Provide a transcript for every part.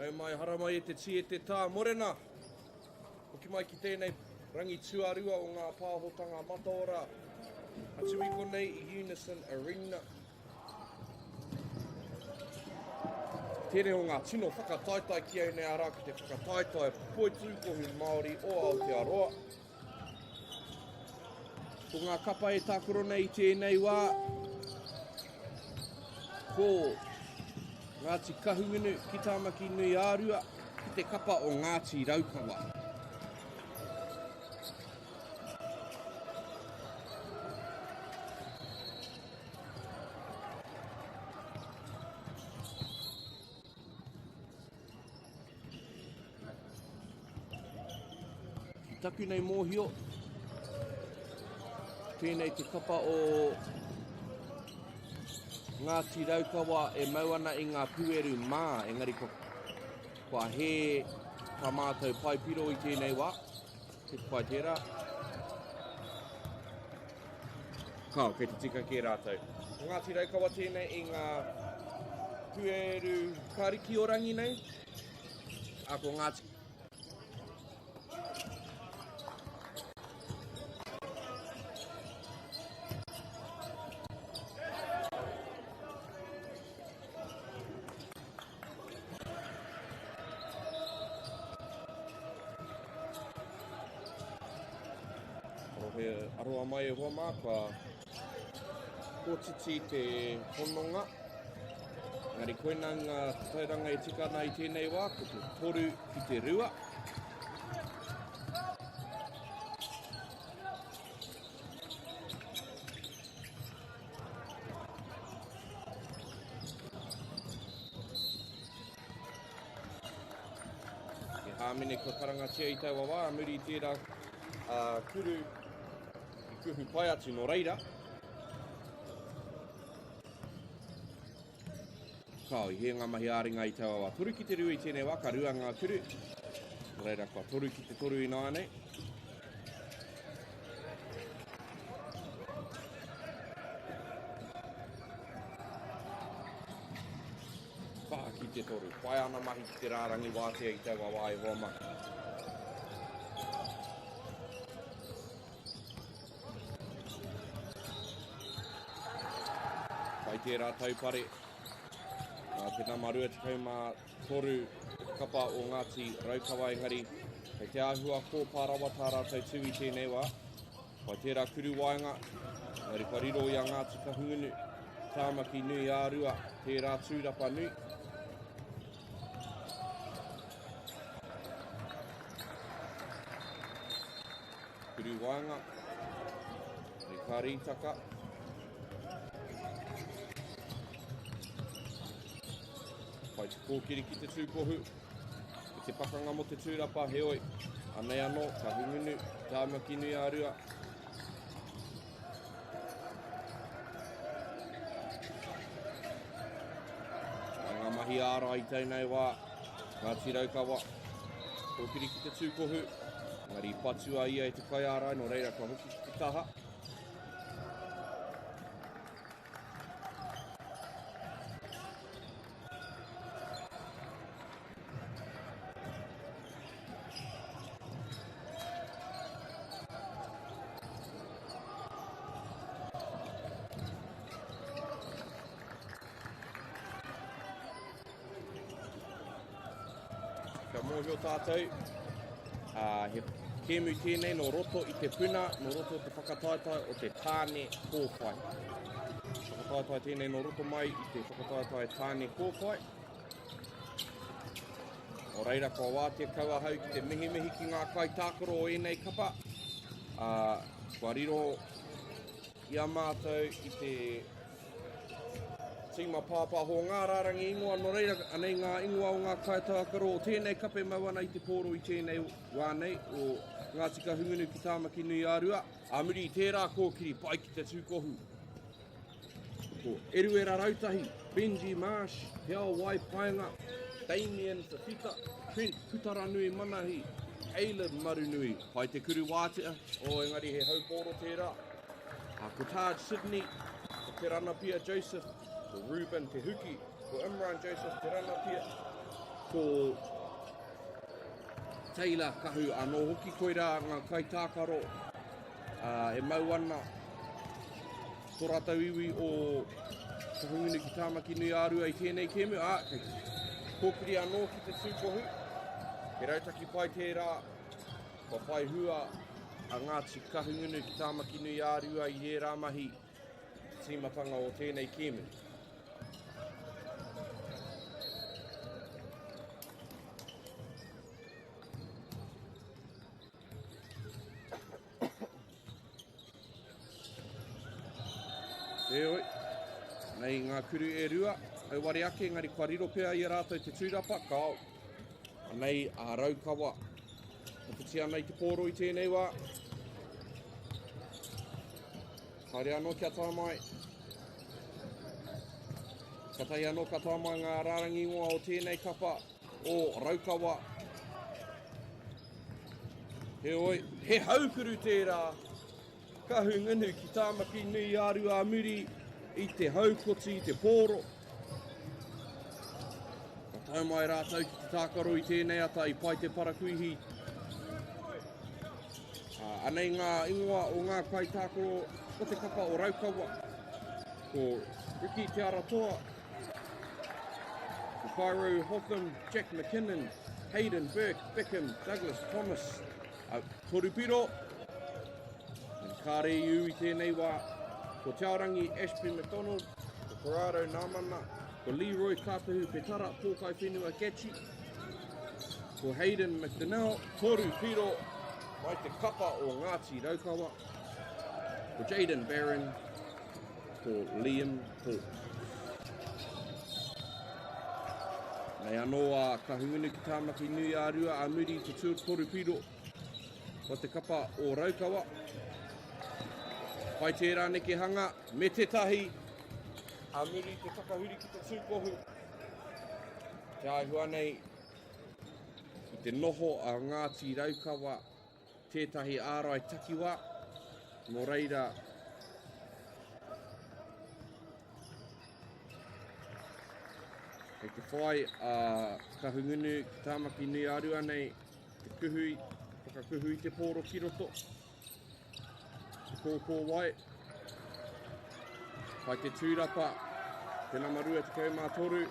Hei mai haramai e te tia te tā morena. Hoki mai ki tēnei rangi tuarua o ngā pāhotanga mataora. Atu i konei i Unison Arena. Tēnei o ngā tino whakataitai ki au nei ara ki te whakataitai Poitūkohu Māori Aotearoa. Ko ngā kapa e tākoro nei tēnei wā. Ko Ngāti Kahungunu ki Tāmaki Nui Ārua ki te kapa o Ngāti Raukawa. Ki taku nei mōhio, tēnei te kapa o Ngāti Raukawa e mau ana i ngā pueru mā, engari kua he ka mātou paipiro i tēnei wā, te pai tērā. Kao, kei te tika ki rātou. Ngāti Raukawa tēnei i ngā pueru kariki o rangi nei, a ko Ngāti he aroa mai e hoa mā, kua kōtiti te hononga. Ngari koina ngā tairanga e tika nei tēnei wā, ko te toru ki te rua. Ke hāmene ko karangatia i taua wā, muri i tērā kuru kuhu pai atu no reira. Kao, i he ngā mahi āringa i taua wā. Toru ki te rua i tēnei wā, ka rua ngā kuru. No reira, kua toru ki te toru i nānei. Whā ki te toru. Pai ana mahi ki te rārangi wātea i taua wā e hoa mā. Pai tērā taupare, pēnā marua te kaumā toru kapa o Ngāti Raukawa engari, kei te āhua kōpārawa tā rātou tū i tēnei wā. Pai tērā kuru waenga, ngari pariro i a Ngāti Kahungunu, Tāmaki Nui Ārua, tērā tūrapa nui. Kuru waenga, ngari kārītaka. Pai te kōkiri ki te tūkohu, i te pakanga mo te tūrapa, heoi, anei anō, Kahungunu, Tāmaki Nui Ārua. Ngā mahi āra i tēnei wā, Ngāti Raukawa, kōkiri ki te tūkohu, ngari patua ia i te kai ārai, no reira kua hoki ki te taha. Ka mōhio tātou, he kēmu tēnei no roto i te puna, no roto te whakataitai o te tāne kōwhai. Whakataitai tēnei no roto mai i te whakataitai tāne kōwhai. O reira kua wātea kaua hau ki te mihi ki ngā kai tākoro o enei kapa. Kua riro i a mātou i te tīma pāpāho ngā rārangi ingoa, no reira anei ngā ingoa o ngā kaitākaro o tēnei kape mau ana i te pōro i tēnei wānei o Ngāti Kahungunu ki Tāmaki Nui Ārua. Āmuri i tērā kōkiri, pai ki te tūkohu. Ko Eruera Rautahi, Benji Marsh, Heao Wai Paenga, Damien Tawhita, Trent Kutaranui Manahi, Caleb Marunui. Pai te kuru wātea o engari he haupōro tērā. Ko Taj Sydney, ko Te Ranapia Joseph, ko Ruben Te Huki, ko Imran Joseph Te Ranapia. ko teila kahu anō hoki koira ngā kaitākaro e mau ana tō rātau iwi o kahungunu ki tāmaki nui ārua i tēnei kēmu. Kei kōkiri anō ki te tūkohu. He rautaki pai tērā, ko whai hua a Ngāti kahungunu ki tāmaki nui ārua i he rāmahi tīmatanga o tēnei kēmu. Heoi, nei ngā kuru e rua, au wari ake, ngari kua riro pēr i rātou te tūrapa, kao. Nei a raukawa, hatutia nei te pōro i tēnei wā. Haere anō kia tā mai. Ka tai anō ka tā mai ngā rārangi ngoa o tēnei kapa o raukawa. Heoi, he haukuru tērā. Kahungunu ki tāmaki nui ārua a muri i te haukoti, i te pōro. Ka tau mai rātou ki te tākaro i tēnei ata i pai te parakuihi. Anei ngā ingoa o ngā kai tākaro ko te kapa o Raukawa. Ko Ricky Te Aratoa. Ko Cairo Hotham, Jack McKinnon, Hayden, Burke, Beckham, Douglas, Thomas. Torupiro. Kāre iu i tēnei wā, ko Tearangi, Ashby McDonald, ko Corrado Nāmana, ko Leroy Kāpuhu Petara, Pōkai Whenua Ketchi, ko Hayden McDonnell, Toru Piro, mai te kapa o Ngāti Raukawa, ko Jaden Barron, ko Liam Paul. Nei anō a kahungunu ki tāmaki nui ārua a muri te Toru Piro, ko te kapa o Raukawa. Pai tērā neke hanga, me te tahi, a muri te takahuri ki te tūkohu. Te aihua nei, i te noho a Ngāti Raukawa, tētahi ārai takiwa, mō reira. Kei te whai a kahungunu ki tāmaki nui ārua nei, te kuhui, whakakuhui te pōro ki roto. Kōkō wai. Pai te tūrapa, te namarua te kaumātoru,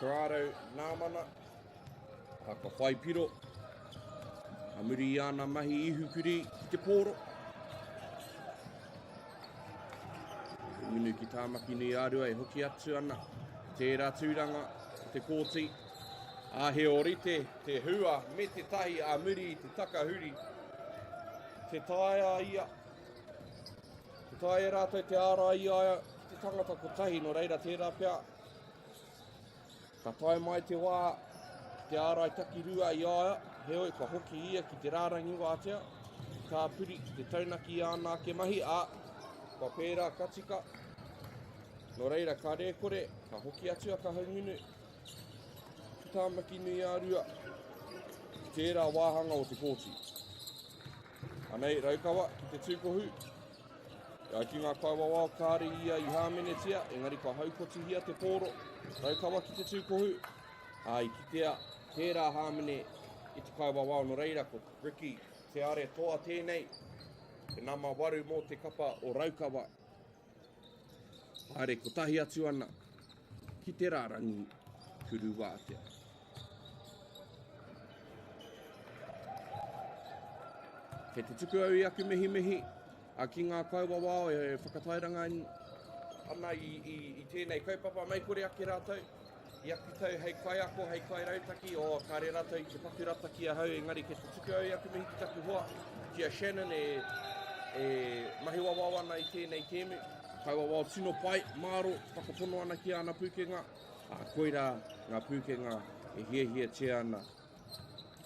Corrado Nāmana, ka whai piro, a muri i ana mahi ihukuri ki te pōro. Minu ki tāmaki nui ārua e hoki atu ana, tērā tūranga, te kōti, a he orite, te hua, me te tahi a muri te takahuri, te taia ia. Te tae rātou te āra i aia, te tangata ko tahi no reira tērā pia. Ka tae mai te wā, te ārai taki rua i aia, heoi ka hoki ia ki te rārangi wātea, ka puri ki te taunaki i ana ke mahi, ka pērā katika. No reira ka rekore, ka hoki atua ka haungunu, ki tāmaki nui ārua, ki tērā wāhanga o te kōti. Anei, Raukawa, ki te tūkohu. Ki ngā kaiwawao kāre ia i hāmenetia, engari ka haukoti hia te pōro, Raukawa ki te tūkohu. I kitea tērā hāmene i te kaiwawao no reira ko Ricky Te Aratoa tēnei, te nama waru mō te kapa o Raukawa. Haere ko tahi atu ana ki te rārangi kuru wātea. Kei te tuku au i aku mihi mihi, a ki ngā kaiwawao e whakatairanga ana i tēnei kaupapa mai kore ake rātou. I aku tau hei kai ako, hei kai rautaki, o kāre rātou i te pakurata ki a hau, engari ke te tuku au i aku mihi ki taku hoa. Kia Shannon mahi wawao ana i tēnei kēmu. Kaiwawao tino pai, māro, whakapono ana ki ana pūkenga. Koira ngā pūkenga e hiehia te ana.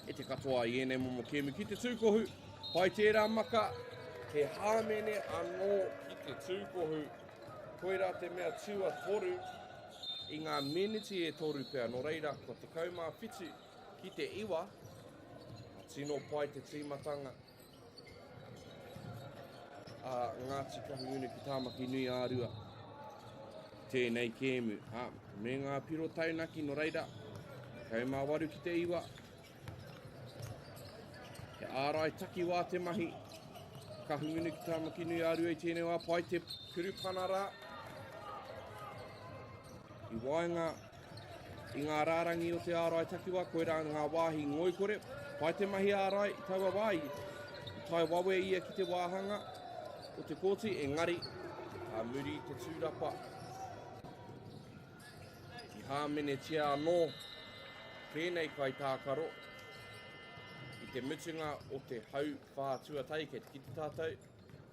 E te katoa i ene momo kēmu ki te tūkohu. Pai tērā maka, he hāmene anō ki te tūkohu. Koira te mea tua toru i ngā meneti e toru pēr. No reira, ko te kaumā whitu ki te iwa, tino pai te tīmatanga. Ngāti kahungunu ki tāmaki nui ārua. Tēnei kēmu. Me ngā piro taunaki no reira, Kei mā waru ki te iwa. He ārai taki wā te mahi. Ka hungunu ki tāmaki nui ārua i tēnei wā pai te kurupana rā. I waenga i ngā rārangi o te ārai takiwa, koera ngā wāhi ngoikore, pai te mahi ārai i taua wāi, i tai wawe ia ki te wāhanga o te kōti, engari, a muri te tūrapa. I hāmene tia anō, whenei kai tākaro, i te mutunga o te hau whātuatai kei te kiti tātou,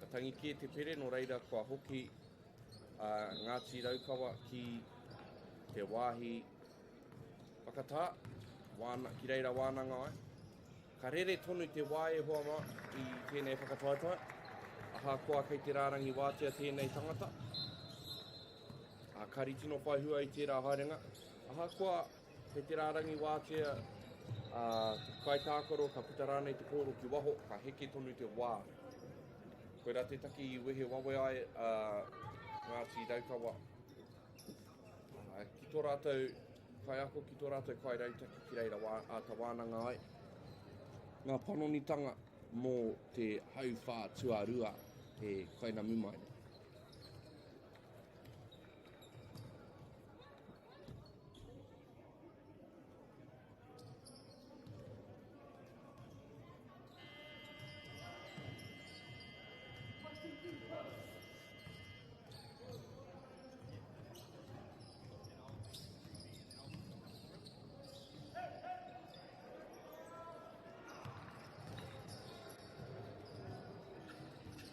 ka tangi ki te pere, no reira kua hoki Ngāti Raukawa ki te wāhi whakatā, ki reira wānanga ai. Ka rere tonu te wāe hoa mā i tēnei whakataitai. Aha koa kei te rārangi wātea tēnei tangata. A kari tino whai hua i tērā haerenga. Aha koa kei te rārangi wātea te kai tākaro, ka puta rānei te kōro ki waho, ka heke tonu te wā. Koera te taki i wehe wawe ai Ngāti Raukawa. Ki tō rātou kai ako, ki tō rātou kai rautaki ki reira āta wānanga ai. Ngā panonitanga mō te hau whā tuarua te kaina mumaine.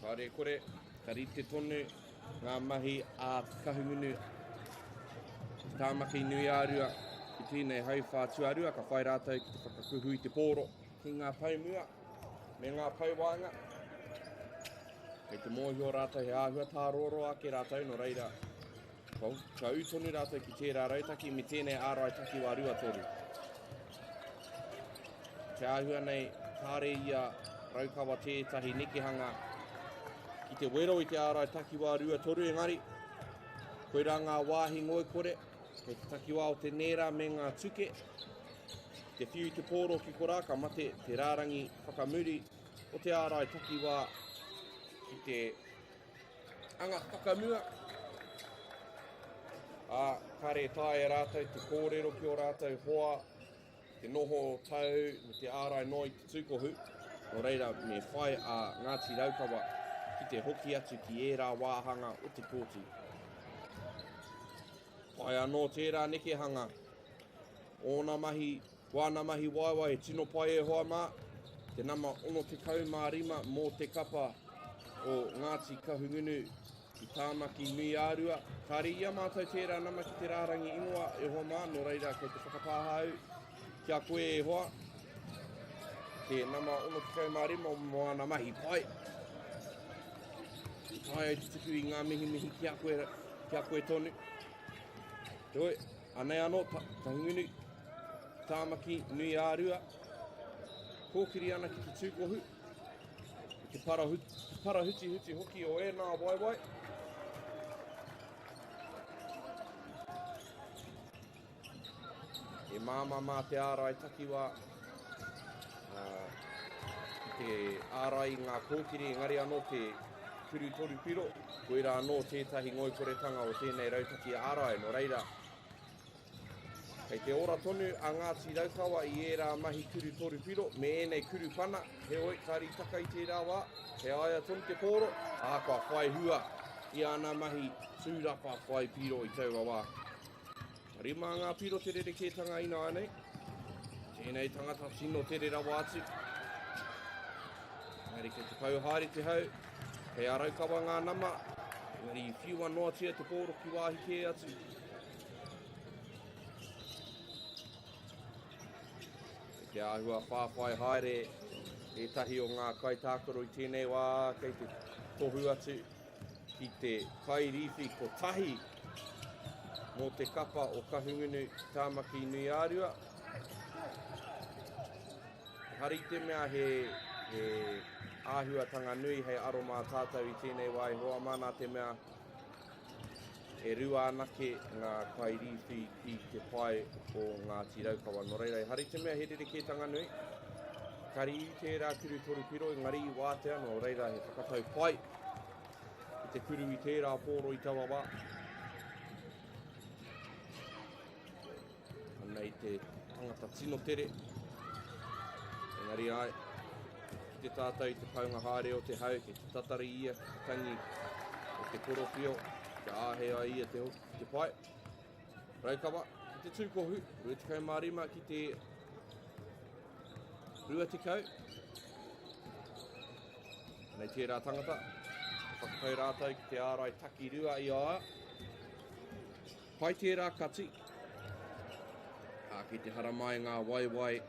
Kāre kore, ka rite tonu ngā mahi a kahungunu tāmaki nui ārua ki tēnei hau whātuarua, ka whai rātou ki te whakakuhu i te pōro ki ngā paumua me ngā pauwaanga. Kei te mōhio rātou he āhua tāroro ake rātou no reira. Ka utonu rātou ki tērā rautaki me tēnei ārai taki wā rua toru. Te āhua nei kāre ia Raukawa tētahi nekehanga ki te wero i te ārai takiwā rua toru engari. Koera ngā wāhi ngoikore, kei te takiwā o te nera me ngā tuke. Te whiu te pōro ki korā, ka mate te rārangi whakamuri o te ārai takiwā ki te anga whakamua. Kare tae rātou te kōrero ki o rātou hoa, te noho tau me te ārai noi te tūkohu. No reira me whai a Ngāti Raukawa ki te hoki atu ki ērā wāhanga o te kōti. Pai anō tērā nekehanga, ōna mahi, wāna mahi waiwai, tino pai e hoa mā, te nama 65 mō te kapa o Ngāti Kahungunu i tāmaki nui ārua. Kāre ia mātou tērā nama ki te rārangi ingoa e hoa mā, no reira kei te whakapāhau, kia koe e hoa. Te nama 65 o moana mahi pai. Pai te tuku i ngā mihi kia koe tonu. Toi, anei anō, tahungunu, tāmaki, nui ārua. Kōkiri ana ki te tūkohu. Ki parahuti hoki o e nā waiwai. E māma mā te ārai takiwā. Te ārai ngā kōkiri, engari anō te kuru toru piro, koera anō tētahi ngoikoretanga o tēnei rautaki ārai no reira. Kei te ora tonu a Ngāti Raukawa i ērā mahi kuru toru piro, me enei kuru pana, he oi kāri taka i tērā wā, he aia tonu te pōro, ākua whai hua i ana mahi tūrapa whai piro i taua wā. Rima ngā piro te rerekētanga ina anei, tēnei tangata tino te rera wātu. Ngari kei te pauhari te hau, kei a Raukawa ngā nama, ngari i whiua noatia te pōro ki wāhi kē atu. Te āhua whāwhai haere e tahi o ngā kai tākaro i tēnei wā, kei te tohu atu ki te kai riwhi ko tahi mō te kapa o Kahungunu tāmaki nui ārua. Hari te mea he āhuatanga nui hei aro mā tātou i tēnei wai hoa mana te mea e rua anake ngā kairiwhi ki te pai o Ngāti Raukawa no reira. Hari te mea he rerekētanga nui. Kari i tērā kuru torupiro, engari i wātea no reira he whakatau pai. I te kuru i tērā pōro i tawa wā. Nei te tangata tino tere. Engari ai, ki te tātou i te paunga haere o te hau, ki te tatari ia, ki te tangi o te korowhio, te āhea ia te hoki ki te pai. Raukawa, ki te tūkohu, rua te kau mārima ki te rua te kau. Nei tērā tangata, whakatau rātou ki te ārai taki rua i āa. Pai tērā kati. Ki te haramai ngā waiwai,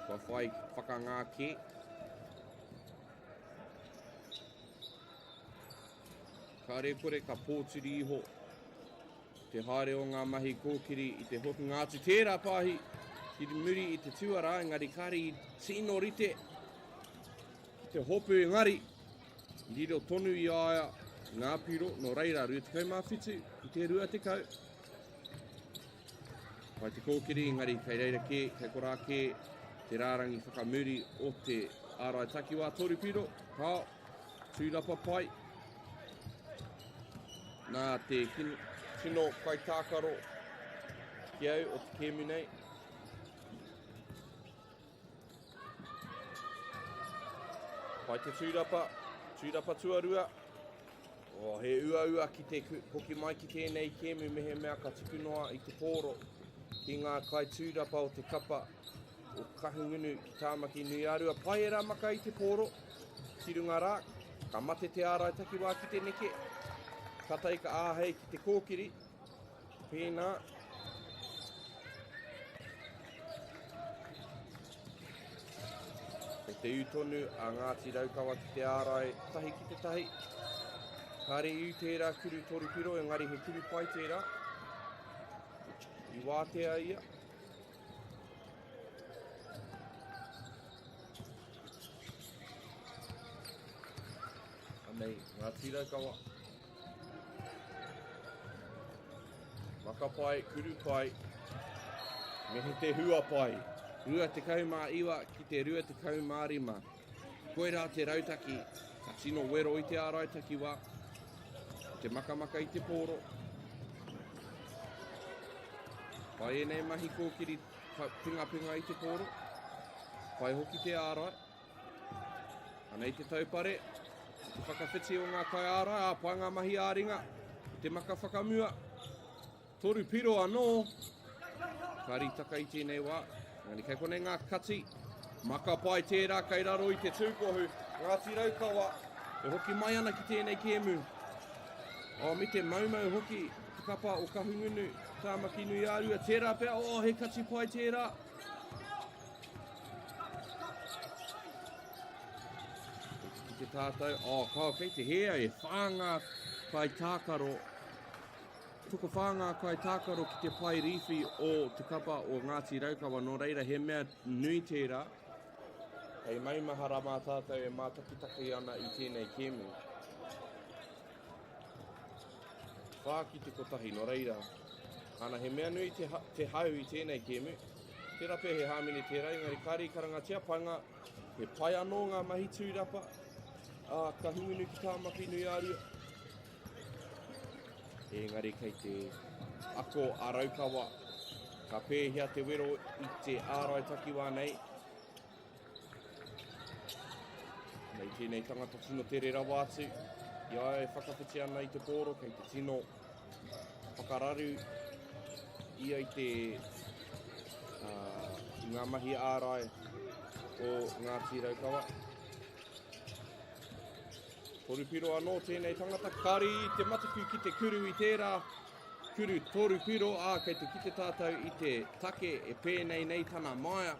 kua whai whakangāke. Ka rekore ka pōturi iho, te haere o ngā mahi kōkiri i te hoki Ngāti tērā pāhi, ki te muri i te tuara, engari kari i tino rite, ki te hopu engari, i riro tonu i aia ngā piro no reira rua te kaumāwhitu, i te rua te kau. Pai te kōkiri, engari kei reira ke, kei korā ke, te rārangi whakamuri o te ārai takiwā torupiro, hao, tūrapa pai. Nā te kino kai tākaro ki au o te kēmu nei. Pai te tūrapa tuarua. O he ua ki te hoki mai ki tēnei kēmu mehe mea ka tuku noa i te pōro. Ki ngā kai tūrapa o te kapa o kahungunu ki tāmaki nui arua. Pai e rā maka i te pōro, ki runga rā, ka mate te ārai takiwā ki te neke, katai ka āhei ki te kōkiri, pēnā. Kei te utonu a Ngāti Raukawa ki te ārai tahi ki te tahi. Kāre u tērā kuru torupiro, engari he kuru pai tērā. I wātea ia. Anei, Ngāti Raukawa. Wakapai, kuru pai, mehe te hua pai. Rua te kaumā iwa ki te rua te kaumārima. Koe rā te rautaki, ka tino wero i te ārai takiwā. Te makamaka i te pōro. Pai enei mahi kōkiri pinga i te pōro. Pai hoki te ārai. Anei te taupare, te whakawhiti o ngā kai ārai, pai ngā mahi āringa, te maka whakamua. Toru piro anō. Kari taka i tēnei wā. Ngani kei kone ngā kati. Maka pai tērā kei raro i te tūkohu. Ngāti Raukawa. E hoki mai ana ki tēnei kēmu. O mi te maumau hoki. Te kapa o kahungunu. Tāmaki nui ārua, tērā pēr, he kati pai tērā. Ki te tātou, kao kei te hea e whāngā kai tākaro. Tuko whāngā kai tākaro ki te pai riwhi o te kapa o Ngāti Raukawa no reira he mea nui tērā. Hei maumahara mā tātou e mātakitaki ana i tēnei kēmu. Whā ki te kotahi no reira. Ana he mea nui te hau i tēnei kēmu. Te rape he hāmene tērā, engari kāri karangatia painga, he pai anō ngā mahi tūrapa, ka hungunu ki tāmaki nui ārua. Engari kei te ako a Raukawa, ka pēhia te wero i te ārai takiwā nei. Nei tēnei tangata tino tere rawa atu, ia e whakawhiti ana i te pōro, kei te tino whakararu, ia i te ngā mahi ārai o Ngāti Raukawa. Torupiro anō tēnei tangata, kari te mataku ki te kuru i tērā kuru torupiro, kei te kite tātou i te take e pēnei nei tana maia.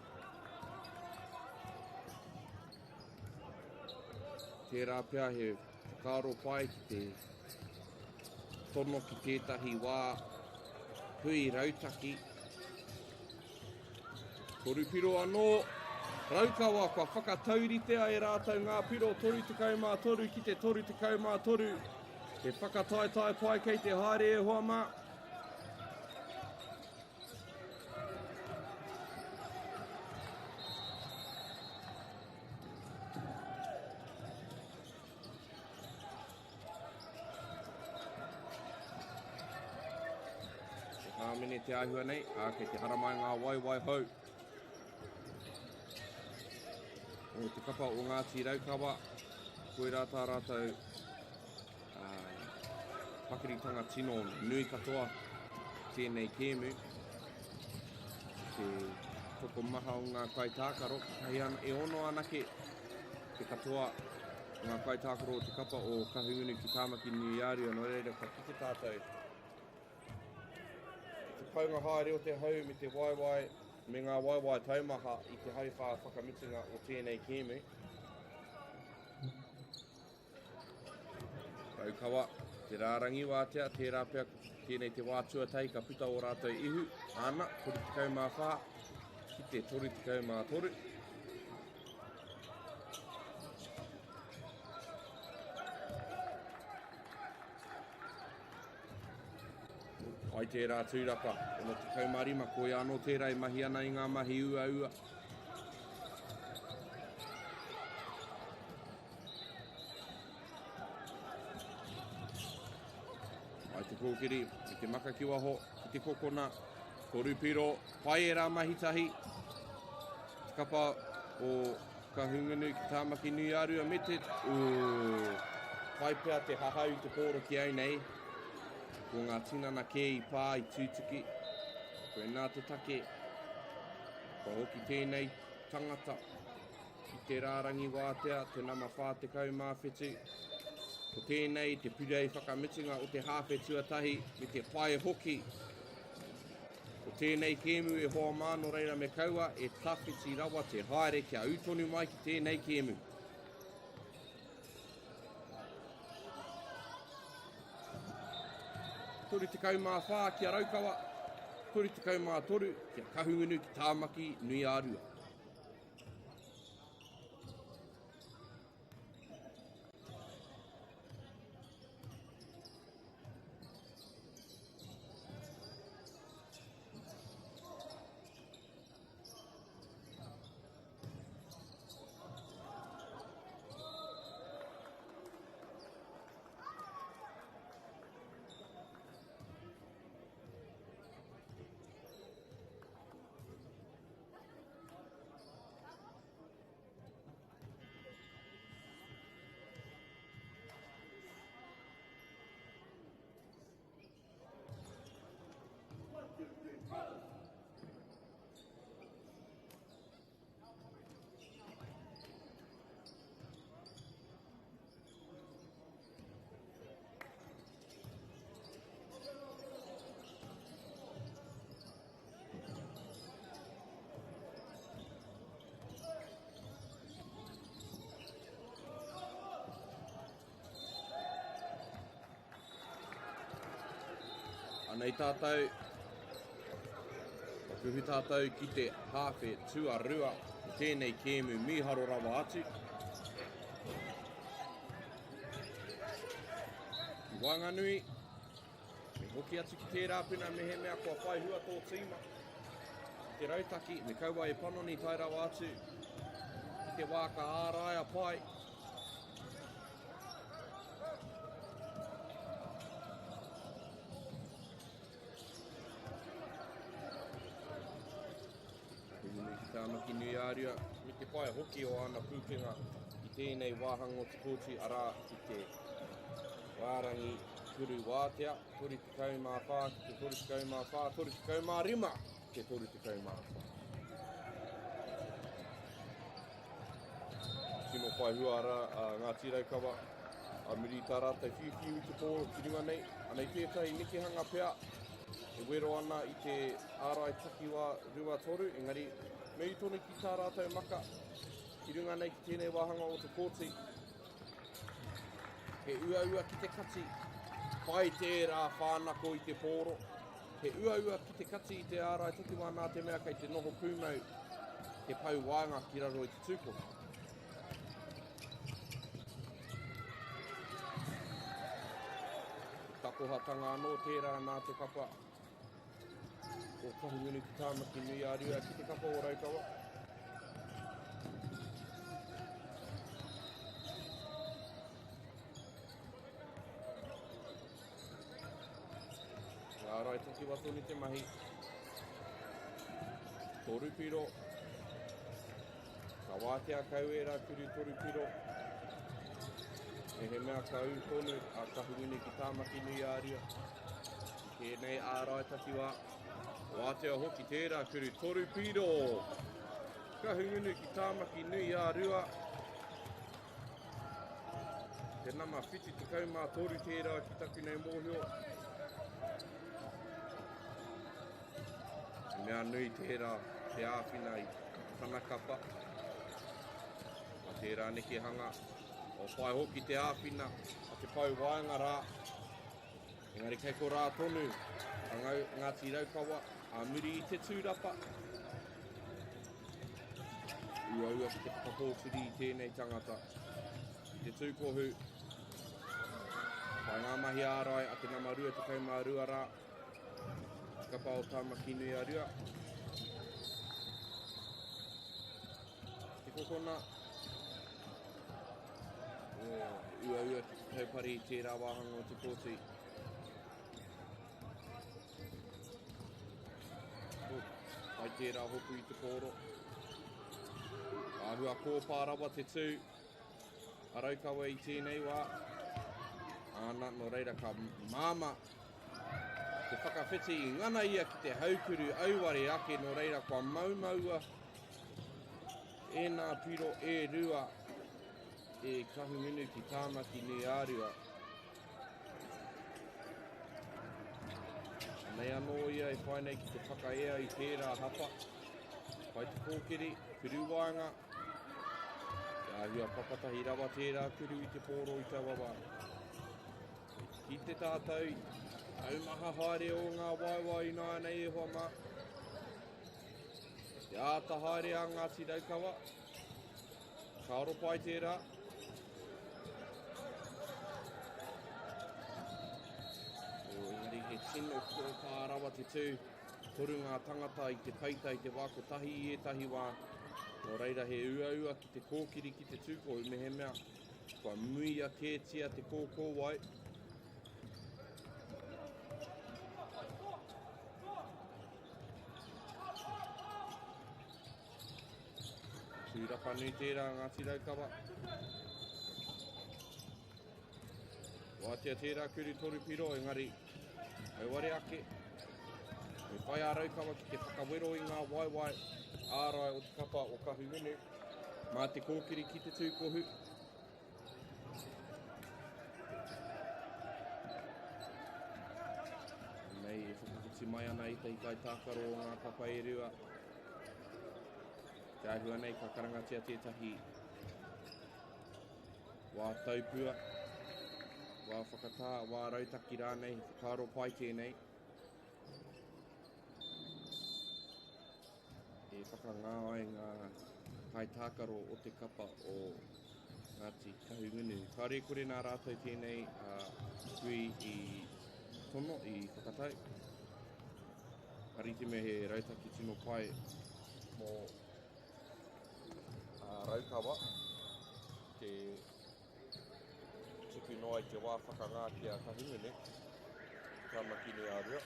Tērā pia he kāro pai ki te tono ki tētahi wā hui rautaki. Torupiro anō, Raukawa, kua whakatauritea e rātou ngā piro toru te kaumā toru ki te toru te kaumā toru. He whakataetai pai kei te haere e hoa mā. Mene te ahua nei, kei te haramai ngā waiwai hau. O te kapa o Ngāti Raukawa, koe rā tā rātou pakiritanga tino nui katoa tēnei kēmu. Te toko maha o ngā kaitākaro, hei ana e ono anake te katoa o ngā kaitākaro o te kapa o Kahungunu ki Tāmaki Nui Aotearoa, no reira ka kite tātou. Paunga haere o te hau me te waiwai, me ngā waiwai taumaha i te hauwha whakamitinga o tēnei kēmu. Raukawa, te rārangi wātea, te rāpea tēnei te wātua tei ka puta o rātou ihu, ana, 30 mā whā, ki te 30 mā toru. Ai te rā tūraka, no te kaumarima, koe anō tērā i mahi ana i ngā mahi ua ua. Ai te kōkiri, i te makakiwaho, i te kokona, korupiro, pai e rā mahitahi. Te kapa o Kahungunu ki Tāmaki Nui Aotearoa me te... Pai pēr te hahau te pōro ki au nei. Ko ngā tinana kē i pā i tūtuki, koe nā te take, ko hoki tēnei tangata, ki te rārangi wātea, te nama whā te kau mā whetu, ko tēnei te purei whakamitinga o te hāwhe tuatahi, me te pai hoki, ko tēnei kēmu e hoa mā no reira me kaua, e tawhiti rawa te haere kia utonu mai ki tēnei kēmu. Tori te kau mā whā kia Raukawa, tori te kau mā toru kia Kahungunu ki Tāmaki Nui Aotearoa. Anei tātou, kuhu tātou ki te hāwhe tuarua o tēnei kēmu miharo rawa atu. Ki Wanganui, me hoki atu ki tērā puna me he mea kua whai hua tō tīma. Te rautaki, me kaua e panoni tai rawa atu, ki te wāka āraia pai. Tāmaki Nui Aotearoa, me te pai hoki o ana pūkenga i tēnei wāhanga o te kōti arā ki te wārangi kuru wātea, 30 mā whā ki te 30 mā whā, 30 mā rima ki te 30 mā whā. Tino pai hua ara Ngāti Raukawa, a muri tā rātai whiwhiu i te pōro ki runga nei, anei tētai nikihanga pea, e wero ana i te ārai takiwa rua toru, engari me i tonu ki tā rātou maka, ki runga nei ki tēnei wāhanga o te kōti. He ua ki te kati, pai tērā whānako i te pōro. He ua ki te kati i te ārai takiwa nā te mea kei te noho pūmau, he pau wānga ki raro i te tūkoro. kohatanga anō tērā nā te kapa o kahungunu ki tāmaki nui a rua ki te kapa o Raukawa. Ngā rai taki watoni te mahi. Toru piro. Ka wātea kau e rā kuru toru piro. E he mea kau tonu a kahungunu ki tāmaki nui a rua. Ki nei ā rai taki wā. Wātea hoki tērā kuru toru piro. Kahungunu ki tāmaki nui a rua. Te nama whiti te kau mā toru tērā ki taku nei mōhio. Mea nui tērā te āwhina i tana kapa. Ma tērā neke hanga. O whai hoki te āwhina a te pau waenga rā. Engari kei ko rā tonu. Ngāti Raukawa. A muri i te tūrapa. Ua ki te whakapōturi i tēnei tangata. I te tūkohu. Whai ngā mahi ārai a te nama rua te kaumā rua rā. Te kapa o tāmaki nui a rua. Te kokona. Ua ki te taupari i tērā wāhanga o te kōtui. Ai tērā hoku i te kōro. Āhua kōpārawa te tū. A Raukawa i tēnei wā. Āna no reira ka māma. Te whakawhiti i ngana ia ki te haukuru auware ake no reira kua maumaua. E nā piro e rua. E kahungunu ki tāmaki nui a rua. Nei anō ia e whai nei ki te whakaea i tērā hapa. Whai te kōkiri, kuru waenga. Te āhua papatahi rawa tērā kuru i te pōro i taua wā. Ki te tātou, taumaha haere o ngā waiwai i nā nei e hoa mā. Te āta haere a Ngāti Raukawa. Ka oro pai tērā. He tino kōpārawa te tū, toru ngā tangata i te peita i te wako tahi i etahi wā. Nō reira he ua ki te kōkiri ki te tūkohu me he mea. Kua muia kētia te kōkō wai. Tūrapa nui tērā Ngāti Raukawa. Wātea tērā kuru toru piro engari. Auware ake. Me whai a Raukawa ki te whakawero i ngā waiwai ārai o te kapa o kahungunu. Mā te kōkiri ki te tūkohu. Nei e whakawhiti mai ana i te ikai tākaro o ngā kapa e rua. Te ahua nei ka karangatia tētahi wā taupua. Wā whakatā, wā rautaki rānei, whakaro pai tēnei. E whakangāai ngā kai tākaro o te kapa o Ngāti Kahungunu. Kāre kore nā rātou tēnei hui i tono i whakatau. Karite me he rautaki tino pai mō Raukawa. Te tuku noa i te wā whakangāti a Kahungunu. Tāmaki nui a rua.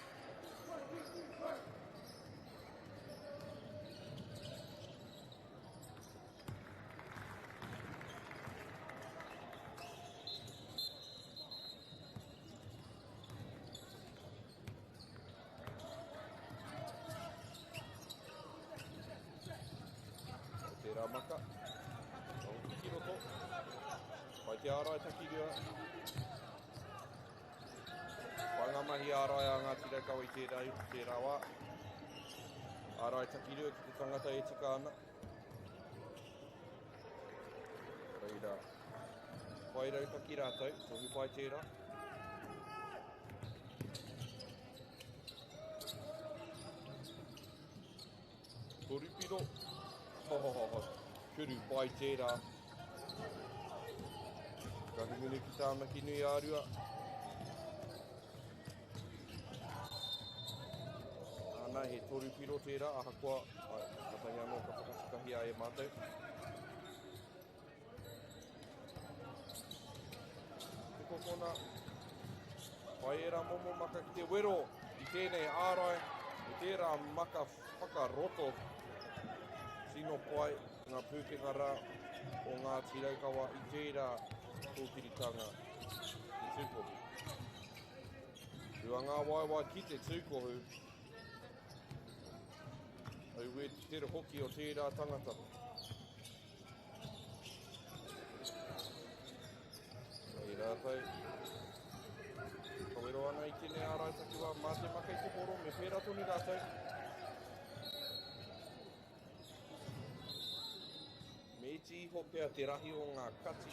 Tērā maka. Ki roto. Pai te ārai taki rua. Pai ngā mahi ārai a Ngāti Raukawa i tērā wā. Ārai taki rua ki te tangata e tika ana. Reira. Pai rautaki rātou, tohu pai tērā. Torupiro. Kuru pai tērā. Kahungunu ki tāmaki nui a rua. Ana he toru piro tērā, ahakoa, matai anō ka whakatikahi a e mātou. Te kokona, pai e rā momo maka ki te wero i tēnei ārai, i tērā maka whakaroto, sino pai ngā pūkenga rā o ngā tiraukawa i tērā tōkiritanga i tūkohu. Rua ngā waiwai ki te tūkohu, au e te tere hoki o tērā tangata. Ei rātou, kawero ana i tēnei ārai takiwa, mā te maka i te poro, me pērā tonu rātou. Me iti iho pēr te rahi o ngā kati.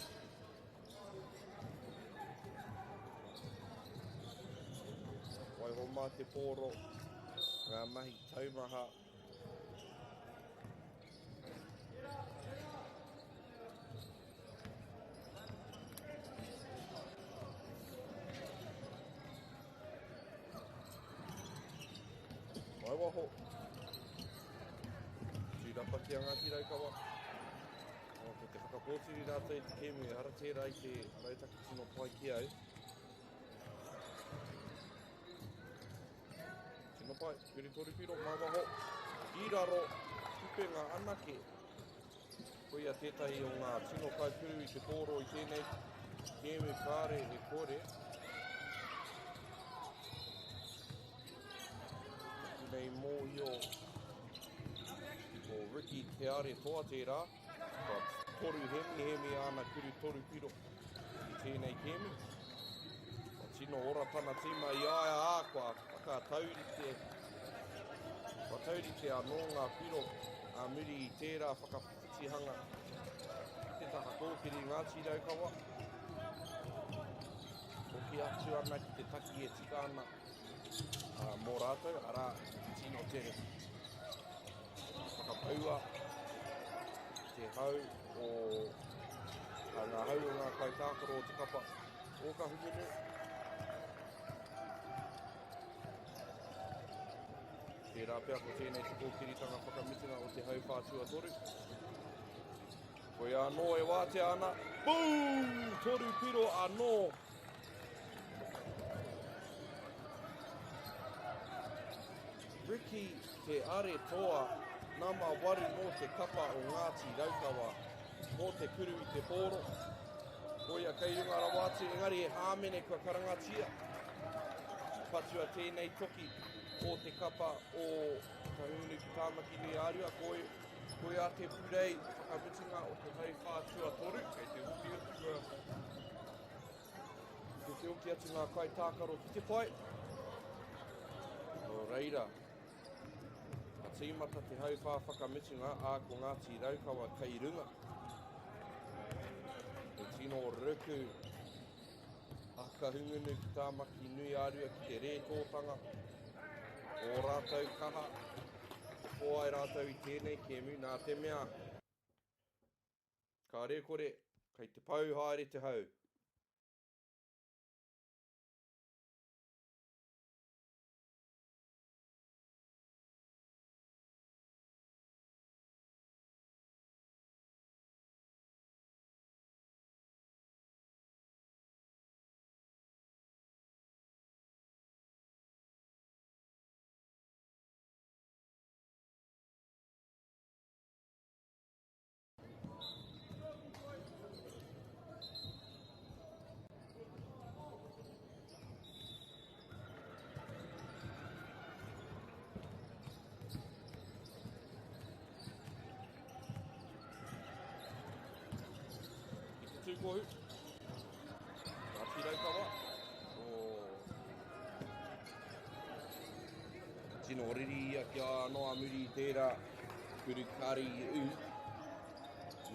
Wai ho mā te poro, ngā mahi taumaha. Wai waho. Tūrapa ki a ngā tiraukawa. Ko te whakapōtiri rātou i te kēmu e hara tērā i te rautaki tino pai ki au. Tino pai, kuri toru piro, mā waho, i raro, kupenga anake. Ko ia tētahi o ngā tino kai kuru i te pōro i tēnei kēmu kāre e kore. Nei mōhio o Ricky te are toa tērā. Ka toru hemi ana kuru toru piro i tēnei kēmu. Ka tino ora tana tima i aia ākua whakataurite anō ngā piro a muri i tērā whakawhitihanga. Te taha kōkiri ngā tiraukawa. Hoki atu ana ki te taki e tika ana mō rātou, ara tino tere. Whakapaua te hau o ngā hau o ngā kaitākaro o te kapa o ka hukunu. Tērā pēr ko tēnei te kōkiritanga whakamitinga o te hau whātua toru. Koe anō e wātea ana. Boom! Toru piro anō. Ricky te are toa nama wari mō te kapa o Ngāti Raukawa mō te kuru i te pōro. Koia kei runga rawātu, engari e hāmene kua karangatia. Patua tēnei toki o te kapa o Tahunu ki Tāmaki Nui Ārua. Koe a te purei whakamutinga o te hau whātua toru. Kei te uki atu ngā kaitākaro ki te pai. O reira. Tīmata te hau whakamitinga a ko Ngāti Raukawa kei runga. E tino ruku aka hungunu ki Tāmaki Nui Ārua ki te rētōtanga o rātou kaha. Ko ai rātou i tēnei kēmu nā te mea. Ka rekore, kei te pau haere te hau. Poitūkohu Māori Aotearoa o tino riri ia ki noa muri i tērā kuru kari u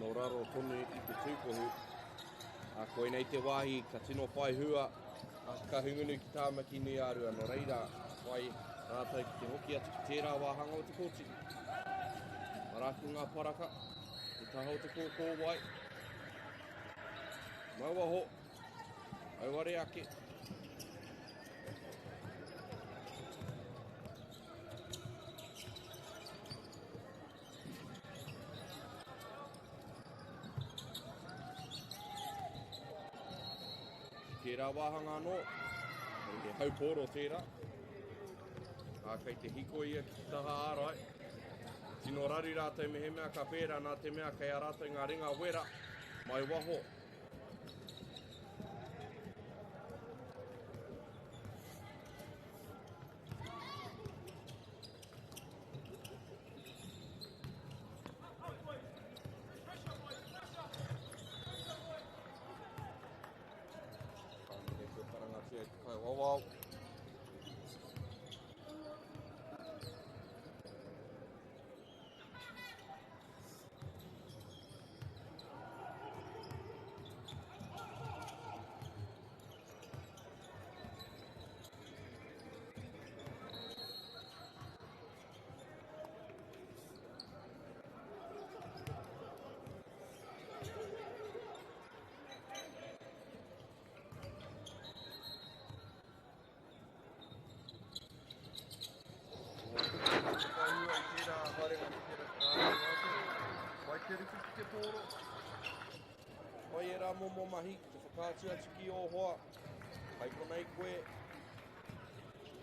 no raro tonu i te tūkohu a koe nei te wāhi ka tino whai hua a ka hungunu ki Tāmaki Nui Ārua no reira whai rātou ki te hoki atu ki tērā wāhanga o te kōtiri. Maraki ngā paraka, te taha o te kōkō wai. Mauaho, auare ake. tērā wāhanga anō, he haupōro tērā. Kei te hiko ia ki te taha ārai. Tino rari rātou me he mea ka pērā nā te mea kei a rātou ngā ringa wera mai waho. Kai wawau. Mai e rā momo mahi, te whakātua tiki o hoa. Hei konei koe,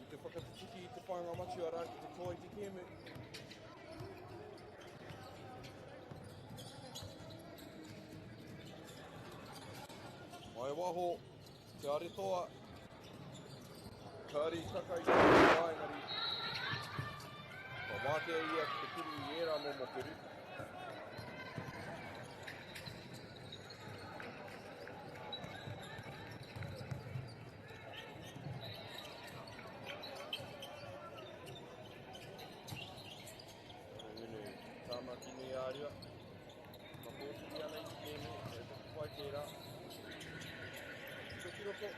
i te whakatitiki i te whainga matu a rā ki te toi te kēmu. Mai waho, te aretoa. Kāri takai te whaingari. Ka wātea ia ki te kuru i e rā momo kuru. Tāmakini āria, ka pōturi ana i te kēmu, e te whai tērā. Toki roko,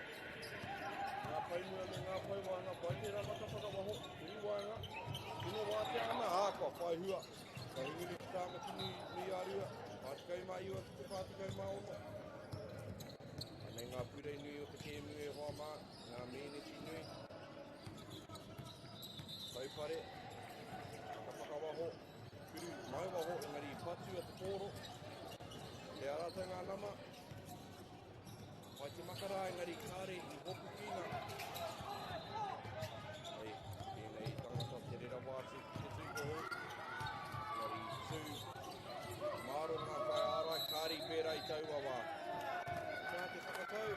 ngā paimua me ngā paiwanga, pai tērā matapaka waho, turi wāinga, tino wātea ana, ākua, whai hua. Ka hingiri ki tāmakini ni āria, pātikai mā iwa ki te pātikai mā ono. Anei ngā purei nui o te kēmu e hoa mā, ngā mēneti nui. Paipare, matapaka waho. Kuru mai waho, engari I patu a te kōro. Te arata ngā nama. Mai te makara, engari kāre I hopu kina. Hei, tēnei tangata te rera wātu ki te tūkohu. Engari tū māro ngā whai ārai, kāri pērā I tau wawā. Kā te whakatau.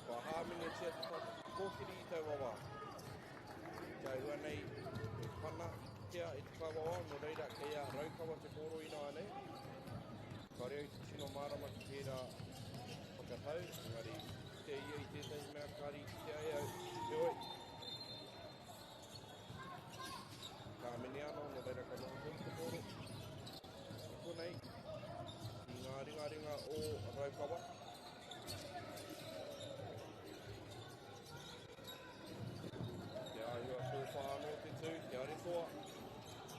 Wahāmine tia te kōkiri I tau wawā. Kia hua nei, pana kia I te whawawā, no reira kei a raukawa te kōro ina anei. Ka reo te tino mārama ki tērā whakatau, engari te ia I tētai mea kāri kia e au te oi. Ka mene anō, no reira ka noho tō te kōro. Ko nei, I ngā ringa o raukawa. Ahua tō whāno te tū, te aretoa.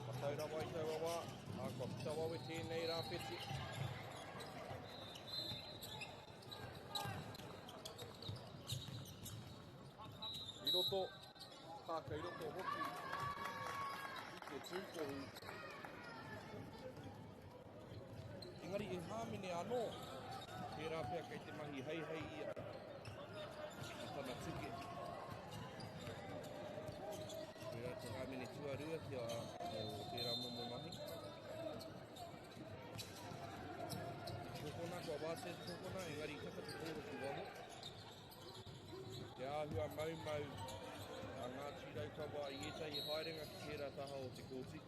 Ka taura wai tau wawā, a kua pita wawe tēnei rā peti. I roto, tāka I roto hoki I te tūkohu. Engari e hāmine anō, tērā pia kei te mahi hei ia. I tana tuke. Te hāmene tuarua ki a tērā momo mahi. Tokona, kua wātea te tokona, engari kaka te kōro ki waho. Te āhua maumau a ngā tīraukawa I etai I haerenga ki tērā taha o te kōti.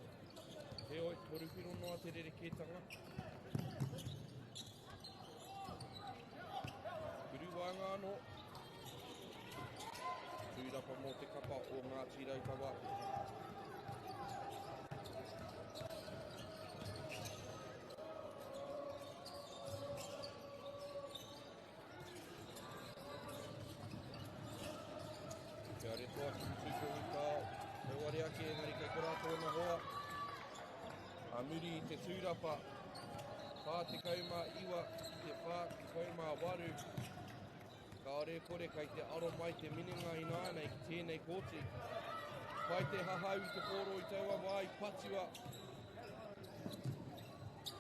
He oi, toruwhiro noa te rerekētanga. Kuru wānga anō. Tūrapa mō te kapa o ngā tīraukawa. Te aretoa ki tūkohu tāo. Te wari ake engari kei korātou na hoa. A muri I te tūrapa. Pā te kaumā iwa ki te whā ki kaumā waru. Ka ore kore kai te aro mai te minenga I nānei ki tēnei kōti. Kai te hahau I te kōro I taua wā I patua.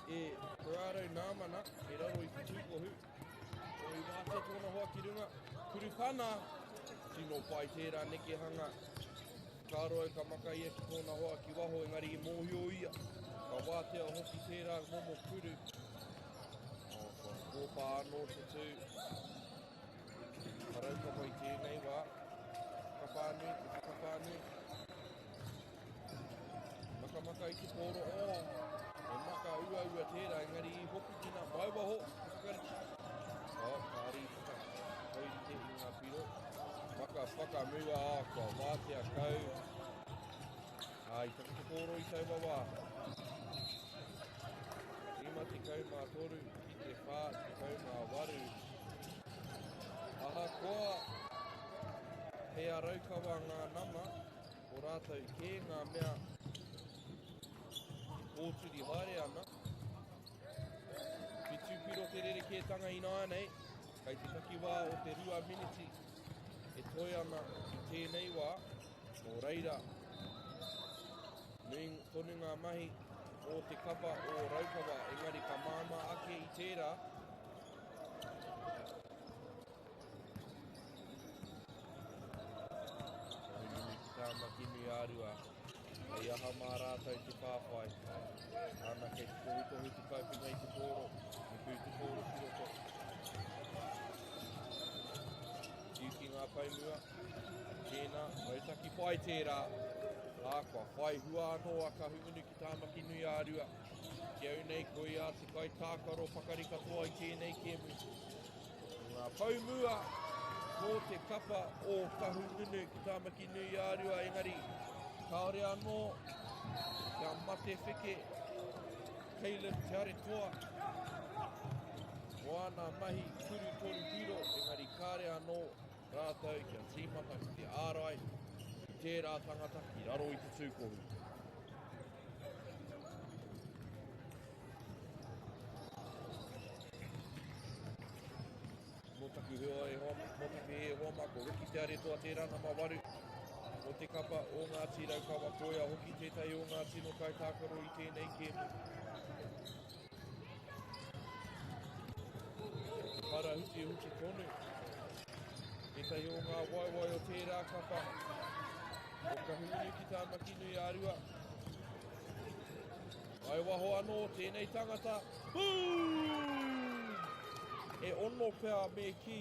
e Raro Nāmana, e raro I Poitūkohu. O I wātea tōna hoa ki runga, kuru pana, tino pai tērā neke hanga. Ka roe ka makai e ki tōna hoa ki waho, engari I mōhio ia. Ka wātea hoki tērā momo kuru. Ka kōpā anō te tū. Ka rauka mai tēnei wā. Ka whānui, te whakawhānui. Maka I te pōro o. E maka ua tērā, engari I hoki ki nā mauwaho. Kāri koiri te I ngā piro. Maka whakamua kua wātea kau. Ai, taka te pōro I tau wawa. Ima te kau mā toru, ki te whā te kau mā waru. Aha koa, he a raukawa ngā nama, o rātou kē ngā mea pōturi haere ana. Ki tūpiro te rerekētanga I nānei, kai te takiwā o te 2 miniti e toi ana I tēnei wā, o reira. Nui tonu ngā mahi o te kapa o raukawa, engari ka māma ake I tērā. Nui ki tā makinu ārua. Ai aha mā rātou te whāwhai. Ana kei te tohu te kaupinga I te pōro. I Poitūkohu ki roto. Tiuki ngā paimua. Tēnā, rautaki pai tērā. Ākua, whai hua anō a ka hungunu ki tā makinui ārua. Ki au nei koi a te kai tākaro pakari katoa I tēnei kēmu. Ngā paumua mō te kapa o ka hungunu ki tā makinui ārua. Engari, kaore anō, kia mate whike, Caleb te are toa. Moana mahi kuru toru piro, engari kāre anō, rātou kia tīmata ki te ārai, ki tērā tangata ki raro I te tūkohu. Motaku e hoa mako, wiki te are toa tērā nama waru. O te kapa o ngā tīraukawa koea hoki tētai o ngā tino kai tākaro I tēnei kēmu. Para huti tonu. Tētai o ngā waiwai o tērā kapa. O ka hungunu ki tā makinui ārua. Ai waho anō tēnei tangata. E ono pēr me ki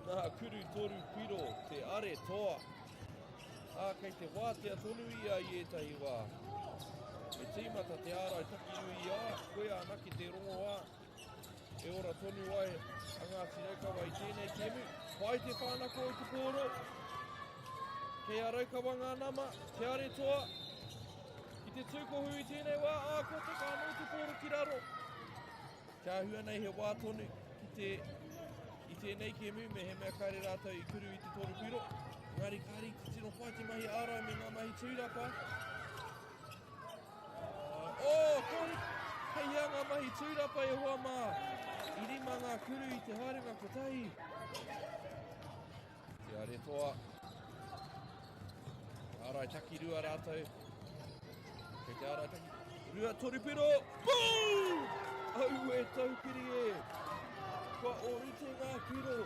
ngā kuru toru piro te are toa. Kei te wātea tonu ia I etahi wā. E tīmata te ārai takiru I a, koe anaki te rongo wā. E ora tonu ai, a ngā tiraukawa I tēnei kēmu. Pai te whānako I te pōro. Kei a raukawa ngā nama, te are toa. Ki te tūkohu I tēnei wā, ko te kānō te pōro ki raro. Kia hua nei he wā tonu I tēnei kēmu, me he mea kaere rātou I kuru I te toru piro. Ngāri kāri te tino whai te mahi ārai me ngā mahi tūrapa. Kori! Hei hea ngā mahi tūrapa e hoa mā. I rima ngā kuru I te haerenga kotahi. Te are toa. Ārai taki rua rātou. Kei te ārai taki. Rua toripiro. Pū! Au e taupiri e. Kua orite ngā kiro.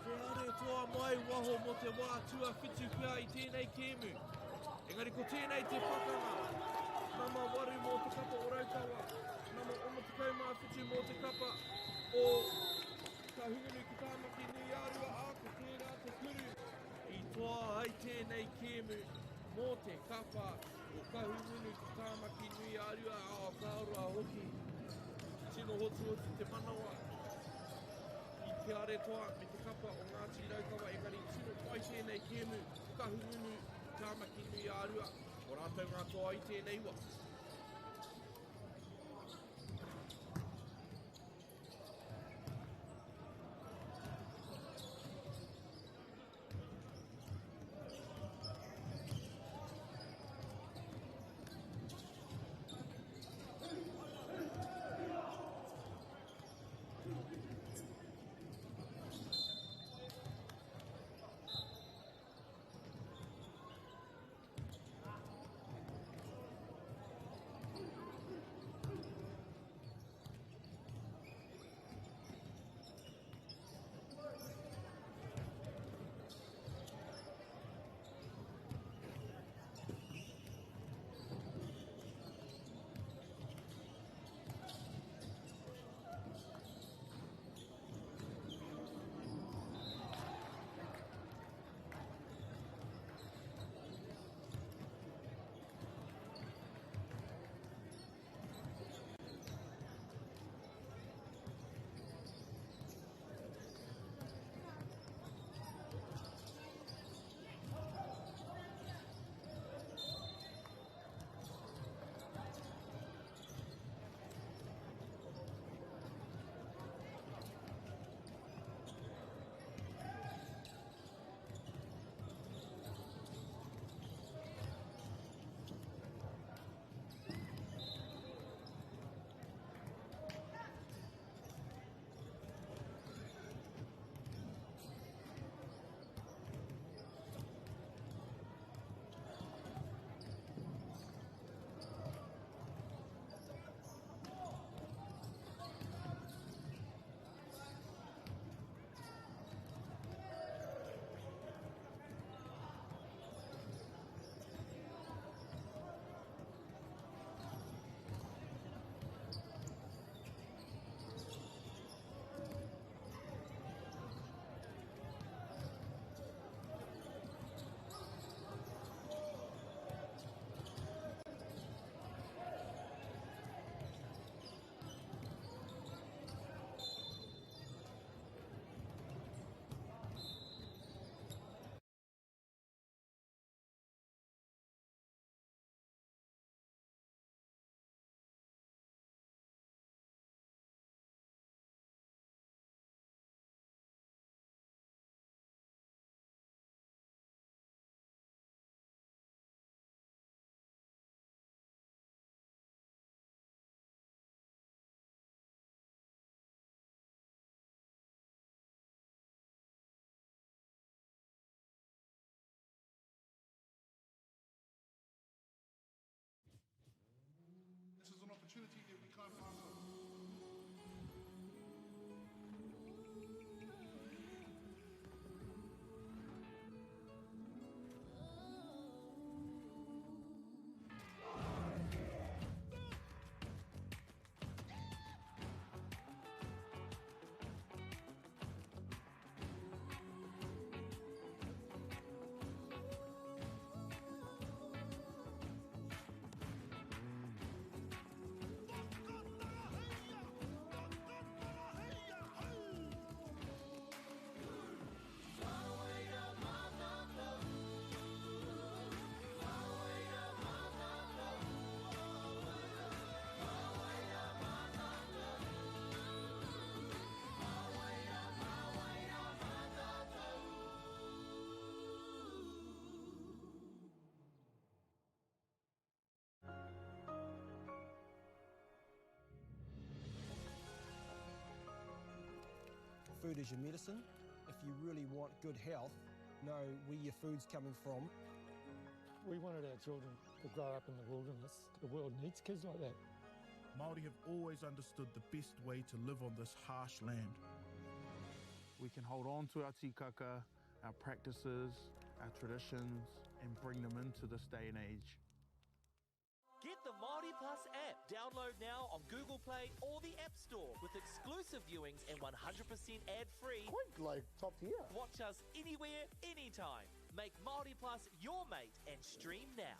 Te are toa mai waho mo te wā tua whitu kia I tēnei kēmu. Engari ko tēnei te pakanga. Nama waru mō te kapa o raukawa. Nama ono te kaumā whitu mō te kapa o ka hungunu ki tāmaki nui ārua ko tērā te kuru. I toa ai tēnei kēmu mō te kapa o ka hungunu ki tāmaki nui ārua ka aroa hoki. Tino hotu te manawa. Te are toa me te kapa o ngā tīraukawa engari tino pai tēnei kēmu, ka hungunu, tāmaki nui ārua, o rātou ngā toa I tēnei wā. opportunity that we can't pass on. Food is your medicine. If you really want good health, know where your food's coming from. We wanted our children to grow up in the wilderness. The world needs kids like that. Māori have always understood the best way to live on this harsh land. We can hold on to our tikaka, our practices, our traditions, and bring them into this day and age. Get the Māori Plus app. Download now on Google Play or the App Store with exclusive viewings and 100% ad-free. Quite like top tier. Watch us anywhere, anytime. Make Māori Plus your mate and stream now.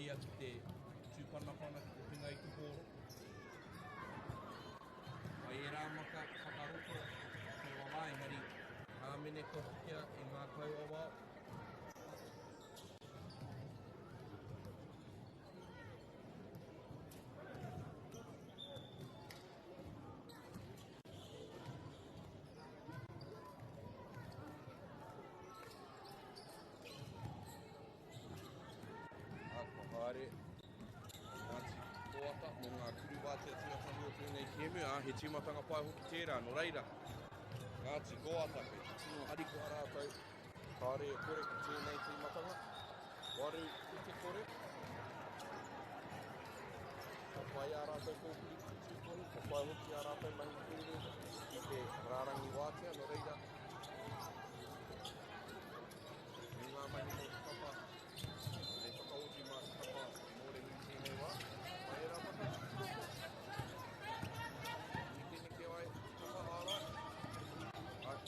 ia ki te tūpanapana ki te pinga i te pōro. Ai e rā maka whakaroko te wawa engari āmene ko kia i ngā kauawa. Haere, Ngāti Koata, mō ngā kuru wātea tūatani o tēnei kēmu, he tīmatanga pai hoki tērā, no reira. Ngāti Koata, kei tino hariko a rātou, haere e kore ki tēnei tīmatanga, waru ki te kore. Ka pai a rātou kōpuri ki te tūkoni, ka pai hoki a rātou mahi kūru, ki te rārangi wātea, no reira. Ni ngā mahi mō te papa,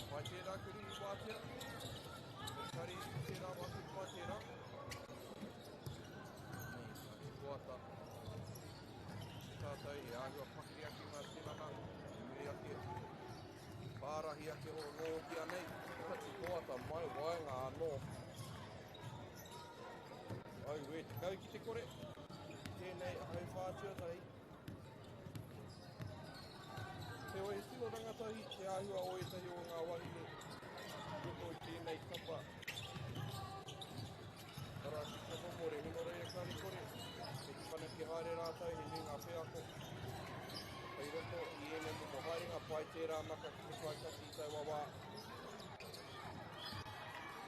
Pai tērā kuri i wātea, kari i tērā wātu pai tērā. Ngāti Koata, tātou e āhua pakiri ake ngā tinana, muri ake, pārahi ake o ngō ki anei. Ngāti Koata, mai waenga anō. Ai we, te kau ki te kore, tēnei ahau whātua tahi. Te oe tino rangatahi, te āhua o etahi o ngā wahine, roto i tēnei kapa. Tara ki kapa more, hino rei e kari kore, e ki whana ki haere rātou, he nui ngā wheako. Pai roto, i ene mo haeringa, pai tērā maka ki te kaikati i tai wawa.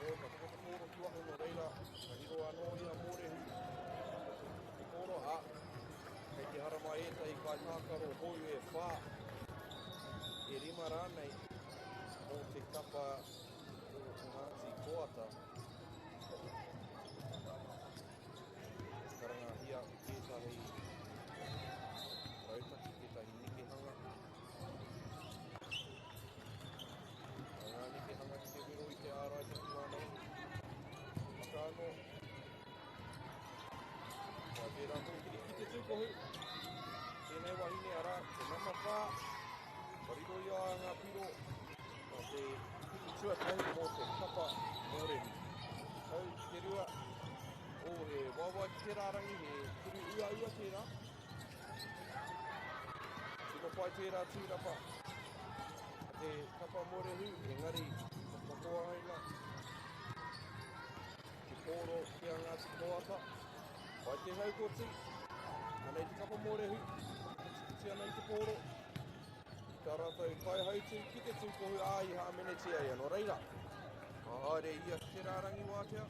E ka tukata kōro tuahu no reira, ka hiro anō ia mōrehu. Te kōro a, kei te harama etahi kai tākaro hoi e whā. E rima rānei o te kapa o Ngāti Koata. Karanga hia tētahi rautaki, tētahi nikehanga. Ngā nikehanga ki te wiro i te ārai te whanau. Maka anō. Ka tērā kōkiri ki te tūkohu. Tēnei wahine ara, te namawhā. Pariro ia ngā piro o te tuatahi mō te kapa mōrehu. Hau te rua o he wawa ki te rārangi, he kuru ua tērā. Tino pai tērā tūrapa. Te kapa mōrehu, engari whakakoahaina. Te kōro ki a Ngāti Koata. Pai te haukoti. Anei te kapa mōrehu. Kiti anei te kōro. Ka rātou kai hautu ki te tūkohu āi hāmenetia ia no reira. Haere ia ki te rārangi wātea.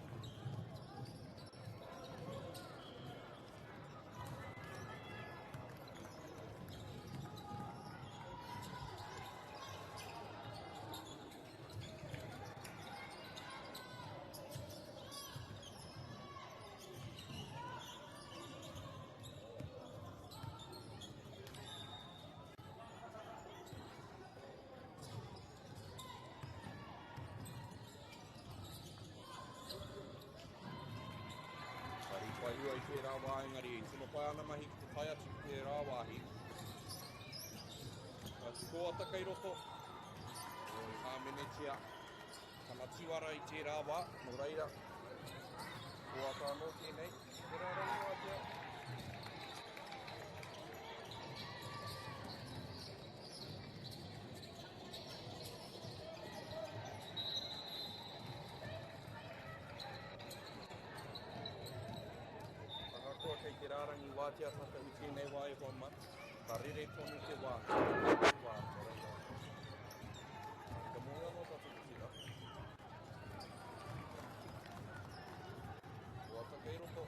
Pai hua i tērā wā engari, tino pai ana mahi ki te tai atu ki tērā wāhi. Ngāti Koata kei roto, o hāmenetia, kana tiwara i tērā wā, no reira. Koata anō tēnei, te rārangi wātea. Kei te rārangi wātea tata i tēnei wā e whamma, ka rere tonu te wā. Ka monga no tata ki tira. Koata kei roto.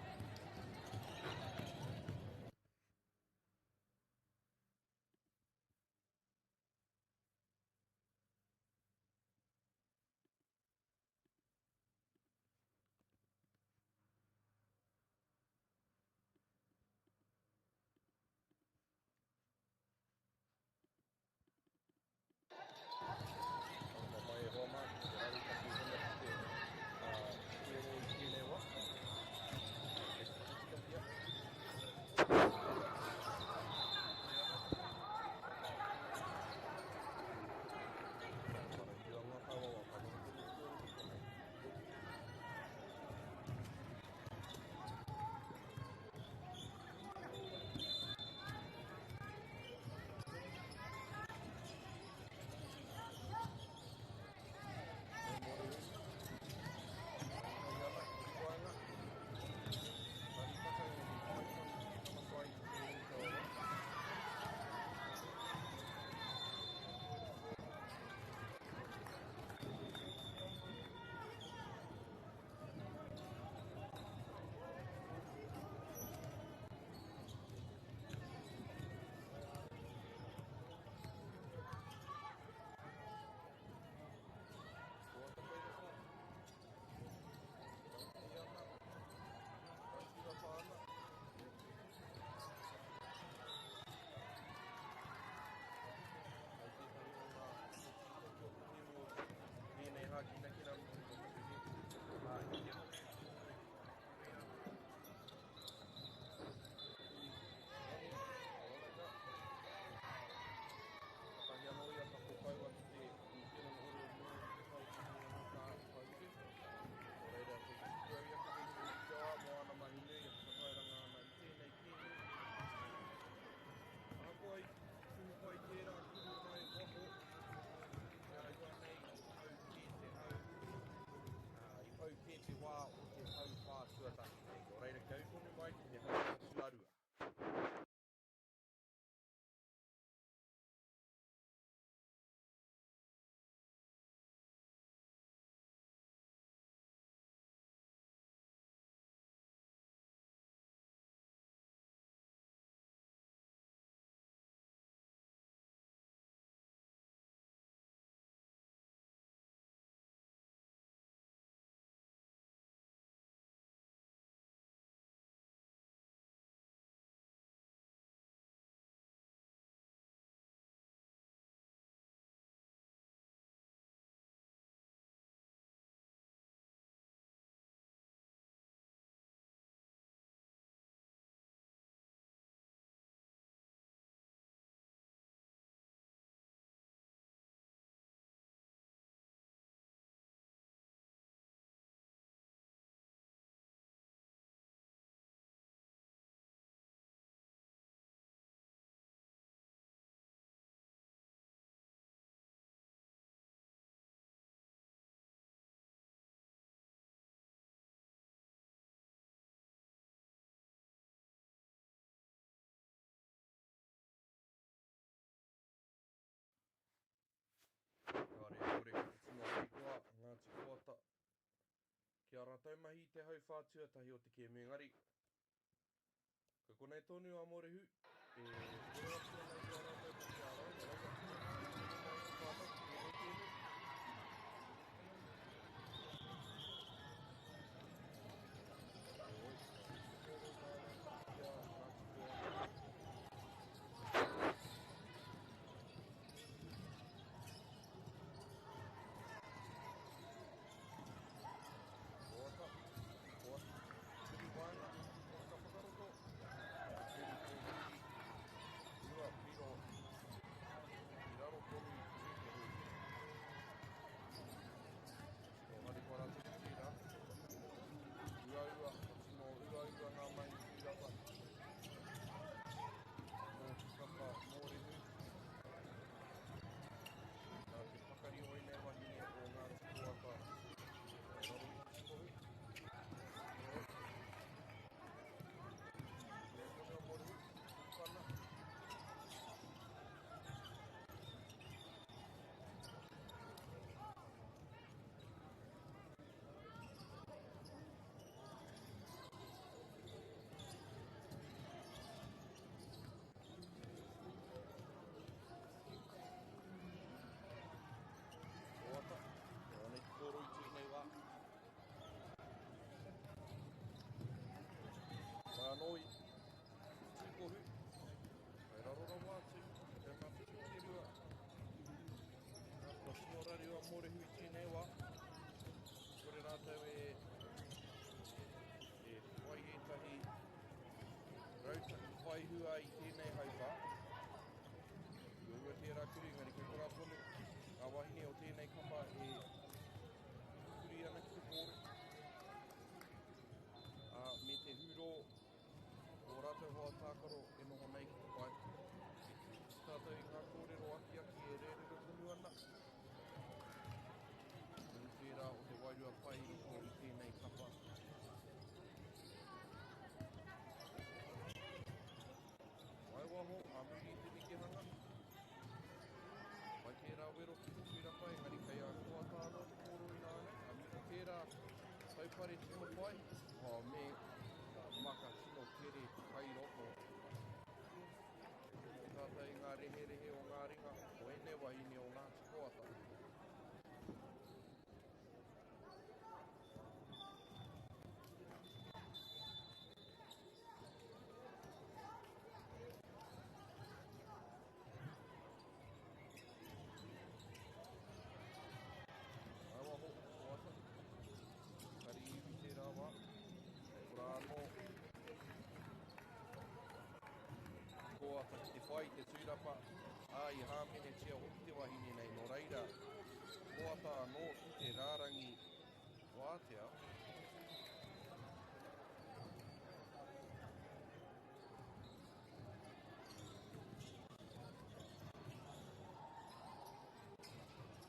Kia ora taumahi te hau whātuatahi o te kia mengari. Ka konei tonu a morehu. E reo atua nei kia rātou pa kia rau. Rau atua nei kia rātou pa kia rātou. Noi, Poitūkohu, kai rarora wātu, te mawhitu te rua. Ka sinorari o morehu I tēnei wā. Kore rātou e whai etahi rautaki whaihua I tēnei hauwha. Ua tērā kuri, ngari kei kora tonu, ngā wahine o tēnei kapa e kuri ana ki te kore. Me te huro, o rātou hoa tākaro e noho nei ki te pai. Tātou I ngā kōrero aki e rērero tonu ana. Nui tērā o te wairua pai o I tēnei kapa. Mai waho, a muri I tēnei ki hanga. Mai tērā wero ki te tūra pai, ngari kei a kua tāno te kōro I nāne. A muri tērā taupare tino pai, me maka tino tere kai roko. Tātai ngā rehe o ngā ringa, o ene wahine o ngā tikoata. Ai waho, koata. Kari iwi tērā wā. Kura anō. Koata ki te whai, te tūrapa, I hāmene tia o te wahine nei no reira. Koata anō ki te rārangi wātea.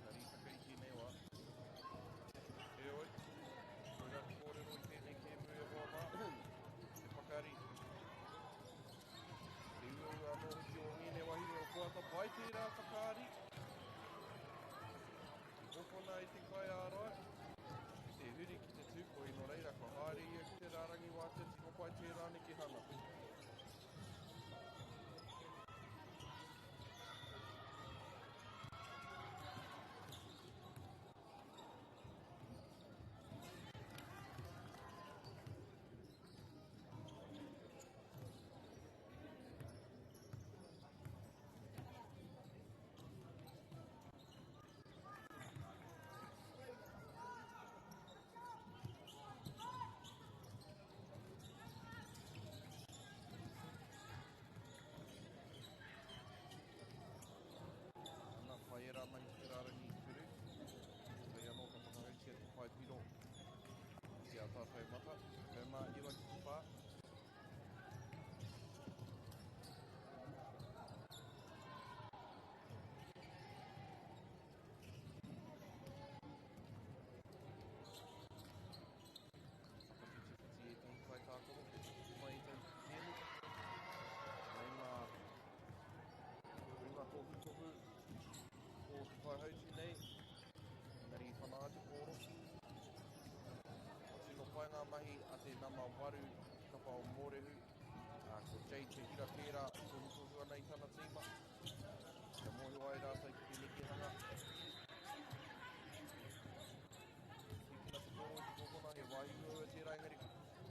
Kari taka I tēnei wā. E oi, koe rāti kōrero I tēnei ke mua hoa mā. Te whakari. Te ua anō ki o ngene wahine o koata pai tērā whakaari. I hokona I te kai ārai. I te huri ki te tūko I no reira ka haere ia ki te rārangi wā te tino pai tērā ne ki hanga. te nama waru kapa o Mōrehu. Ko Jay te hira pērā, tohu ana i tana tīma. Ka mohi wai rātai ki te nekehanga. Hikina te koro i te kokona, he wāhi ua tērā, engari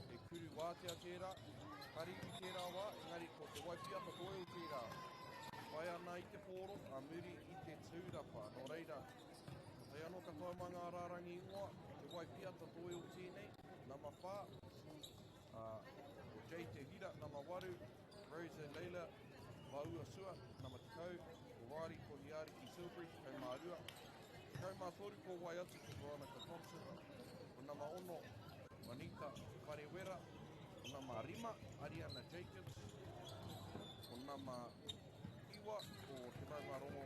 he kuru wātea tērā. Kariwi tērā wā, engari ko te waipiata toeu tērā. Wai ana i te pōro, a muri i te tūrapa. Nō reira, ko te anō katoa mā ngā rārangi ingoa, te waipiata toeu tēnei, nama whā. Ko Jay te hira, nama waru, Rose Leila, Waua Sua, nama te kau, ko Wāri, ko Hiari, ki Silbury, kau Mārua. Kau mā toru ko wai atu ki Veronica Thompson, ko nama ono, Manita Wharewera, ko nama Rima, Ariana Jacobs, ko nama Iwa, ko te maungarongo,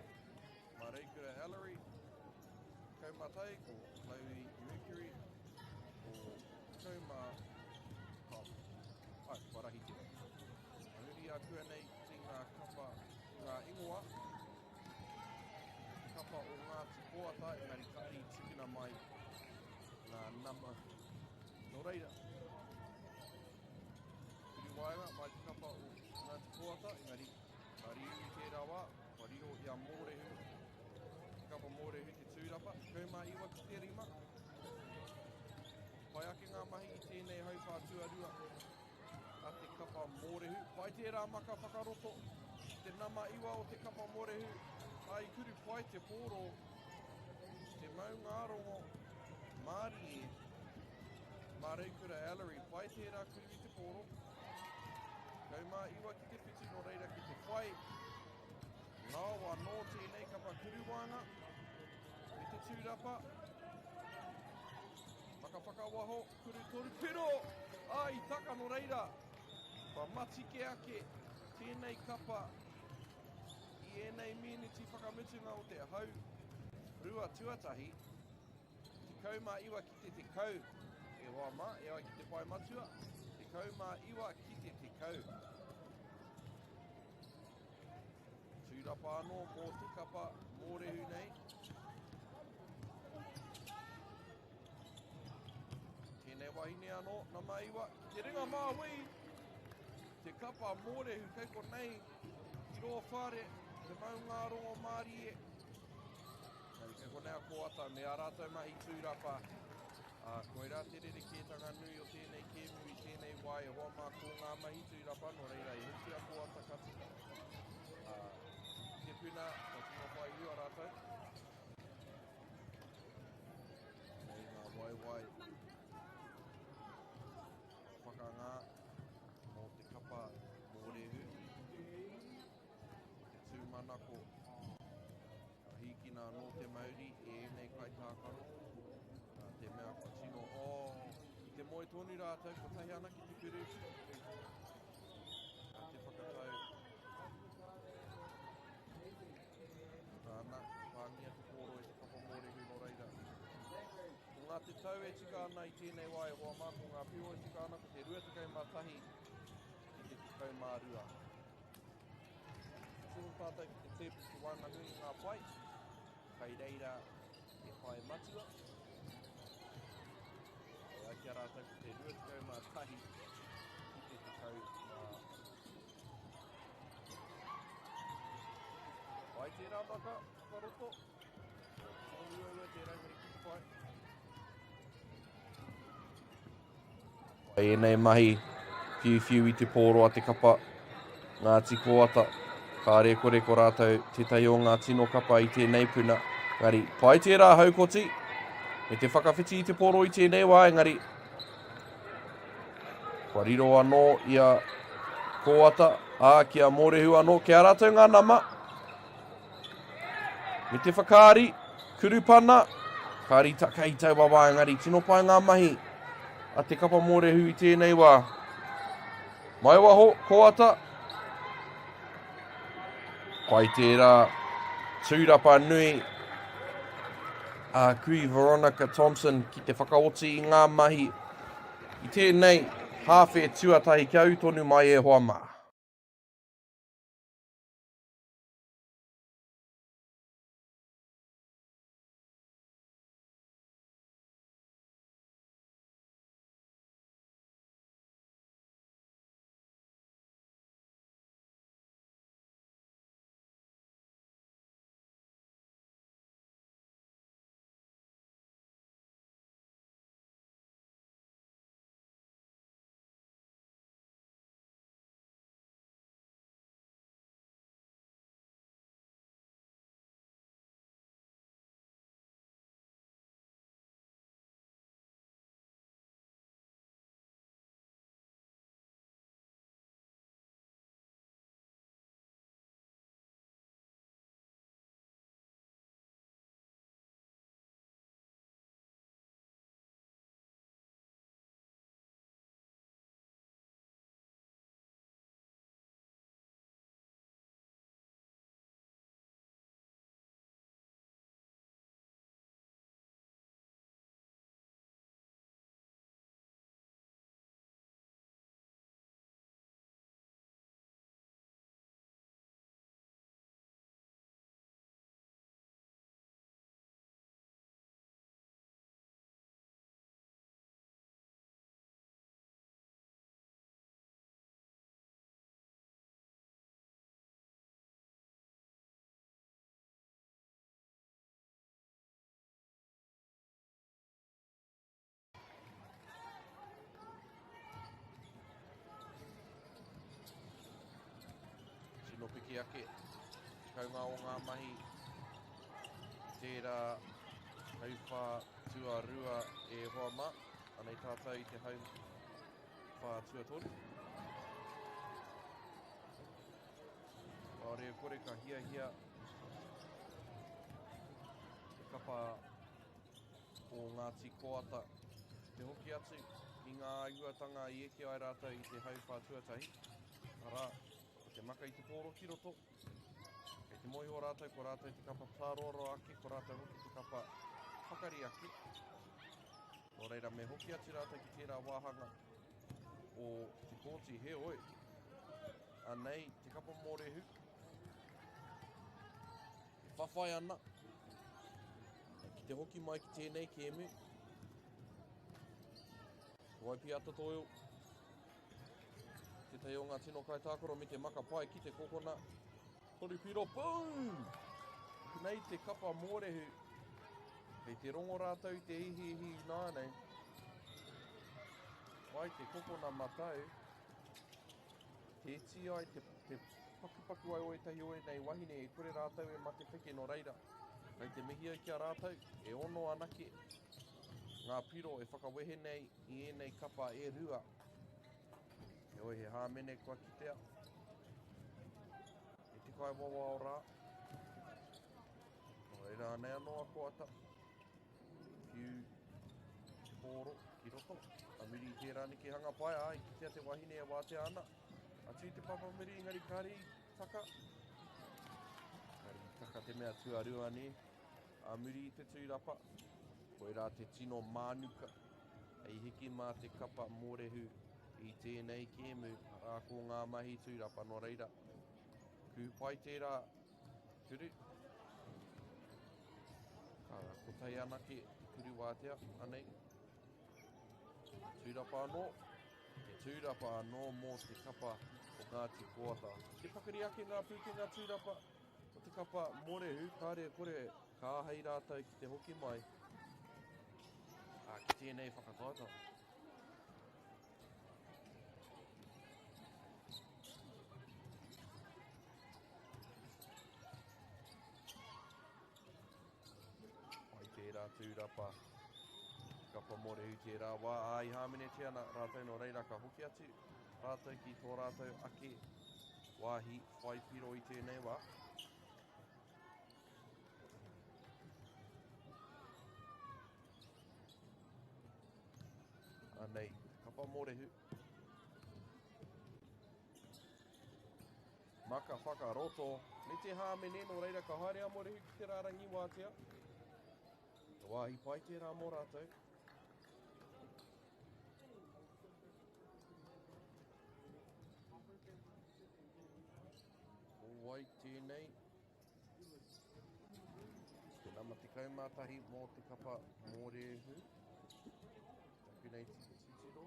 Mareikura Ellery, kau mātai, ko Chloe Mercury, ko kau mā warahi te. Anuri a kua nei te ngā kapa, ngā ingoa, kapa o ngā te poata, engari kari tikina mai ngā nama. Nō reira, kuri waenga mai te kapa o ngā te poata, engari kari ui tērā wā, wariro i a Mōrehu, te kapa Mōrehu te tūrapa, kau mā iwa ki te rima. Pai ake ngā mahi i tēnei haupā tuarua, a te kapa Mōrehu. Pai tērā maka whakaroto, te nama iwa o te kapa Mōrehu. Ai kuru pai te pōro, te maungarongo, Māori e, Mareikura Ellery. Pai tērā kuru i te pōro. Kau mā iwa ki te whitu, no reira ki te whai. Nāua nō tēnei kapa kuruwanga, i te tūrapa. Whakawaho, kuru toru piro, ai taka no reira. Pa mati ke ake, tēnei kapa, i enei miniti whakamutunga o te hau, rua tuatahi, te kau mā iwa ki te kau, e wā mā, e ai ki te pai matua, te kau mā iwa ki te kau. Tūrapa anō mō te kapa Mōrehu nei. Tēnei wahine anō, nama iwa, te ringa māui, te kapa Mōrehu, kei ko nei, i roa whare, te maungarongo Māori e. Kei ko nei a koata, me a rātou mahi tūrapa. Koe rā te rerekētanga nui o tēnei kēmu i tēnei wai, e hoa mā ko ngā mahi tūrapa, no reira i huti a koata katika. Te puna, ka tino whai ua rātou. Nei ngā wai. Whakangā. Kapa Mōrehu, te tūmanako, ka hikina no te mauri, e nei kai tākaro, te mea ka tino, i te moe tonu rātou, ko tahi ana ki te kuru, te whakatau, tāna, pāngia te kōro e te kapa Mōrehu no reira. Ko ngā te tau e tika ana i tēnei wai, hoa mā ko ngā pio e tika ana, ko te rua tekau mātahi, kau mārua. Tūru tātou ki te tēpu ki wāna nui ngā pai, kai reira e pai matua. E ai kia rātou ki te rua tekau mā tahi, ki te tekau mā. Pai tērā maka, whakaroto. Tōngu ua tērā ngari ki te pai. Pai enei mahi, whiu i te pōro a te kapa Ngāti Koata. Ka reko rātou te tai o ngā tino kapa i tēnei puna. Ngari, pai tērā haukoti, me te whakawhiti i te pōro i tēnei wā, engari. Kua riro anō i a Koata, kia Mōrehu anō, kia rātou ngā nama. Me te whakaari, kurupana, ka ritaka i tau wawa, engari, tino pai ngā mahi a te kapa Mōrehu i tēnei wā. Mai waho, Koata. Pai tērā tūrapa nui a kui Veronica Thompson ki te whakaoti i ngā mahi. I tēnei hāwhe tuatahi kia utonu mai e hoa mā. ake, kaunga o ngā mahi, tērā hauwha tuarua e hoa mā, anei tātou i te hau wha tuatoru. Rea kore ka hia te kapa o Ngāti Koata te hoki atu i ngā iuatanga i eke ai rātou i te hau whātuatahi. Arā, ko te maka i te pōro ki roto, kei te mohi o rātou, ko rātou te kapa pāroro ake, ko rātou hoki te kapa whakari ake. Nō reira me hoki atu rātou ki tērā wāhanga o te kōti he oi. Anei, te kapa mōrehu, whawhai ana, ki te hoki mai ki tēnei kēmu. Waipi ata toio, te tei o ngā tino kai tākoro me te maka pai ki te kokona. Tori piro, boom! Nei te kapa mōrehu, kei te rongo rātou te ihi nānei. Wai te kokona matau, te eti ai, te paku ai oi tahi oi nei wahine e kore rātou e mate whike no reira. Kei te mihi ai kia rātou, e ono anake. Ngā piro e whakawehe nei i enei kapa e rua. E oi he hāmene kua kitea. E te kai wawa o rā. No reira nei anoa koata. Piu te pōro ki roto. A miri i tērā ni ki hanga pai ai, ki tea te wahine e wātea ana. Atu i te papamiri, ngari kari taka. Kari taka te mea tuarua ni. A muri i te tūrapa. Koe rā te tino mānuka. Hei hiki mā te kapa mōrehu i tēnei kēmu. Rā ko ngā mahi tūrapa no reira. Ku pai tērā kuru. Ka kotai anake kuru wātea anei. Tūrapa anō. Te tūrapa anō mō te kapa o Ngāti Koata. Te pakari ake ngā pūkenga tūrapa o te kapa mōrehu, kāre kore ka hei rātou ki te hoki mai. Ki tēnei whakataata. Ai tērā tūrapa. Kapa mōrehu tērā wā ai hāmene te ana rātou no reira ka hoki atu. Rātou ki tō rātou ake wāhi whaipiro i tēnei wā. Anei, kapa mōrehu. Maka whakaroto. Me te hāmene no reira ka haere mōrehu ki te rārangi wātea. Wāhi pai tērā mō rātou. Wai tēnei. Te nama te kaumātahi mō te kapa mōrehu. Taku nei titiro.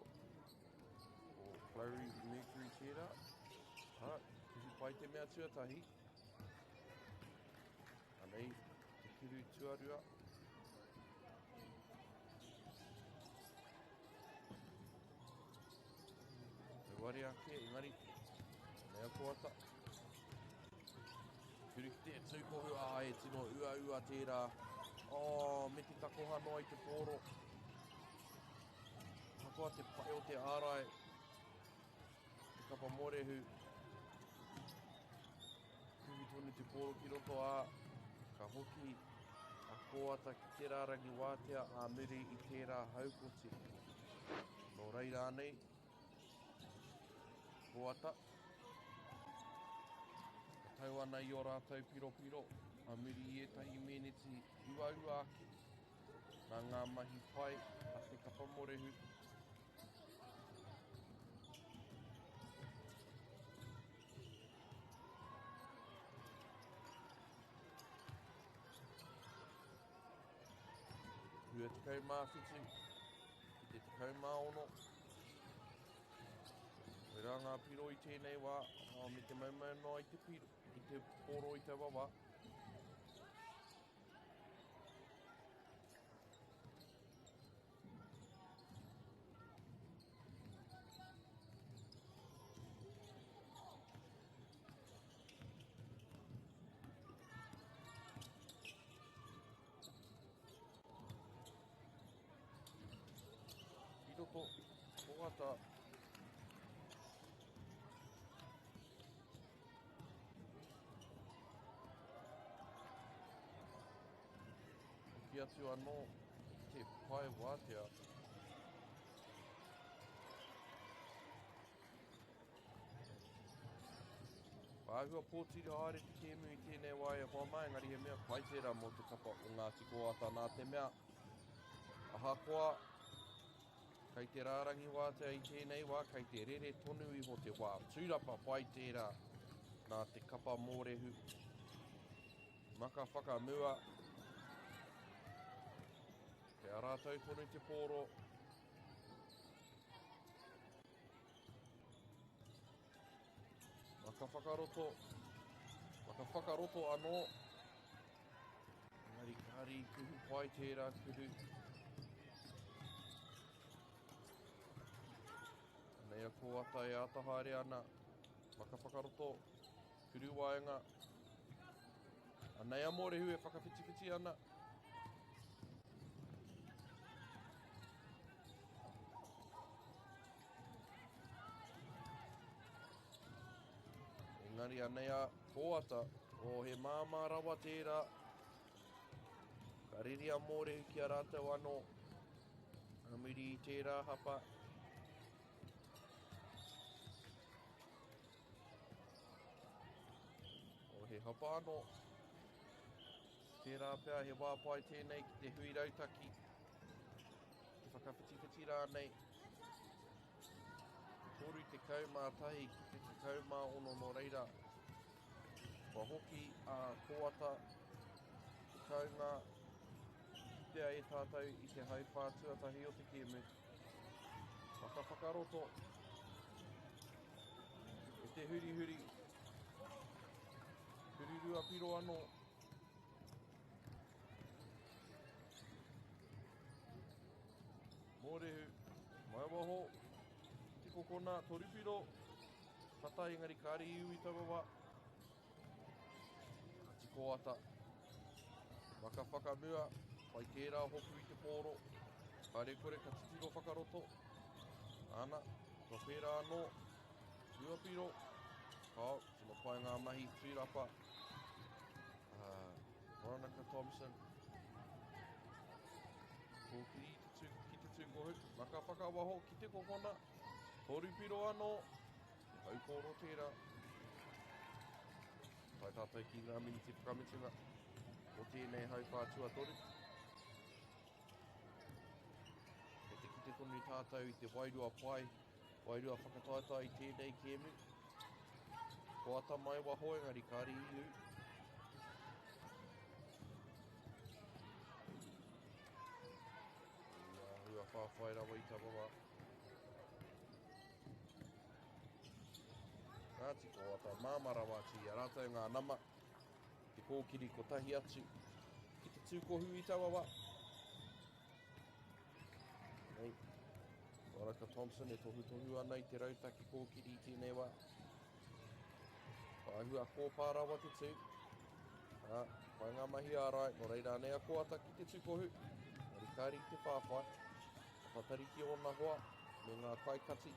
O Chloe Mercury tērā. Kuhu pai te mea tuatahi. Anei, te kiru tuarua. Te wari ake, engari. Mea koata. Kuru ki te tūkohu e tino ua tērā. Me te takoha noa i te pōro. Hakoa te pai o te ārai. Te kapa mōrehu. Kuhi tonu te pōro ki roto ka hoki a koata ki te rārangi wātea a muri i tērā haukoti. Nō reira nei. Koata. Tau ana i o rātou piro, a muri i etahi meneti ua ake. Nā ngā mahi pai a te kapa mōrehu. Hua te kau mā whitu, ki te kau mā ono. Koe ngā piro i tēnei wā, me te maumau noa i te piro. I te pōro i te wawa. whakaroto, koata. Ki atu anō te pai wātea. Pāhua pōtiri haere te kēmu I tēnei wā e hoa mai, engari he mea pai tērā mō te kapa o Ngāti Koata nā te mea. Ahakoa, kei te rārangi wātea I tēnei wā, kei te rere tonu iho te wā. Tūrapa pai tērā nā te kapa mōrehu. Maka whakamua. Te arātau tonu te pōro. Maka whakaroto anō. Engari kāri kuhu pai tērā kuhu. Nei a koata e atahaere ana. Maka whakaroto. Kuru waenga. Anei a mōrehu e whakawhitiwhiti ana. Engari anei a koata o he māmā rawa tērā. Ka riri a mōrehu ki a rātou anō. Amiri I tērā hapa. O he hapa anō. Tērā pēr he wāpai tēnei ki te hui rautaki. Te whakawhitiwhiti rānei. Toru te kaumātahi ki te kaumāono no reira. Wa hoki a koata, te kaunga, kitea e tātou I te haupātuatahi o te kēmu. Maka whakaroto. E te huri. Hururua piro anō. Mōrehu, mai waho. Te kokona, torupiro. Tata engari kāri iu I tawa wā. Ngāti Koata. Maka whakamua. Pai tērā hoku I te pōro. Kāre kore ka titiro whakaroto. Ana, ka pērā anō. Ruapiro. Kao, tino pai ngā mahi tūrapa. Moranaka Thompson. Kōkiri ki te tūkohu. Maka whakawaho ki te kokona. Torupiro anō. Haupōro tērā. Tai tātou ki ngā mini te whakamitunga. O tēnei haupātua toru. E te kite tonu tātou I te wairua pai. Wairua whakataita I tēnei kēmu. Koata mai waho engari kāri iu. Hua whawhai rawa I tawa wā. Ngāti Koata, māmara wāti a rātou ngā nama. Te kōkiri ko tahi atu. Ki te tūkohu I tawa wā. Nei, Moranaka Thompson e tohu ana I te rautaki kōkiri I tēnei wā. Pāhua kōpā rawa te tū. Pai ngā mahi ārai, no reira nei a Koata ki te tūkohu. Ngari kāri te whāwhai. Patariki o nā hoa, me ngā kaikati.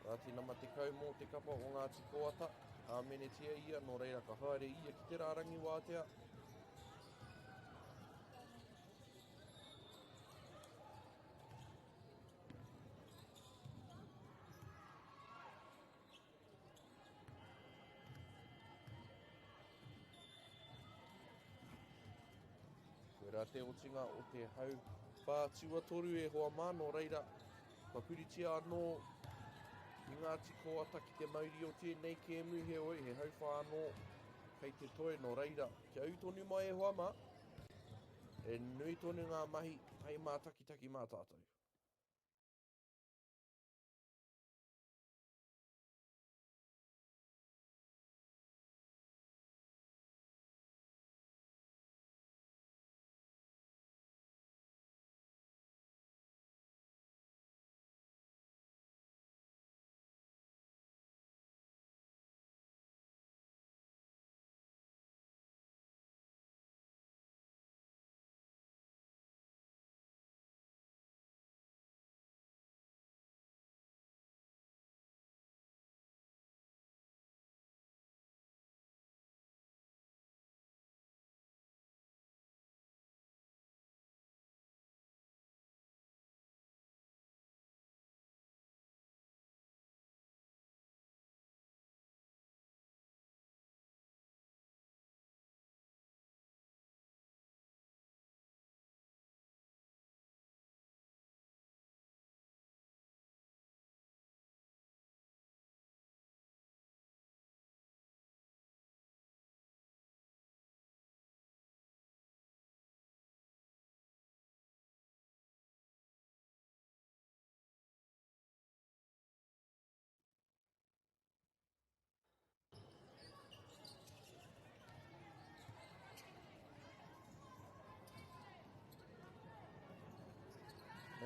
Rāti nama te kau mō te kapa o Ngāti Koata. Āmenetia ia, no reira ka haere ia ki te rārangi wātea. Koe rā te otinga o te hau pātua toru e hoa mā no reira. Ka puritia anō I Ngāti Koata ki te mauri o tēnei kēmu he oi, he hau whānō kei te toe no reira. Kia utonu mai e hoa mā. E nui tonu ngā mahi, hei mā taki mā tātou.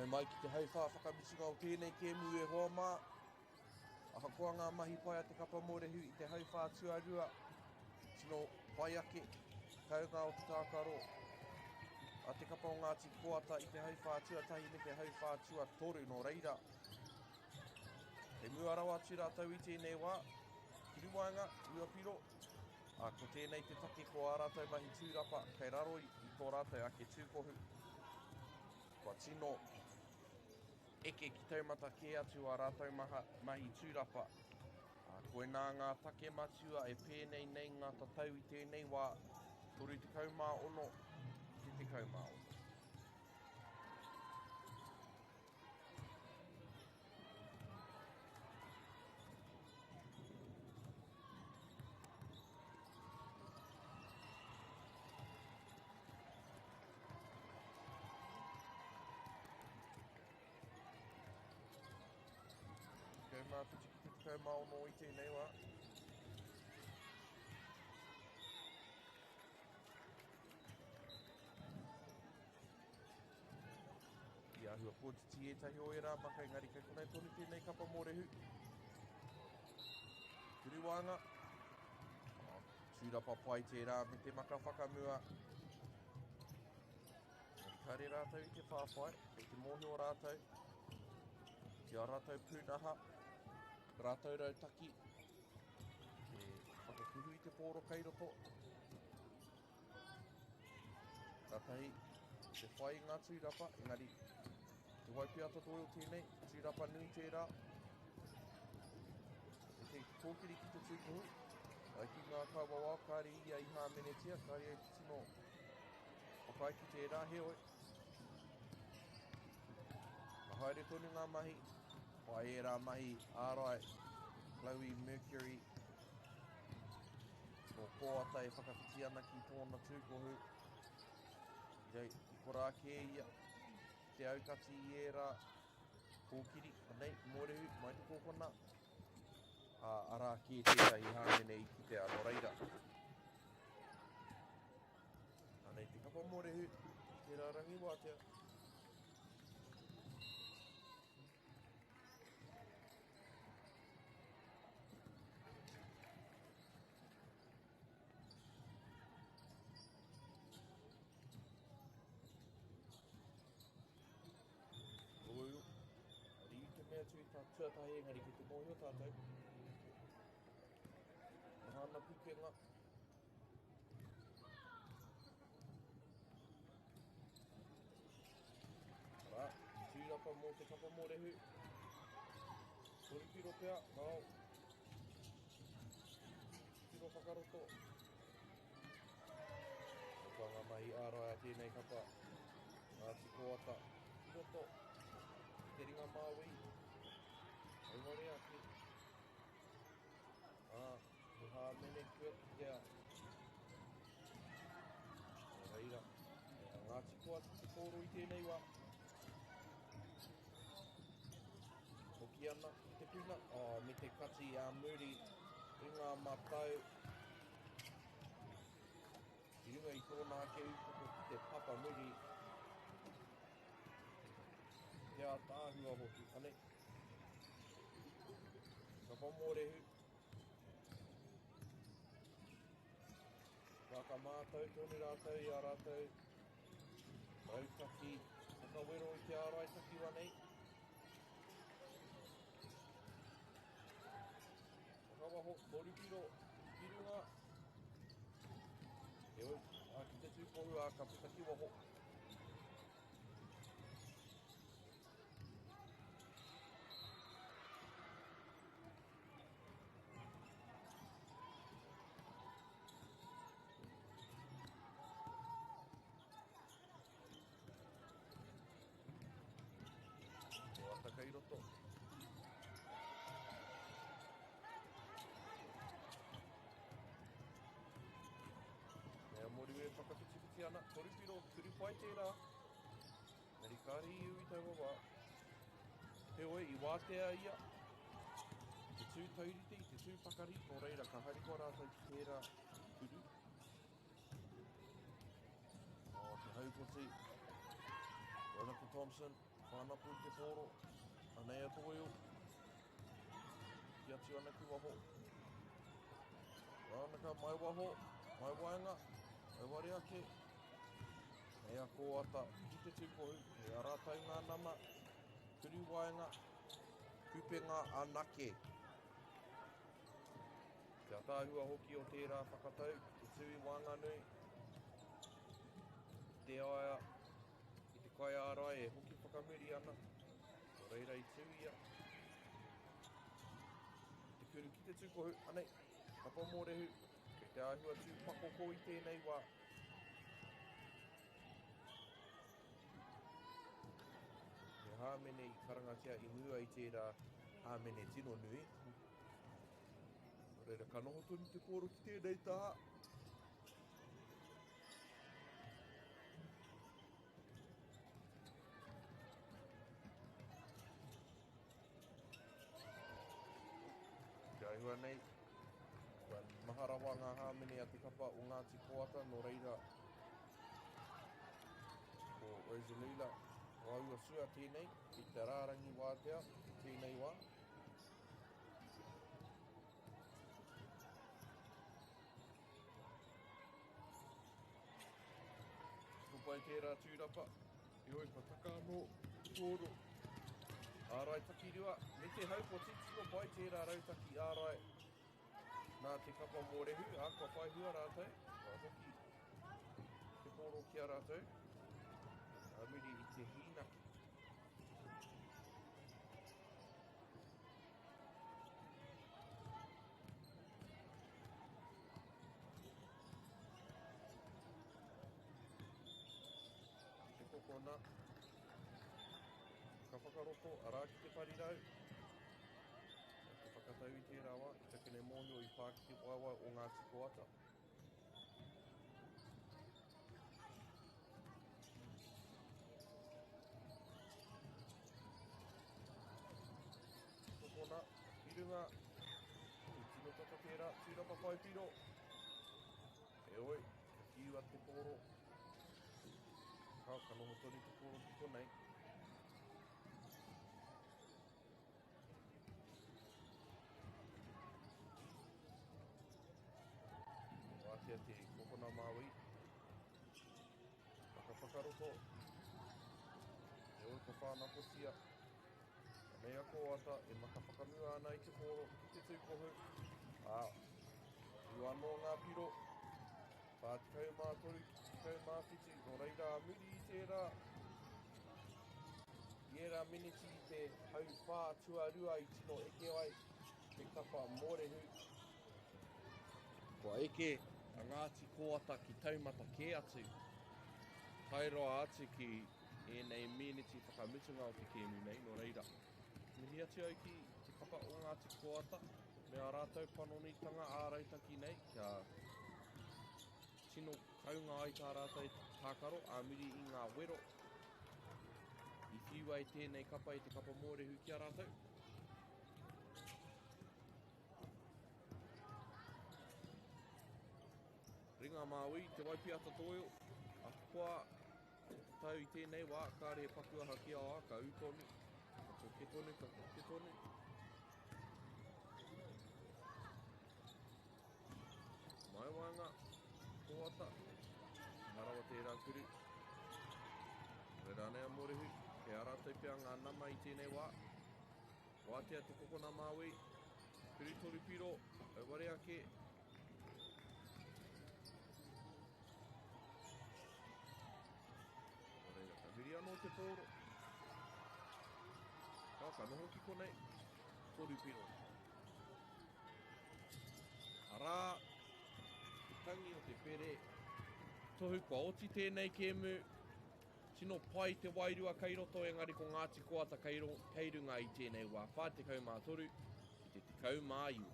Kei mai ki te hauwha whakamisunga o tēnei kēmu e hoa mā. Ahakoa ngā mahi pai a te kapa mōrehu i te hauwha tuarua. Tino pai ake, taunga o te tākaro. A te kapa o Ngāti Koata i te hauwha tuatahi me te hauwha tuatoru no reira. He muarawa atu rātou i tēnei wā. Kiriwanga, Uapiro. Ko tēnei te take ko ā rātou mahi tūrapa, kei raro i tō rātou ake tūkohu. Kua tino eke ki taumata ke atu a rātou mahi tūrapa. Koe nā ngā take matua e pēnei nei ngā tatau i tēnei wā. Toru te kaumā ono, te kaumā ono. Kaumā piti ki te kaumā ono i tēnei wā. Ia hua pōtiti e tahi o e rā maka engari kei konei tonu tēnei kapa mōrehu. Kiriwanga. Tūrapa pai te rā me te maka whakamua. Kare rātou i te whāwhai, kei te mōhio rātou. Kia rātou pūnaha. Rātou rautaki. E whakakuhu i te pōro kei roto. Rātahi, te whai ngā tūrapa, engari te waipi ata tōio tēnei, tūrapa nui tērā. E te kōkiri ki te tūkohu, ai ki ngā kawawa, kāre ia i hāmenetia, kāre ai ki tino whakai ki tērā heoi. Ka haere tonu ngā mahi, pai e rā mahi ārai, Chloe Mercury. Tō kōata e whakawhiti ana ki tōna tūkohu. Iei, i korā kē ia, te aukati i e rā kōkiri, anei, mōrehu, mai te kōkona. Arā kē tētai i hāmene i ki te ano reira. Anei, te kapa mōrehu, te rārangi wātea. Tuatahi engari ki te mōhio tātou. Mahana pukenga. Rā, tūrapa mō te kapa mōrehu. Toripiro pia, nao. Tiro whakaroto. Whanga mahi ārai a tēnei kapa. Ngāti Koata. Tiroto. Te ringa māui. Engari ake. Te hāmene kua ki te a. Reira. Ngāti Koata te kōro i tēnei wā. Hoki ana ki te puna. Me te kati a muri i ngā matau. I runga i tōna ake upoko ki te papa muri. Te a tāhua hoki. Ane. Kapa mōrehu. Waka mātou, tōni rātou, i a rātou. Rautaki, whakawero i te ārai taki wanei. Whakawaho, Moripiro, Kirunga. Heo, ki te tūkohu a ka putaki waho. Kei roto. Nea mori e whakawhiti ana, toripiro, turi pai tērā. Neri kāri iu i tau wā. Heoi, i wātea ia. Te tū tauriti, te tū pakari, tō reira ka harikoa rātou ki tērā turu. Te haupoti, Ronald Thompson. whanapu te pōro, anei a tōio, ki atu ana ki waho. Rānaka mai waho, mai waenga, mai wari ake. Nei a kōata ki te tūkohu, he arātai ngā nama, kuri waenga, kupenga anake. Kia tāhua hoki o tērā whakatau, te tui Wanganui, te aia, i te kai ārai e hoki whakamuri ana, o reira i tui ia. Te kuru ki te tūkohu, anei, kapa mōrehu, kei te āhua tū pakoko i tēnei wā. He hāmene i karangatia i mua i tērā hāmene tino nui. O reira ka noho tonu te pōro ki tēnei tā. Kia hua nei, kua maharawa ngā hāmene a te kapa o Ngāti Koata, no reira o Rosalila, o aua sua tēnei, i te rārangi wātea, tēnei wā. Kupai tērā tūrapa, i oi pa taka anō tōro. Ārai taki rua, me te haupo titiko pai tērā rautaki ārai. Nā te kapa mōrehu, a kua whai hua rātou, kua hoki te pōro kia rātou. Amiri i te hīnaki. Te kokona. Ka whakaroto, arā ki te parirau. Te whakatau i tērā wā, i takene mōhio i pā ki te waiwai o Ngāti Koata. Kokona, pirunga, i tino tata tērā, tūrapa pai piro. E oi, ka kiua te pōro. Ka noho toni te pōro ki konei. Wātea te kokona Māui. Whakaroto. E oi ka whānapotia. Nei a kōata e makawhakamua ana i te pōro ki te tūkohu. I anō ngā piro. Pā tikau mā toru, tikau mā whitu. No reira muri i tērā. Iera miniti i te hau whā tuarua i tino eke ai. Te kapa mōrehu. Kua eke a Ngāti Koata ki taumata ke atu. Tairoa atu ki enei miniti whakamutunga o te kēmu nei, no reira. Mihi atu au ki te kapa o Ngāti Koata, me a rātou panonitanga ārautaki nei, kia tino kaunga ai tā rātou tākaro, āmuri i ngā wero. I whiua i tēnei kapa i te kapa mōrehu ki a rātou. Ringa Māui, te waipiata toio, a kua tau i tēnei wā, kāre e pakuaha ki a wā, ka utonu. Ke tonu, ke tonu. Mai wanga, kōata. Harawa tērā kuru. Reira nei a mōrehu. Ke arātou pia ngā nama i tēnei wā. Wātea te kokona Māui. Kuri toru piro. Ware ake. Reira ka huri anō te pōro. Ka noho ki konei, toru piro. Arā, te tangi o te pere, tohu kua oti tēnei kēmu, tino pai te wairua kei roto, engari ko Ngāti Koata kei runga i tēnei wā, whā te kau mā toru, i te kau mā iu.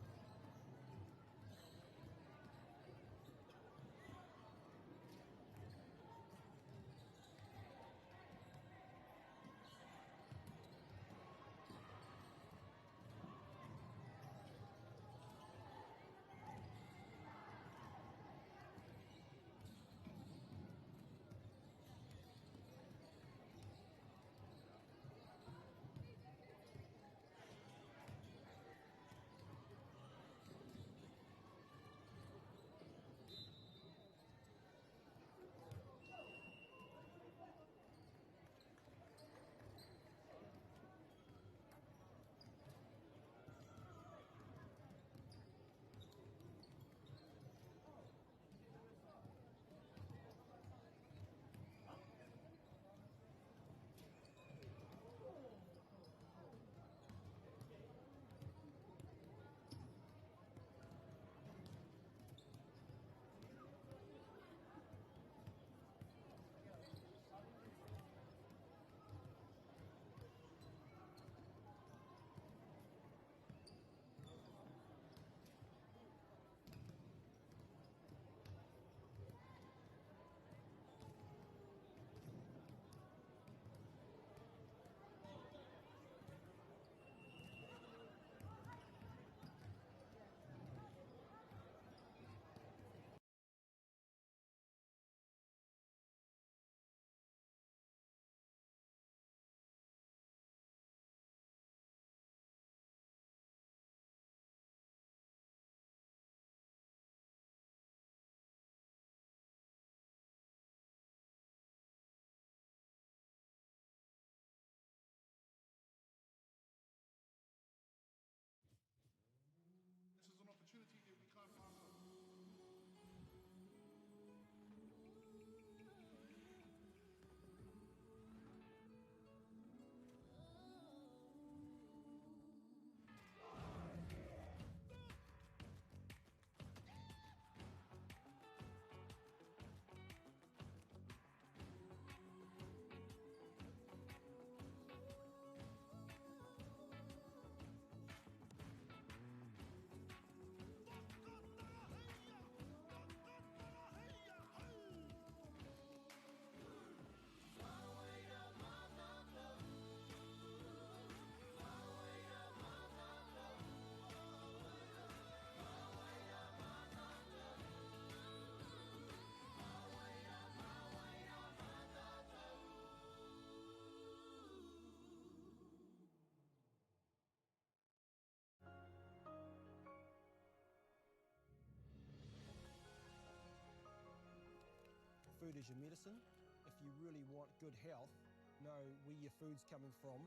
food is your medicine. If you really want good health, know where your food's coming from.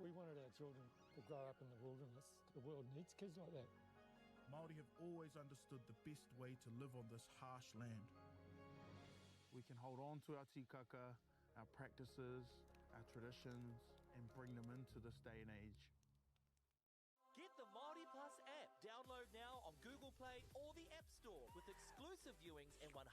We wanted our children to grow up in the wilderness. The world needs kids like that. Māori have always understood the best way to live on this harsh land. We can hold on to our tikaka, our practices, our traditions, and bring them into this day and age. Get the Māori Plus app. Download now on Google Play or the App Store with exclusive viewings and 100%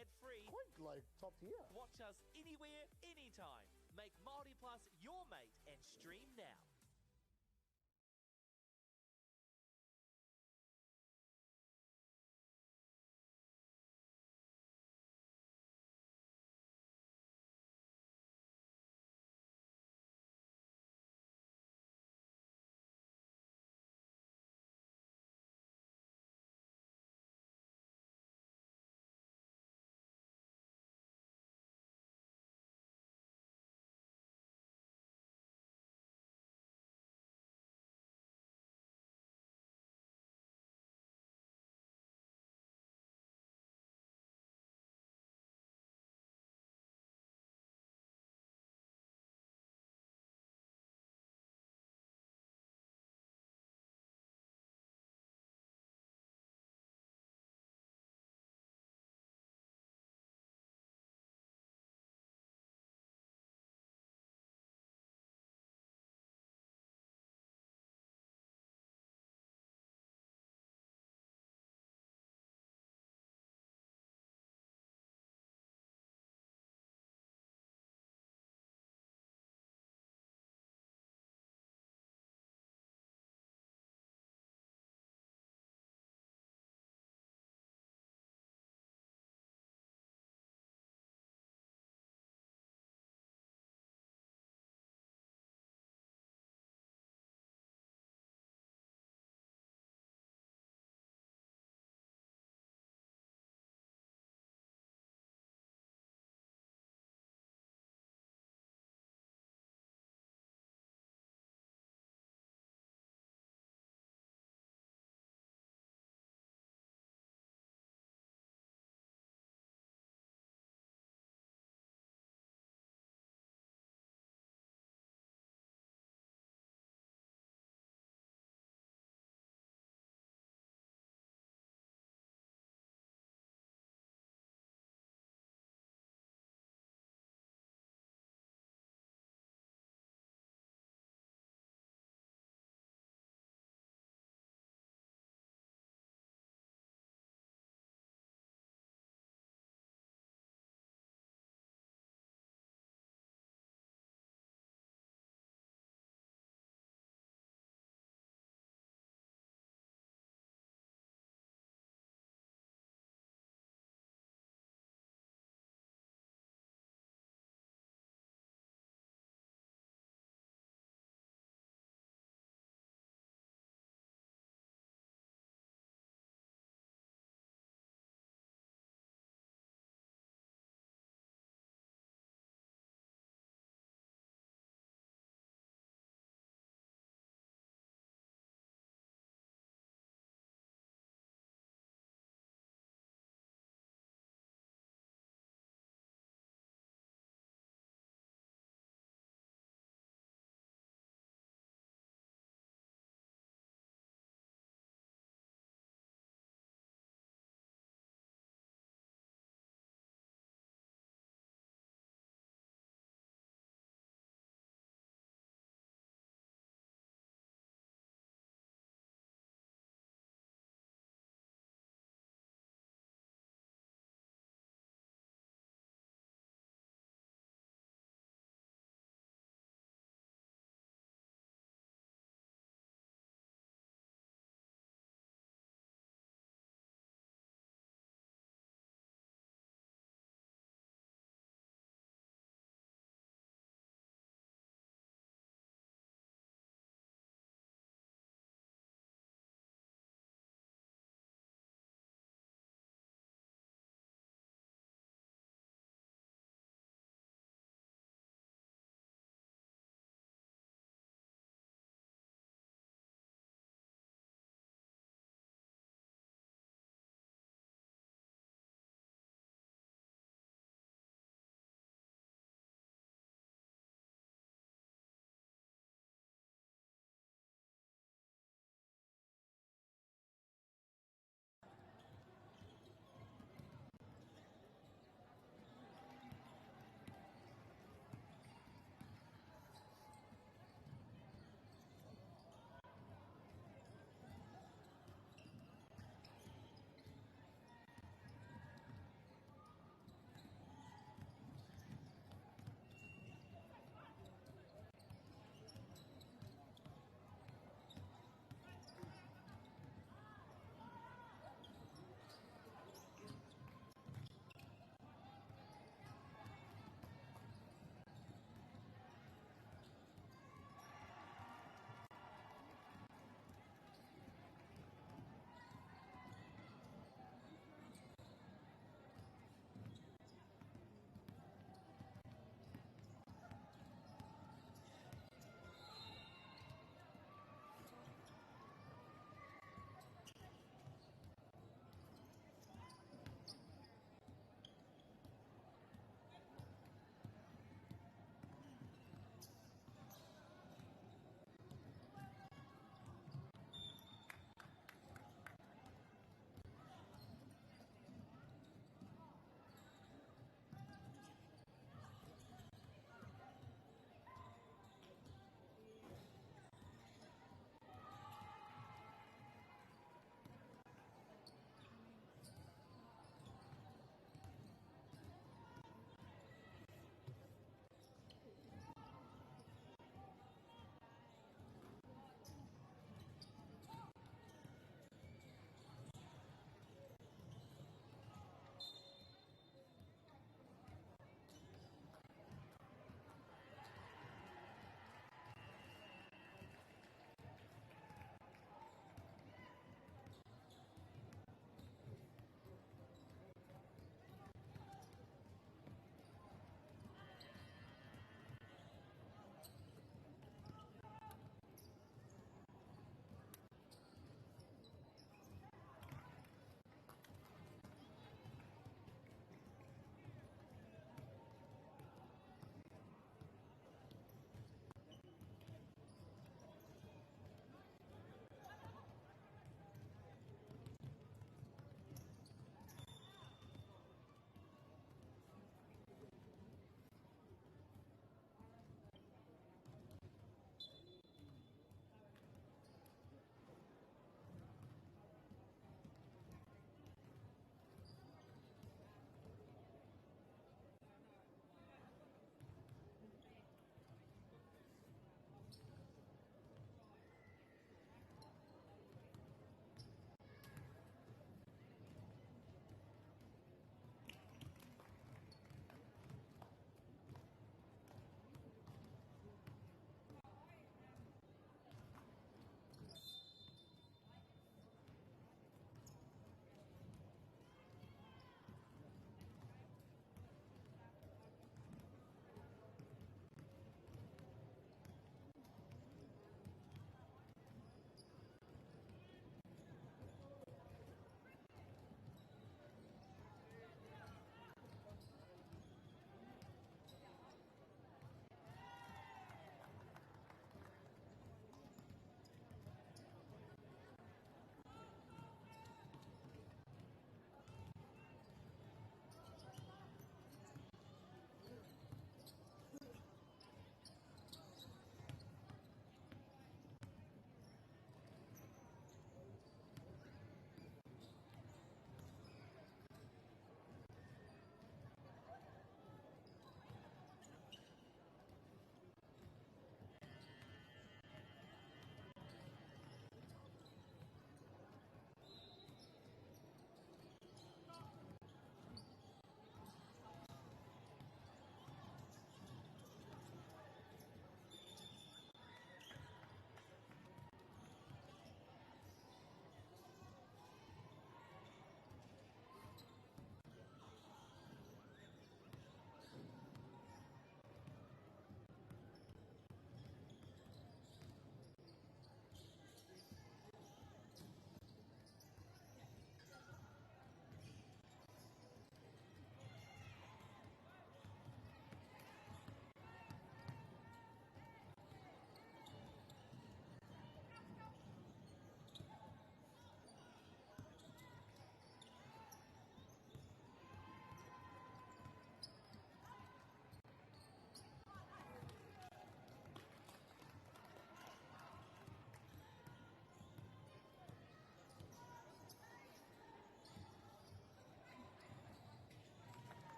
ad-free. Quite like top tier. Watch us anywhere, anytime. Make Māori Plus your mate and stream now.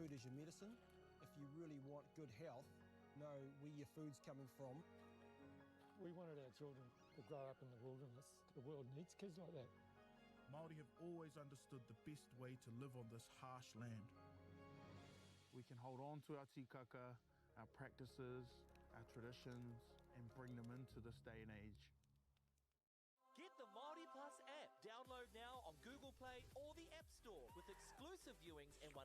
food is your medicine. If you really want good health, know where your food's coming from. We wanted our children to grow up in the wilderness. The world needs kids like that. Māori have always understood the best way to live on this harsh land. We can hold on to our tikaka, our practices, our traditions, and bring them into this day and age. Get the Māori Plus app. Download now on Google Play or the App Store with exclusive viewings and 100%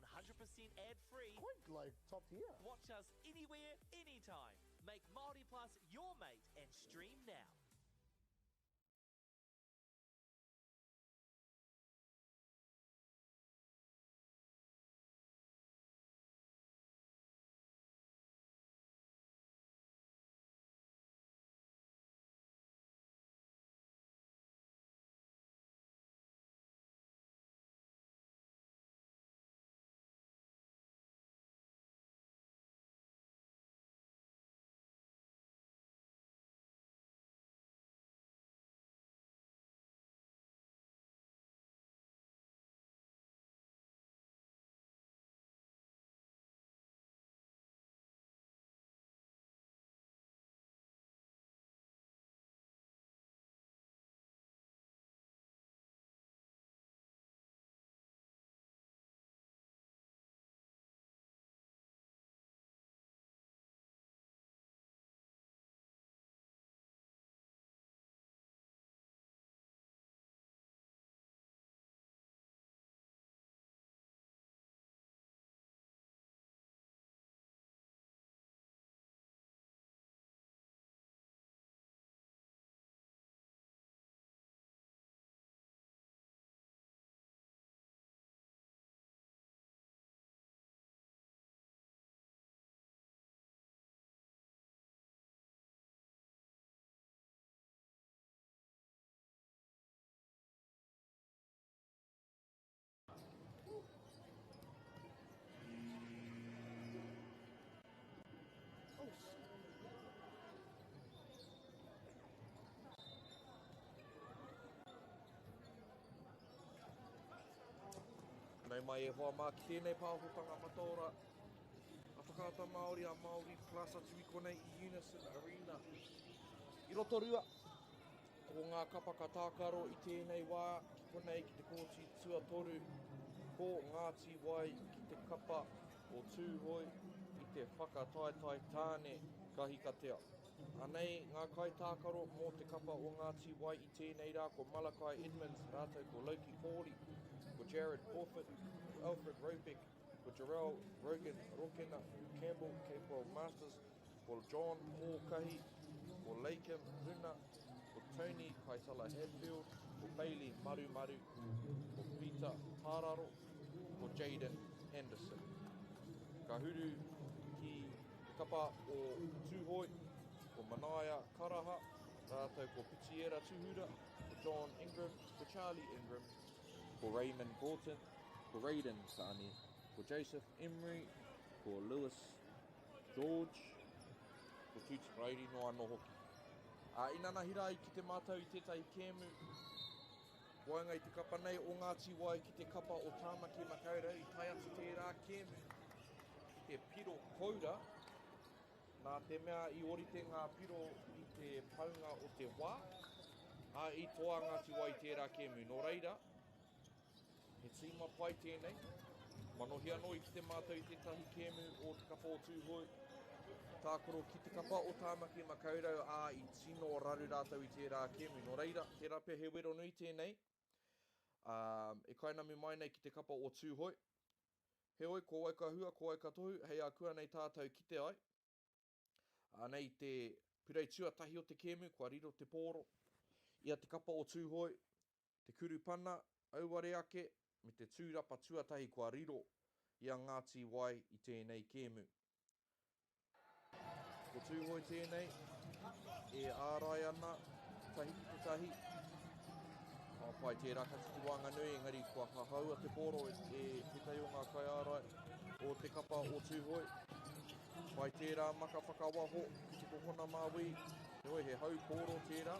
ad-free. Quite like top tier. Watch us anywhere, anytime. Make Māori Plus your mate and stream now. Nei mai e hoa mā ki tēnei pāhotanga mataora. A whakaata Māori a Māori Plus atu i konei i Unison Arena. I Rotorua, ko ngā kapa ka tākaro i tēnei wā ki konei ki te kōti tuatoru. Ko Ngāti wai ki te kapa o tūhoi i te whakataetai tāne kahikatea. Anei, ngā kai tākaro mō te kapa o Ngāti wai i tēnei rā ko Malakai Edmonds, rātou ko Loki Kōri, ko Jared Corford, ko Alfred Robeck, ko Jarrell Rogan Rokena, Campbell Campbell Masters, ko John Mōkahi, ko Lakem Runa, ko Tony Kaitala Hadfield, ko Bailey Maru Maru, ko Peter Tararo, ko Jaden Henderson. Ka huru ki te kapa o Tūhoi, ko Manaya Karaha, rātou ko Pitiera Tuhura, ko John Ingram, ko Charlie Ingram, ko Raymond Gorton, ko Raiden Sani, ko Joseph Emery, ko Lewis George, ko Tuti Rairi no anō hoki. Inana hira i ki te mātou i tētai kēmu, waenga i te kapa nei o Ngāti wai ki te kapa o Tāmaki Makaurau i tai atu tērā kēmu. Te piro koura, nā te mea i orite ngā piro i te paunga o te wā, i toa Ngāti wai tērā kēmu. Nō reira, he tīma pai tēnei, manohi anō i ki te mātou i tētahi kēmu o te kapa o Tūhoi, tākoro ki te kapa o Tāmaki Makaurau, i tino raru rātou i tērā kēmu. Nō reira, tērā pia he wero nui tēnei, e kainami mai nei ki te kapa o Tūhoi. He oi, ko wai ka hua, ko wai ka tohu, hei a kua nei tātou ki te ai. Nei te purei tuatahi o te kēmu, kua riro te pōro. Ia te kapa o Tūhoi, te kurupana, auare ake, me te tūrapa tuatahi kua riro i a Ngāti wai i tēnei kēmu. Ko Tūhoi tēnei, e ārai ana, tahi ki te tahi. Pai tērā ka tiki wanga nui, engari kua hahaua te pōro e petai o ngā kai ārai o te kapa o Tūhoi. Pai tērā maka whakawaho ki te kohona māwi, e oi he hau pōro tērā.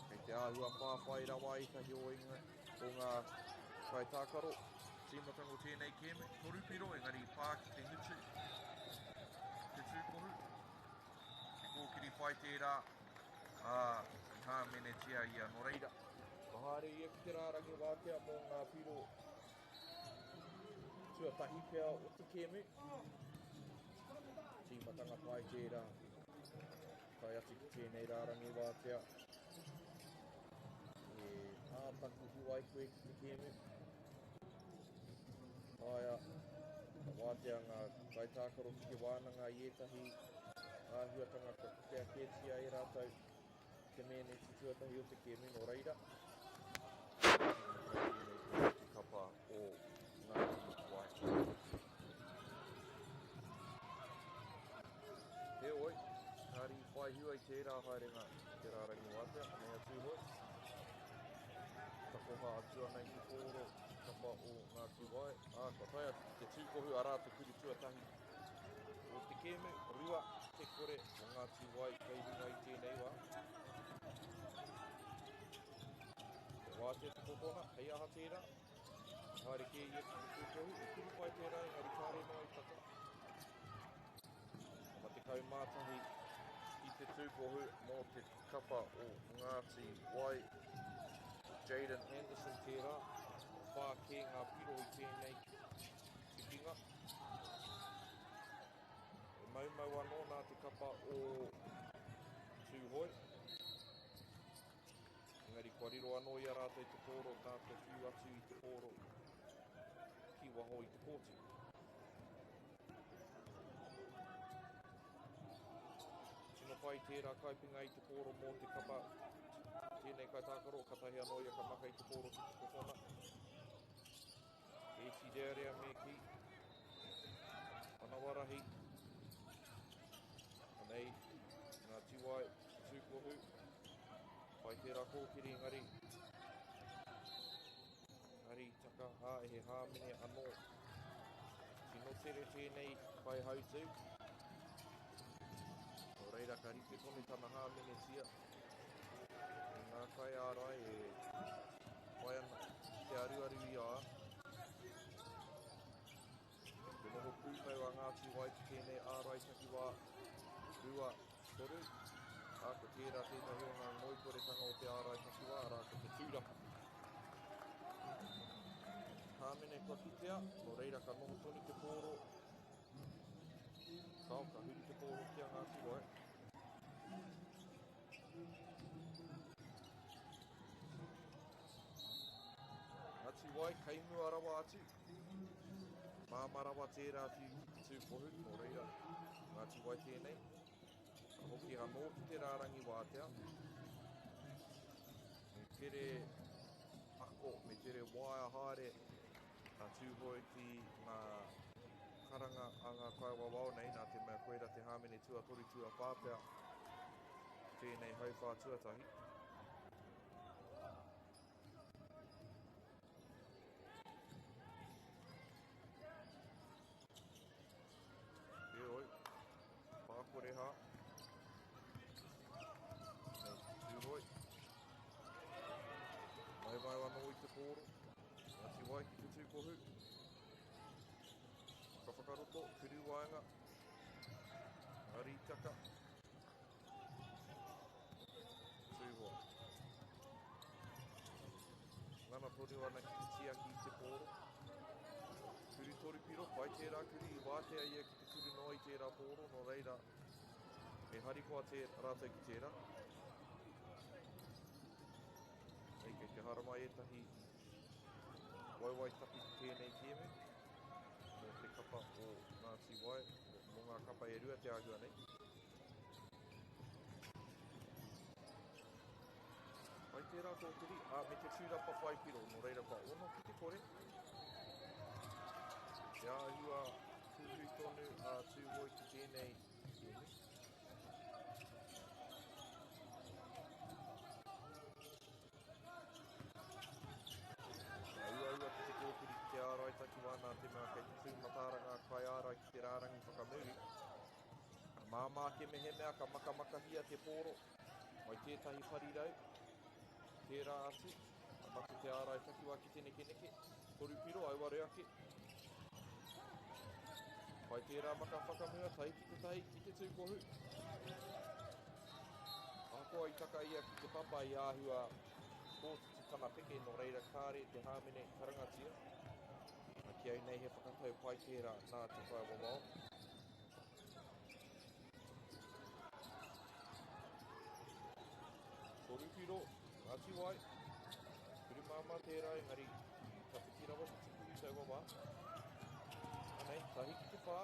Kei te āhua whāwhai rawa i tahi o ngā kai tākaro. Tīmatango tēnei kēme, torupiro, engari pāki te hutu, te tūkohu, te kōkiri whai tērā, hā mene tia ia no reira. Mahare ia ki te rārangi wātea mō ngā piro tuatahi pia o te kēme. Tīmatanga whai tērā, kai ati ki tēnei rārangi wātea. E ātaku huai koe ki te kēme. Aia, ka wātea ngā kaitākaro ki te wānanga i etahi āhuatanga ka kutea kētia e rātou te mene te tuatahi o te kēme no reira. Te kapa o ngā wai. He oi, kāri whai hua i tērā haerenga te rārangi wātea, mea tūhoi. Ka koha atua nei ki kōro, kapa o ngā tūwai. Ka taia te tūkohu arā te kuri tuatahi o te kēme, rua te kore o ngā tūwai kei runga i tēnei wā. Te wātea te kotona, hei aha tērā. Haere kē ia ki te tūkohu, e kuru pai tērā engari kāre noa i taka. Ma te kaumātahi i te tūkohu mō te kapa o Ngāti Wai. Jaden Anderson tērā, whā kē ngā piro i tēnei te kinga. E maumau anō nā te kapa o Tūhoi. Engari kua riro anō i a rātou te kōro, tātou whiu atu i te kōro ki waho i te kōti. Tino pai tērā kaipinga i te kōro mō te kapa tēnei kaitākaro, katahi anō ia ka maka i te kōro ki te kōtona. E si rearea me ki. Panawarahi. Anei, ngā tiwai, tūkohu. Pai tērā kōkiri engari. Ngari taka hā e he hāmene anō. Tino tere tēnei pai hautau. Nō reira ka rite tonu tana hāmene tia. Ngā kai ārai e whai ana te aruaru i ā. Te noho pūmau a Ngāti Wai ki tēnei ārai taki wā rua toru. Āko tērā tētahi o ngā ngoikoretanga o te ārai taki wā, rāko te tūrapa. Hāmene kua kitea, no reira ka noho tonu te kōro. Kao ka huri te kōro kia Ngāti Wai. Ngāti Wai, kei mua rawa atu. Māmarawa tērā whiu ki te tūkohu, no reira. Ngāti Wai tēnei. Ka hoki anō ki te rārangi wātea. Me tere ako, me tere waia haere. Nā tūhoi ki ngā karanga a ngā kaiwawao nei, nā te mea koera te hāmene tua tori tua whāpea. Tēnei hauwhā tuatahi. E oi, pākoreha. Nei, tūhoi. Mai anō i te kōro. Ngāti Wai ki te tūkohu. Ka whakaroto, kuru waenga. Ngari taka. Tūhoi. Ngana tonu ana ki te tia ki te kōro. Kuri toripiro, pai tērā kuri i wātea ia ki te kuru noa i tērā pōro, no reira me harikoa te rātou ki tērā. Ei kei te harama etahi waiwai tapi ki tēnei kēme. Mō te kapa o Ngāti Wai, mō ngā kapa e rua te āhua nei. Pai tērā kōkiri, me te tūrapa whaipiro, no reira kua ono ki te kore. Te āhua tūru tonu a tūhoi ki tēnei kēme. Aua ki te kōkiri ki te ārai taki wā nā te mea kei te tūmataranga kai ārai ki te rārangi whakamuri. Ka māmā ke mehe mea ka makamakahia te pōro. Mai tētahi wharirau. Tērā atu. Ka matu te ārai takiwa ki te neke. Toru piro, aiware ake. Pai tērā maka whakamua, tai ki te tahi, ki te tūkohu. Akoa I taka ia ki te papa I āhua kōtiti tana peke no reira kāre te hāmene karangatia. Ki au nei he whakatau pai tērā nā te whai wawao. Toru piro, ngāti wai. Kuri māma tērā, engari ka piti rawa te tuku I tau wawa. Anei, tahi ki te whā.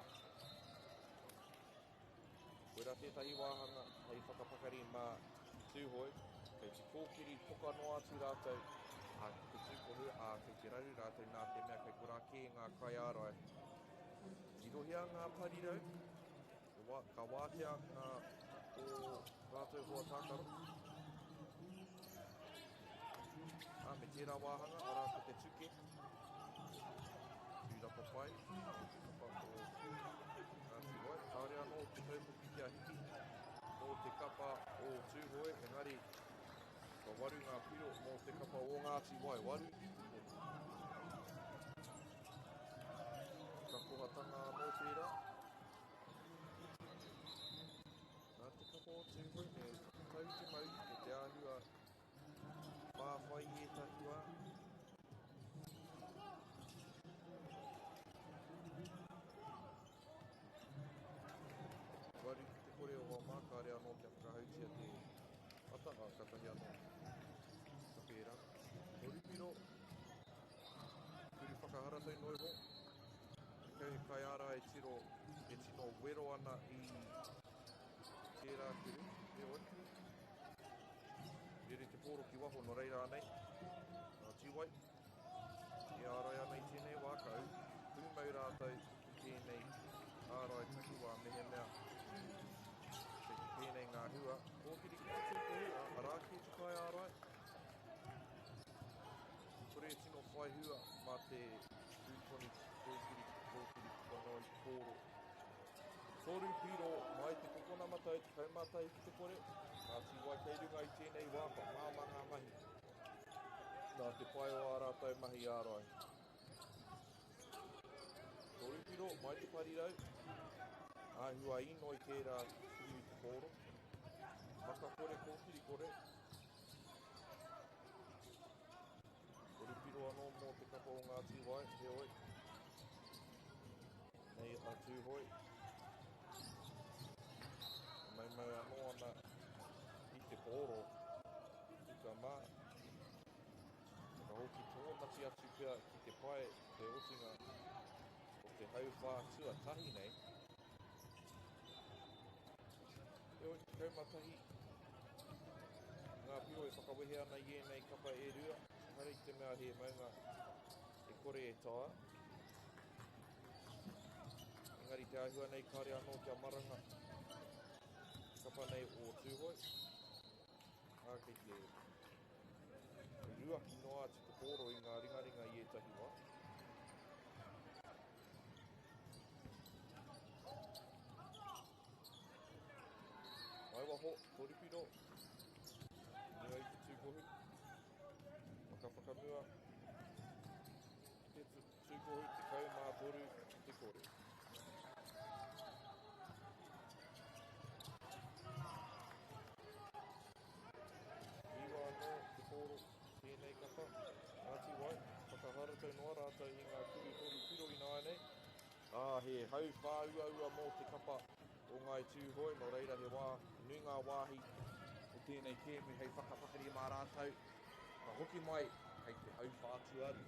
Koera tētahi wāhanga hei whakapakari mā tūhoi. Kei te kōkiri poka no atu rātou. A te tūkohu, kei te raru rātou nā te mea kei kura kē ngā kai ārai. Tirohia ngā parirau. Ka wāhea ngā o rātou hoa tākaro. Me tērā wāhanga, ora ko te tuke. Tūrapa pai. Kapa o ngāti wai. Kāre anō te taupuki kia hiki. Mō te kapa o tūhoi. Engari, ka waru ngā piro mō te kapa o ngāti wai. Waru I te kō. Ka kohatanga anō tērā. Nā te kapa o tūhoi. Me tau te mau ko te āhua. Mawhai ētahi wā. Waru ki te kore o wā mākare anō kia whakahautia te atanga katahi anō. Ka pērā. Toru piro. Kuri whakaharatai noiho. Kau he kai ara e tino wero ana I tērā kuru. E oi. Rere te pōro ki waho no reira anei. Nā tīwai. E ārai anei tēnei wākau. Tūmau rātou ki tēnei ārai takiwā mehe mea. Te ki tēnei ngā hua. Kōkiri ki te tūkohu. Arā ki te kai ārai. Kore tino whai hua mā te tūtoni kōkiri whanoi pōro. Toru piro mai te kokona matai, te kaumātai ki te kore. Nā tīwai kei runga I tēnei wāpa, māmanga mahi. Nā te pai o ā rātou mahi ārai. Toru piro, mai te parirau. Āhua ino I tērā kuru te pōro. Maka kore, kōkiri kore. Toru piro anō mō te kapa o ngā tīwai, he oi. Nei a tūhoi. Mau anō ana I te pōro. Tika mā. Ka hoki tōnati atu pia ki te pai te otinga o te hauwhā tuatahi nei. E oi, kaumatahi. Ngā pio e whakawehe ana I nei kapa e rua. Hare ki te mea he maunga e kore e tāa. Engari te āhua nei kāre anō kia maranga. Kapa nei o tūhoi. Kei te rua ki noa te pōro I ngā ringaringa I ētahi wā. Mai waho, toru piro. Nui I te tūkohu. Maka whakamua. Te tūkohu, te kaumā toru, te kore. Tēnei kapa, ngāti wai, whakaharatau noa rātou I ngā kuru toru piro I nānei. He hau whāua mō te kapa o ngai tūhoi, no reira he wā, nui ngā wāhi o tēnei kēmu hei whakapakari mā rātou. Ka hoki mai, hei te hau whātuaru.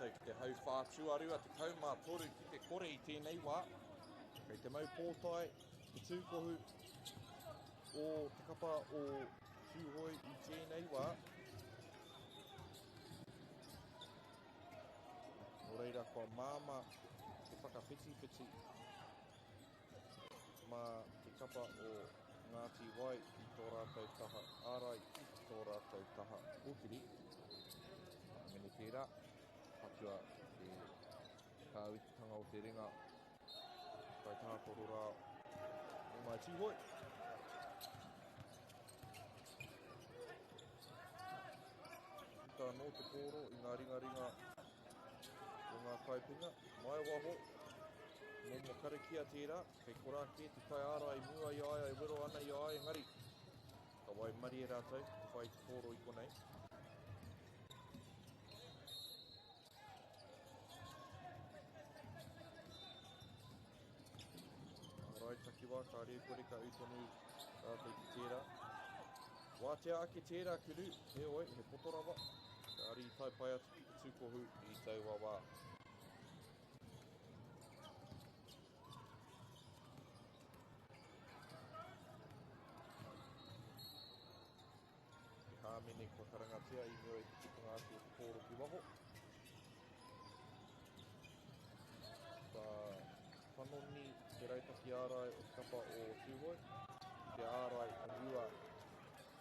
rātou ki te hau whātuarua, te kaumātoru ki te kore i tēnei wā. Kei te mau pōtai, te tūkohu o te kapa o tūhoi i tēnei wā. Nō reira kua māma te whakawhiti mā te kapa o Ngāti Wai i tō rātou taha ārai i tō rātou taha pūkiri. Mene tērā, hatua te kāwititanga o te ringa kai tātoro rā o mai tūhoi. Ita nō te kōro i ngā ringa o ngā kaipinga, mai waho, mō mō karakia tērā, kei korā ke te kai ārai mua i ai, wero ana i ai, engari. Ka wai mari e rātou, whai te kōro i konei. Ārai takiwa, ka reo kore ka utonu rātou ki tērā. Wātea ake tērā kuru, he oi, he potorawa. Ka ari tai pai atu ki te tūkohu i taua wā. Hāmene kua karangatia i mua i te tikanga atu o te kōro ki waho. Ka whanoni te raitaki ārai o te kapa o tūhoi, te ārai o mua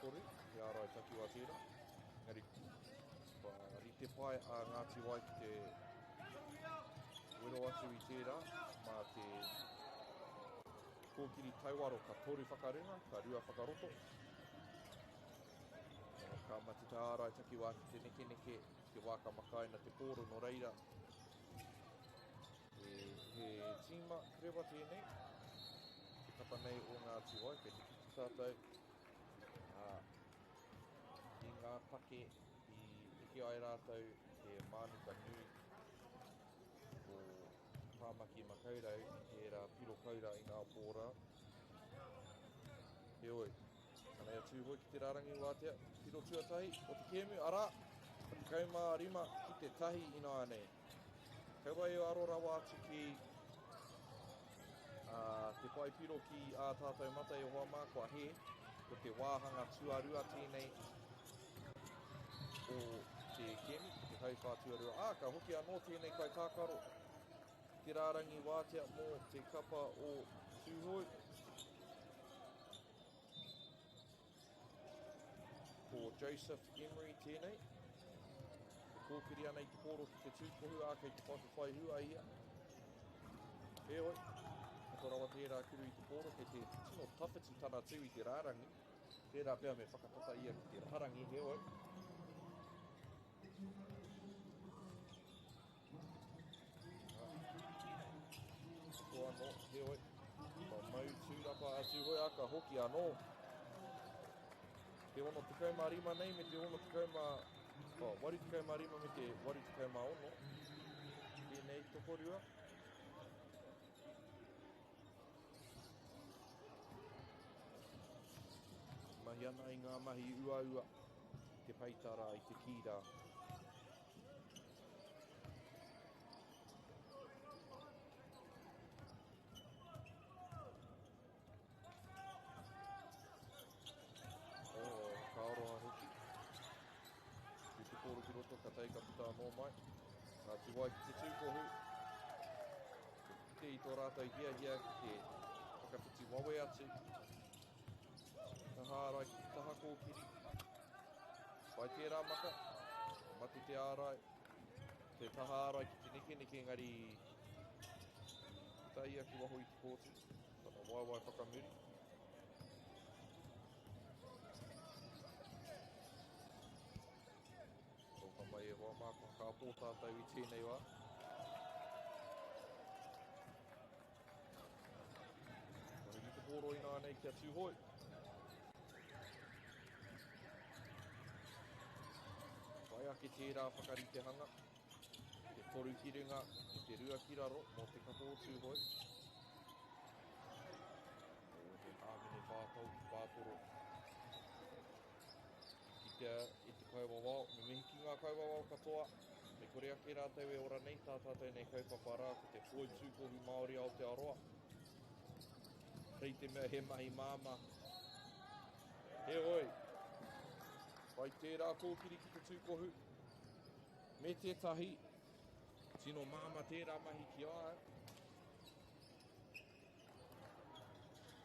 kore, te ārai takiwa tērā. Ngari, ka rite pai a Ngāti Wai ki te wero atu i tērā, mā te kōkiri tauaro ka toru whakarenga, ka rua whakaroto. Ka mati te ārai takiwa ki te neke te wāka makaina te kōro no reira. He tīma krewa tēnei, te kapa nei o Ngāti Wai, kei te kiki tātou. I ngā take i eke ai rātou te mānuka nui o Tāmaki Makaurau i tērā piro kaura i ngā pōra. He oi, anei a tūhoi ki te rārangi wātea, piro tuatahi o te kēmu, ara, te kaumā rima ki te tahi ina anei. Kaua e aro rawa atu ki te pai piro ki a tātou mata e hoa mā kua he, ko te wāhanga tuarua tēnei o te kēmu, te hau whātuarua. Ka hoki anō tēnei kai tākaro, te rārangi wātea mō te kapa o tūhoi. Ko Joseph Emery tēnei. Te kōkiri ana i te kōro ki te tūkohu a kei te whakawhai hua ia. He oi, ko rawa tērā kuru i te kōro kei te tino tawhiti tana tū i te rārangi. Tērā pēr me whakatata ia ki te raharangi, he oi. Ko anō, he oi. Ka mau tūrapa a tūhoi a ka hoki anō. Te ono te kaumā rima nei me te ono te kaumā... wari te kaumā rima me te wari te kaumā ono. Tēnei tokorua. Mahi ana i ngā mahi ua te paitara i te kīra. Ka teika puta anō mai. Ngāti Wai ki te tūkohu. Te i tō rātou hia ki te whakawhiti wawe atu. Taha ārai ki te taha kōkiri. Pai tērā maka. Mati te ārai. Te taha ārai ki te neke ngari. Tai ia ki waho i te kōtu. Tana waiwai whakamuri. Mai e hoa mākua ka pōtātou i tēnei wā. Mahi te kōro ina anei kia tūhoi. Vai ake tērā whakaritehanga. Te toru ki ringa, te rua ki raro, mō te kapo tūhoi. O te āmene whātau ki Pātoro. I te kaua wao, me mihi ki ngā kaua wao katoa, me kore ake rātou e ora nei, tā tātou nei kaupapa rā ko te Poitūkohu Māori Aotearoa. Rei te mea he mahi māma. He oi, pai tērā kōkiri ki te tūkohu. Me tētahi, tino māma tērā mahi ki ae.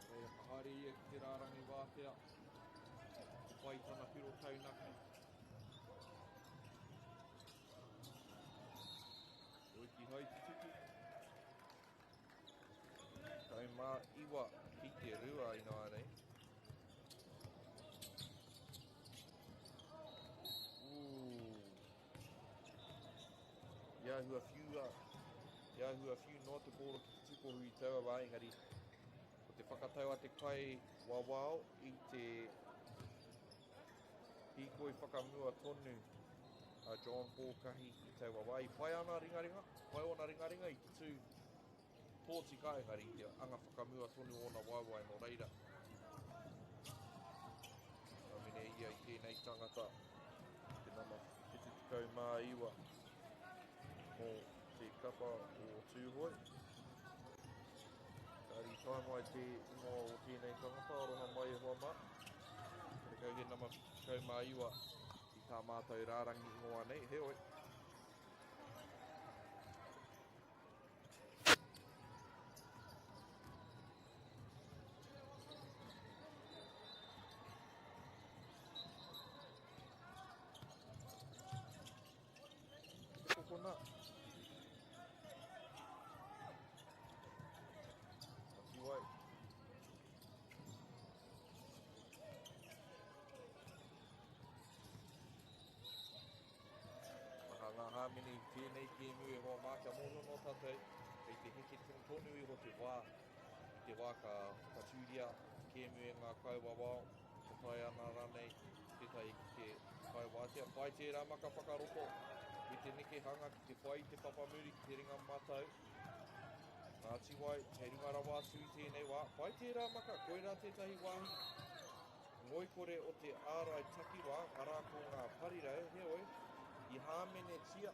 Rei hare ia ki te rārangi wātea. Te pai tana piro taunaki. Oi ki hai te tuku. Kai mā iwa ki te rua ina nei. Iahua whiu no te pōro ki te tukohu I taua wā, engari ko te whakatau a te kai wawao I te hikoi whakamua tonu a John Paul kahi I taua wā. I pai ana ringaringa, pai ona ringaringa I te tū tōti ka engari I te anga whakamua tonu ona waiwai no reira. Amine ia I tēnei tangata, te nama 70 mā iwa. Mō te kapa o tūhoi. Kāri tai mai te ingoa o tēnei tangata, aroha mai e hoa mā. Kare kau he nama 70 mā iwa I tā mātou rārangi ingoa nei, he oi. Kokona. Wai. Maha ngā hāmini tēnei kēmu e hoa mā kia mono no tātou. Kei te heke tonu I ho te wā. I te wā ka tūria kēmu e ngā kauwawao. Ko tai ana ranei, tētai ki te kai wātea. Pai tērā maka whakaroto. I te neke hanga ki te whai te papamuri ki te ringa matau. Ngāti wai, hei rungara wātu I tēnei wā. Pai tērā maka, koera tētahi wāhi. Ngoi kore o te ārai taki wā, arā ko ngā parirau, he oi. I hāmene tia.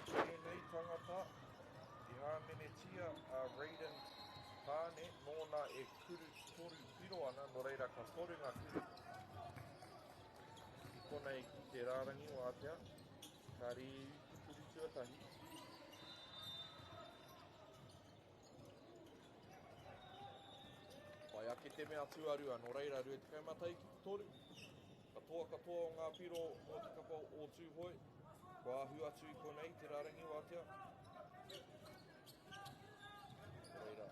Tēnei tangata. I hāmene tia a Raiden tāne, nōna e kuru toru piro ana, no reira ka toru ngā kuru. I konei ki te rārangi wātea. Kāri kuru tuatahi. Pai ake te mea tuarua, no reira rue te kaumatai ki te toru. Katoa o ngā piro mo te kapa o tūhoi. Ko ahu atu I konei te rārangi wātea. No reira.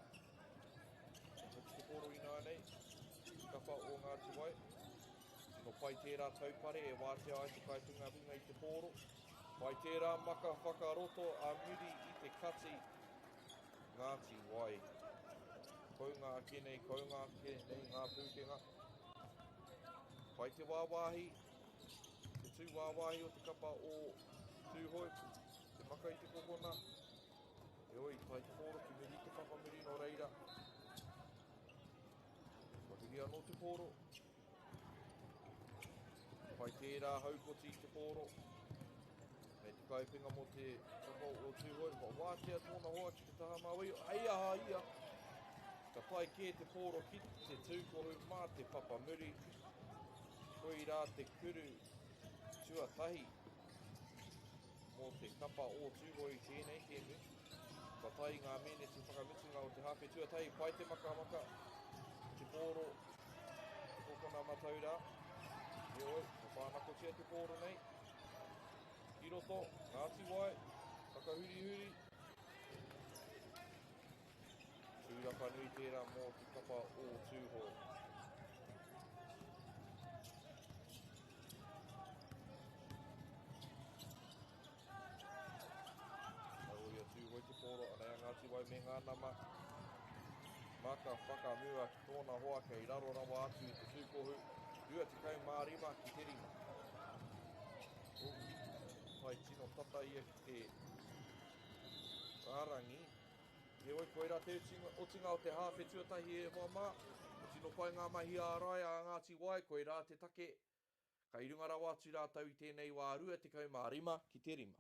Hoki te poro ina nei. Te kapa o ngā tuwai. No pai tērā taupare e wātea ai te kaitunga winga I te poro. Pai tērā maka whakaroto a muri I te kati Ngāti wai. Kounga ake nei, ngā pūkenga. Pai te wāwahi, te tū wāwahi o te kapa o tūhoi, te maka I te kokona. E oi, tai te poro ki muri te whakamuri no reira. Wahiri anō te poro. Pai tērā haukoti I te poro. Me te kaipinga mo te kapa o tūhoi, ma wātea tōna hoa ki te taha maui. Ia. Ka pai kē te poro ki te tūkohu mā te papamuri. Koi rā te kuru tuatahi. Mo te kapa o tūhoi tēnei kēmu. Ka tai ngā mene te whakamitunga o te hawhi tuatahi. Pai te maka. Te poro. Te kokona mataura. E oi, ka whānako tia te poro nei. Ki roto, ngāti wai, whakahuri. Tūraka nui tērā mō te kapa o tūhoi. Aoi a tūhoi te poro, anei a ngāti wai me ngā nama. Maka whakamua ki tōna hoa kei raro rawa atu I te tūkohu. 25 ki te ringa. Pai tino tata ia ki te rārangi. He oi koera te otinga o te hawhe tuatahi e hoa mā. O tino pai ngā mahi ārai a Ngāti Wai, koera te take. Ka irunga rawa atu rātau I tēnei wā 25 ki te rima.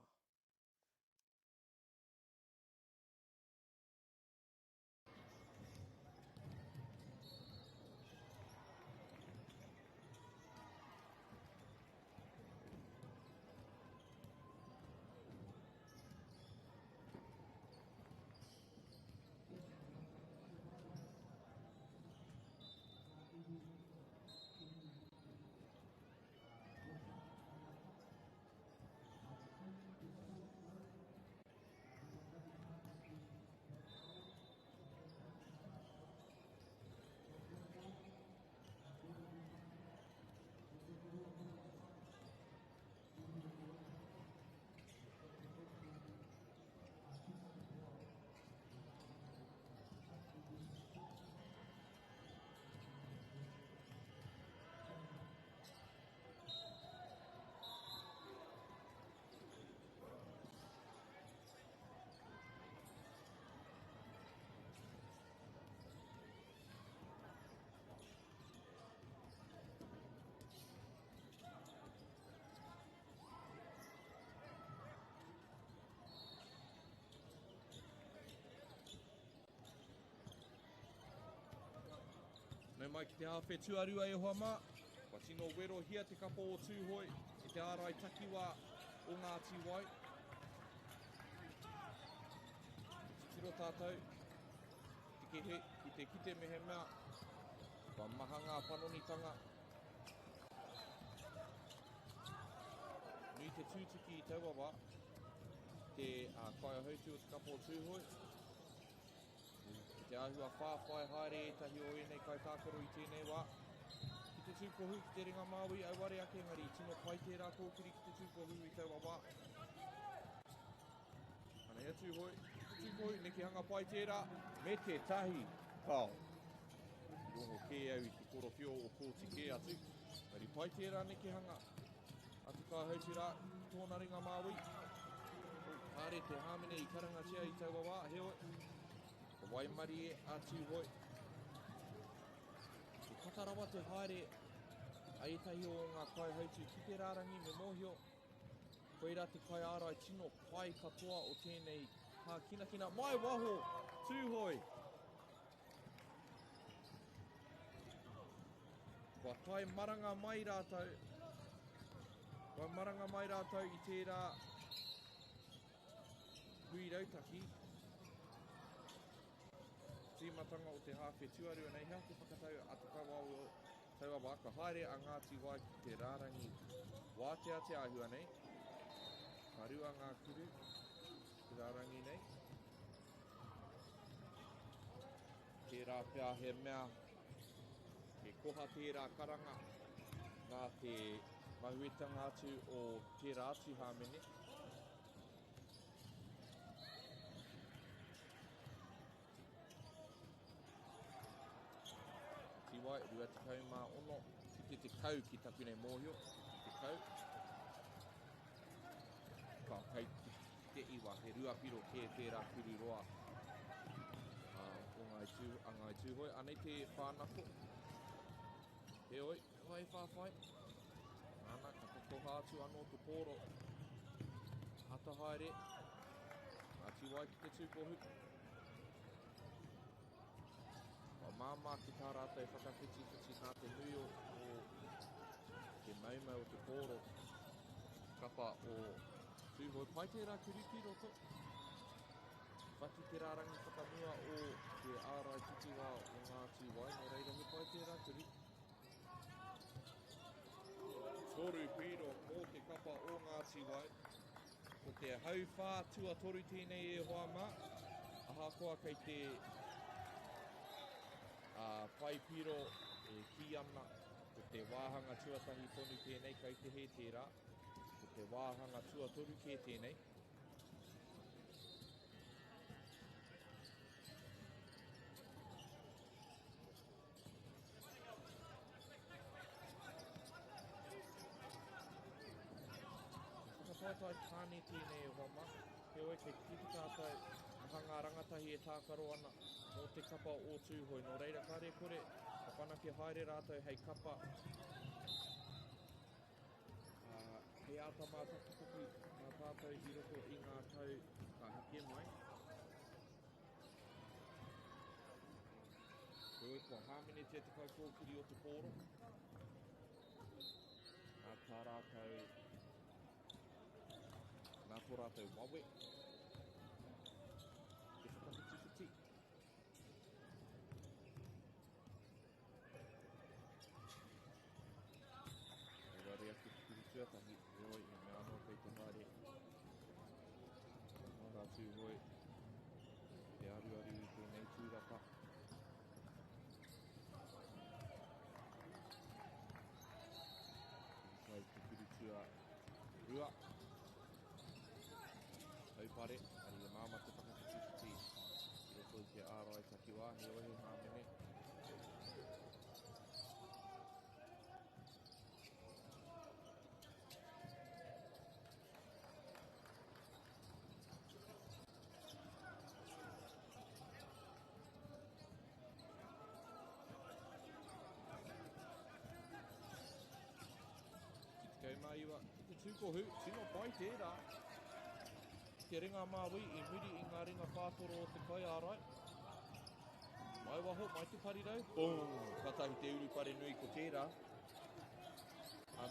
mai ki te hawhe tuarua e hoa mā. Wa tino wero hia te kapa o tūhoi i te ārai takiwa o Ngāti Wai. Tiro tātou, tike he, ki te kite mehe mea, wa maha ngā panonitanga. Nui te tūtiki i tauawa, te kai ahautu o te kapa o tūhoi. Te āhua whāwhai haere e tahi o enei kai tākaro i tēnei wā. Ki te tūkohu ki te ringa Māui au ware ake ngari, tino pai tērā kōkiri ki te tūkohu i taua wā. Ana hea tūhoi, tūkohu neki hanga pai tērā, me te tahi pao. Rongo kē au i te korowhio o kōti kē atu. Ngari pai tērā neki hanga. Atu ka hauti rā, tōna ringa Māui. Haere te hāmene i karangatia i taua wā, heoi. Ko Waimari e a tūhoi. Te katarawa te haere a etahi o ngā kai hautu ki te rārangi me mōhio. Koira te kai ārai tino pai katoa o tēnei hā kinakina. Mai waho tūhoi. Kua tai maranga mai rātou. Kua maranga mai rātou i tērā hui rautaki. Tīmatanga o te hawhe tuarua nei hea te whakatau atu kawau o taua wā. Ka haere a Ngāti Wai ki te rārangi wātea te āhua nei. Ka rua ngā kuru te rārangi nei. Tērā pia he mea he koha tērā karanga nā te mahuetanga atu o tērā atu hāmene. Tiwai, rua te kau mā ono, ki te kau ki taku nei mōhio, te kau. Ka kai ki te iwa, he rua piro kē tērā kuru roa. O ngai tūhoi, anei te whānako. Heoi, kai whāwhai. Ana, ka kokoha atu anō te pōro. Hata haere. Ngā tiwai ki te tūkohu. Māmā ki tā rātou whakawhiti nā te nui o te maumau o te kōro kapa o tūhoi. Pai tērā kuriki roto. Whati te rārangi whakamua o te ārai titiwa o Ngāti Wai. Nō reira he pai tērā kuriki. Toru piro mō te kapa o Ngāti Wai. Ko te hauwhā tua toru tēnei e hoa mā. Aha koa kei te pai piro e ki ana ko te wāhanga tuatahi tonu tēnei kei te he tērā, ko te wāhanga tuatoru kē tēnei. Whakapātai tāne tēnei e hoa mā, heoi kei kiti tātou aha ngā rangatahi e tākaro ana mō te kapa o tūhoi. Nō reira kāre kore, ka whanake haere rātou hei kapa. He ata mā takupuku mā tātou i roko i ngā tau ka hake mai. Heoi kua hāmene te kau kōkiri o te pōro. Nā tā rātou, nā tō rātou wawe. Te whakawhiti. Rea ki te kuru tuatahi, roi i me anō kei te haere. Nā rā tūhoi, te aruaru i tēnei tūrapa. Kai te kuru tua rua. Taupare, ari le māma te whakawhiti. I roto i te ārai takiwā, he ohe hāmene. Kaumaiwa, te tūkohu, tino pai tērā. Te ringa Māui i muri i ngā ringa whātoro o te kai ārai. Mai waho, mai te parirau. Boom! Katahi te urupare nui ko tērā.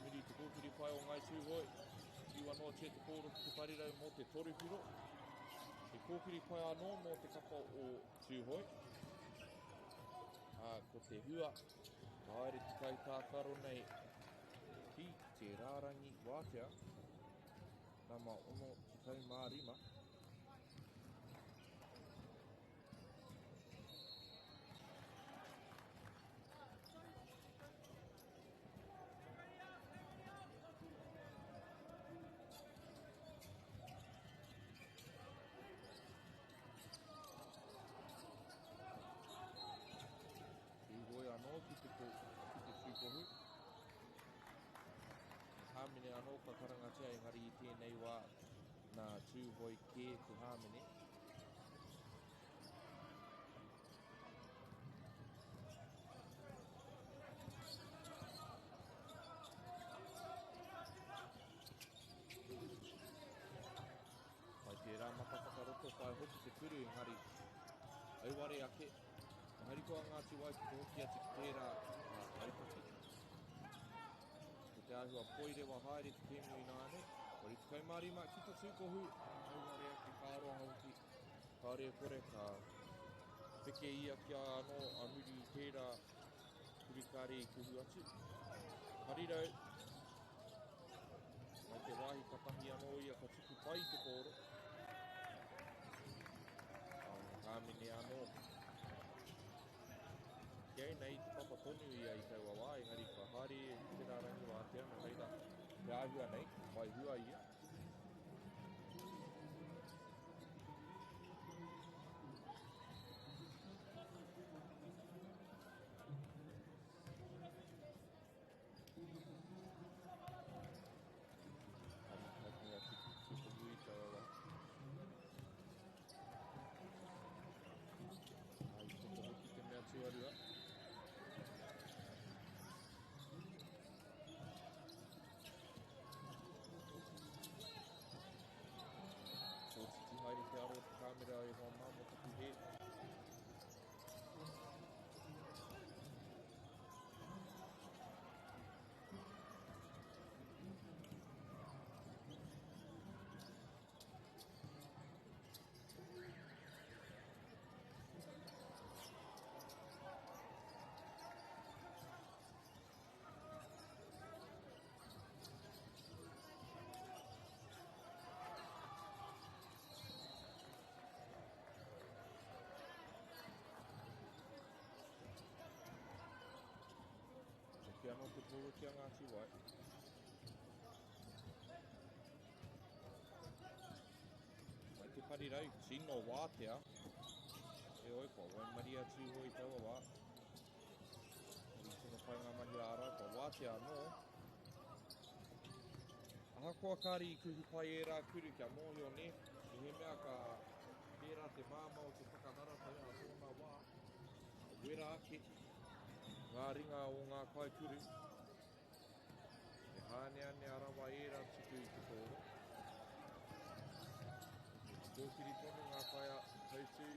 Muri te kōkiri pai o ngai tūhoi. Tiwa noa tia te kōro ki te parirau mō te toruhiro. Te kōkiri pai anō mō te kapa o tūhoi. Ko te hua. Haere te kai tākaro nei ki te rārangi wātea. Nama ono te kai mārima. Poitūkohu. Hāmene anō ka karangatia engari I tēnei wā nā tūhoi kē te hāmene. Pai tērā matapakaroto pai hoki te kuru engari auare ake. Engari koa Ngāti Wai ki te hoki ati ki tērā aitaki. Ko te āhua poirewa haere te kēmui nāne. Kori te kaumārima ki te tūkohu. Auare ake kāroa hoki. Kāre kore ka whike ia kia anō amuri I tērā kurikare I kuhu atu. Harirau. Mai te wāhi katahi anō ia ka tuku pai te kōro. Hāmene anō. Kei nei te papa tonu ia I taua wā, engari ka haere te rārangi wātea, no reira te āhua nei, mai hua ia. Hari ati tuku I taua wā. Ai tuku hoki te mea tuarua. Haere te aro te kāmera E hoa mā mo taku he. Kia anō te pōro kia Ngāti Wai. Mai te parirau, tino wātea. E oi kua waimaria tūhoi taua wā. Hori tino pai ngā mahi ārā, kua wātea anō. Ahakoa kāri I kuhu pai e rā kuru kia mōhi o ne. I he mea ka pērā te māma o te whakanara tai a tōna wā. Wera ake. Ngā ringa o ngā kai kuru. E hāne ane arawa e rā tuku I te kōro. Kōkiri tonu ngā kai hautū.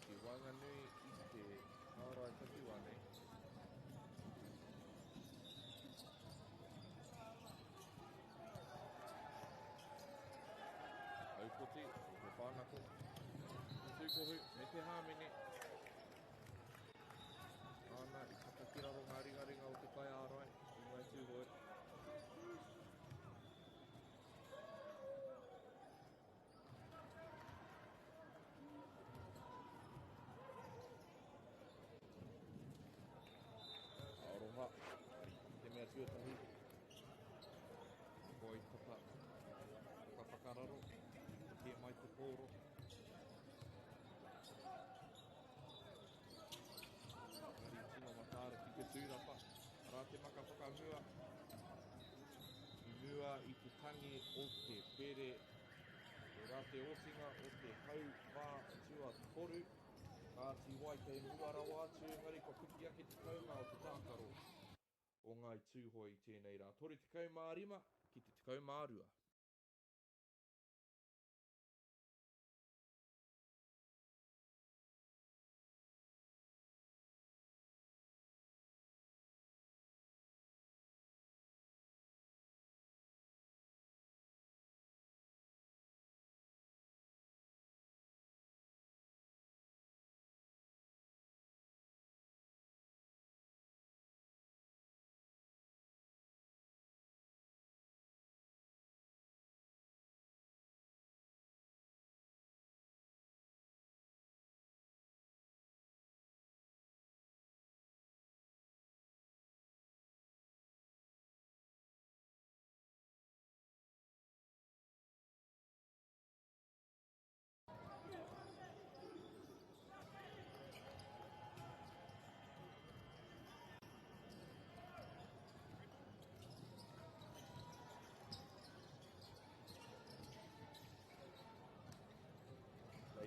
Ki wanga nui I te hārai tatu ane. Aupoti, te whānako. Poitūkohu, me te hāmene. Ana, I whakakiraro ngā ringa o te kai ārai, I ngai tūhoi. Aroha, te mea tuatahi. Koi whakararo, te mai te kōro. Ki te tūrapa, rā te maka whakamua. I mua I te tangi o te pere, rā te otinga o te hau wā tua toru. Ngāti Wai kei muarawa atu, engari ko piki ake te kaunga o te tākaro. O ngai tūhoi tēnei rā. Tori te kaumārima ki te kaumārua.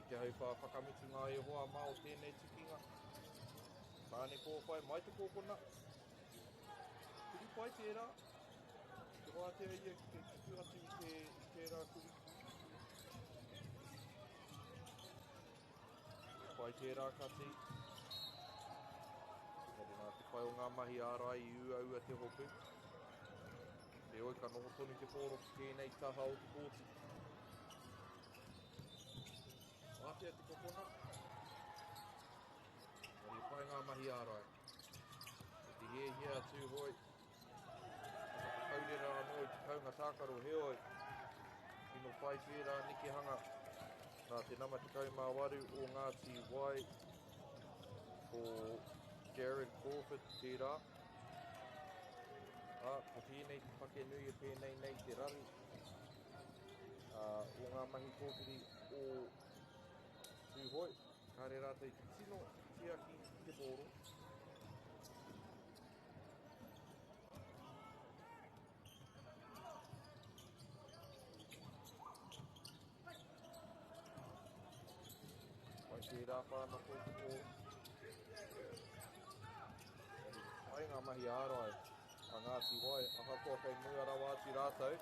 Te hau whakamitu ngā e hoa mā o tēnei tukinga. Tāne kō whai mai te kōkona. Kuri pai tērā. Te wātea ia ki te tuku atu i tērā kuri. Pai tērā kati. Heri nā te pai o ngā mahi ārai I ua te hopu. Te oi ka noho tonu te pōro ki tēnei taha o te kōti. Wātea te kokona. Heri pai ngā mahi ārai. Te hea atu hoi. Kaurera anō I te kaunga tākaro heoi. Kino pai tērā niki hanga. Nā te nama te kaumāwaru o Ngāti Wai. Ko Jared Crawford tērā. Ko tēnei te pake nui e pēnei nei te rari. O ngā mahi kōpiri o Tūhoi. Kāre rātai te tino tiaki te pōro. Mai tērā whāna kōpiko. Ai ngā mahi ārai. A Ngāti Wai, ahakoa kei mua rawa atu rātou.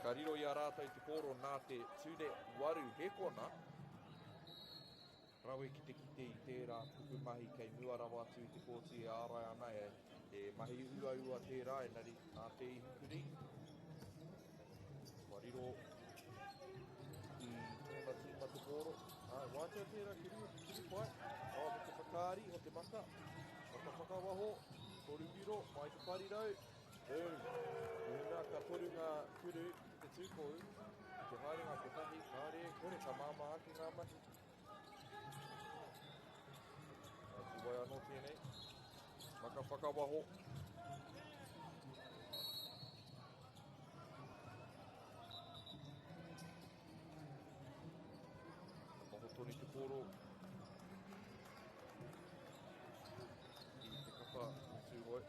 Ka riro I a rātou te kōro nā te ture waru hekona. Rawe ki te kite I tērā tuku mahi kei mua rawa atu te kōti e ārai ana e mahi ua tērā e nari nā te ihukuri. Ka riro I tōna tīma te kōro. Wātea tērā ki pai. Me te whakaari o te maka. Whakawaho. Toru wiro, mai te parirau. Nā ka toru ngā kuru te tūkohu. Te haerenga te tahi, kāre, kore ka māma ake ngā mahi. Ngāti Wai anō tēnei. Maka whakawaho. Maho toni te koro. I te kapa Tūhoi.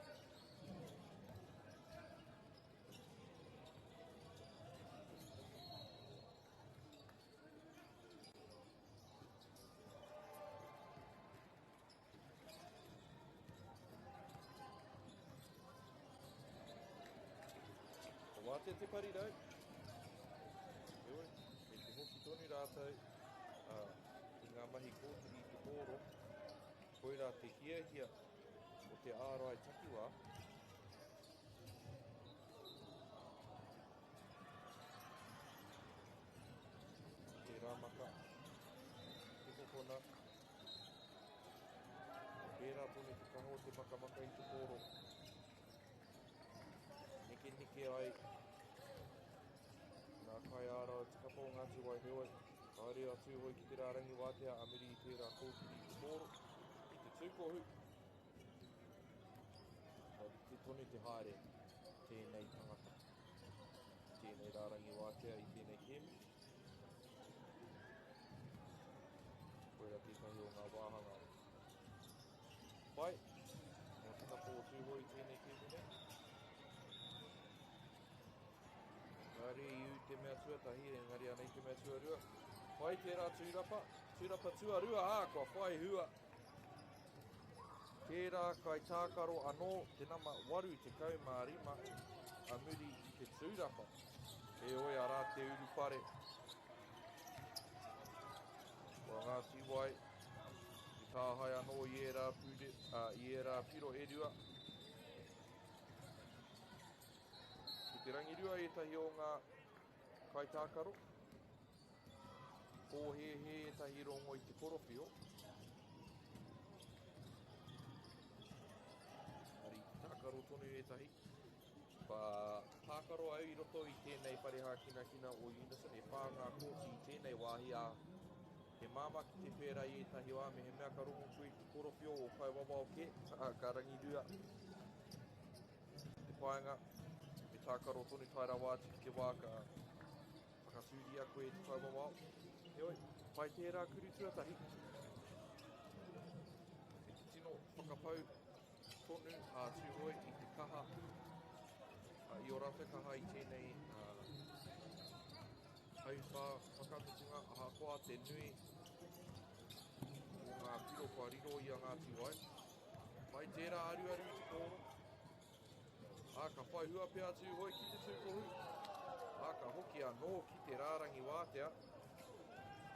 Ko wātea te parirau. Eoi, e te hoki tonu rātou. I ngā mahi kōtiri I te kōro. Koira te hiahia o te ārai takiwā. Te rāmaka. Te kokona. Pērā tonu te kaho te makamaka I te kōro. Neke ai. Nā kai ārā te kapa o Ngāti Wai heoi. Kāre atu hoi ki te rārangi wātea Amiri I tērā kōtiri I te kōro. I te tūkohu. Te tonu te haere. Tēnei tangata. Tēnei rārangi wātea I tēnei kēmu. Koira tētahi o ngā wāhanga. Pai. Mō tina pō tūhoi tēnei kēmu nei. Kāre iu te mea tuatahi, engari anei te mea tuarua. Whai tērā tūrapa, tūrapa tuarua kua whai hua. Tērā kai tākaro anō te nama waru te kaumārima a muri I te tūrapa. E oi a rā te urupare. Kua Ngāti Wai, I tāhai anō I e rā piro e rua. Ki te rangirua tahi o ngā kai tākaro. Kōhehe tahi rongo I te korowhio. Ari tākaro tonu tahi. Tākaro au I roto I tēnei pareha kina o Unison. E whā ngā kōti I tēnei wāhi a he māma ki te pēra tahi wā me he mea ka rongo tui ki korowhio o kai wawa o ke. Ka rangirua. Te paenga. Me tākaro tonu taira wāti ki te wā ka whakatūria koe te kai wawa o. Heoi, pai tērā kuru tuatahi. E te tino whakapau tonu a tūhoi I te kaha. I o rata kaha I tēnei hauwha whakamitunga ahakoa te nui Pariro I a ngā tiwai. Mai tērā aru I te kōro. Ka whai hua pia tū hoi ki te tūkohu. Ka hoki anō ki te rārangi wātea.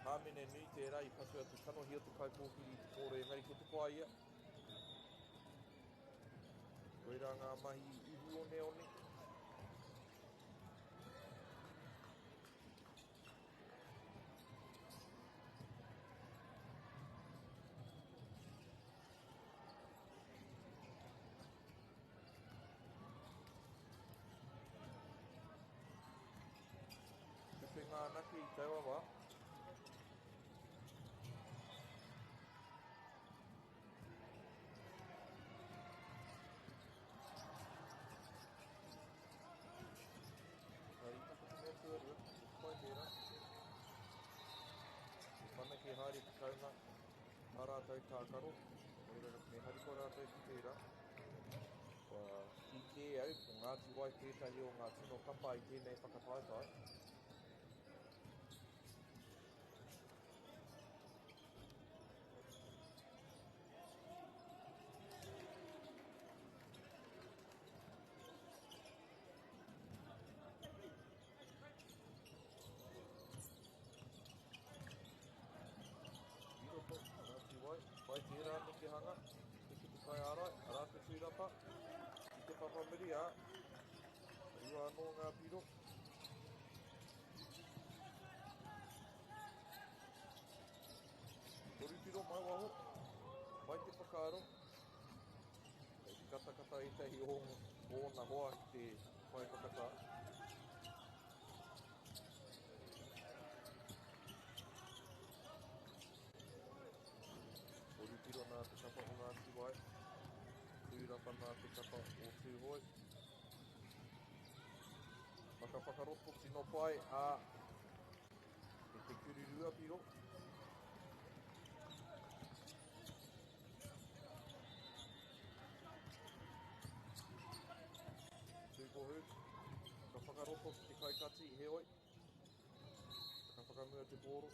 Hāmene nui tērā I pasu atu kanohi atu kai pōkiri I te kōro engari ko te koa ia. Koira ngā mahi uhu one one. Ngā naki I te awa. Hai taka te mea tuarua, pai tērā. Mana ke haere te kaunga, mā rātou tākaro. Me hariko rātou ki tērā. Ki kē au, ko ngā tiwai tētahi o ngā tino kapa I tēnei whakataetai. Pai tērā me ke hanga, te ki te kai arai, arā te tūrapa, I te papamiri a, rua anō ngā piro. Toru piro mai waho, pai te whakaaro. Kei te katakata I tehi o na hoa ki te pai whakata. Tiro nā te kapa o ngā tiwai, tūrapa nā te kapa o tūhoi. Whakaropo tino pai a te kururua piro. Tūkohu, ka whakaropo ki te kaikati heoi. Ka whakamua te pōro.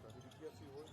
Ka hirikia tūhoi.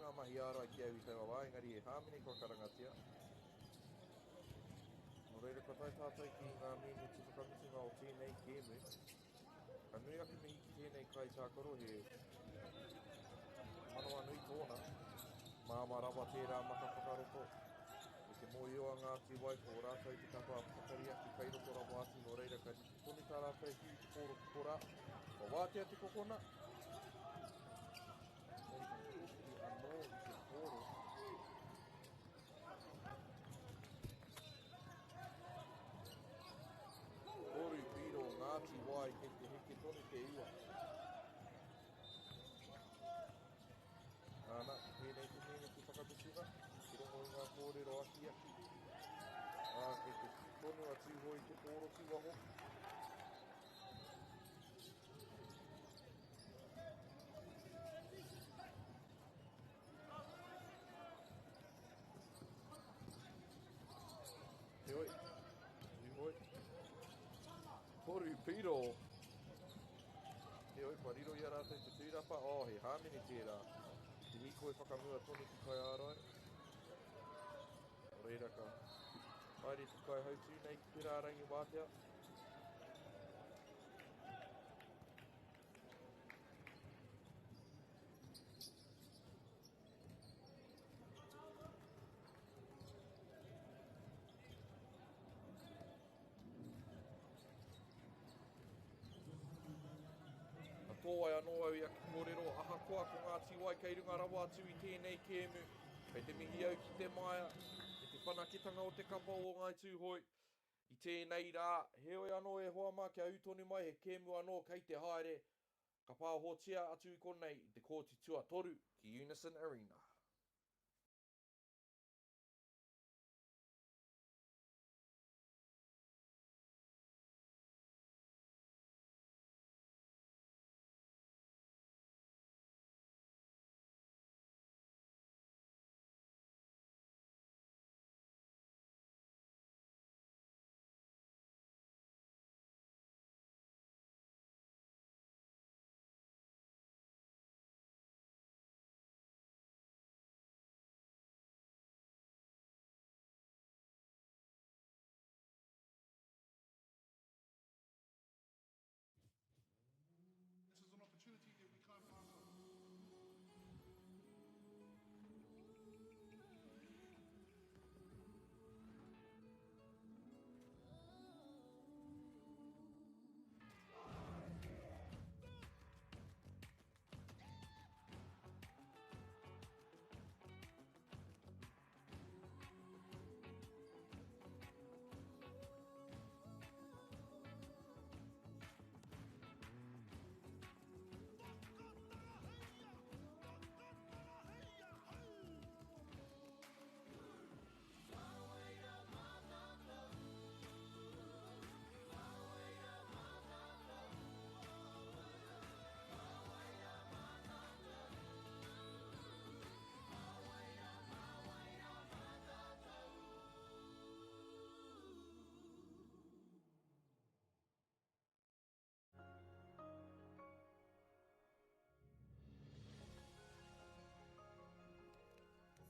Ngā mahi āra ki au I te wawa, engari hāmene kua karangatia. Nō reira ka tai tātai ki ngā mene te whakamitunga o tēnei kēmu. Ka nui ake mihi ki tēnei kai tākaro he manawa nui tōna. Māma rawa tērā maka whakaroko. E te mōioa ngā tiwai ko rātou te kapa whakaria ki kai roko rawa atu nō reira ka toni tā rātou hi te kōro kora. Ka wātea te kokona. Koru piro ngāti wai ke te heke tonu te ua. Nāna, pēnei te mene te whakapitunga, ki rongo I ngā kōrero akia. Ke te tonu a tūhoi te pōro ki waho. Te oi, tūhoi. Koru piro. Te oi, pariro I a rātou te tūrapa. He hāmene tērā. Te hiko e whakamua tonu ki kai ārai. Reira ka haere te kai hautū nei ki te rārangi wātea. Tōai anō au I a ki kōrero ahakoa ko ngā tiwai kei runga rawa atu I tēnei kēmu. Kei te mihi au ki te maia, e te whanakitanga o te kapa o ngai tūhoi. I tēnei rā, heoi anō e hoa mā kia utoni mai, he kēmu anō kei te haere. Ka pāhotia atu i konei i te kōti tua toru ki Unison Arena. This is an opportunity that we can't pass up.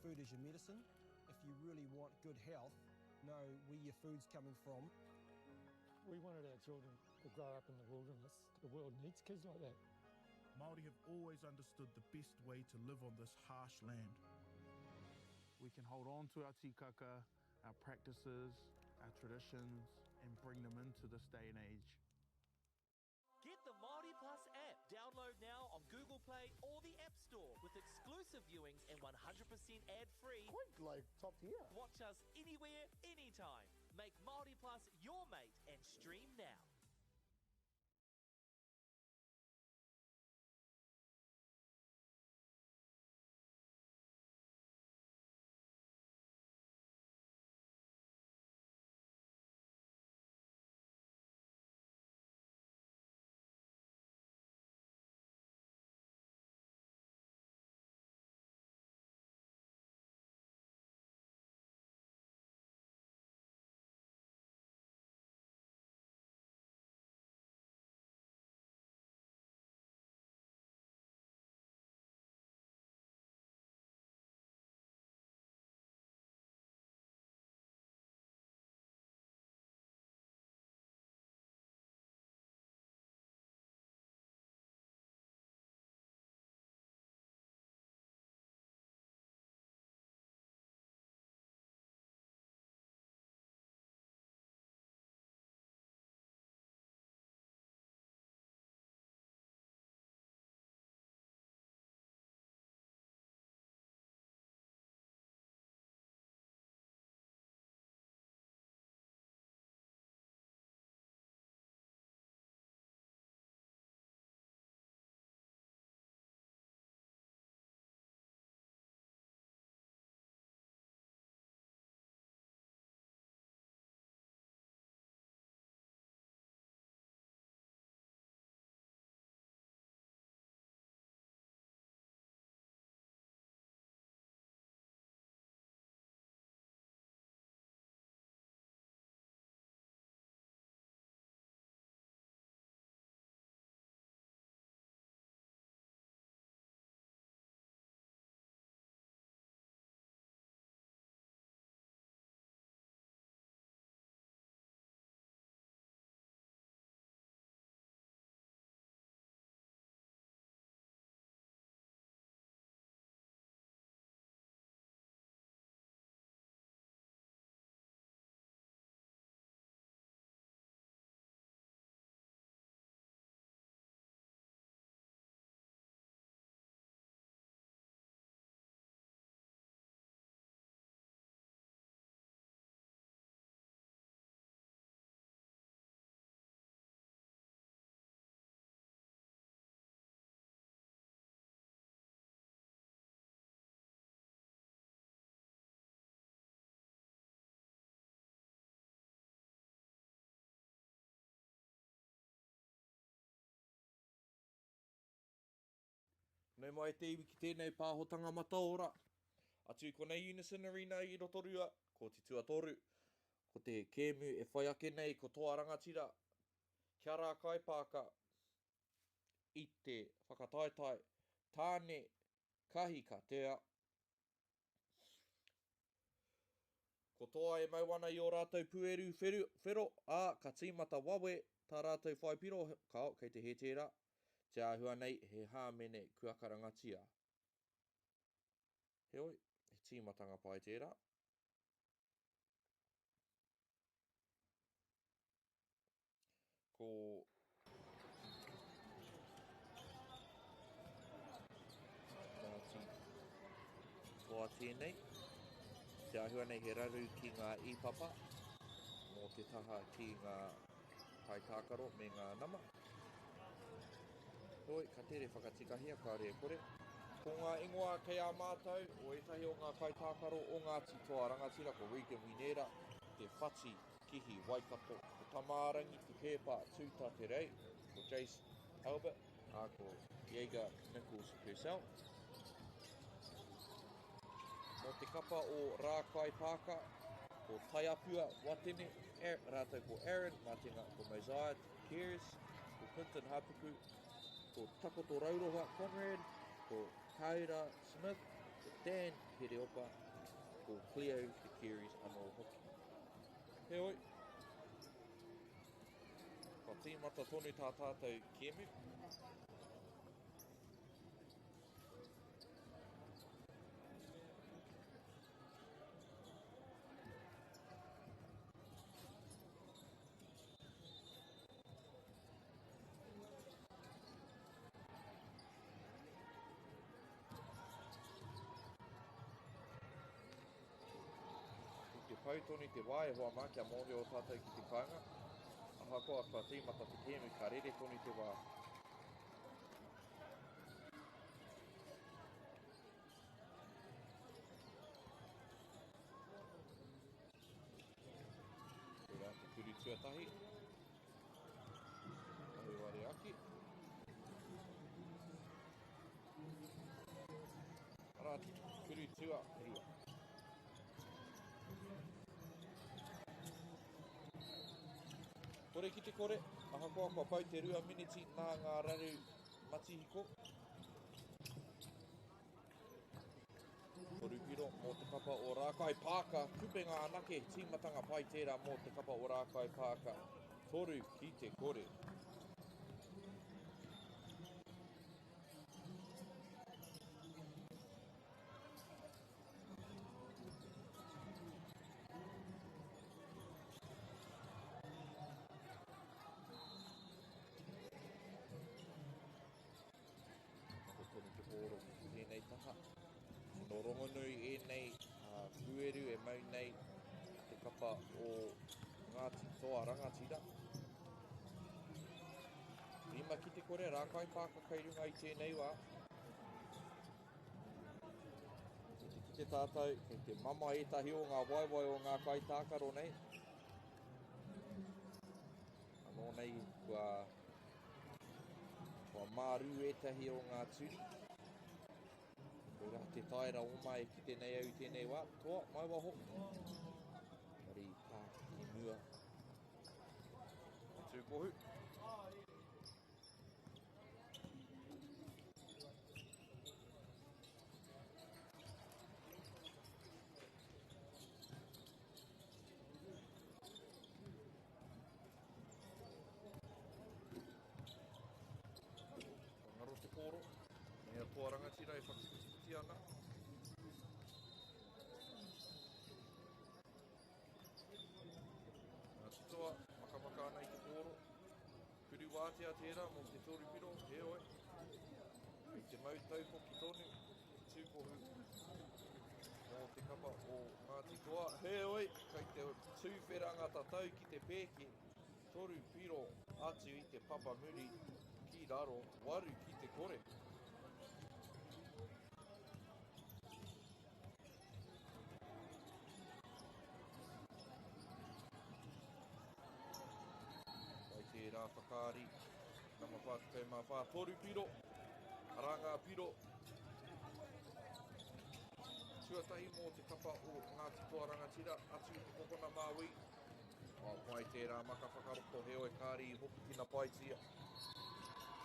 Food is your medicine. If you really want good health, know where your food's coming from. We wanted our children to grow up in the wilderness. The world needs kids like that. Māori have always understood the best way to live on this harsh land. We can hold on to our tikaka, our practices, our traditions, and bring them into this day and age. Get the Māori Plus app. Download now on Google Play or the App Store with exclusive viewings and 100% ad-free. Quite like top tier. Watch us anywhere, anytime. Make Māori Plus your mate and stream now. Nei mai te iwi ki tēnei pāhotanga mataora. Atu ko nei unison arena I Rotorua, ko te tuatoru, ko te kēmu e whai ake nei, ko toa rangatira, kia rā kaipāka, I te whakataetai, tāne kahi ka tea. Ko toa e mai wana I o rātou pueru whero, ka tīmata wawe, tā rātou whaipiro, kei te he tērā, te āhua nei he hāmene kuaka rangatia. Heoi, he tīmatanga pai tērā. Ko Ngāti toa tēnei, te āhua nei he raru ki ngā ipapa, mō te taha ki ngā kaitākaro me ngā nama. Hoi, ka tere whakatikahia, ka rea kore. Ko ngā ingoa kei a mātou, o etahi o ngā kaitākaro o Ngāti toa rangatira, ko Regan Winera, te Whati Kihi Waikato, ko Tamārangi, te Kepa Tūta te Rei, ko Jace Albert, ko Jaeger Nichols herself. Mō te kapa o Rākai Pāka, ko Taiapua Watene, rātou ko Aaron, Mātenga ko Mosiah Kears, ko Clinton Hapuku, ko Takoto Rauroha Conrad, ko Kaira Smith, ko Dan Hereopa, ko Cleo Te Kearis anō hoki. Heoi. Ka tīmata tonu tā tātou kēmu. Pautoni te wae hoa mā kia mōre o tātou ki te kāinga. Aha koa ka tīmata te kēmu ka rere toni te wā. Tērā te kuri tuatahi. Ahi ware aki. Arati, kuri tua rua. Kore ki te kore, aha koa kua pau te rua miniti nā ngā raru matihiko. Korupiro mō te kapa o Rākai Pāka, kupenga anake tīmatanga pai tērā mō te kapa o Rākai Pāka. Toru ki te kore. No rongonui e nei pueru e mau nei te kapa o Ngāti toa rangatira. Rima ki te kore Rākai Pāka kei runga I tēnei wā. Ki te tātou, kei te mama etahi o ngā waiwai o ngā kaitākaro nei. Anō nei kua māru etahi o ngā turi. Koira te taira o mai ki tēnei au tēnei wā. Toa, mai waho. Kari pā ki mua. Poitūkohu. Ngaro te koro. Mea toa rangatira e whakikuti ana. Ngā titoa, makamaka ana I te koro. Kuri wātea tērā mō te torupiro, heoi. I te mautau hoki tonu, tūkohu. Mō te kapa o Ngāti toa, heoi. Kei te tūwheranga tatau ki te pēke. Torupiro atu I te papa muri ki raro, waru ki te kore. Rā whakaari, nama whātukai mā whā toru piro, aranga piro, tuatahi mō te kapa o Ngāti Toa Rangatira atu i te kokona Māui. Pai tērā maka whakaroto he oi kāri I hoki tina paitia.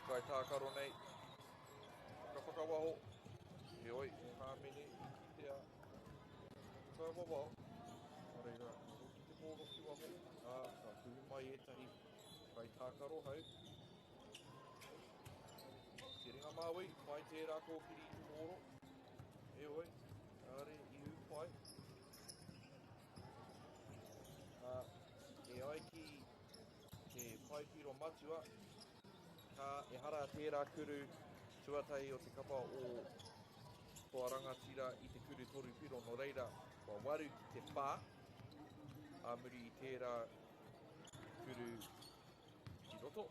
Kai tākaro nei. Whakawaho. He oi, e hāmene I te a. Kai wawaho. Reira, hoki te pōro ki waho. Ka tuhi mai etahi. Kai tākaro hau. Te ringa Māui, pai tērā kōkiri I te pōro. E oi, are I u pai. E ai ki te paipiro matua, ka e hara tērā kuru tuatahi o te kapa o Toa Rangatira I te kuru toru piro no reira, kua waru ki te pā, a muri I tērā kuru ki roto.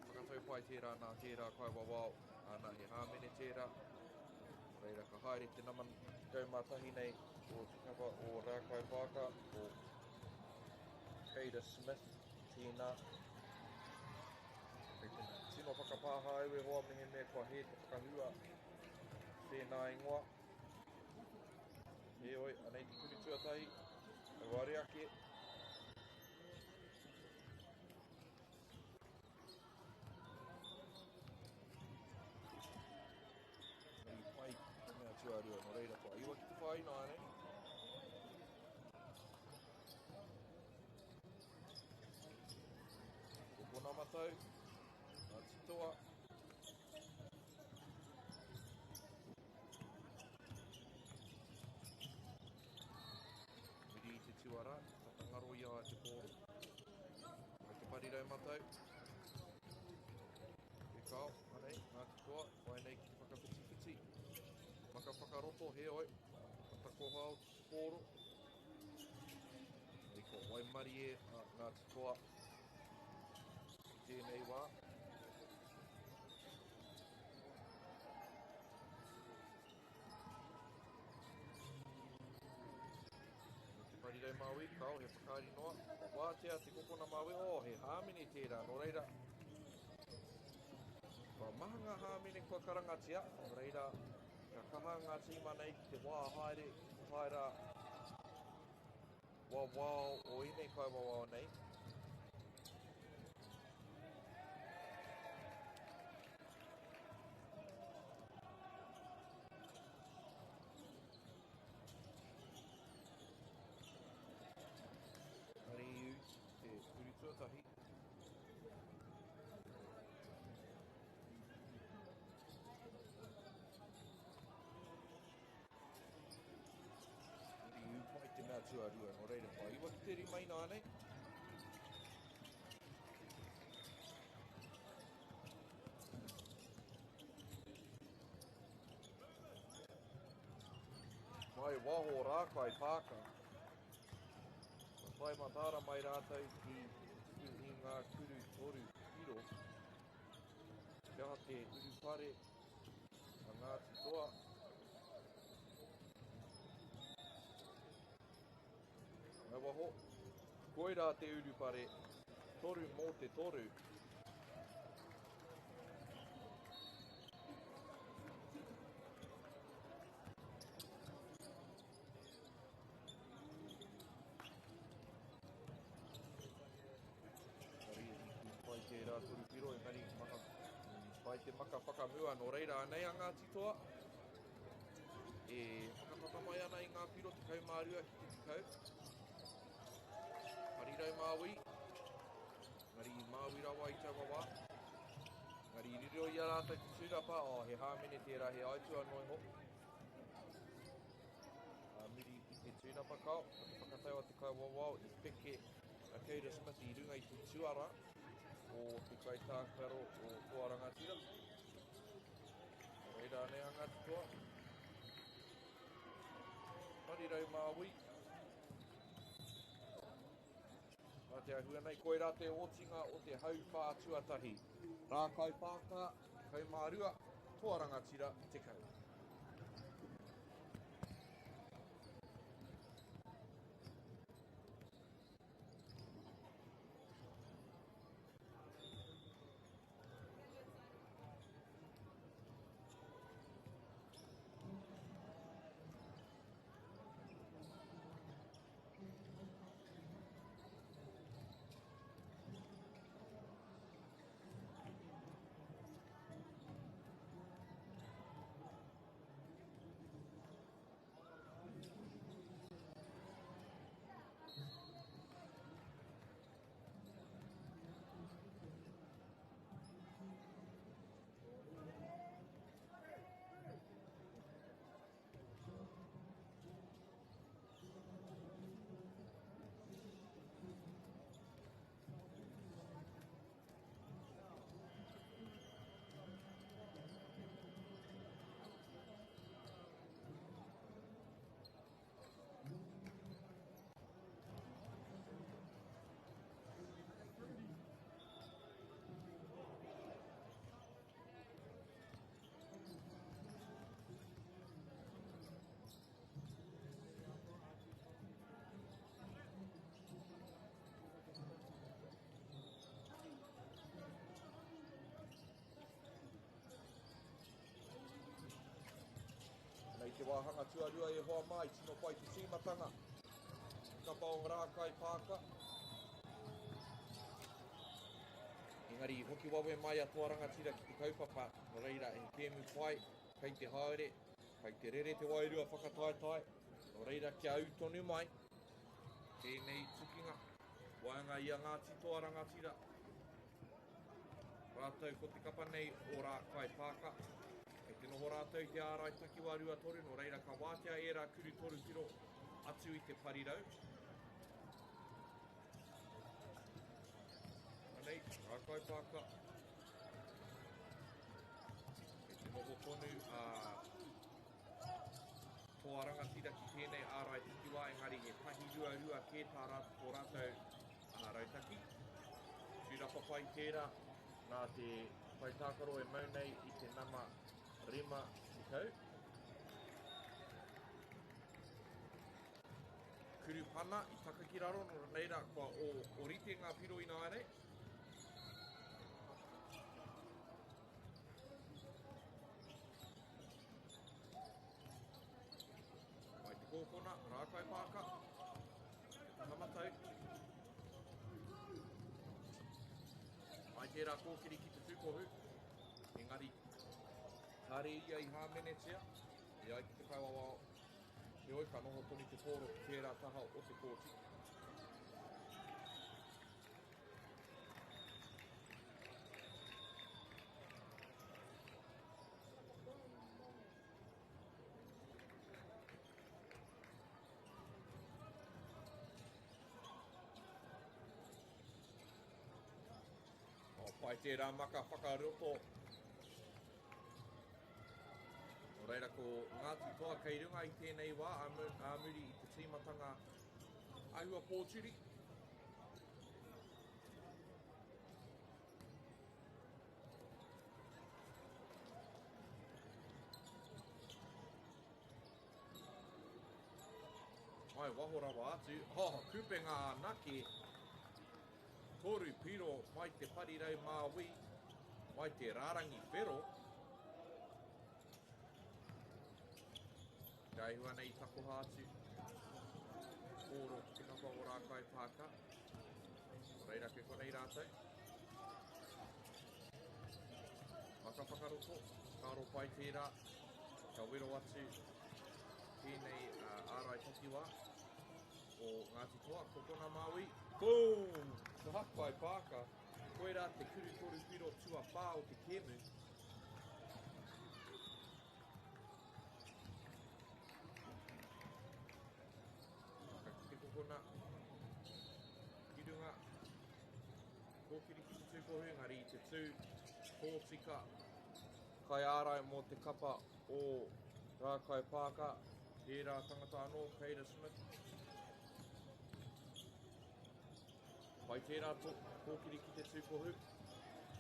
Whakatau pai tērā nā tērā kai wawao, ana he hāmene tērā. Reira ka haere te naman kaumatahi nei o te kapa o Rākai Whaka, o Kada Smith, tēnā. Kei te tino whakapāha ewe hoa mehe mea kua he te whakahua tēnā ingoa. E oi, anei te kuri tuatahi, e ware ake. Nei pai, mea tuarua no reira toa. Iwa ki te whaina ane. Kona matau, Ngāti Toa. Miri I te tuara, tatangaro ia te pōro. Mai te parirau matau. E kao, anei, Ngāti Toa, whai nei ki te whakawhiti. Maka whakaroto, he oi. Patako hao te pōro. Ei ko waimari e Ngāti Toa. Tēnei wā. Te parirau Māui, kao, he whakaari noa. Wātea te kokona Māui, he hāmene tērā, no reira. Ka maha ngā hāmene kua karangatia, no reira. Ka kaha ngā tīma nei ki te wā haere, haera. Wawao, o inei kai wawao nei. Tuatahi. Uri upai te mea tuarua no reira pai. Iwa ki te rimai nānei. Mai waho Rākai Whaka. Whai matara mai rātou ki I ngā kuru toru piro. Kia te urupare a Ngāti Toa. Nau waho, koira te urupare, toru mō te toru. Tērā toru piro, engari maka, pai te maka whakamua no reira anei a Ngāti Toa. E whakapapa mai ana I ngā piro te kaumārua ki te kau. Parirau Māui. Ngari Māui rawa I taua wā. Ngari riro I a rātou te tūrapa, he hāmene tērā he aitua noi ho. Miri I te tūrapa kao, te whakatau a te kauwawao I peke a Kada Smith I runga I te tuara. O te kaitākaro o Toa Rangatira. Reira anei a Ngāti Toa. Parirau Māui. Nā te ahua nei koe rā te otinga o te hau whā tuatahi. Rākai Whaka, kaumārua, Toa Rangatira, te kau. te wāhanga tuarua e hoa mai, tino pai te tīmatanga. Kapa o ngā kai pāka. Engari, hoki wawe mai a toa rangatira ki te kaupapa. No reira, he kēmu pai, kei te haere, kei te rere te wairua whakataetai. No reira, kia au tonu mai. Tēnei tukinga. Waanga ia Ngāti toa rangatira. Rātou ko te kapa nei o rā kai pāka. Kei te noho rātou te ārai takiwā rua toru, no reira ka wātea e rā kuru toru piro atu i te parirau. Nei, rā kai pāka. Kei te noho tonu toa rangatira ki tēnei ārai takiwā, engari he tahi rua kē tā rātou ko rātou rautaki. Tūrapa pai tērā. Nā te Poitūkohu e mau nei i te nama rima i kau. Kuru pana i taka ki raro, no reira kua o rite ngā piro ina are. Mai te kōkona, rākai pāka, te hamatau. Mai tērā kōkiri ki te tūkohu, engari, tāre ia i hāmenetia, i ai ki te kaiwawa, he oi ka noho toni te pōro ki tērā taha o te kōti. Pai tērā maka whakaroto. O reira ko Ngāti toa kei runga i tēnei wā, āmuri i te tīmatanga ahua pōturi. Ai, wahora wā atu. Kupenga anake. Toru piro mai te parirau māui, mai te rārangi whero. Kai hua nei takoha atu. Kōro ki te kapa o rā kai pāka. Reira ke konei rātou. Maka whakaroto, kāro pai tērā. Ka wero atu tēnei ārai takiwā o Ngāti toa, kokona Māui. Boom! Te hakai pāka, koe rā te kuru toru piro tua pā o te kēmu. Ka ki te kokona, ki runga, kōkiri ki te tūkohu, ngari i te tū, kōtika, kai ārai mō te kapa o rā kai pāka, tērā tangata anō, Keira Smith. Pai tērā kōkiri ki te tūkohu,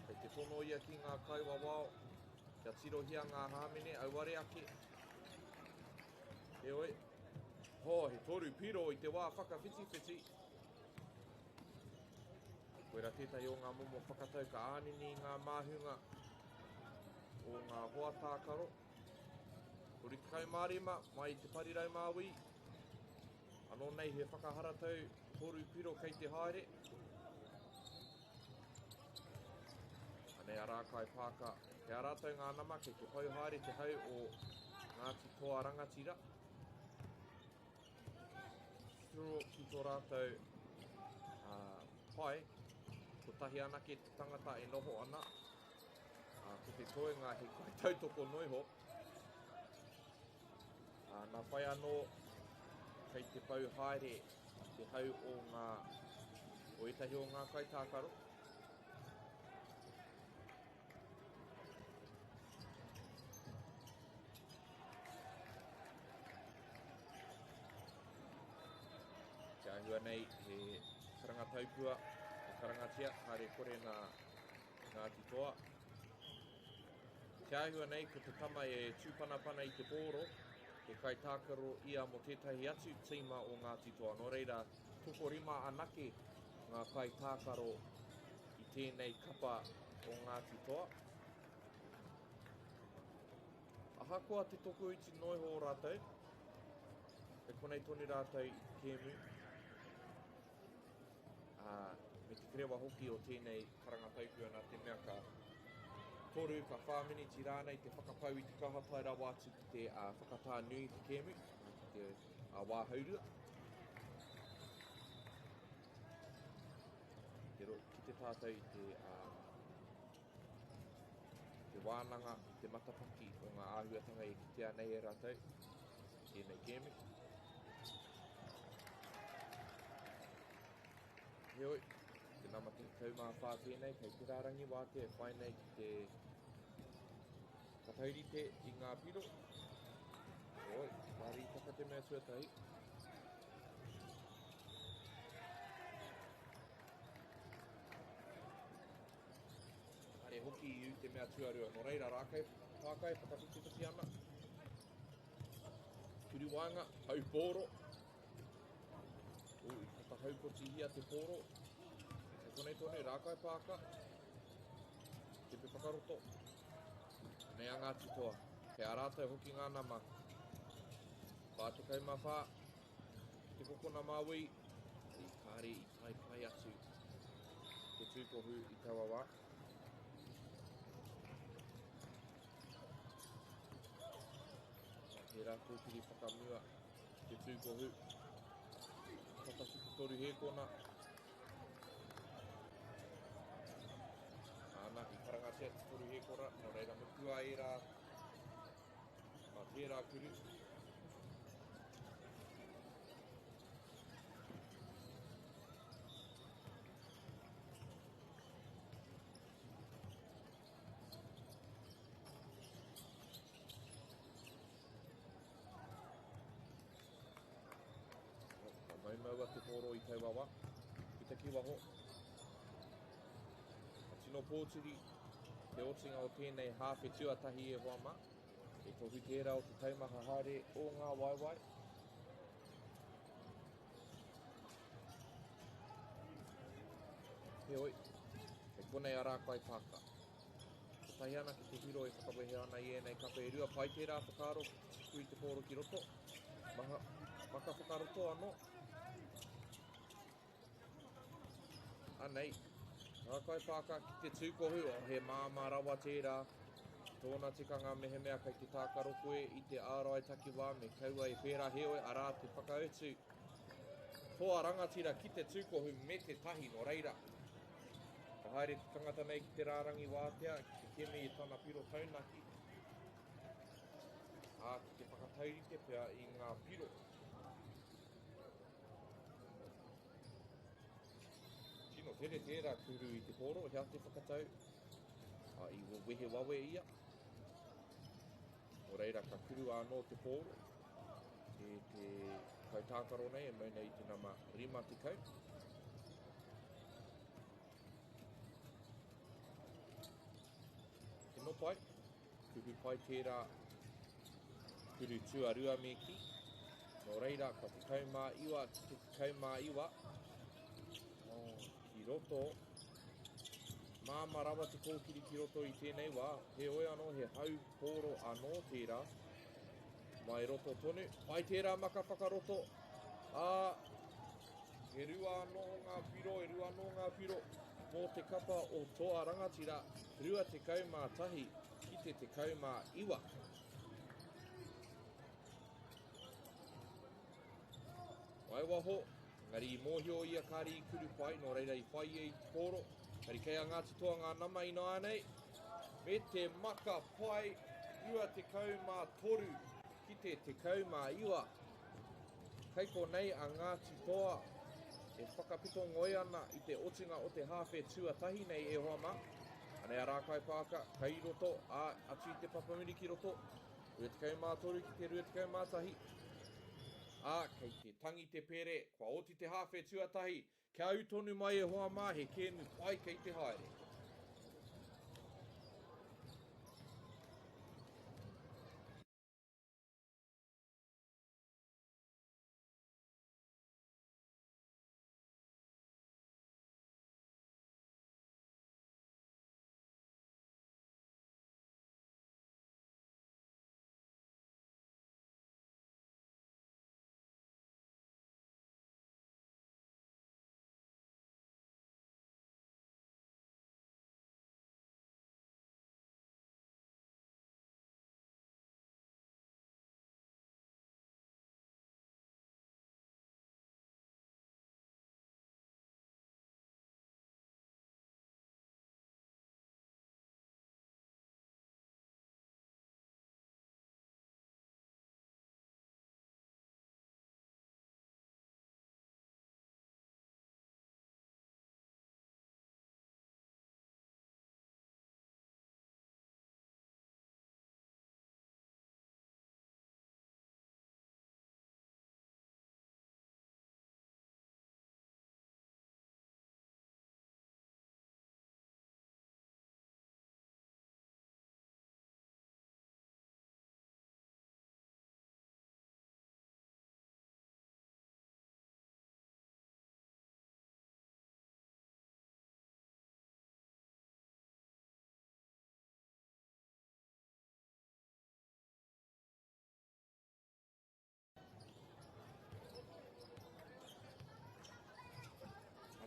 kei te tono ia ki ngā kaiwa wao, kia tirohia ngā hāmene, auare ake. E oi, he toru piro i te wā whakawhiti. Koera tētai o ngā momo whakatau ka ānini ngā māhunga o ngā hoa tākaro. Kuri te kaumārima, mai te parirau Māui. Anō nei he whakaharatau toru piro kei te haere. Anei a rākai pāka, te arātau ngā nama kei te pauhaere te hau o Ngāti toa rangatira. Turo ki tō rātau pai, ko tahi anake te tangata e noho ana. Ko te toenga he kai tautoko noiho. Nā whai anō kei te pauhaere te hau o ngā o etahi o ngā kai tākaro. Kia hua nei he karangataupua, he karangatia, haere kore nā Ngāti toa. Kia hua nei ko te tama e tūpanapana i te pōro, he kai tākaro ia mo tētahi atu tīma o Ngāti toa. Nō reira, toko rima anake ngā kai tākaro i tēnei kapa o Ngāti toa. Ahakoa te toko iti noi ho rātou. E konei toni rātou i kēmu. Me te krewa hoki o tēnei karangatauku ana te mea ka toru ka whāminiti rānei te whakapau i te kahatai rawa atu ki te whakatā nui te kēmu, ki te wāhaurua. Ki te tātou i te wānanga, te matapaki o ngā āhuatanga e kitea nei e rātou, tēnei kēmu. Heoi, te nama te taumā whā tēnei, kei te rārangi wā te whai nei ki te kataurite i ngā piro. Heoi, wāri taka te mea tuatahi. Hare hoki i te mea tuarua, no reira rākai, pākai, whakapiti ana. Turi wāinga, hau pōro. Ui, kata haupoti hia te pōro. E konei tonu, rākai pāka. Te pe whakaroto. Nei a ngāti toa. Kei a rātai hoki ngā nama. Pātukau mā whā. Te kokona māui. I kāre i tai pai atu. Te tūkohu i taua wā. He rātou kiri whakamua. Te tūkohu. Whakasi te toru hēkona. Ana, i karangatia te toru hēkona. Nō reira mutua e rā. Mā tērā kuru. Maua te pōro i tau wawa, ki te kiwaho. A tino pōtiri, te otinga o tēnei hāwhe tuatahi e wama, e tohu tērā o te taumaha haere o ngā waiwai. Heoi, e konei a rākai pāka. Ko tahi ana ki te hiro e whakawehe ana i enei kape e rua pai tērā whakaro ki te tiku i te pōro ki roto. Maka whakaroto anō. Anei, rākai pāka ki te tūkohu o he māma rawa tērā. Tōna tikanga mehemea kei te tākaro koe i te ārai takiwā me kaua e pērā heoi a rā te whakaotu. Toa rangatira ki te tūkohu me te tahi no reira. Ka haere te tangata nei ki te rārangi wātea, ki te kemi i tana piro taunaki. Ki te whakataurite pia i ngā piro. Tino tere tērā kuru i te pōro, hea te whakatau. I wehe wawe ia. O reira ka kuru anō te pōro. Te kautākaro nei, e mauna i te nama rima te kau. Tino pai, kuru pai tērā kuru tuarua me ki. No reira, ka te kaumā iwa, te kaumā iwa. Ki roto, māma rawa te kōkiri ki roto i tēnei wā, he oe anō, he hau pōro anō tērā, mai roto tonu, pai tērā maka whakaroto, he rua anō ngā piro, he rua anō ngā piro, mō te kapa o toa rangatira, rua te kaumā tahi, ki te kaumā iwa. Mai waho, ngari I mōhio ia kāri I kuru pai, no reira I whai e I te pōro. Kari kei a ngāti toa ngā nama ino anei. Me te maka pai, rua te kaumā toru, ki te kaumā iwa. Kei ko nei a ngāti toa, e whakapito ngoi ana I te otinga o te hāwhe tuatahi nei e hoama. Anei a rākai pāka, kai roto, atu I te papamiri ki roto. Rua te kaumā toru ki te rua te kaumā tahi. Kei te tangi te pere, kua oti te hāwhe tuatahi, kia au tonu mai e hoa mā, he kēmu pai kei te haere.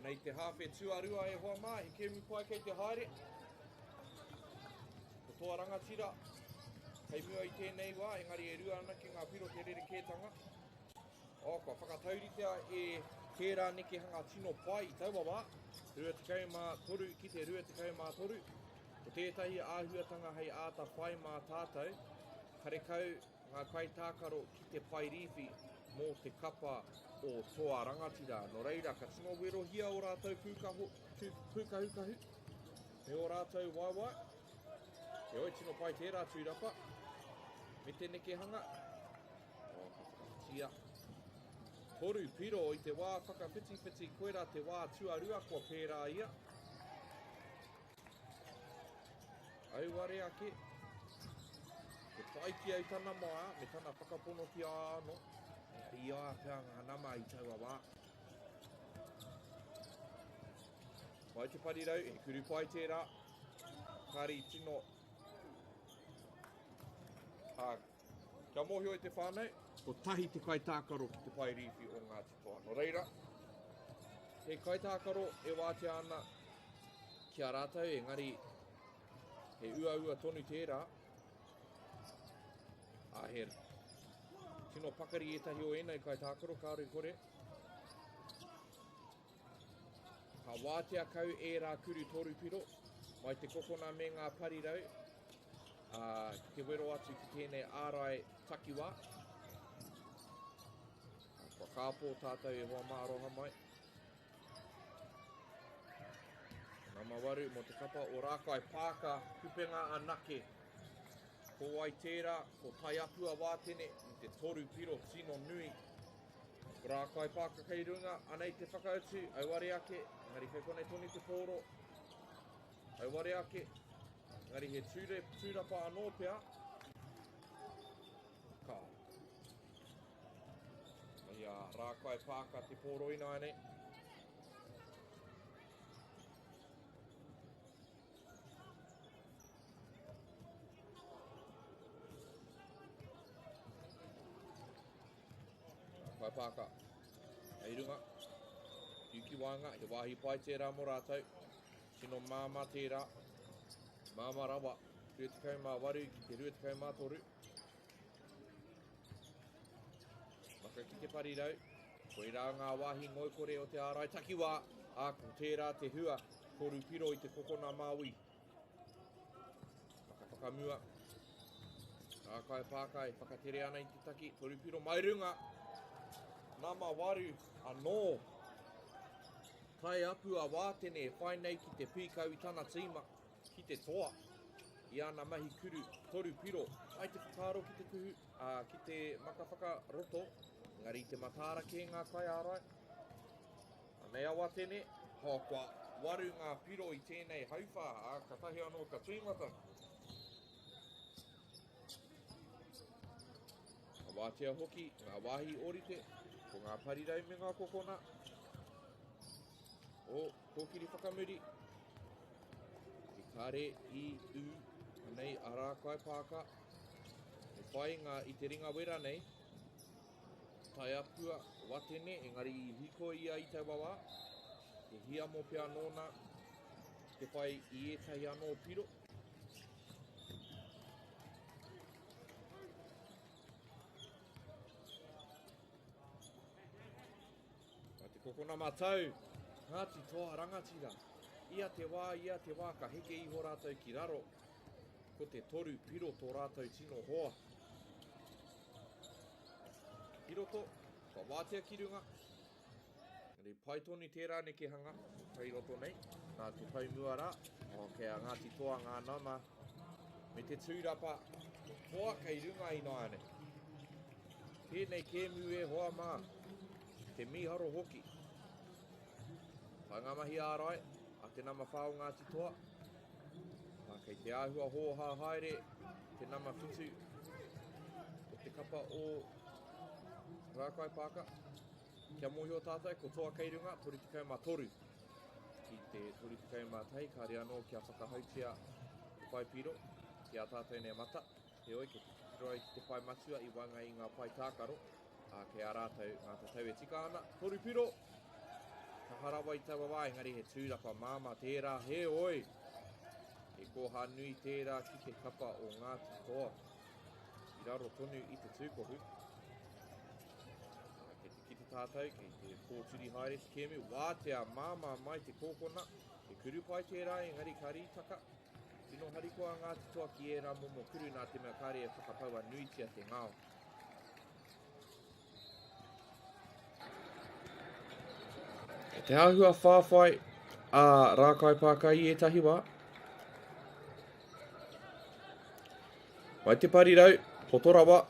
nei te hawhe tuarua e hoa mā, he kemi pai kei te haere. Ko toa rangatira, hei mua i tēnei wā, engari e rua ana ki ngā piro te rerekētanga. O, kua whakatauritea e tērā neke hanga tino pai i taua wā, 23 ki te 23. Ko tētahi āhuatanga hei āta whai mā tātou, karekau ngā kaitākaro ki te pai riwhi mō te kapa o toa rangatira. No reira, ka tino werohia o rātou pūkahukahu, me o rātou waiwai. E oi tino pai tērā tūrapa, me te neke hanga. O, ka whakawhitia. Toru piro i te wā whakawhiti koera te wā tuarua kua pērā ia. Auware ake. Te taiki au tana maa, me tana whakapono ki āno. I a pia ngā nama i taua wā. Mai te parirau, e kuru pai tērā. Kari tino. Kia mōhio i te whānau. Ko tahi te kaitākaro ki te pai riwhi o Ngāti Toa. No reira, he kaitākaro e wātea ana ki a rātou, engari he ua tonu tērā. He tino pakari etahi o ēnei kaitākaro, kāre kore. Ka wātea kau e rā kuru toru piro, mai te kokona me ngā parirau, ki te wero atu ki tēnei ārai takiwā. Kua kāpō tātou e hoa maaroha mai. Nā mawaru mo te kapa o rākai pāka kupenga anake. Ko ai tērā, ko tai apua wātene i te toru piro tino nui. Ko rākai pāka kei runga, anei te whakautu, auare ake, ngari kei kone toni te pōro. Auare ake, ngari he tūrapa anō pia. Ka. Ia rākai pāka te pōro ina ane. Rākai pāka. Hei runga. Yuki wānga, he wāhi pai tērā mō rātou. Tino māma tērā. Māma rawa. 28 ki te 23. Maka ki te parirau, koe rā ngā wāhi ngoikore o te ārai takiwā, ko tērā te hua, toru piro i te kokona Māui. Maka whakamua, rākai pākai, whakatere ana i te taki, toru piro mai runga, nama waru anō. Tai apua wātene e whai nei ki te pīkau i tana tīma, ki te toa. I ana mahi kuru, toru piro, ai te whakaro ki te kuhu, ki te makawhakaroto, ngari te matāra ke ngā kai ārai. Anei awa tēne, kua waru ngā piro i tēnei hauwha, ka tahi anō ka tūmata. Ka wātea hoki, ngā wāhi orite, ko ngā parirau me ngā kokona. O, kōkiri whakamuri. I kare i u, anei a rākai pāka. E whai ngā i te ringa wera nei. Tai apua watene, engari i hiko ia i taua wā. E hia mō pia nōna, te whai i etahi anō piro. Ka te kokona mātau, Ngāti Toa rangatira. Ia te wā, ka heke iho rātou ki raro. Ko te toru piro tō rātou tino hoa. Piroto, ka wātea ki runga. Ngari paitoni tērā neke hanga, kai roto nei. Nā te taumua rā, kei a Ngāti Toa ngā nama. Me te tūrapa, toa kei runga i nāne. Tēnei kēmu e hoa mā, te miharo hoki. Whanga mahi ārai, a te nama whao Ngāti Toa. Kei te āhua hōha haere, te nama whitu. O te kapa o rākai pāka. Kia mōhio tātai, ko toa kei runga, 33. Ki te 33 kāre anō kia whakahautia te pai piro. Kia tātai nei mata. Te oi, ke te tiroai ki te pai matua i wanga i ngā pai tākaro. Kei a rātou ngā tatau e tika ana. Toru piro. Ka harawa I tawa wā, engari he tūrapa māma tērā, he oi. E koha nui tērā ki te kapa o Ngāti Toa. I raro tonu I te tūkohu. Kei te kite tātou, kei te pōturi haere te kēmu, wātea māma mai te kōkona. E kuru pai tērā, engari ka rītaka. Tino harikoa Ngāti Toa ki e rā momo kuru nā te mea kāre e whakapaua nuitia te ngāo. E te āhua whāwhai a rākai pākai I etahi wā. Mai te parirau, Rotorua,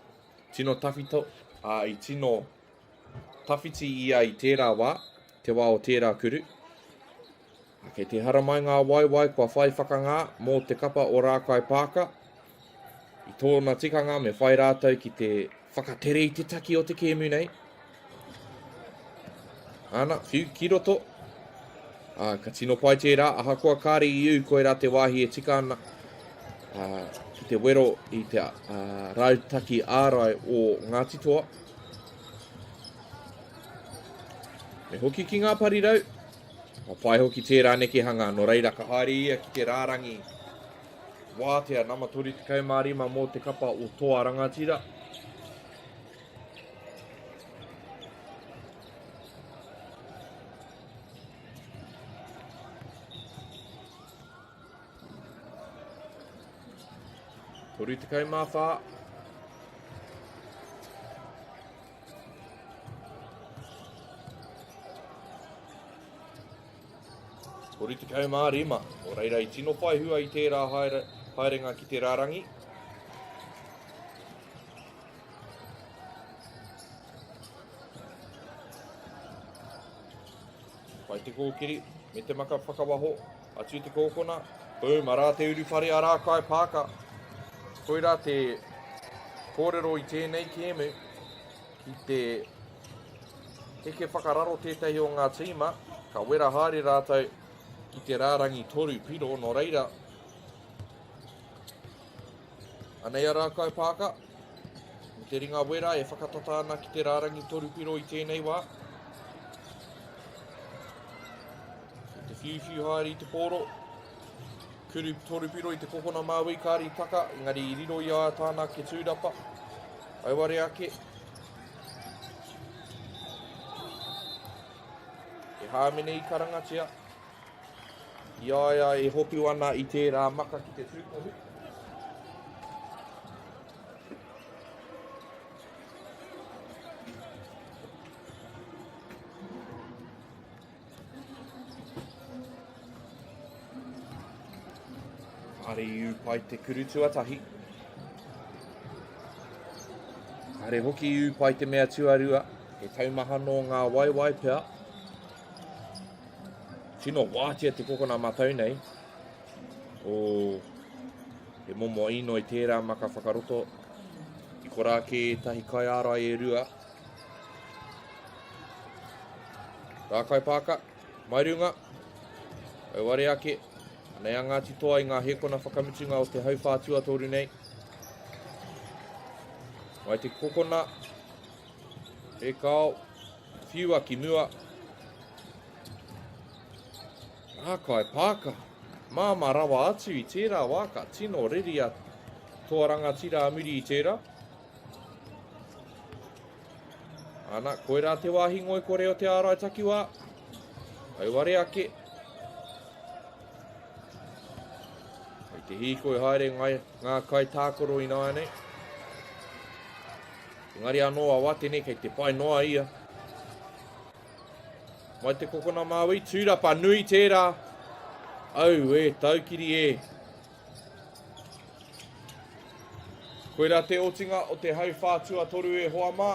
tino tawhito, I tino tawhiti ia I tērā wā, te wā o tērā kuru. Kei te haramai ngā waiwai kua whai whakangā mō te kapa o rākai pāka. I tōna tikanga me whai rātou ki te whakatere I te taki o te kēmu nei. Ana, whiu ki roto. Ka tino pai tērā, ahakoa kāre I u koe rā te wāhi e tika ana. Ki te wero I te rautaki ārai o Ngāti Toa. Me hoki ki ngā parirau. Pai hoki tērā neke hanga, no reira ka haere ia ki te rārangi. Wātea nama tori te kaumārima mō te kapa o Toa Rangatira. Tori te kaumāwhā. Tori te kaumārima, o reira I tino whai hua I tērā haerenga ki te rārangi. Pai te kōkiri, me te maka whakawaho, atu te kōkona, boom, arā te uruwhare a rākai pāka. Koira te kōrero I tēnei kēmu, ki te heke whakararo tētahi o ngā tīma, ka wera haere rātou, ki te rārangi toru piro, no reira. Anei a rākai pāka, me te ringa wera e whakatata ana ki te rārangi toru piro I tēnei wā. Te whiuwhiu haere I te pōro, kuru toru piro I te kokona māui kāri taka, engari I riro I a tāna ke tūrapa. Auare ake. E hāmene I karangatia. Iaia e hopu ana I tērā maka ki te tūkohu. Are iu pai te kuru tuatahi. Are hoki iu pai te mea tuarua, e taumaha no ngā waiwai pea. Tino wātia te kokona matau nei. E momo ino I tērā maka whakaroto. I korā ke tahi kai ārai e rua. Rākai pāka, mai runga. Auare ake. Nei a Ngāti Toa I ngā hekona whakamutunga o te hauwhātua toru nei. Mai te kokona. E kao. Whiua ki mua. Rākai pāka, māma rawa atu I tērā wāka, tino riri a Toa Rangatira a muri I tērā. Ana, koe rā te wāhi ngoi kore o te ārai takiwā. Auare ake. Hei te hīkoi haere ngā kai tākoro I nāi nei. Engari anoa wate nei kei te pai noa ia. Mai te kokona māui, tūrapa nui tērā. Au e, taukiri e. Koe rā te otinga o te hauwhātua toru e hoa mā.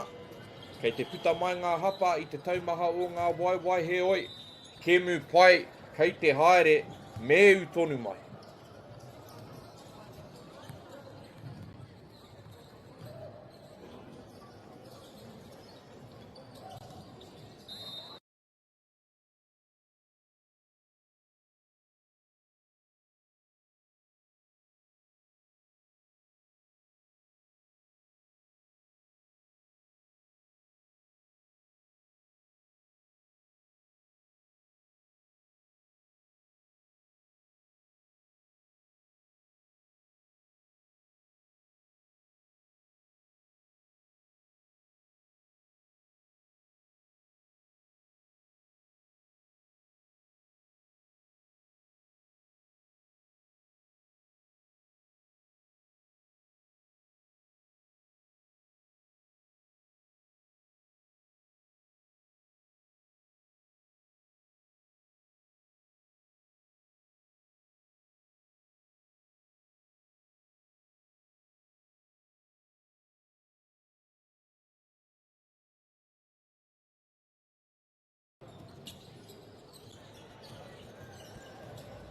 Kei te puta mai ngā hapa I te taumaha o ngā waiwai he oi. Kēmu pai, kei te haere, me u tonu mai.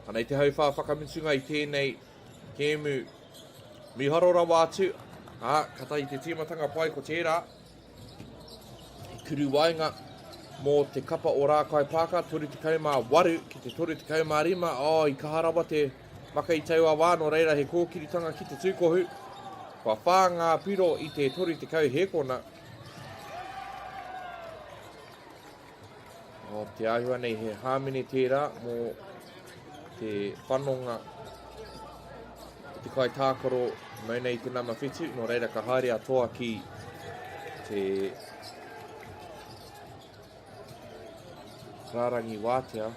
Anei te hau whakamitsunga I tēnei kēmu miharora wātu. Kata I te tīmatanga pai ko tērā. I kuru wainga mō te kapa o rākai pāka, 38 ki te 35. I kaharawa te maka I taua wāno reira he kōkiritanga ki te tūkohu. Kua whā ngā piro I te 30 hekona. O te ahua nei he hāmene tērā mō te whanonga te kai tākaro mai nei te nama whitu, no reira ka haere atoa ki te rārangi wātea.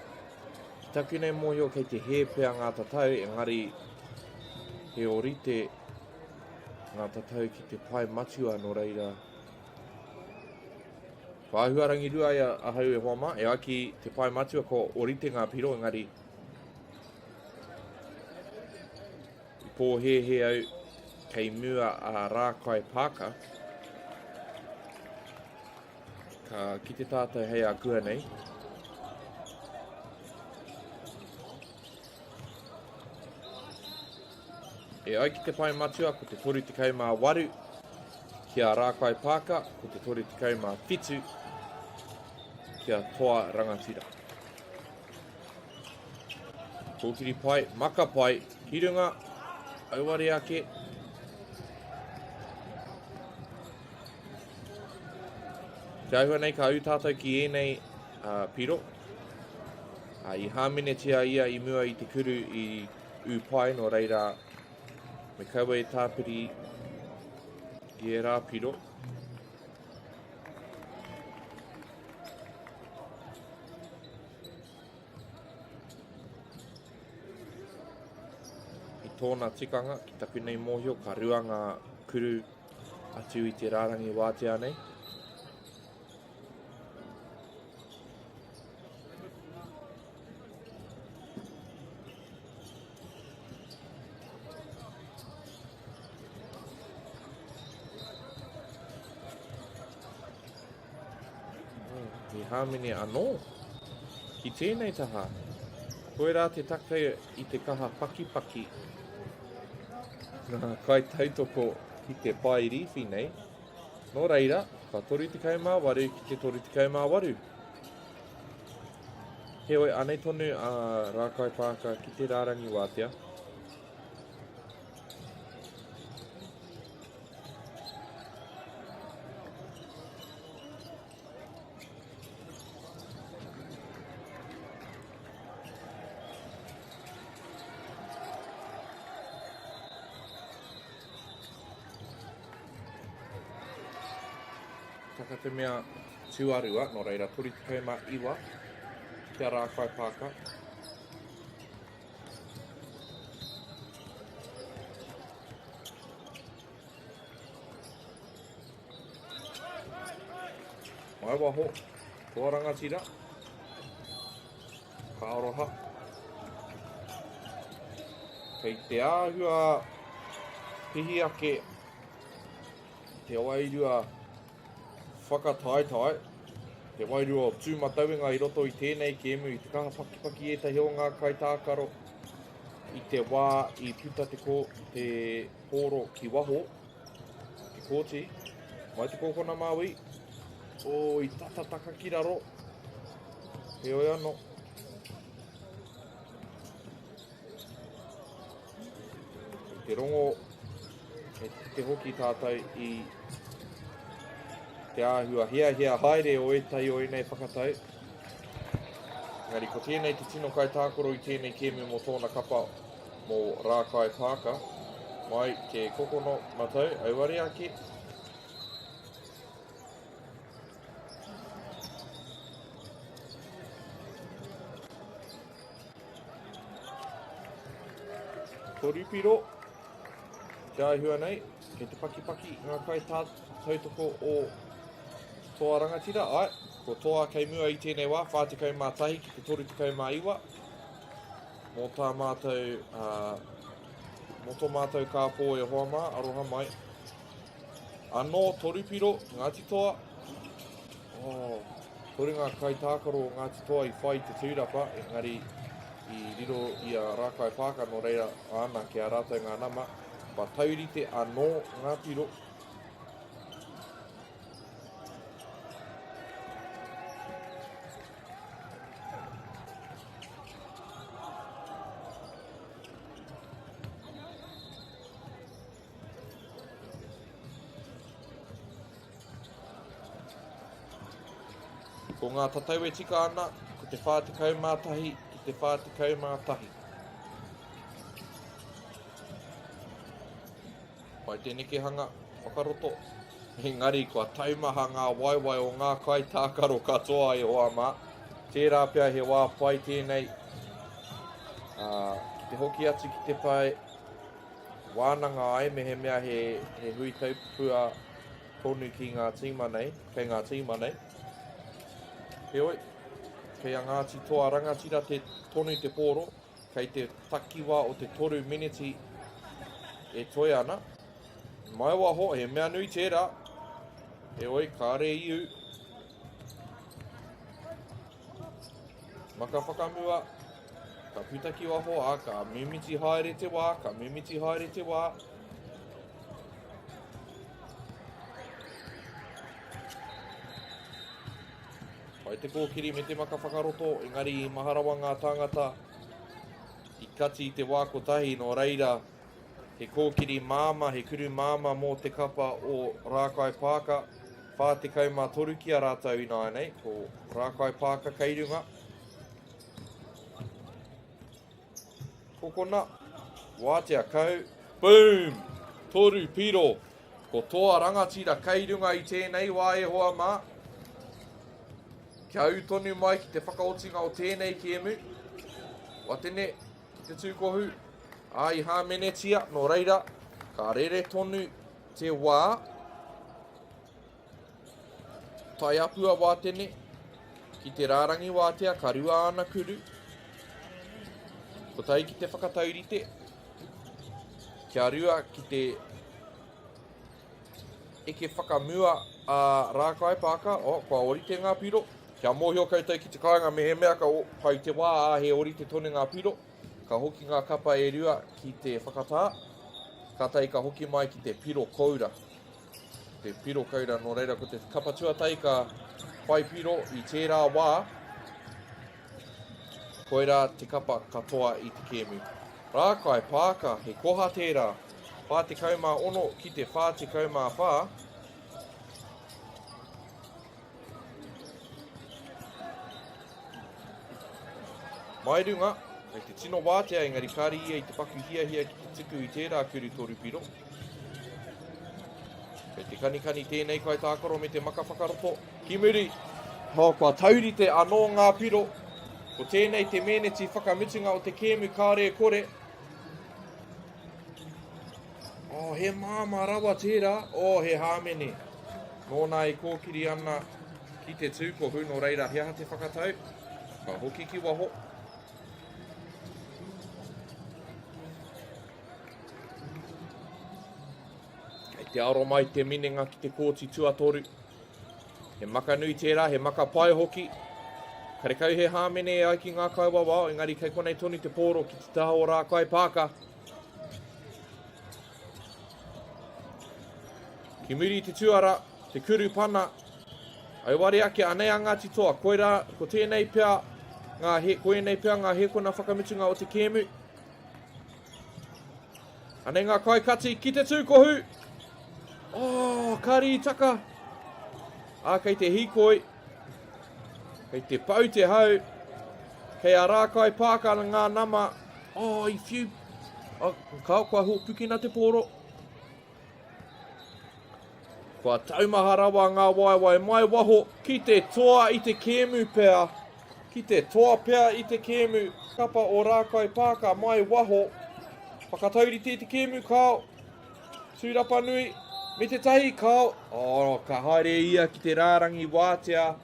Taku nei mōhio kei te hēpea ngā tatau, engari he orite ngā tatau ki te pai matua no reira. Whāhua rangi rua ia ahau e hoama, e aki te pai matua ko orite ngā piro, engari pō he au kei mua a rākai pāka. Ka ki te tātou hei a kua nei. E ai ki te pai matua ko te 38 ki a rākai pāka, ko te 37 ki a toa rangatira. Kōkiri pai, maka pai, hirunga, auare ake. Te ahua nei ka au tātou ki enei piro. I hāmenetia ia I mua I te kuru I upai no reira me kaua e tāpiri I e rā piro. Tōna tikanga, ki taku nei mōhio, ka rua ngā kuru atu I te rārangi wātea nei. He hāmene anō, ki tēnei taha. Koe rā te taka I te kaha paki-paki. Nā kai tautoko ki te pai riwhi nei. Nō reira, ka 38 ki te 38. He oi anei tonu a rākai pāka ki te rārangi wātea. Taka te mea tuarua, no reira 39 kia rākai pāka. Mai waho, toa rangatira. Ka aroha. Kei te āhua pihi ake te wairua whakataitai, te wairua tūmatauenga I roto I tēnei kēmu I te kaha paki-paki etahi o ngā kaitākaro I te wā I puta te pōro ki waho, ki kōti, mai te kōkona māui, I tatataka ki raro, he oi anō. Te rongo, te hoki tātai I te āhua hea haere o etahi o enei whakatau. Ngari, ko tēnei te tino kai tākoro I tēnei kēmu mō tōna kapa mō rākai pāka. Mai te kokono matau, auare ake. Toripiro, te āhua nei, kei te paki-paki ngā kai tautoko o toa rangatira, ko toa kei mua I tēnei wā, 41 ki te 32. Mō tā mātou, mō tō mātou kāpō e hoama, aroha mai. Anō, torupiro, Ngāti Toa. Tori ngā kai tākaro o Ngāti Toa I whai te tūrapa, engari i riro i a rākai pāka no reira ana ki a rātou ngā nama, pa taurite anō ngā piro. Ko ngā tatau e tika ana, ko te whātikau mātahi, ki te whātikau mātahi. Pai tēnei ke hanga, whakaroto. Engari, kua taumaha ngā waiwai o ngā kai tākaro katoa e hoa mā. Tērā pia he wā pai tēnei. Ki te hoki atu ki te pai, wānanga ai me he mea he hui taupua tonu ki ngā tīma nei, kei ngā tīma nei. Heoi, kei a Ngāti toa rangatira te tonu te pōro, kei te takiwa o te 3 miniti e toi ana. Mai waho, he mea nui tērā. Heoi, kāre iu. Maka whakamua, ka putaki waho, ka mimiti haere te wā, ka mimiti haere te wā. Pai te kōkiri me te maka whakaroto, engari I maharawa ngā tāngata I kati I te wā kotahi no reira he kōkiri māma, he kuru māma mō te kapa o Rākai Pāka, whātekau mā toru ki a rātou ina nei, ko Rākai Pāka keirunga. Kokona, wātea kau, boom, toru piro, ko toa rangatira keirunga I tēnei wā e hoa mā. Kia au tonu mai ki te whakaotinga o tēnei kēmu. Watene, ki te tūkohu, ai hāmenetia, no reira, ka rere tonu te wā. Tai apua wātene, ki te rārangi wātea, ka rua ana kuru. Ko tai ki te whakataurite, kia rua ki te eke whakamua a Rākai Pāka, kua orite ngā piro. Kia mōhio koutou ki te kāinga me he mea ka pai te wā a he ori te tonu ngā piro. Ka hoki ngā kapa e rua ki te whakatā. Ka tai ka hoki mai ki te piro koura. Te piro koura no reira ko te kapa tuatai ka pai piro I tērā wā. Koira te kapa katoa I te kēmu. Rākai Pāka he koha tērā. Whātekau mā ono ki te whātekau mā whā. Mai runga, kei te tino wātea engari kāri ia I te paku hiahia ki te tuku I tērā kuru toru piro. Kei te kanikani tēnei kai tākaro me te maka whakaroto. Ki muri, kua taurite anō ngā piro. Ko tēnei te meneti whakamutunga o te kēmu kāre kore. He māma rawa tērā, he hāmene. Nōnā E kōkiri ana ki te tūkohu no reira hea te whakatau. Ka hoki ki waho. Te aro mai te minenga ki te kōti tuatoru. He maka nui tērā, he maka pai hoki. Karekau he hāmene ai ki ngā kaua wao, engari kei konei tonu te pōro ki te taha o Rākai Pāka. Ki muri te tuara, te kuru pana. Ai ware ake anei a Ngāti toa, ko tēnei pia ngā hekona whakamutunga o te kēmu. Anei ngā kai kati ki te tūkohu. Kari taka. Kei te hikoi. Kei te pau te hau. Kei a Rākai Pāka ngā nama. I whiu. Kua ho pukina te pōro. Kua taumaha rawa ngā waiwai mai waho. Ki te toa I te kēmu pēa. Ki te toa pēa I te kēmu. Kapa o Rākai Pāka mai waho. Whakataurite te kēmu kāo. Tūrapa nui. Me te tahi kāo, ka haere ia ki te rārangi wātea,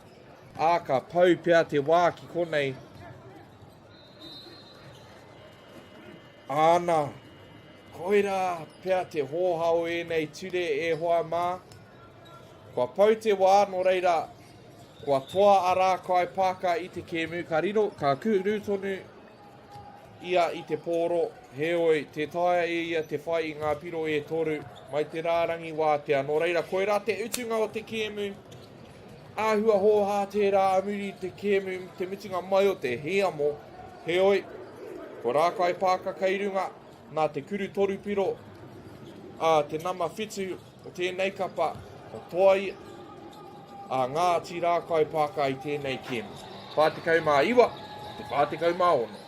ka pau pia te wā ki konei. Ana, koira pia te hōhau nei ture e hoa mā. Kua pau te wā no reira, kua toa a Rākai Pāka I te kēmu, ka riro, ka kuru tonu ia i te pōro, heoi te taia e ia te whai i ngā piro e toru mai te rārangi wātea. Nō reira, koe rā te utunga o te kēmu, āhua hōhā te rā amuri te kēmu, te mutunga mai o te heamo, heoi, ko rā kai pākaka i runga, nā te kuru toru piro, te nama whitu o tēnei kapa, o toai, ngā ti rā kai pāka i tēnei kēmu. Pātekau mā iwa, te pātekau mā ono.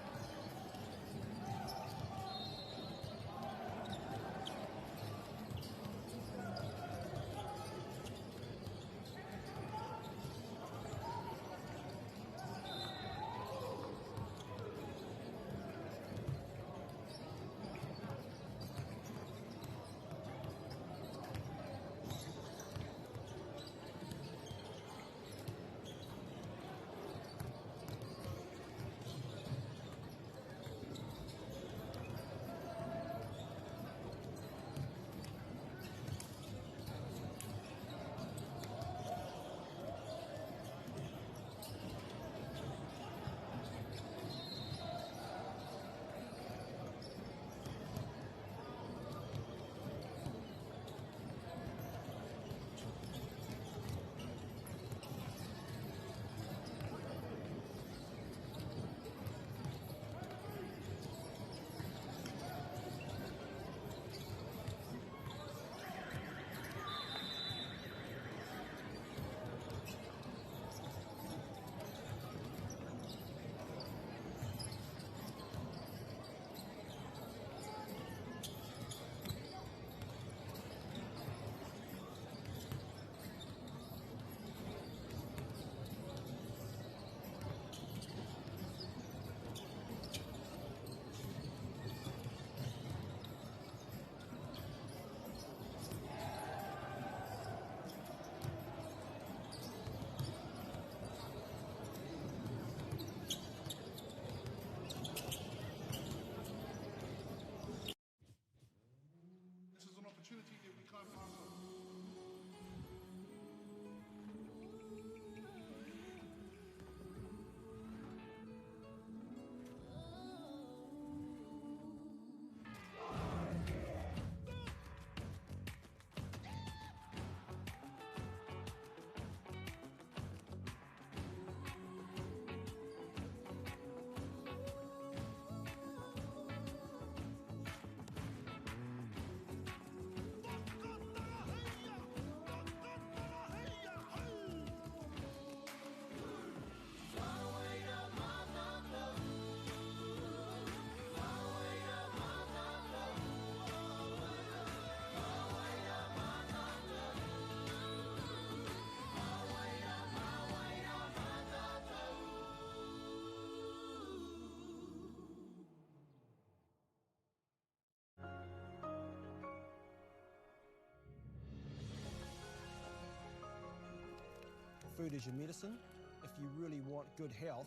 Food is your medicine. If you really want good health,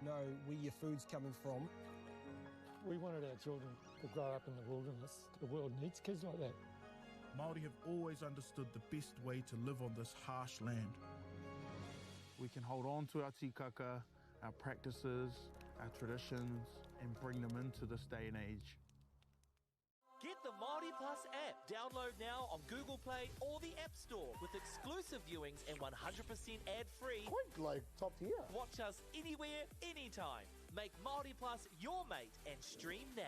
know where your food's coming from. We wanted our children to grow up in the wilderness. The world needs kids like that. Māori have always understood the best way to live on this harsh land. We can hold on to our tikaka, our practices, our traditions, and bring them into this day and age. Get the Māori Plus app. Download now on Google Play or the App Store with exclusive viewings and 100% ad-free. Quite like top tier. Watch us anywhere, anytime. Make Māori Plus your mate and stream now.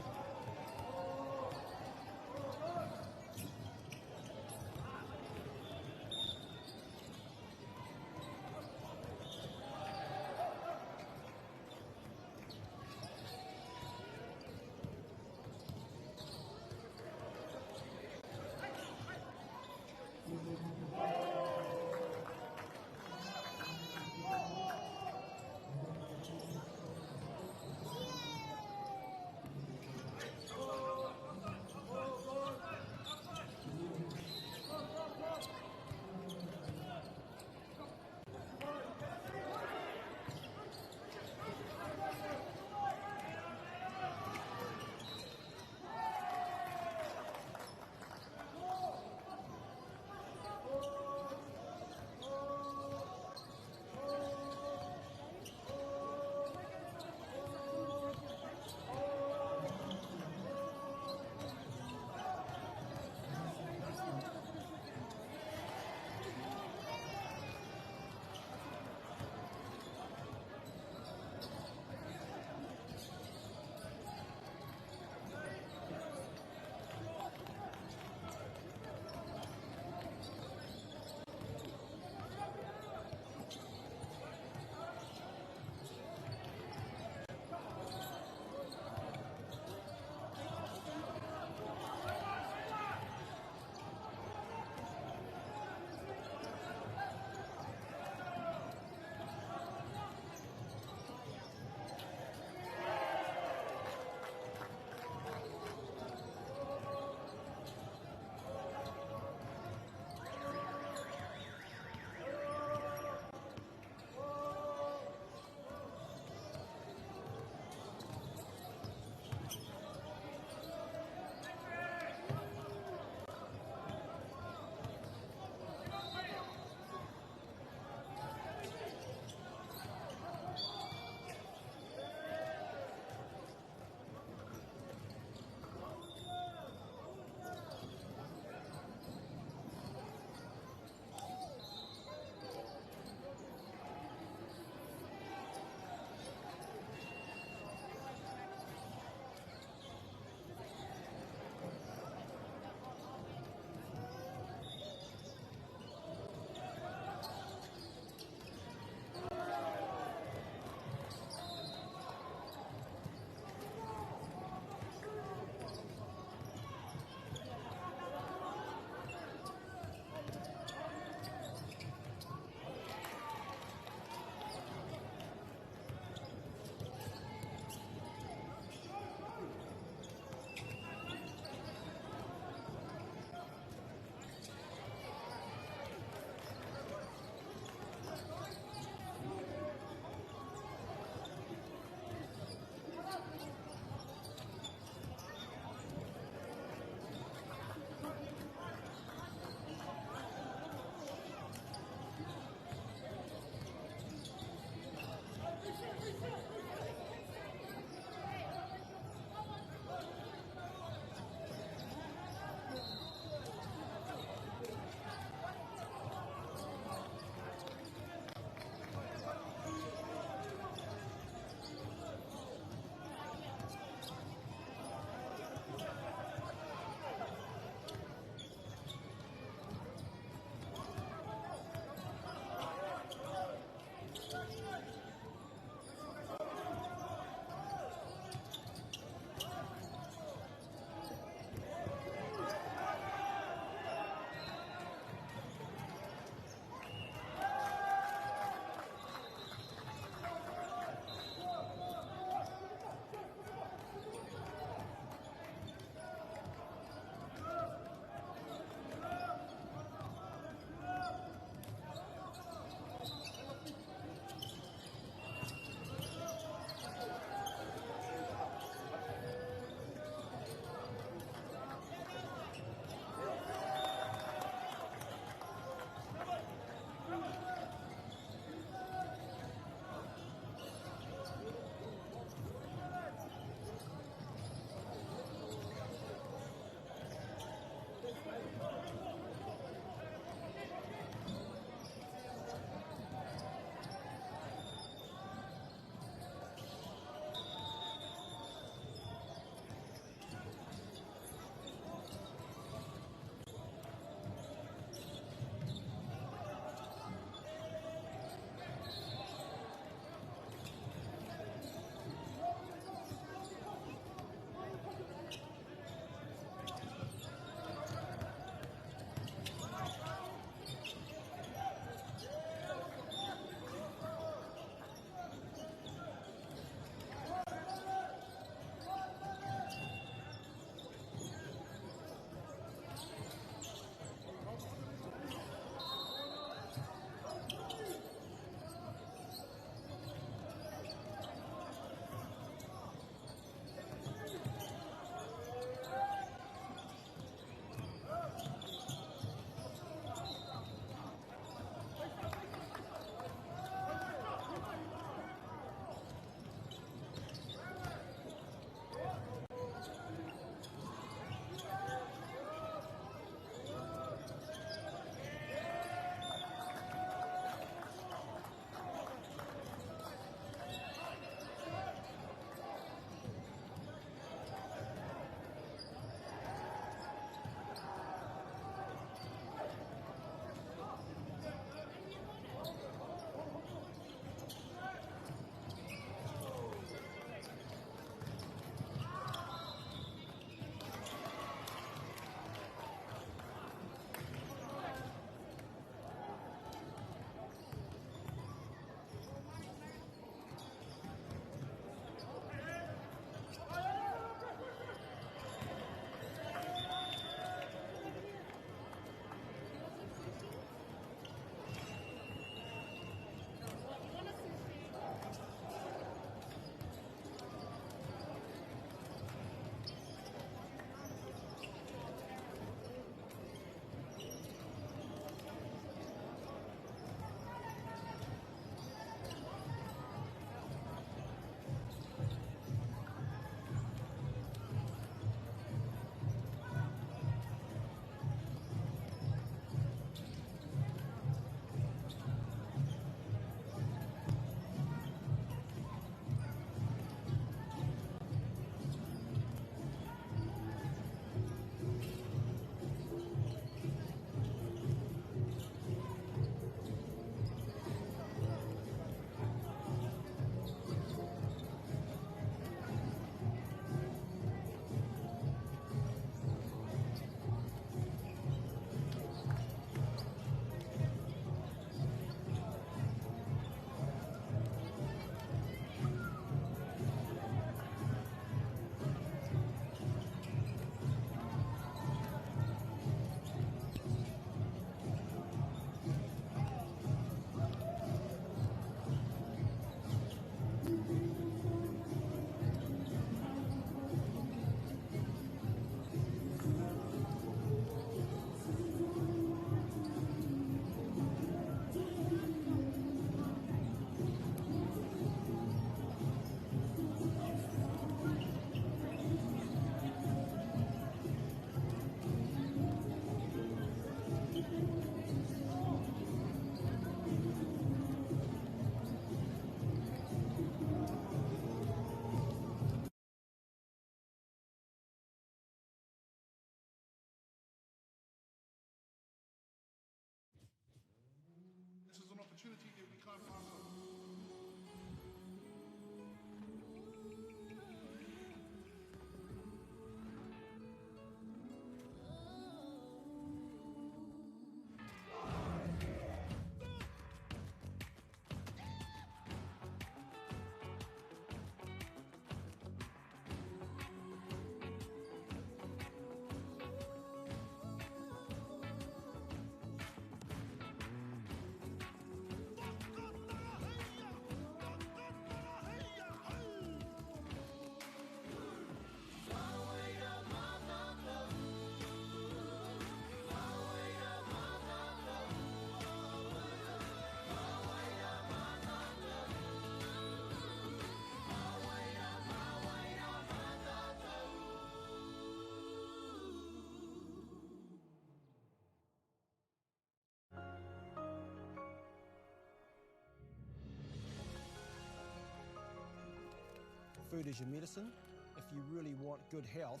food is your medicine. If you really want good health,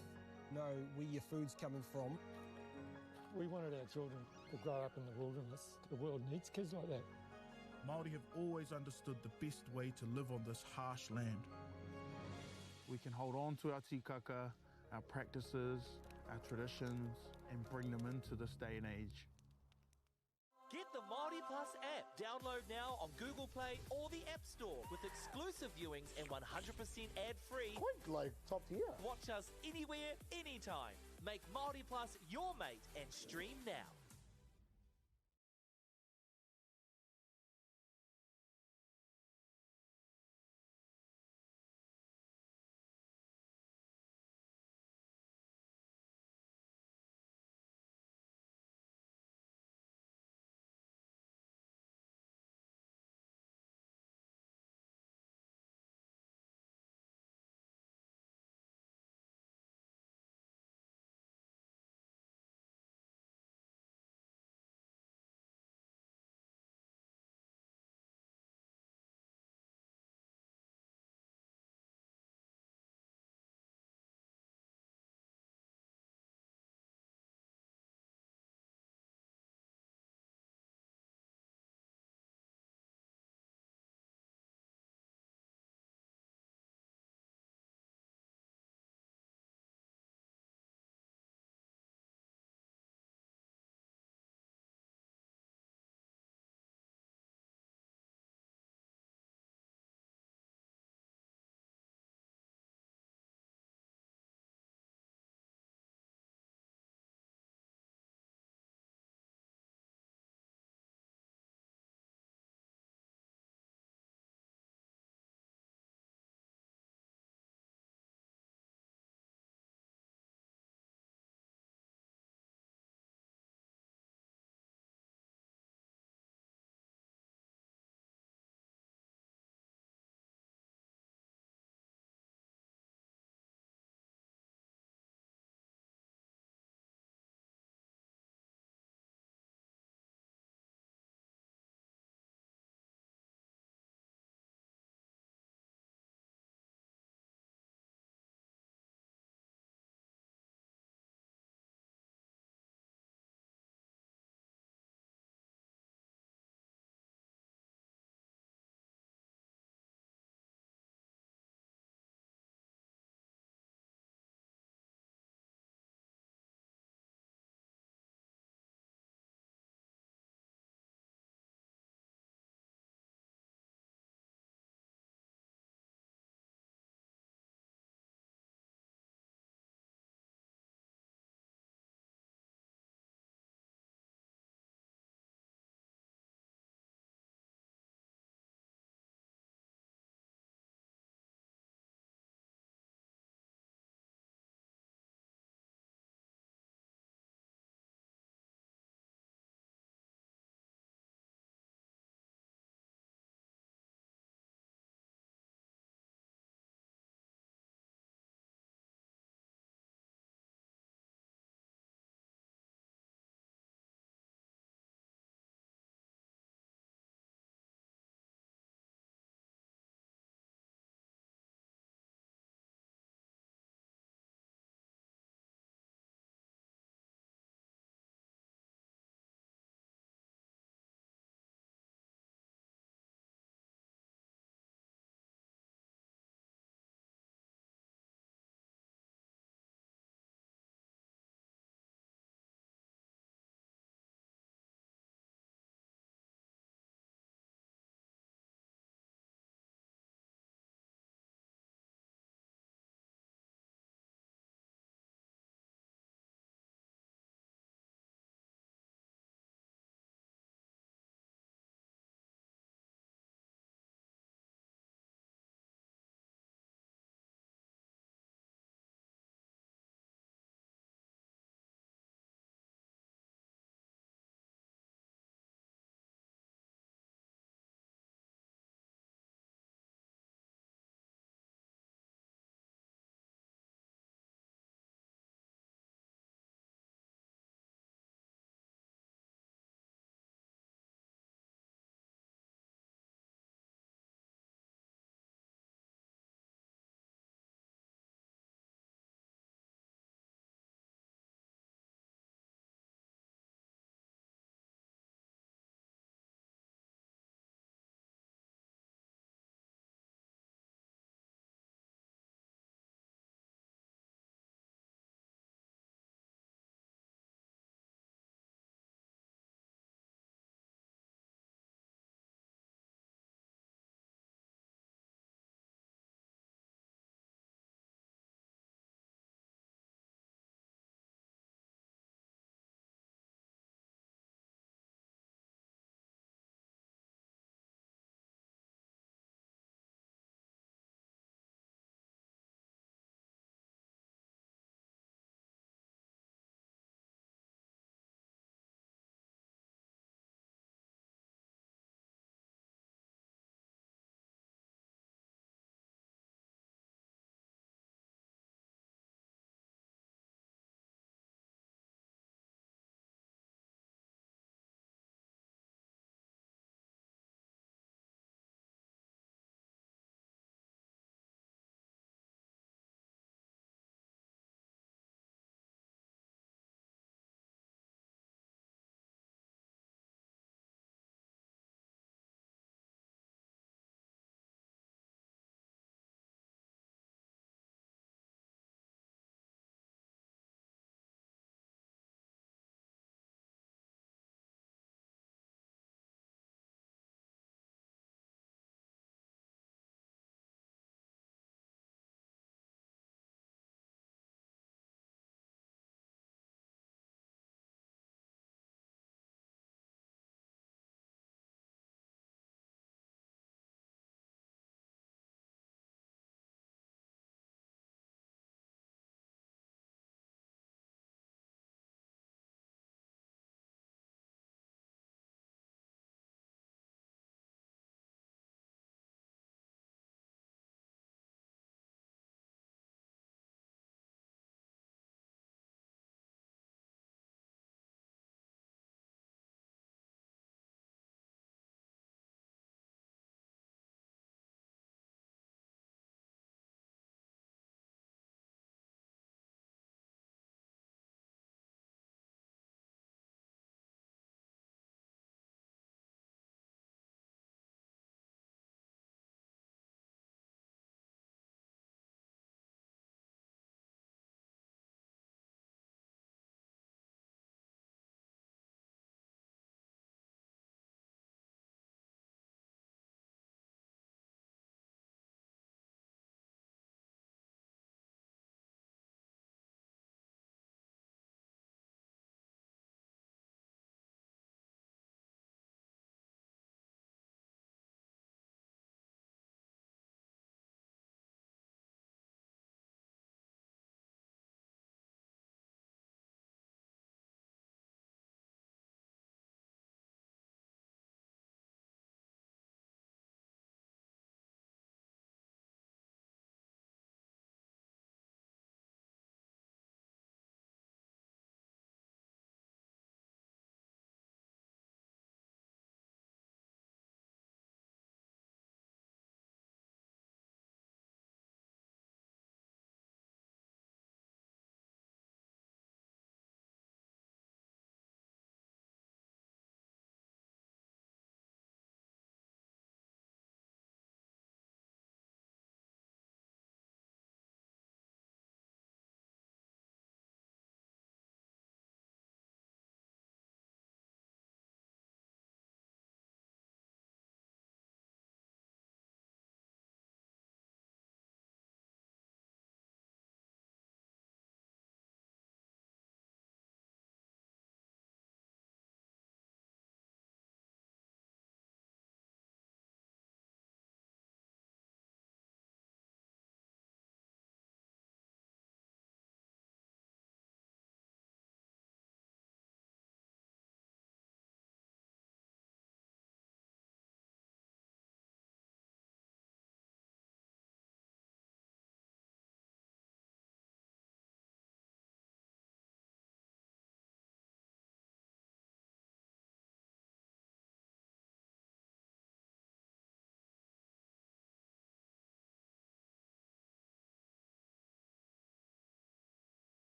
know where your food's coming from. We wanted our children to grow up in the wilderness. The world needs kids like that. Māori have always understood the best way to live on this harsh land. We can hold on to our tikaka, our practices, our traditions, and bring them into this day and age. Get the Māori Plus app. Download now on Google Play or the App Store with exclusive viewings and 100% ad-free. Quite like top tier. Watch us anywhere, anytime. Make Māori Plus your mate and stream now.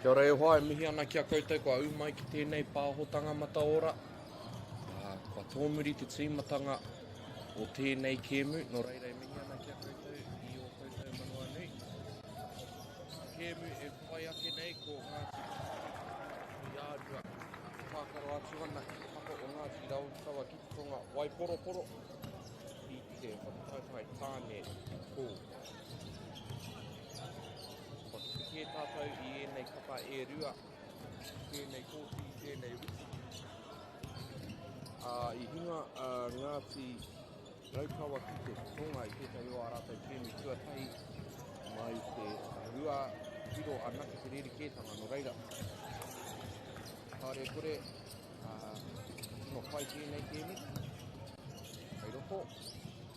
Kia ora e hoa, e mihi ana ki a koutou, kua umai ki tēnei pāhotanga mata ora. Kua tōmuri te tīmatanga o tēnei kēmu, no reira e mihi ana ki a koutou i o koutou manua nui. Kēmu e whai ake nei ko Ngāti Nui Ārua. Whākaro atu ana ki te papa o Ngāti Raukawa ki te tonga Waiporoporo i te whakatautai tāne kō. Kē tātou i ēnei kapa e rua, tēnei kōti, tēnei wiki. I hinga Ngāti Raukawa ki te tonga i tētai o ārātou kēmu tuatahi mai te rua piro anake te rere kētanga no reira. Kāre kore, tino pai tēnei kēmu, hei roko.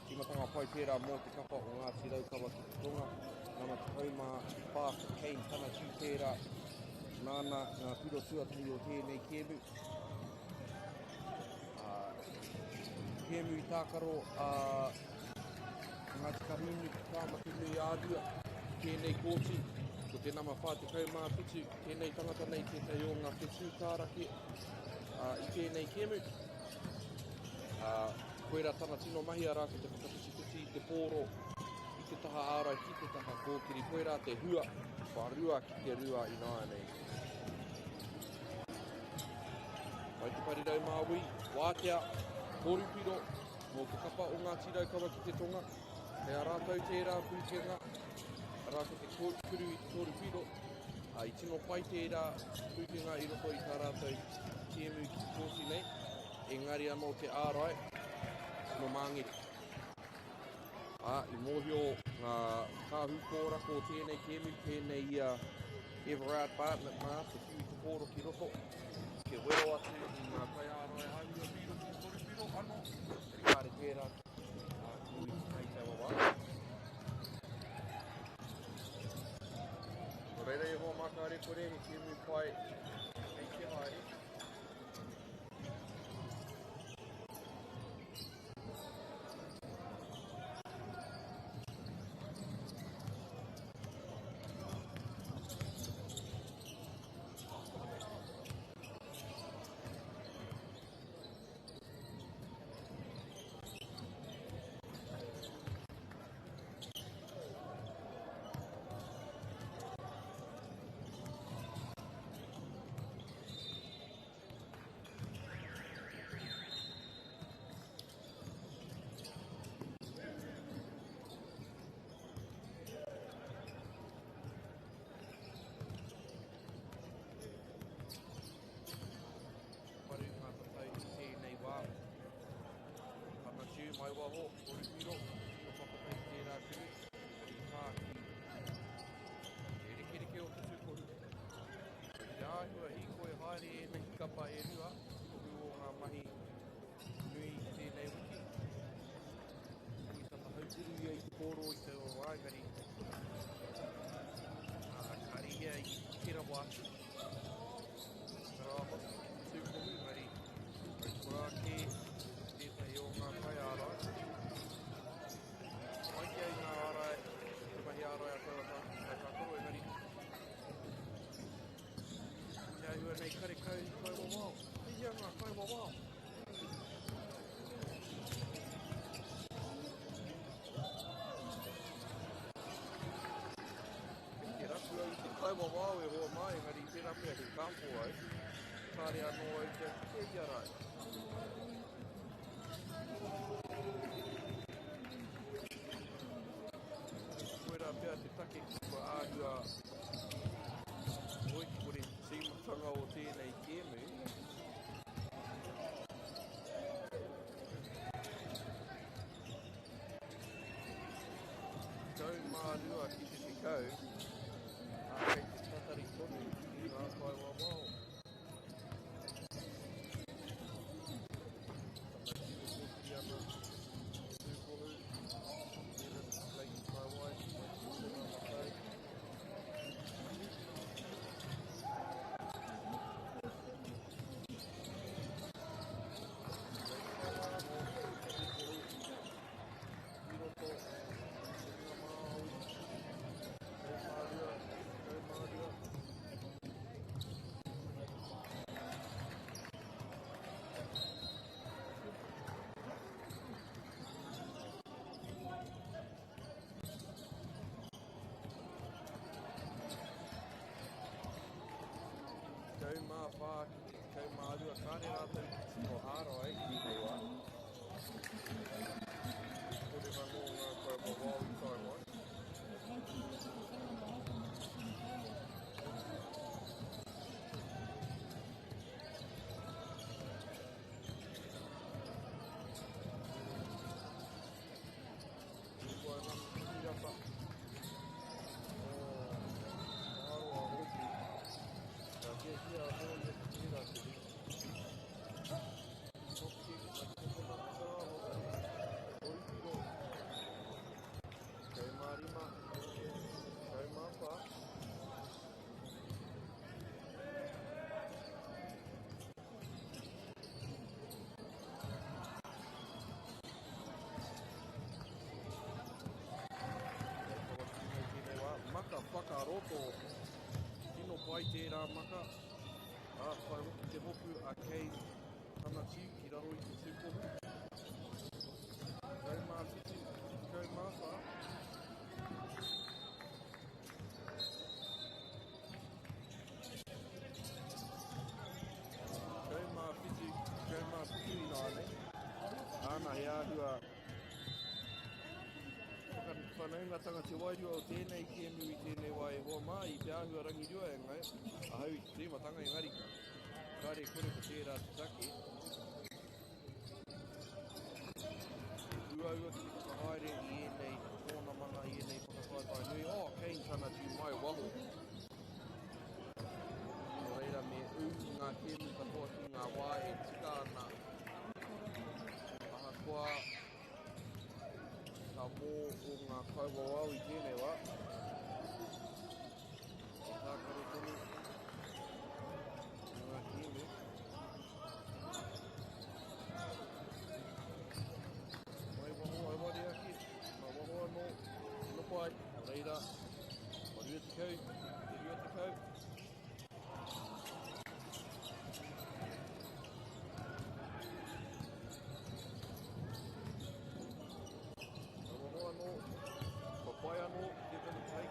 Timatanga pai tērā mō te kapa o Ngāti Raukawa ki te tonga. Nāna te hauma pāka kei tana tū tērā, nāna ngā piro tuatahi o tēnei kēmu. Kēmu i tākaro Ngāti Kahunu ki Tāmaki Nui Ārua, tēnei kōti, ko te nama whātekau mā whitu, tēnei tangata nei tētai o ngā whitu kārake i tēnei kēmu. Koera tana tino mahi arā ki te whakatisi i te pōro, i te taha ārai ki te taha kōkiri koera te hua, wharua ki te rua i nāia nei. Mai te parirau māui, wātea, porupiro, mō te kapa o Ngāti Raukawa ki te tonga, he arātau tērā pūkenga, arāko te kōrukuru i te porupiro, i tino pai tērā pūkenga i roto i tā rātau kēmu ki te kōti nei, engari anō te ārai, no māngiri. I mōhio ngā kāhukora ko tēnei kēmu, tēnei Everard Bartlett mā, te hui te pōro ki roto. Ke wero atu i ngā kai ārai āhua piro ki porupiro anō. Te kāre tērā kui nei taua wā. Ko reira e hoa mākare kore, he kēmu pai hei te haere. Mai waho, porupiro, o whakapai tērā turu, i tāki. E rekereke o Poitūkohu. Te āhua hi koe haere e nehi kapa e rua, tohu o ngā mahi nui i tēnei wiki. I tata hauturu ia i te pōro i te o Waigari. Karihia i Kirawa atu. Kara hoki ki Poitūkohu, mari. Kora ke tētai o ngā kai ārai. Mai ki ai ngā ārai, te mahi ārai a tauata, kai kākoro e mari. Te ahua nei kare kai wawao. Hei ngā kai wawao. Ke rapu au i te kai wawao e hoa mai, ngari i te rapu a te kāpo au. Kāre anō au te kei arai. Koera pia te take ki kua āhua oi kore tīmatanga o tēnei kēmu. Kau mā rua ki te kau, kei te tatari tonu i ngā kai wawao. hua kāre rātou tino hāro ai, ki nei wā. Kore mano ngā koe mō wāu I kai mai. Maka whakaroto, tino pai tērā maka, whai hoki te hopu a kei tana tiu ki raro I te tūkohu. Kau mā titi, kau mā wha. Kau mā whitu, kau mā whitu I nāne. Āna he āhua whanaungatanga te wairua o tēnei ki e nui tēnei wā e hoa mā I te āhua rangi rua e ngai. Ahau I te rīmatanga engari. Kāre kore ko tērā te take. Uaua ki whakahaere I enei tōna mana I enei whakataitai nui. Kei tana tū mai waho. Nō reira me ngā kēmu katoa ki ngā wā e tika ana. Ahakoa ka mō o ngā kauwawau I tēnei wā. Tākare tonu. Ngā kēmu. Mai waho ai wari aki. Mai waho anō. Ino pai. Reira. Warua te kau. Te rua te kau. Pai anō, te whanu pai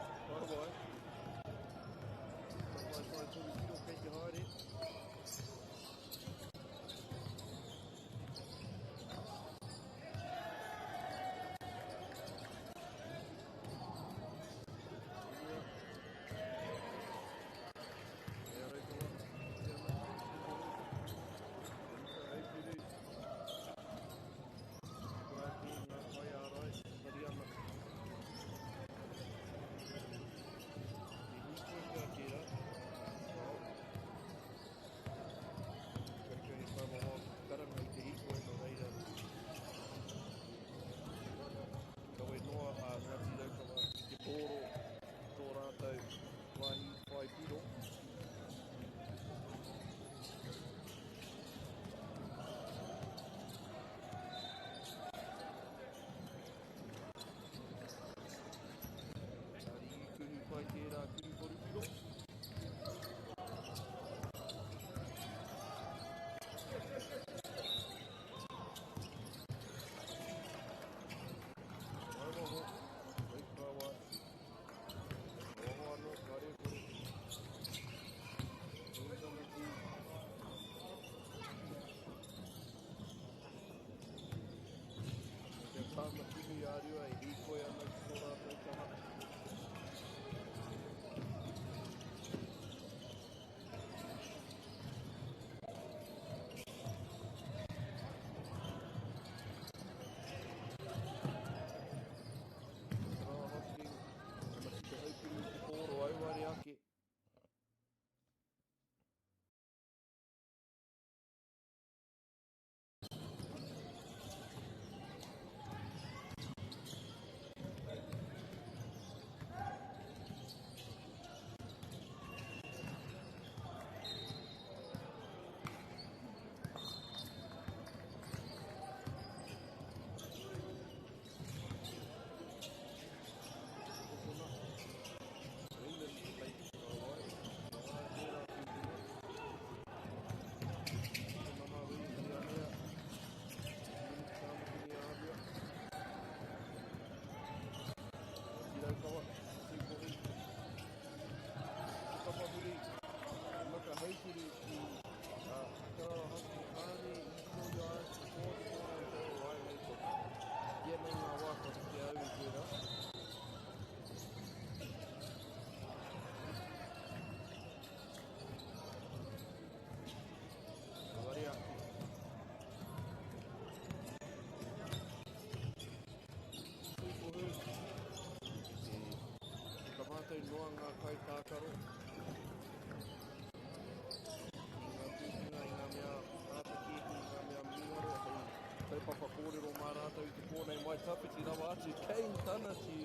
Kei papa kōrero mā rātou i te kōnei mai tawhiti rawa atu. Kei tana ti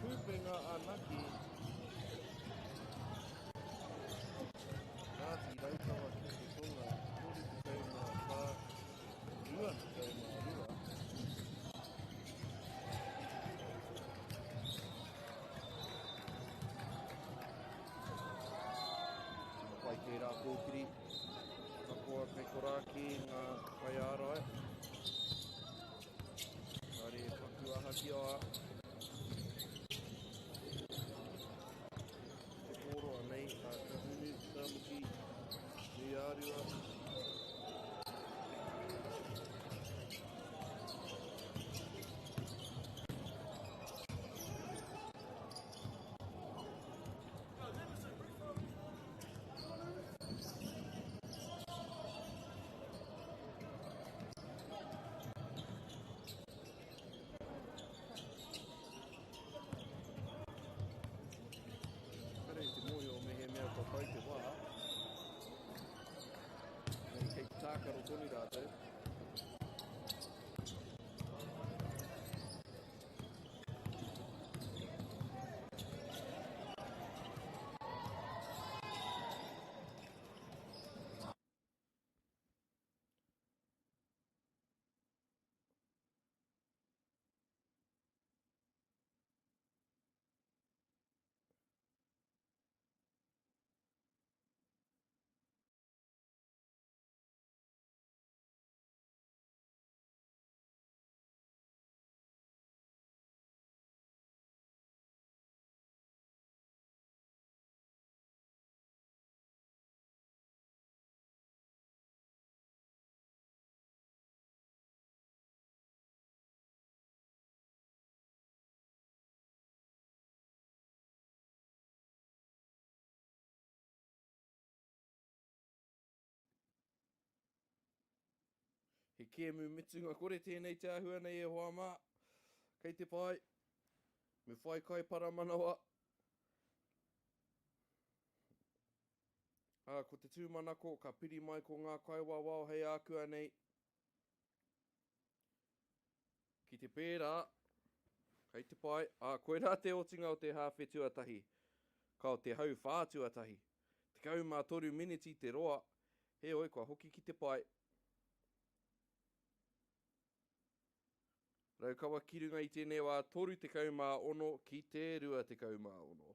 pūpenga anaki. Ngāti rautawa ki te tonga. Kori te kaumā whā. Rua te kaumā rua. Pai te rā kōkiri. Kakoa kei koraki ngā whaiarai. Kare whakuaha ki oa. Te kōroa nei, ka hunu, tamuki, nui ārua. Kare te mohi o mehe mea ko pai te wā. Nei kei te tākaro toni rātou. He kēmu mitunga kore tēnei te ahua nei e hoa mā. Kei te pai. Me whai kai paramanawa. Ko te tūmanako, ka piri mai ko ngā kaiwawao hei ākua nei. Ki te pērā. Kei te pai. Koe rā te otinga o te hawhi tuatahi. Ka o te hau whā tuatahi. Te kaumā toru miniti te roa. He oi kua hoki ki te pai. Rau kawa kirunga i tēnei wā toru te kaumā ono ki te rua te kaumā ono.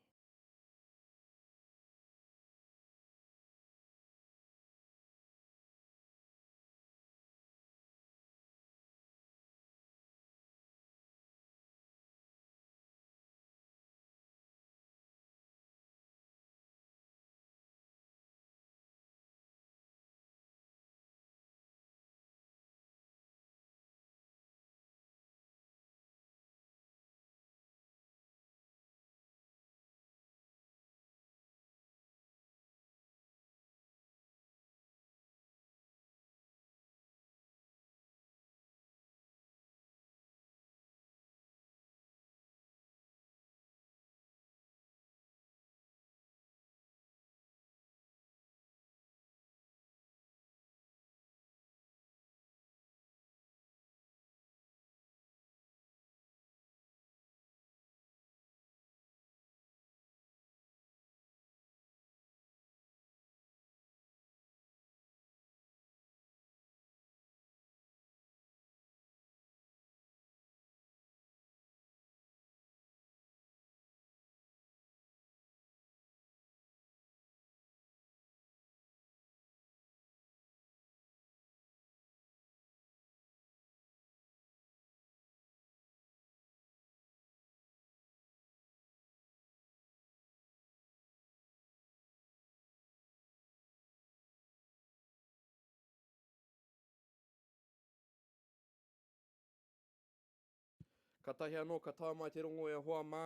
Ka tahi anō, ka tāmai te rongo e hoa mā.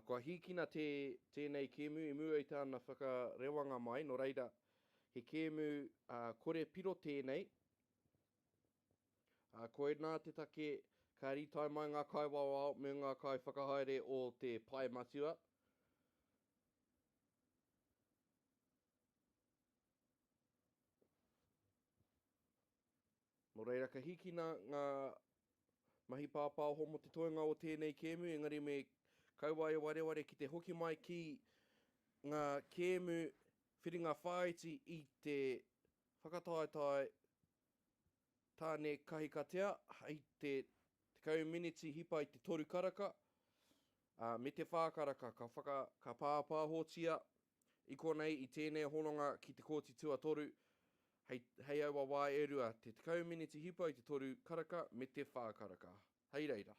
Kua hikina tēnei kēmu i mua i tāna whakarewanga mai. No reira, he kēmu kore piro tēnei. Koe nā te take, ka ritai mai ngā kai wawao me ngā kai whakahaere o te pai matua. Nō reira ka hiki ngā mahi pāpāo homo te toenga o tēnei kēmu, engari me kauae wareware ki te hoki mai ki ngā kēmu whiringa whaiti i te whakataetai tāne kahikatea, hei te 10 miniti hipa i te toru karaka, me te whākaraka ka pāpāhotia i konei i tēnei hononga ki te kōti tuatoru, hei aua wā e rua, te 10 miniti hipa i te toru karaka me te whākaraka. Hei reira.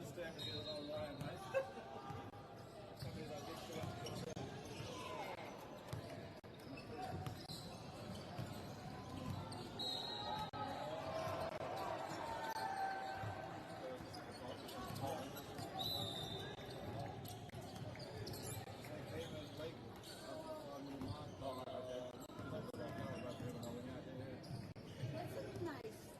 understand when you're on line, mate. Some days I get shut up to yourself. Nice.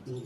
This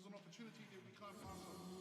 is an opportunity that we can't pass on.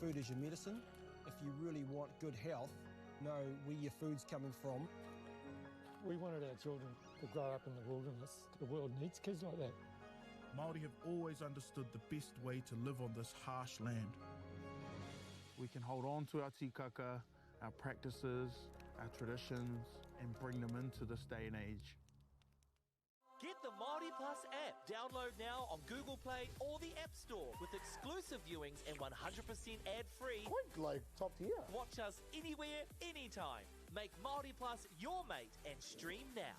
Food is your medicine. If you really want good health, know where your food's coming from. We wanted our children to grow up in the wilderness. The world needs kids like that. Māori have always understood the best way to live on this harsh land. We can hold on to our tikaka, our practices, our traditions, and bring them into this day and age. Get the Māori Plus app. Download now on Google Play or the App Store with exclusive viewings and 100% ad-free. Quite like top tier. Watch us anywhere, anytime. Make Māori Plus your mate and stream now.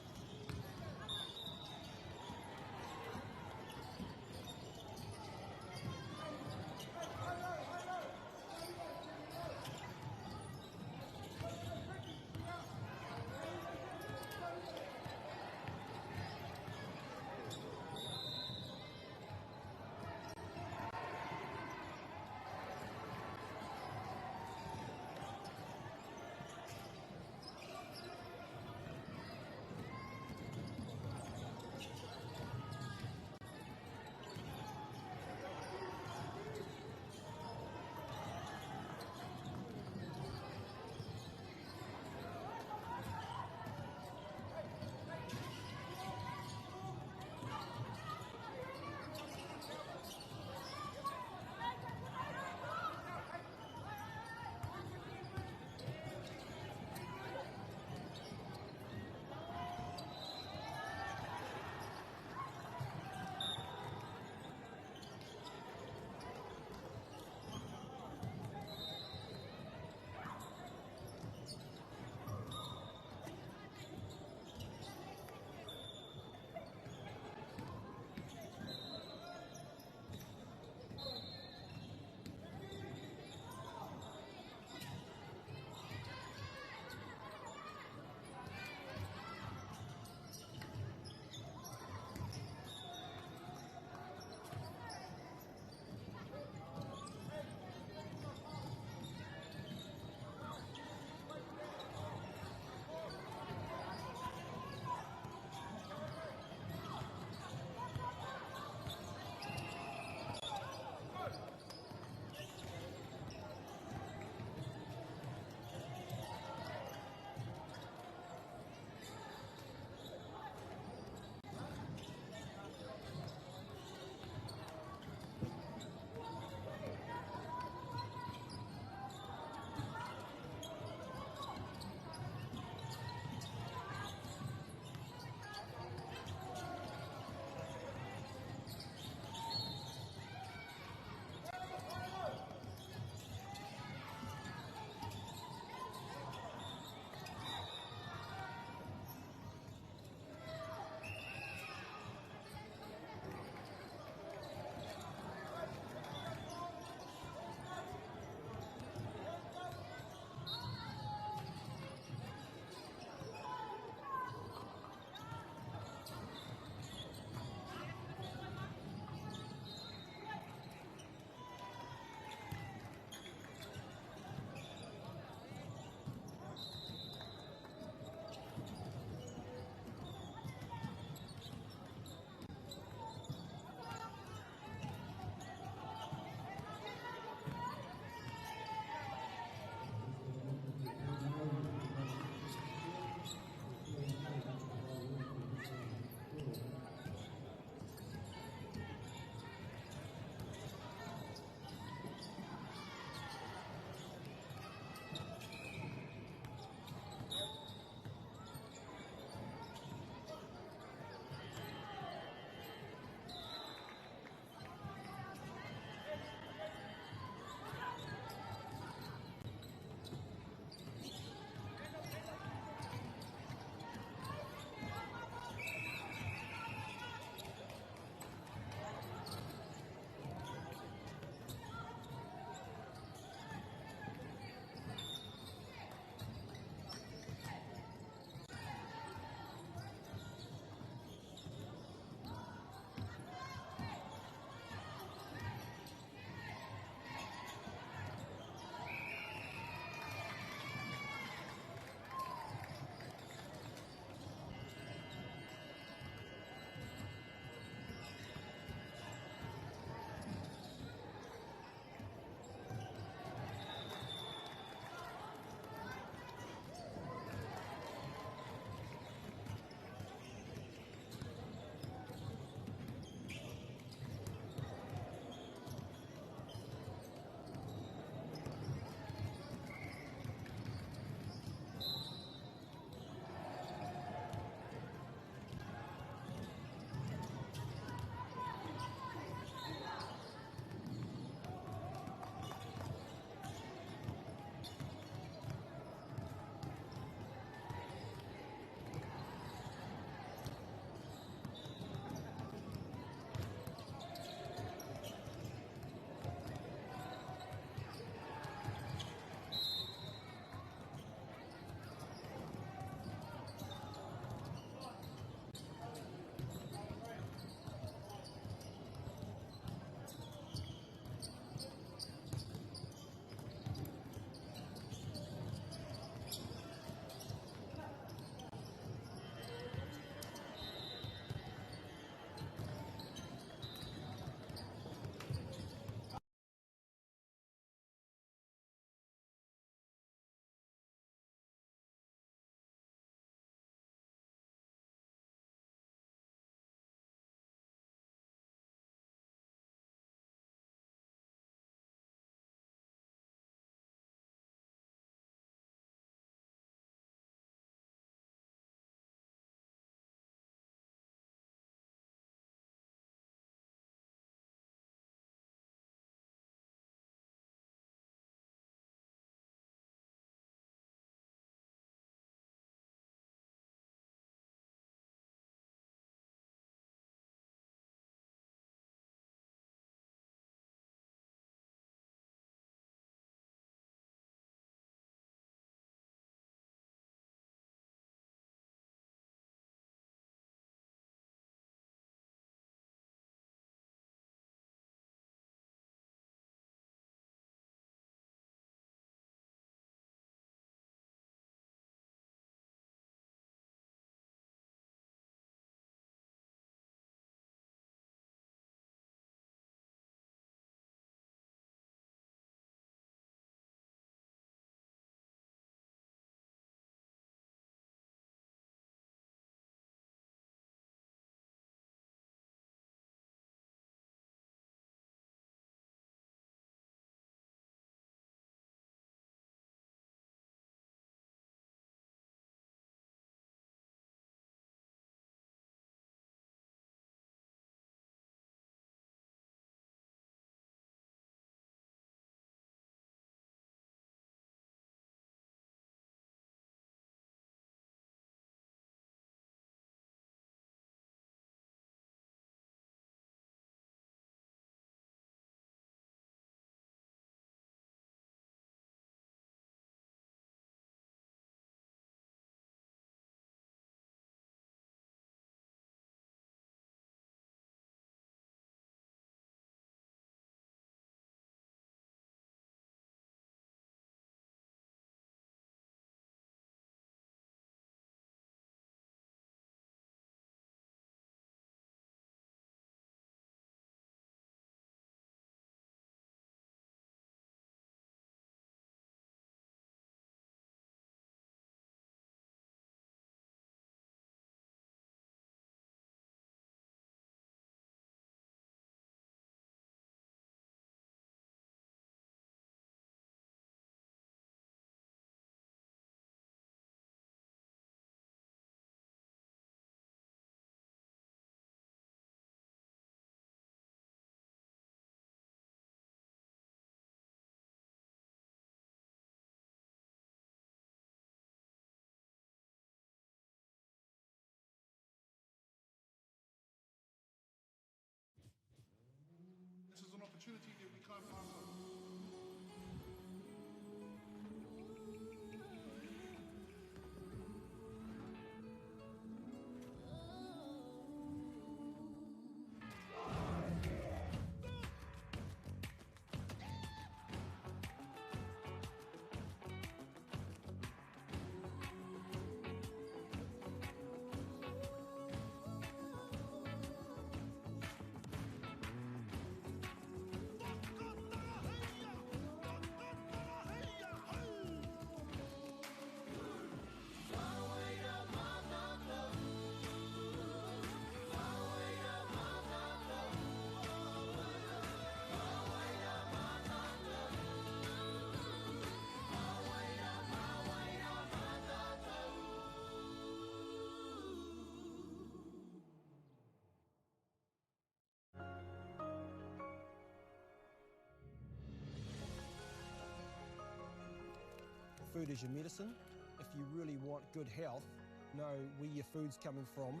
food is your medicine. If you really want good health, know where your food's coming from.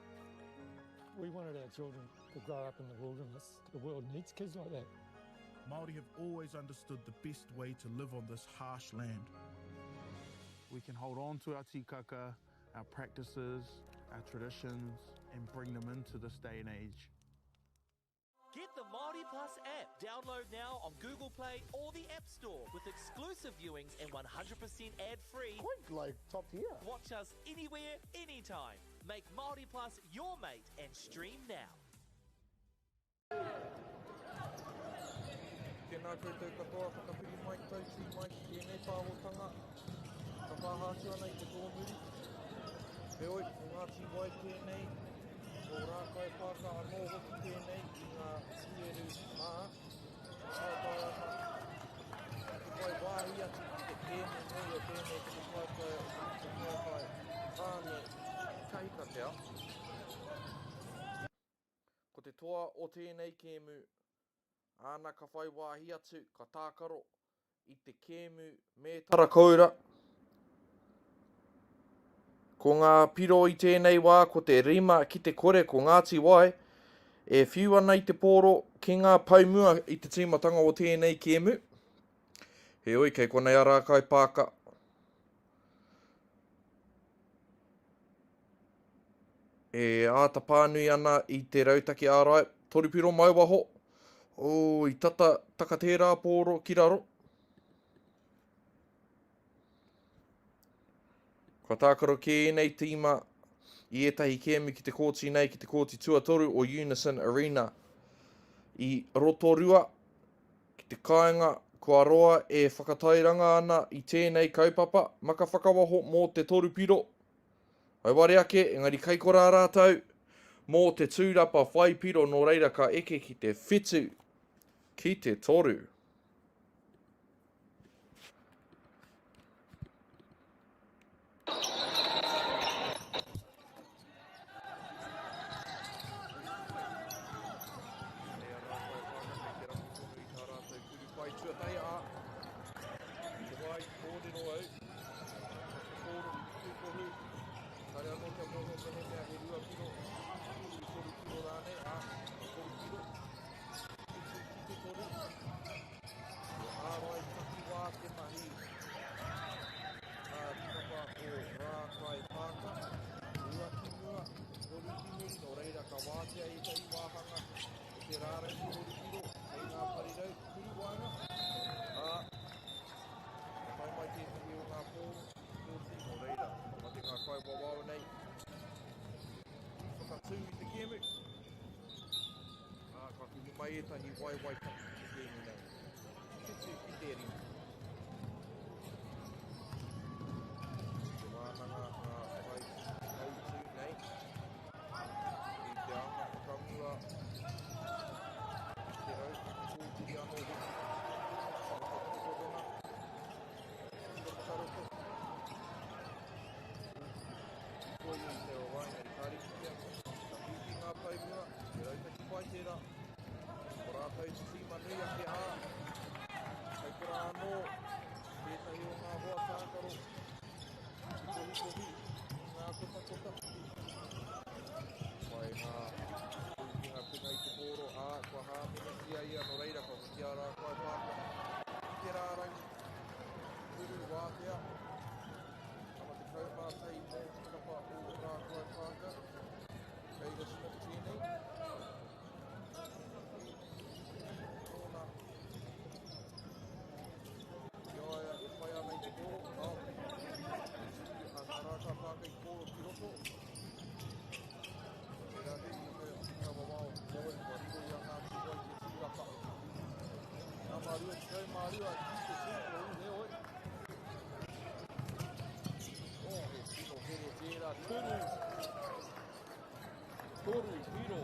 We wanted our children to grow up in the wilderness. The world needs kids like that. Māori have always understood the best way to live on this harsh land. We can hold on to our tikaka, our practices, our traditions, and bring them into this day and age. Get the Māori Plus app. Download now on Google Play or the App Store with exclusive viewings and 100% ad-free. Quite like top tier. Watch us anywhere, anytime. Make Māori Plus your mate and stream now. Tēnā koutou katoa whakapiri mai tautū mai ki tēnei pāhotanga. Ka pāhātu ana i te tōmuri. He oi, ko Ngāti Wai tēnei, ko rākai pāka anō hoki tēnei i ngā tieru mā. Hātai ana, te wai wāhi atu ki te tēnei nei o tēnei ki te whaikai tāne kahika te ao. Ko te toa o tēnei kēmu, ana ka whai wāhi atu, ka tākaro i te kēmu me tarakaura. Ko ngā piro i tēnei wā, ko te rima ki te kore ko Ngāti Wai, e whiu ana i te pōro ki ngā paumua i te tīmatanga o tēnei kēmu. He oi, kei konei ara kai pāka. E āta pānui ana i te rautaki ārai, toripiro mai waho. O, i taka tērā pōro ki raro. Ka tākaro ki nei tīma i etahi kēmu ki te kōti nei ki te kōti tuatoru o Unison Arena i Rotorua. Ki te kāinga kua roa e whakatairanga ana i tēnei kaupapa maka whakawaho mō te toru piro. Ai ware ake, engari kaikora rātau, mō te tūrapa whai piro no reira ka eke ki te whitu ki te toru. Mai etahi wai taki ki te kēmu nei. Whitu ki te rima. Te wānanga ngā whai tautū nei. I te anga whakamua. I te rau, kōtiri anō hoki. Whakapotona. Whakataroko. I koi i te o waina i kārikia. Ka whiti ngā paimua. Te rautaki pai tērā. Rātai te tīma nui ake ā. Kei kura anō, tētahi o ngā hoa tākaro. Ki tohi, ngā kota. Wai ngā tūkinga pinga i te pōro ā, kua hāmina ki ia no reira, kua ki ara koe pāka. Ki te rārangi, turu wātea. Ama te kaumātai mō kapa o rā koe pāka. Kei rasina tēnei. Toru piro.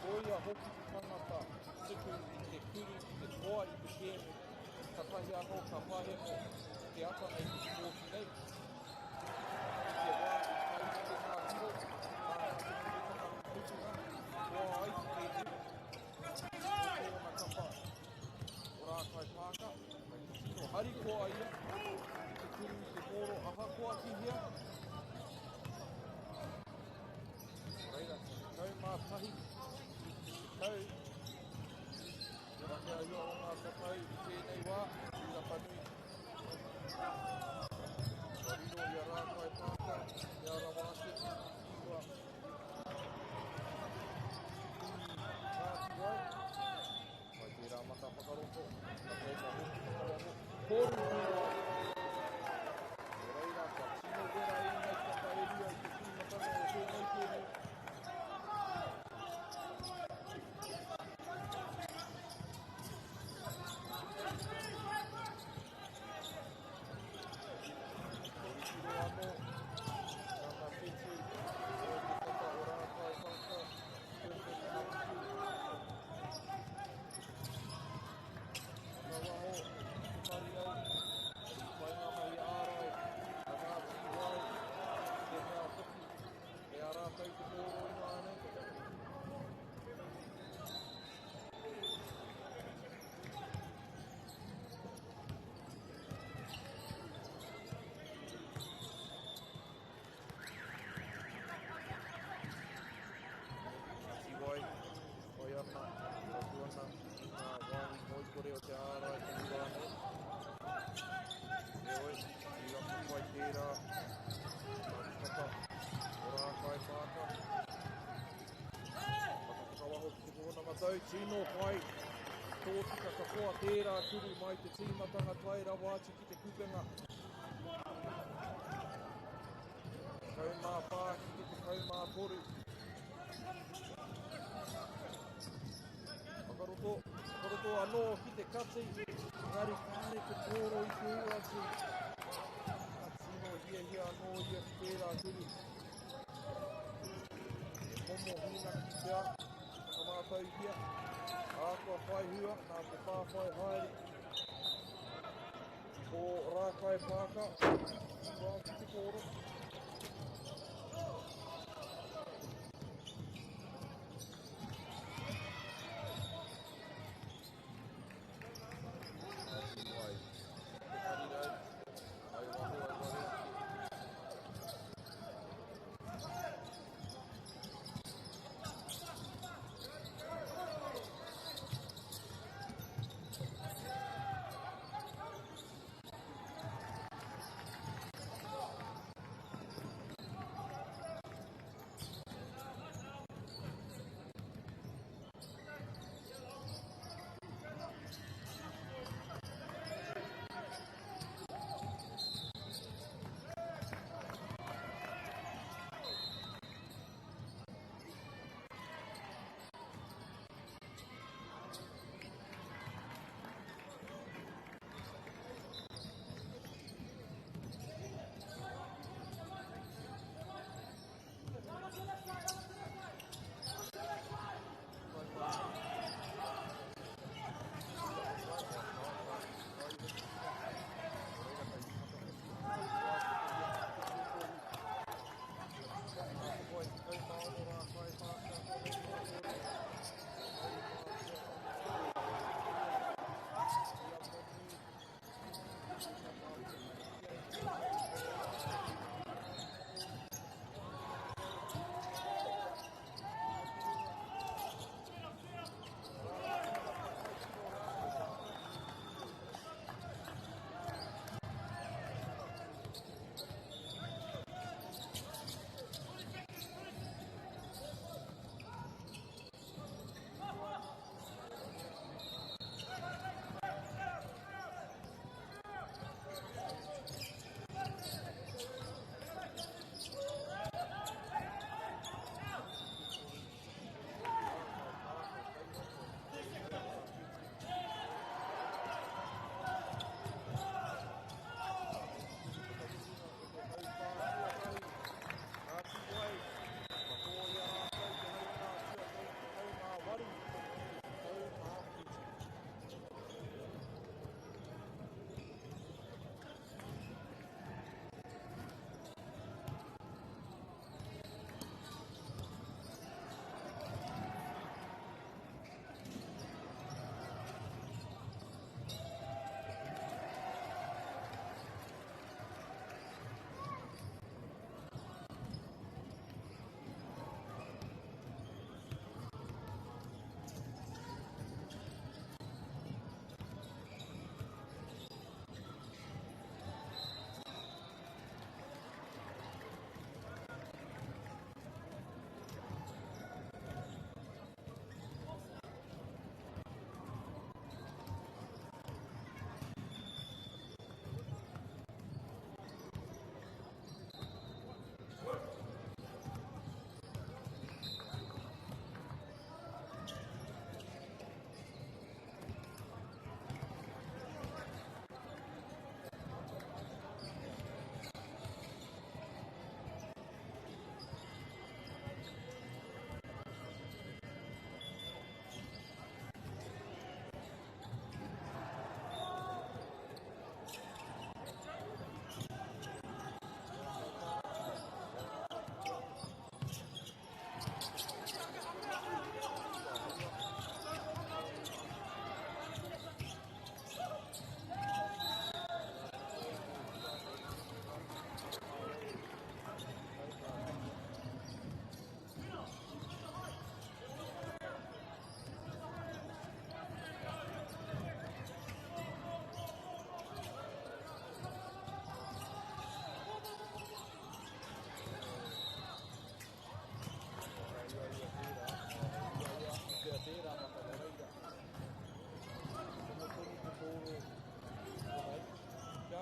Toia hoki ki tangata. Tuku i te kuru, i te toa i te kēmu. Ka tahi anō, ka pahemo. Te ata nei ki te kōki nei. Te wā i tahi te ngā piro. Nā te kutanga putunga. Toa ai ki kēmu. Tōna kapa. O rā kai pāka. Mai te tino hari koa ia. kuru te poro aha kua ki hia. Reira, kau mā tahi, kau. Rake a iwa o ngā tatau i tēnei wā, i rapa nui. Warino i a rākai pāka, i a rawāke, iwa. Ngāti wai. Mai tērā mata whakaroko, ka teika hoki whakawaho. Koru tērā. Reira, ka tino vera e nei kata e ria i te tīmatanga o tēnei tēnei. Koritiro anō, ngā whetū, o te kata o rākai whaka, perfect haputu. Whakawaho, whakari au, whai ngā mai ārai, a ngāti wai, te mea hoki, e a rātai te pōro i nāne. Wai ana, ratu ana, ngā wāhi moikore o te ārai te urane. E oi, i rapa wai tērā, ngā kata o rākai pāka. Whakawaho ki te kōna matau, tino whai, tōtika ka poa tērā kuru mai te tīmatanga tai rawāti ki te kupenga. Kau mā pā ki te kau mā toru. Whakaroto anō ki te kati, ngari kāre te pōro i te uati. Ka tino hia anō ia ki tērā kuru. E momo hina ki te a, whakamātau hia. Ākua whai hua, nā te pāwhai haere. Ko rākai pāka, wā ki te pōro.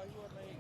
Kaihua nei,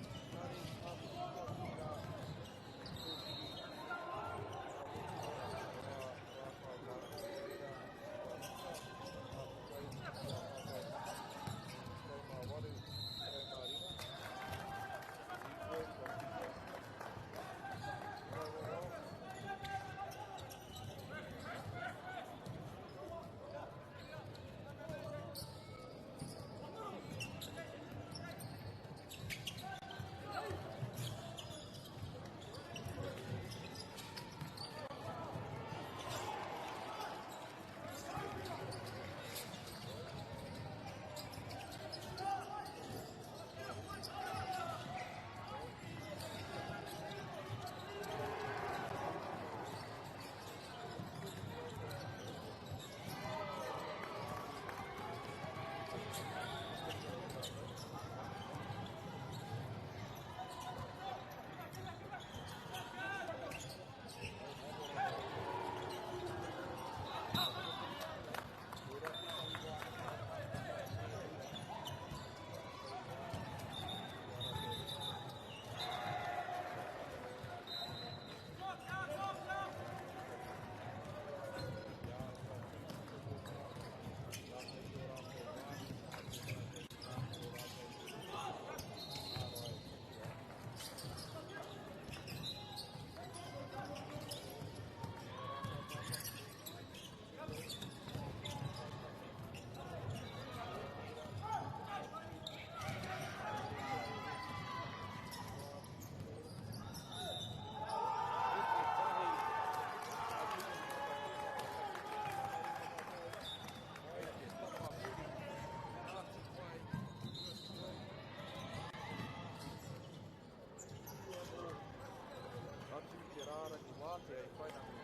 nāre tāpiki ka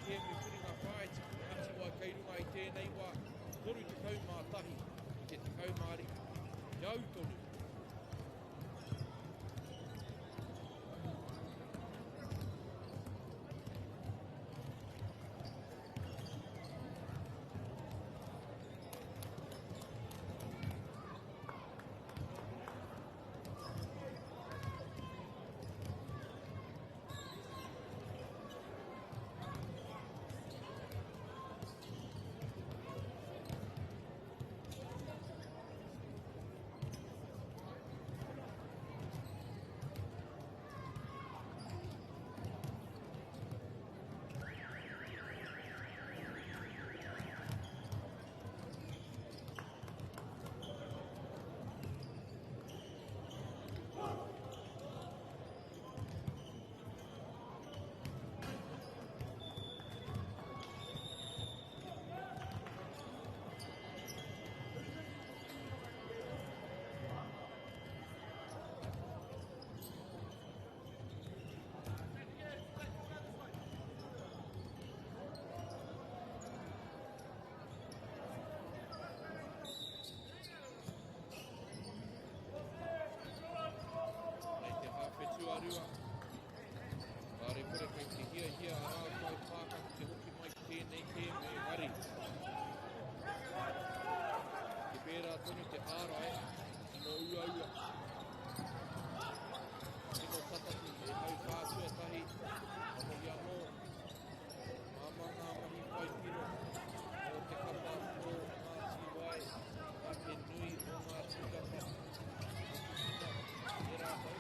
ke me whiringa whae tiku ati wai kei runga i tēnei wā toru te kaumātahi i te kaumāri iau tonu. Rotorua. Kāre kore kei te hia a rākau pāka ki te hoki mai ki tēnei te me hari. Te pērā tonu te ārai, tino ua. Tino tatatu e hau whātua tahi, amohi anō. Māmanga mahi whai piro, o te kapa o Ngāti Wai, a te nui o Ngāti Kapa. E rākau.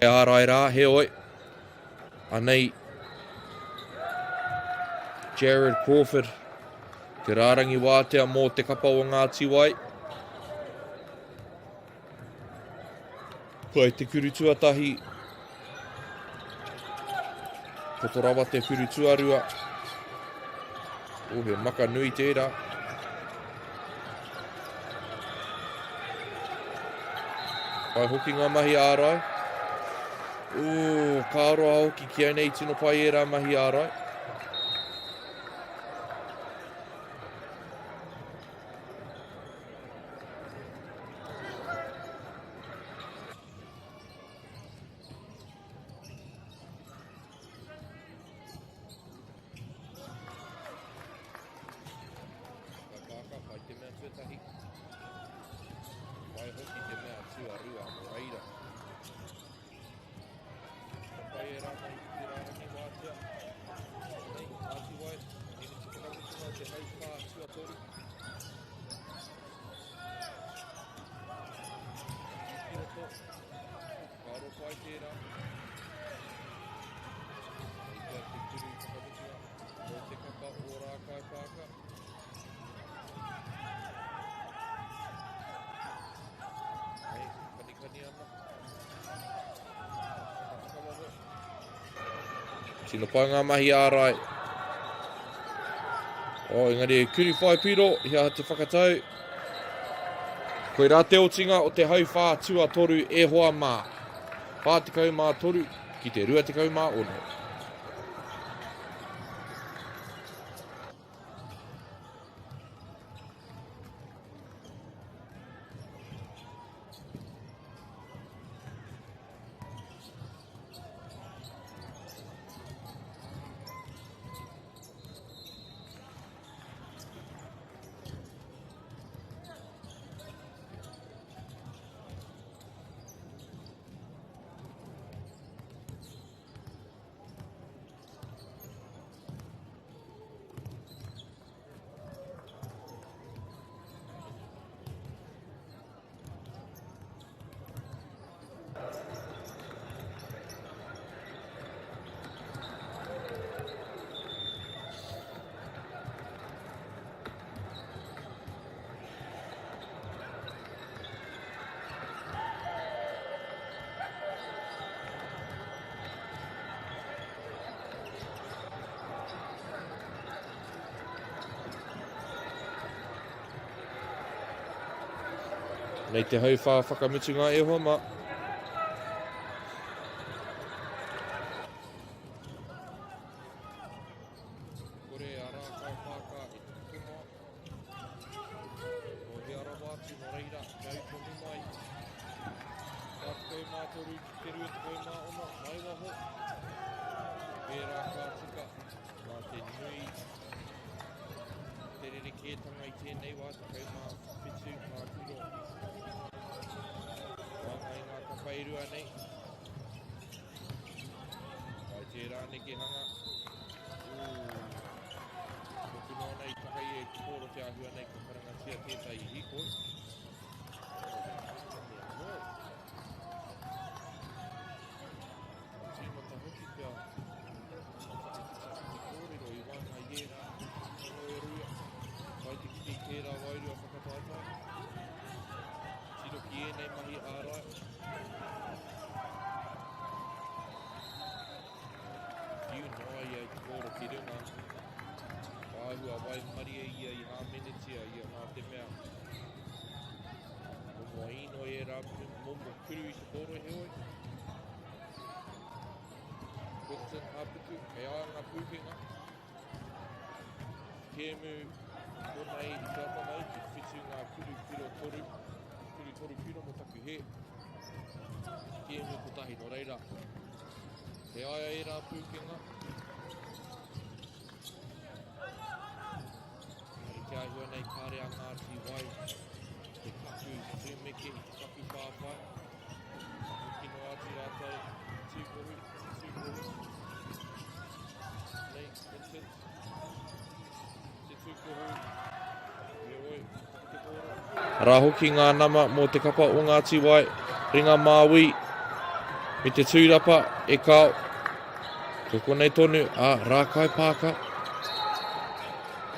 E ārai rā, he oi. Anei, Jared Crawford. Te rārangi wātea mō te kapa o ngā tiwai. Pai te kuru tuatahi. Kotorawa te kuru tuarua. O he maka nui tērā. Pai hoki ngā mahi ārai. Ka aroa hoki ki ai nei tino pai e rā mahi ārai. Pai te mea tuatahi. Pai hoki te mea tuarua mo reira. Pai e rā mai te rārangi wātea. Nei, āti wai, nini te whakamutunga te hau whā tuatoru. Ikiroto, kāro pai tērā. Nei kia te kuru whakamutunga, mo te kapa o rā kai pāka. Nei, kani ana. Tino pai ngā mahi ārai. Engari e kuri whai piro, hia te whakatau. Koe rā te otinga o te hau whā tuatoru e hoa mā. Whā te kau mā toru ki te rua te kau mā ono. Nei te hau whā whakamutunga e hoa mā. Kore a rā kai pāka e te kukunga. O he ara wātu no reira, kau tonu mai. Ka te kau mā toru, te rua te kau mā ono, mai waho. Pērā ka tika, mā te nui. Te rerekētanga i tēnei wā, te kau mā whitu, mā kuro. Wāngai ngā kapairua nei. Pai tērā ne ke hanga. Motuno nei takai e kōro te ahua nei ka karangatia tētai i hikoi. Tīmata hoki pia. Kōrero i wāngai e rā. Kōrero e rua. Pai te kiti tērā wairua whakataitai. Tino ki e nei mahi ārai. Tiu noa ia i te kōro ki runga. Wāhua wai maria ia i hā menetia ia ngā te mea. Momo ino e rā momo kuru i te kōro he oi. Quentin Hapuku, e anga pūkinga. Kēmu, kona e i tata mai, ki whitu ngā kuru piro toru. Kuru toru piro mo taku he. Kēmu kotahi no reira. Te aia e rā pūkinga. Ari te ahua nei kāre a ngāti wai. Te kaku tūmeke i te kaku whāwhai. Kino ati rātou, tūkohu. Nei, Vincent. Te tūkohu. E oi, te kōro. Rā hoki ngā nama mō te kapa o ngā tiwai, ringa māui. Me te tūrapa e kao. Ko konei tonu a rākai pāka.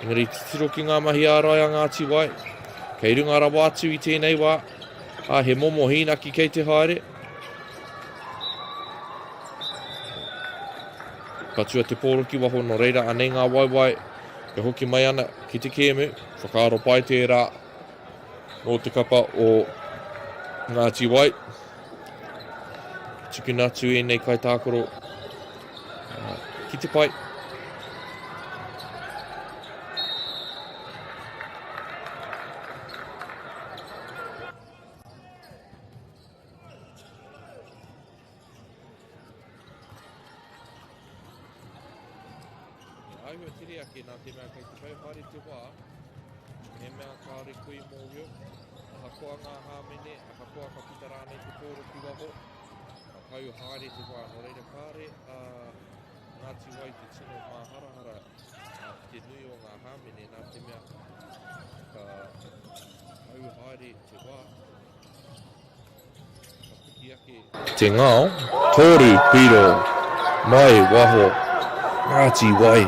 Engari te tiro ki ngā mahi ārai a Ngāti Wai. Kei runga rawa atu I tēnei wā. He momo hinaki kei te haere. Patua te pōroki waho no reira anei ngā waiwai. E hoki mai ana ki te kēmu. Whakaaro pai tērā o te kapa o Ngāti Wai. Tukuna atu e nei kai tākoro. Ki te pai. Aihua tiri ake nā te mea kei te pai haere te wā. He mea kāre kui mōhio. Ahakoa ngā hāmene, ahakoa ka pita rānei te pōroki waho. Ka kau haere te wā. No reira kāre Ngāti Wai te tino māharahara te nui o ngā hāmene nā te mea ka kau haere te wā. Ka piki ake. Te ngāo, tōru piro, mai waho, Ngāti Wai.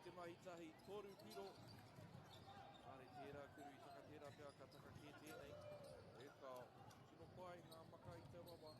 te mahi tahi toru piro. Are tērā kuru I taka tērā pia ka taka kē tēnei. E kao, tino pai ngā maka I te wawa.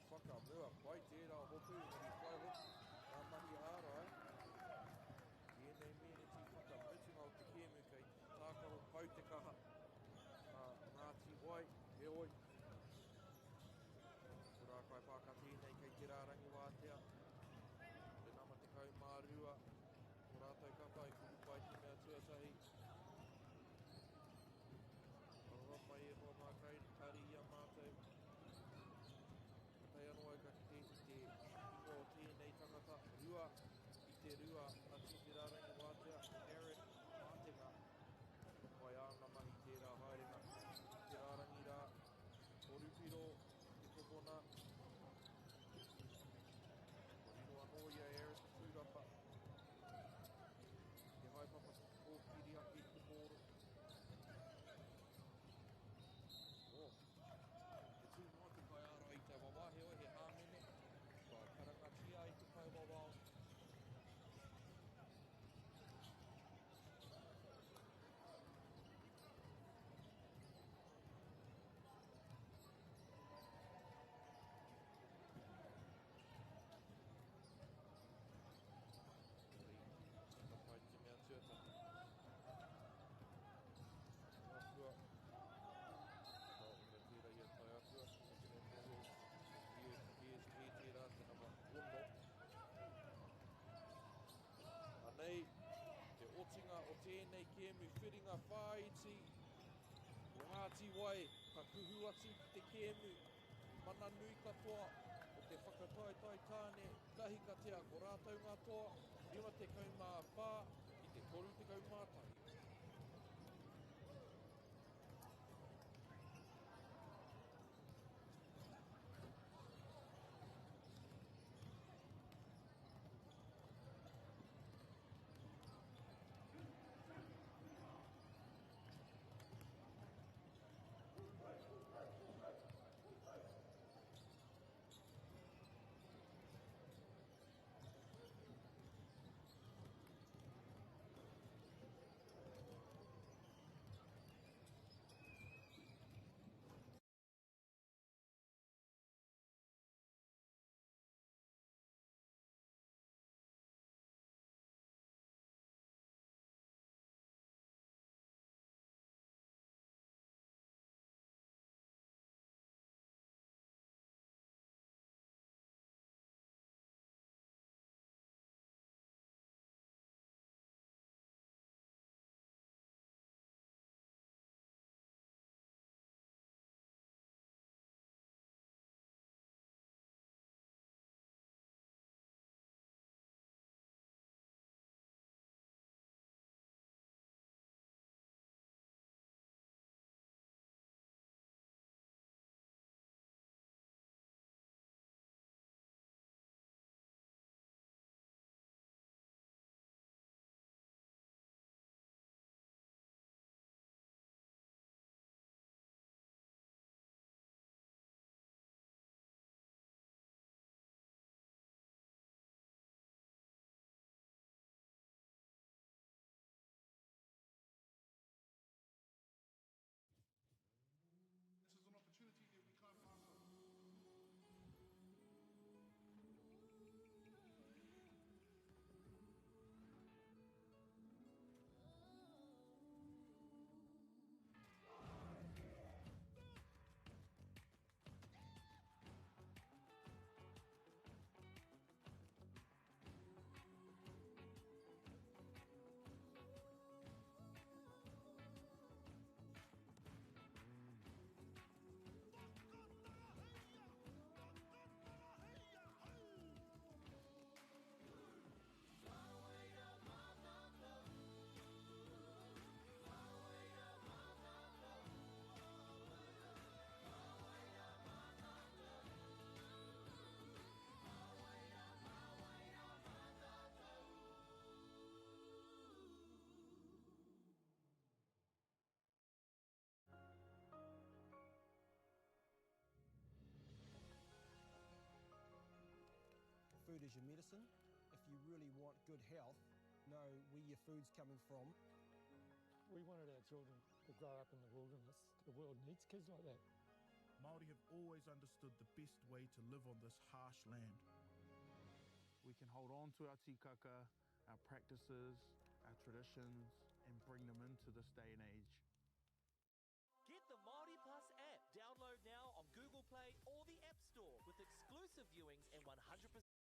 Whakamua, pai tērā hopu, ngari kai hopu, ngā mahi ārai. Tēnei mene ti whakamutunga o te kēmu kei tākaro pau te kaha. Ngāti wai, he oi. Kura kai pāka tēnei kei te rārangi wātea. Te nama te kau mārua, ko rātou kapa I kuru pai te mea tuatahi. Arora mai e roa mā kari ia mātou. Kei anō ka te ingo o tēnei tangata rua I te rua atu te rārangi wātea Eric Mātenga. Wai āna mahi tērā haerenga te rārangi rā Orupiro te kopona. Orino anō ia Eric Tūrapa. Te haipapa kōpiri ake te kōro. Te tūnoa te kai aro I te wawa he oi he hāmene. Ka karangatia I te kai wawa. Ka pai te mea tuatahi. Atua. Tēra ia tai atua. Tērā te nama ono. Anei, te otinga o tēnei kēmu whiringa whāiti. O Ngāti Wai, ka kuhu atu te kēmu. Mana nui katoa o te whakataitai tāne. Tahi ka tea ko rātou ngā toa. Rima te kaumā pā I te toru te kaumā tahi. is your medicine. If you really want good health, know where your food's coming from. We wanted our children to grow up in the wilderness. The world needs kids like that. Māori have always understood the best way to live on this harsh land. We can hold on to our tikaka, our practices, our traditions, and bring them into this day and age. Get the Māori Plus app. Download now on Google Play or the App Store with exclusive viewings and 100%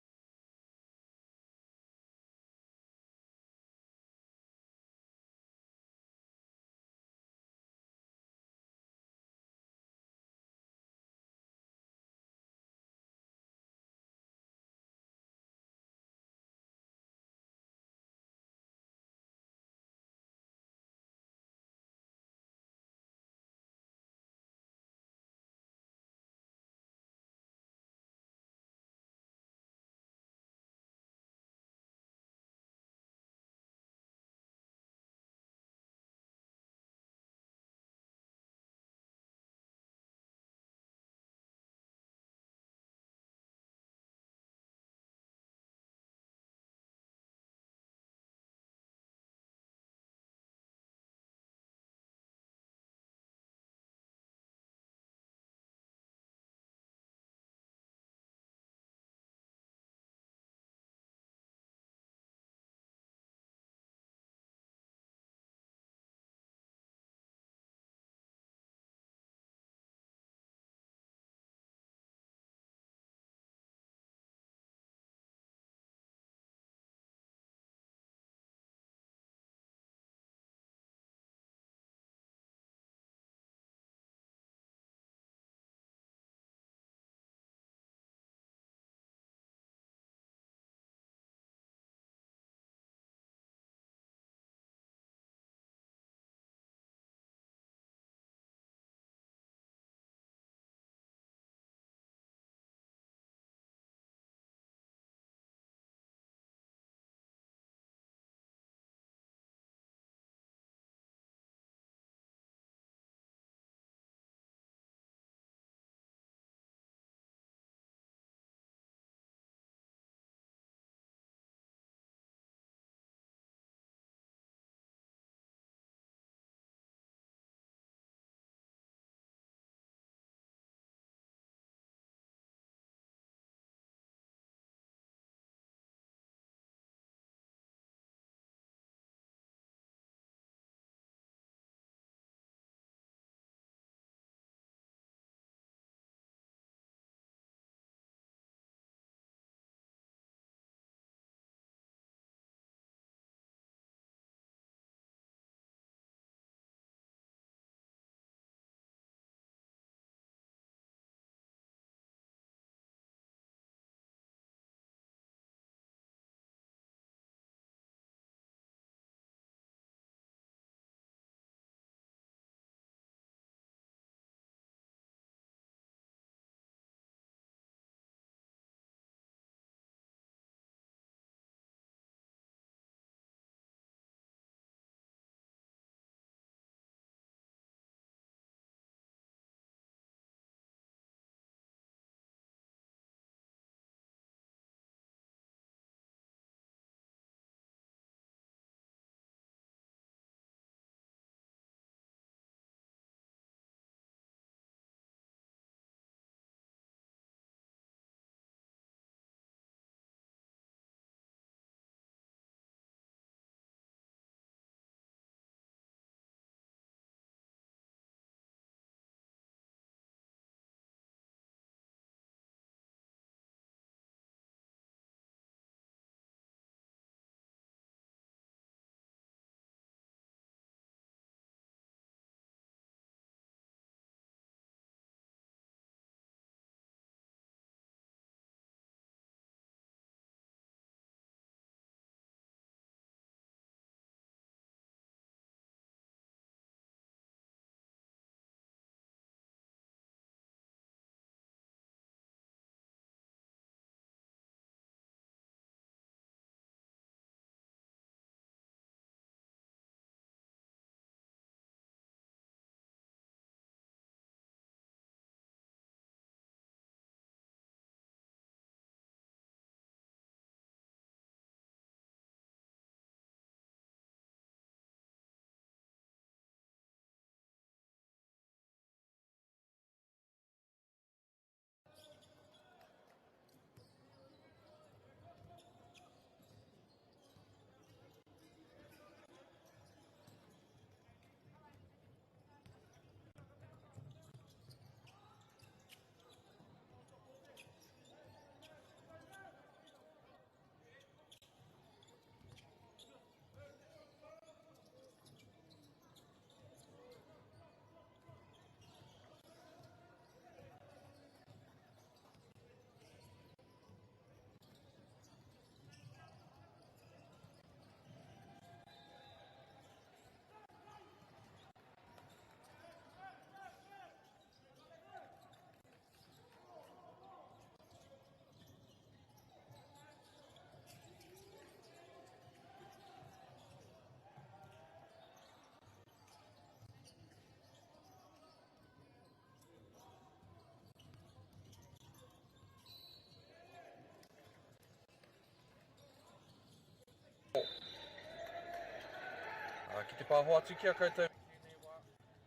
Ki te pāhoa atu kia koutou. Tēnei wā,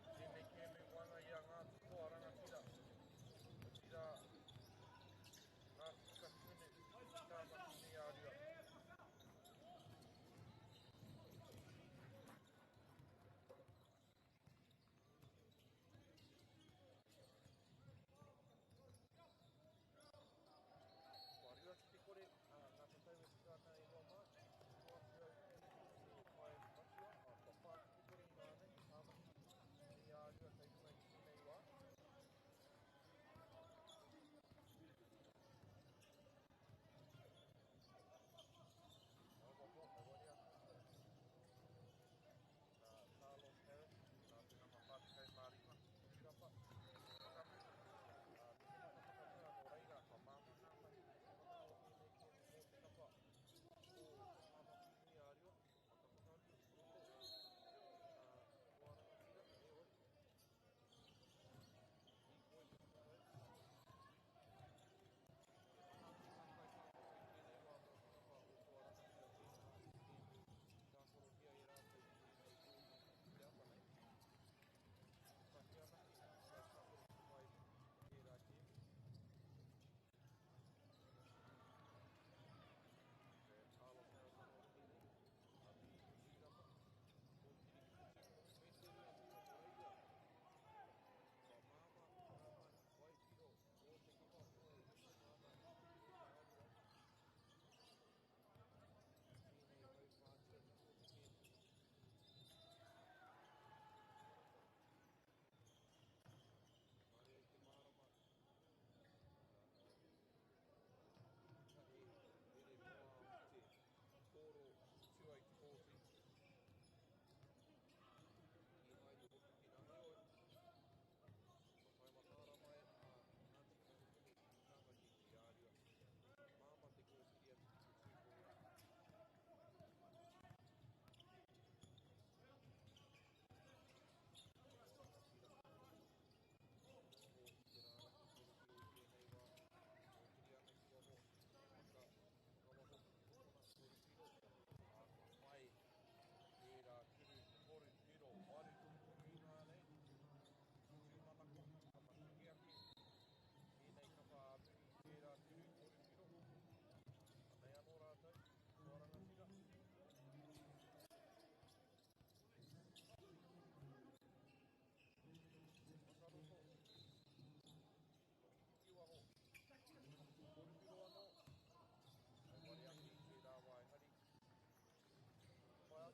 tēnei kēnei wanga i a ngā tutoa rangatira. Tira, ngā tika tūne, tāmaki nei ārua. Wārua ki te kore, ngā tatau e tika ana e roa mā. Kua te au ki whai matua, kua pā ki te kore i ngānei, tāmaki nei ārua kei runga i tēnei wā.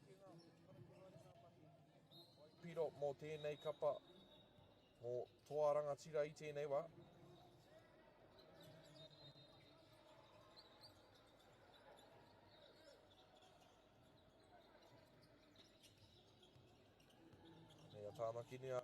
Poitūkohu Māori Aotearoa. Piro mō tēnei kapa mō toa rangatira i tēnei wā. Nei a tāmaki ni a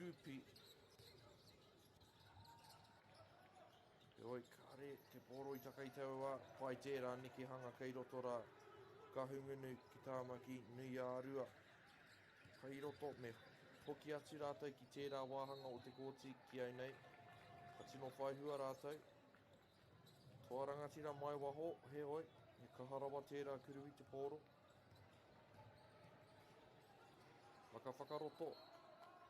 urupi. E oi, kare, te poro i takai taua, pai tērā niki hanga kei Rotorua, ka hungunu ki tāmaki nui a rua. Kai roto me hoki atu rātou ki tērā wāhanga o te kōti ki au nei. Ka tino whaihua rātou. Toa rangatira mai waho, he oi, he kaharawa tērā kuru i te poro. Waka whakaroto.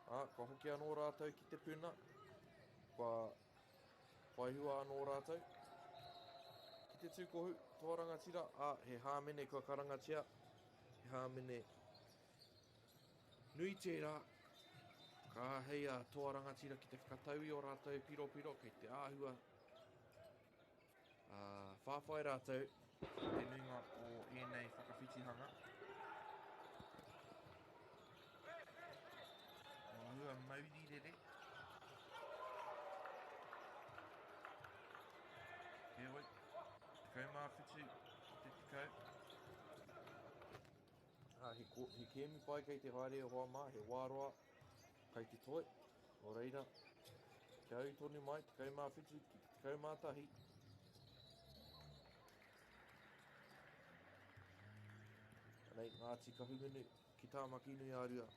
Ka hoki anō rātou ki te puna. Ka whaihua anō rātou. Ki te tūkohu, toa rangatira, he hāmene kua karangatia. He hāmene nui tērā. Ka hei a toa rangatira ki te whakataui o rātou piro kei te āhua. Whāwhai rātou te nuinga o ēnei whakawhitihanga. Mahua mauri rere. He oi, tekau mā whitu te tekau. He kēmi pai kei te haere hoa mā, he wāroa kei te toi. O reira, kia au tonu mai, tekau mā whitu ki te tekau mā tahi. Nei, Ngāti ka hungunu ki tāmaki nui a rua.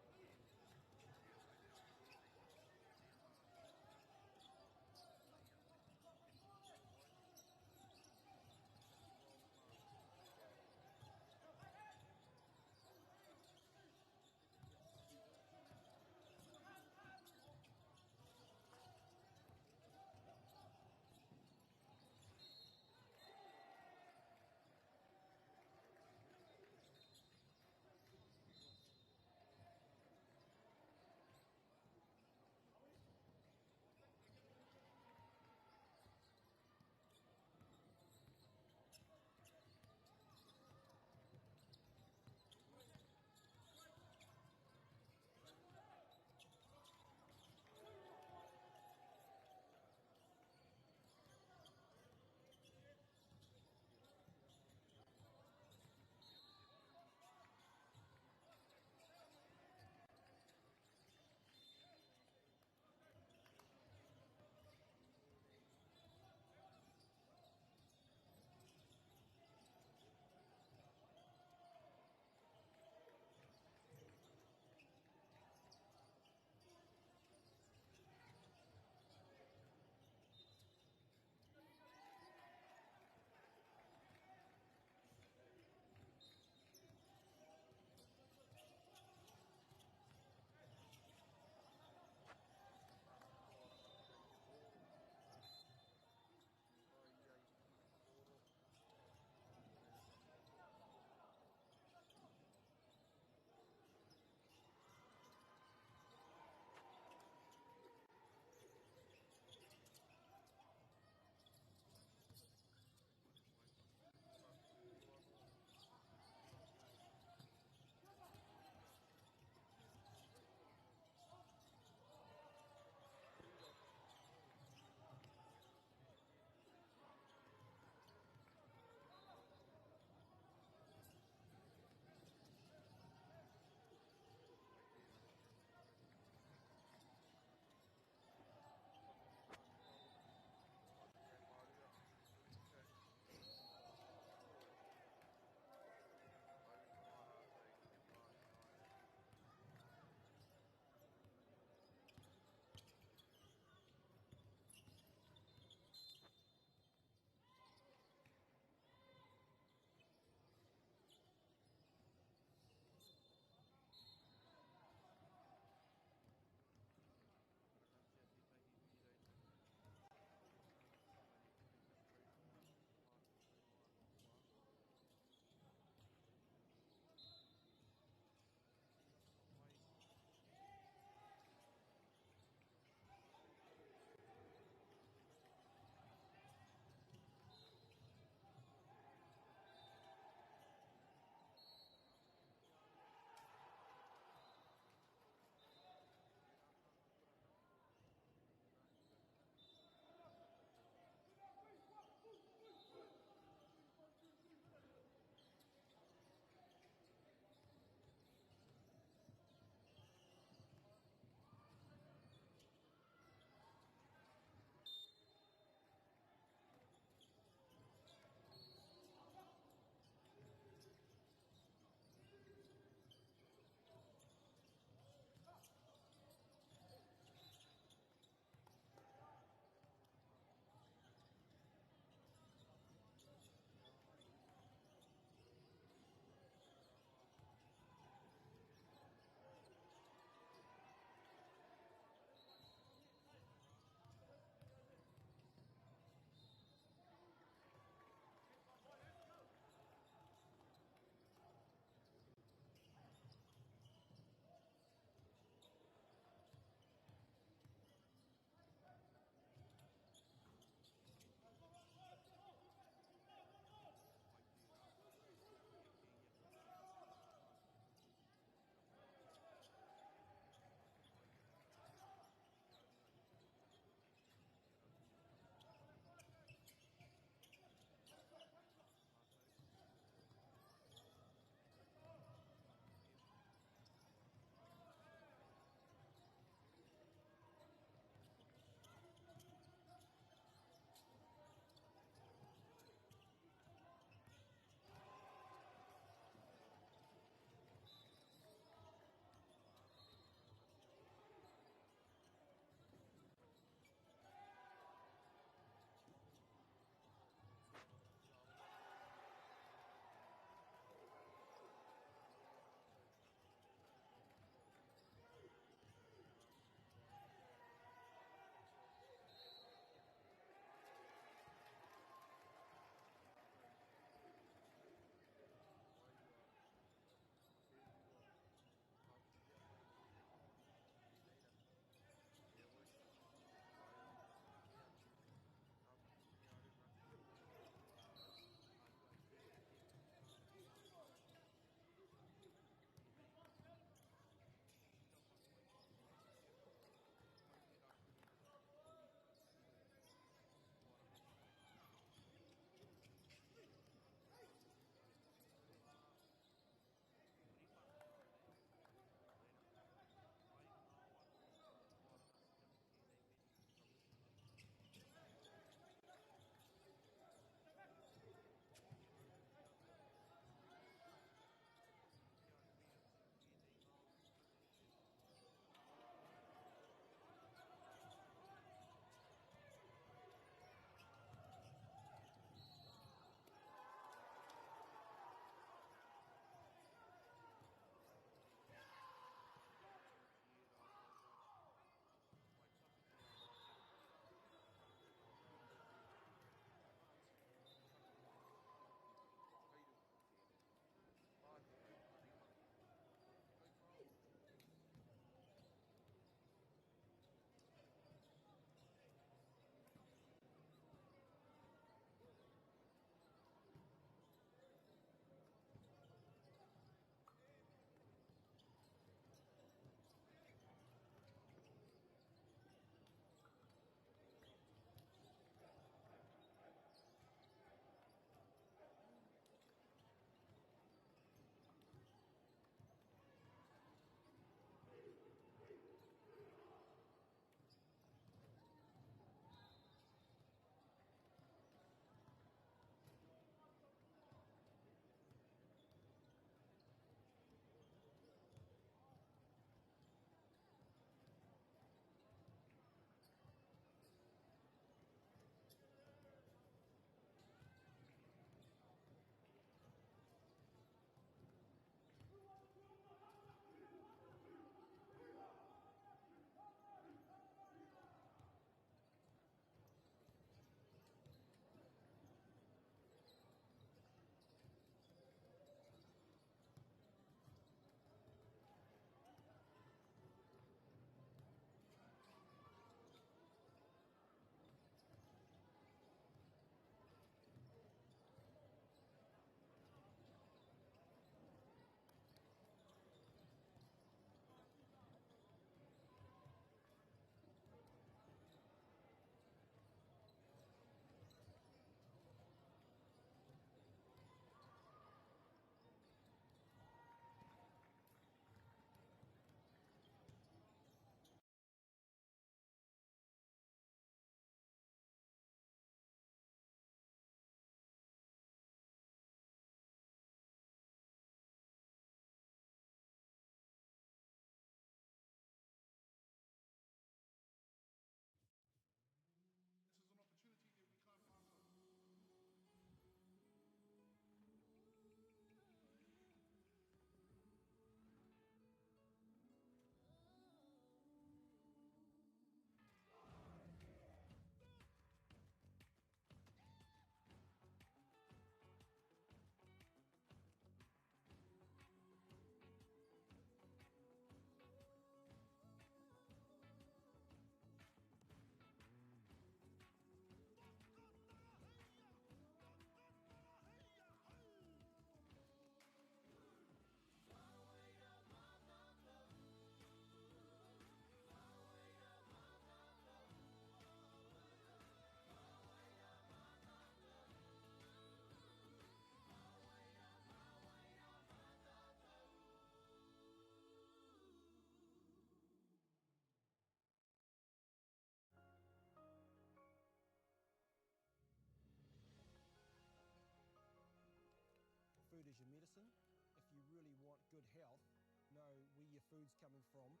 is your medicine. If you really want good health, know where your food's coming from.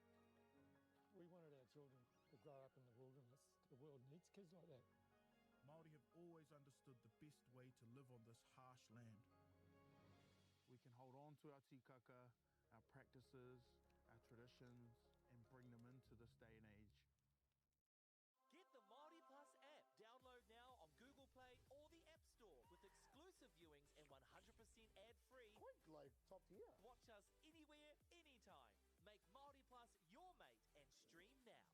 We wanted our children to grow up in the wilderness. The world needs kids like that. Māori have always understood the best way to live on this harsh land. We can hold on to our tikaka, our practices, our traditions, and bring them into this day and age. Get the Māori Plus app. Download now on Google Play or the App Store with exclusive viewings and 100% ad-free. Quite like top tier. Watch us anywhere, anytime. Make Māori Plus your mate and stream now.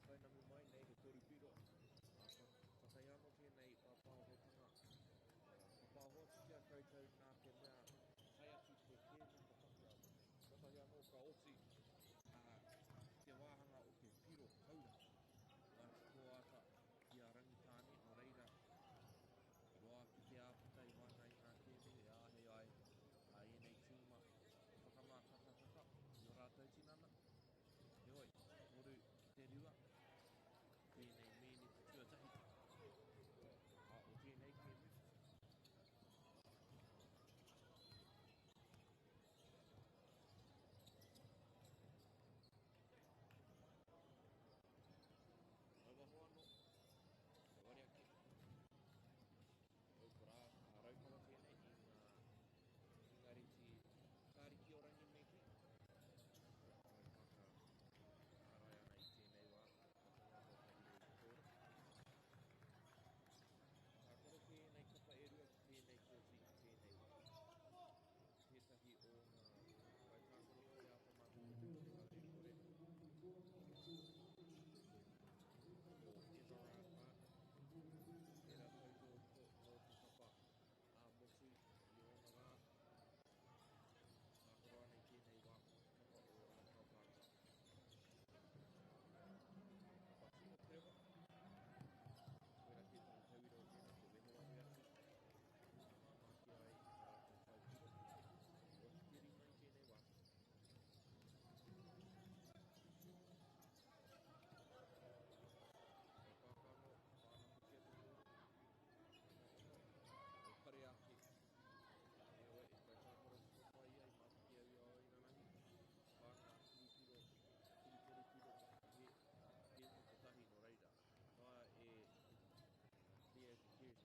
whaikainamu mai nei he toru piro. Whakai anō tēnei pāpāhotanga. Pāpāhoti kia koutou nā te mea hai atu te kēmu ka paki atu. Whakai anō ka oti te wāhanga o te piro kaura. Ngāti ko ata ki a rangitāne no reira. Roa ki te āpatai wana i ngā kēmu e āhei ai a enei tūma whakamātakataka i o rātou tinana. Heoi, toru te rua, tēnei mēni te tuatahi. O tēnei kēmu. Waho anō, e wari ake. Aupara, raupara tēnei i ngā reti kāriki o rangi me ki. Ai whaka ārai ana i tēnei wā, whaka anō tēnei kōra. Ka koro tēnei kapa e rua ki tēnei kōti i tēnei wā. Tētahi o ngā waitākaro te apamata te kaore kore. Era koutou no te kapa motu i ona ngā. Ākoro anei tēnei wā kapa o rākau pānga. Kapa tino prewa. Koera te tau tauira o tēnā te wehewahe atu. Māmaki ai rātou whaipiro. Ua hikeri mai tēnei wā. Hei kākano, whāna putia te tōru. O pare ake. E oe, e kai tākoro te whai ai, māpiki au i o inanahi. Whāna turupiro, turupiro, he mo te tahi no reira. Whā e clear te cares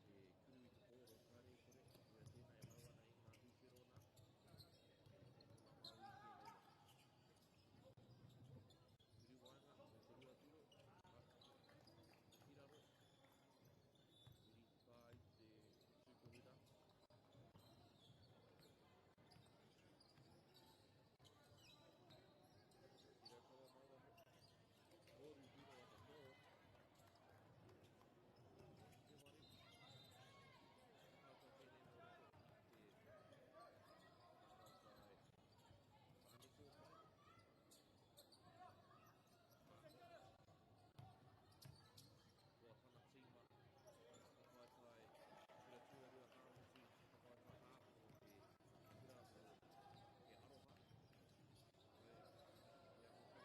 te kuru i te pōro, kāre kore. Ua tēnā e mau ana i ngā hūwhero nā. Tōna mau i tēnei wā. Kuru wainga, me te rua tiro. Hiraro. Iri whā i te Poitūkohu. Tira kawa mau aho. Toru hiro ata mō. Te wari. Whakauta tēnei no roko i te whakautai whaniko pai. Kāko. Kua tana tīma. Whakautai kura tuarua āmotu. Whakautai hā o te kura o te aroha. Koe, te aho karuta. Ai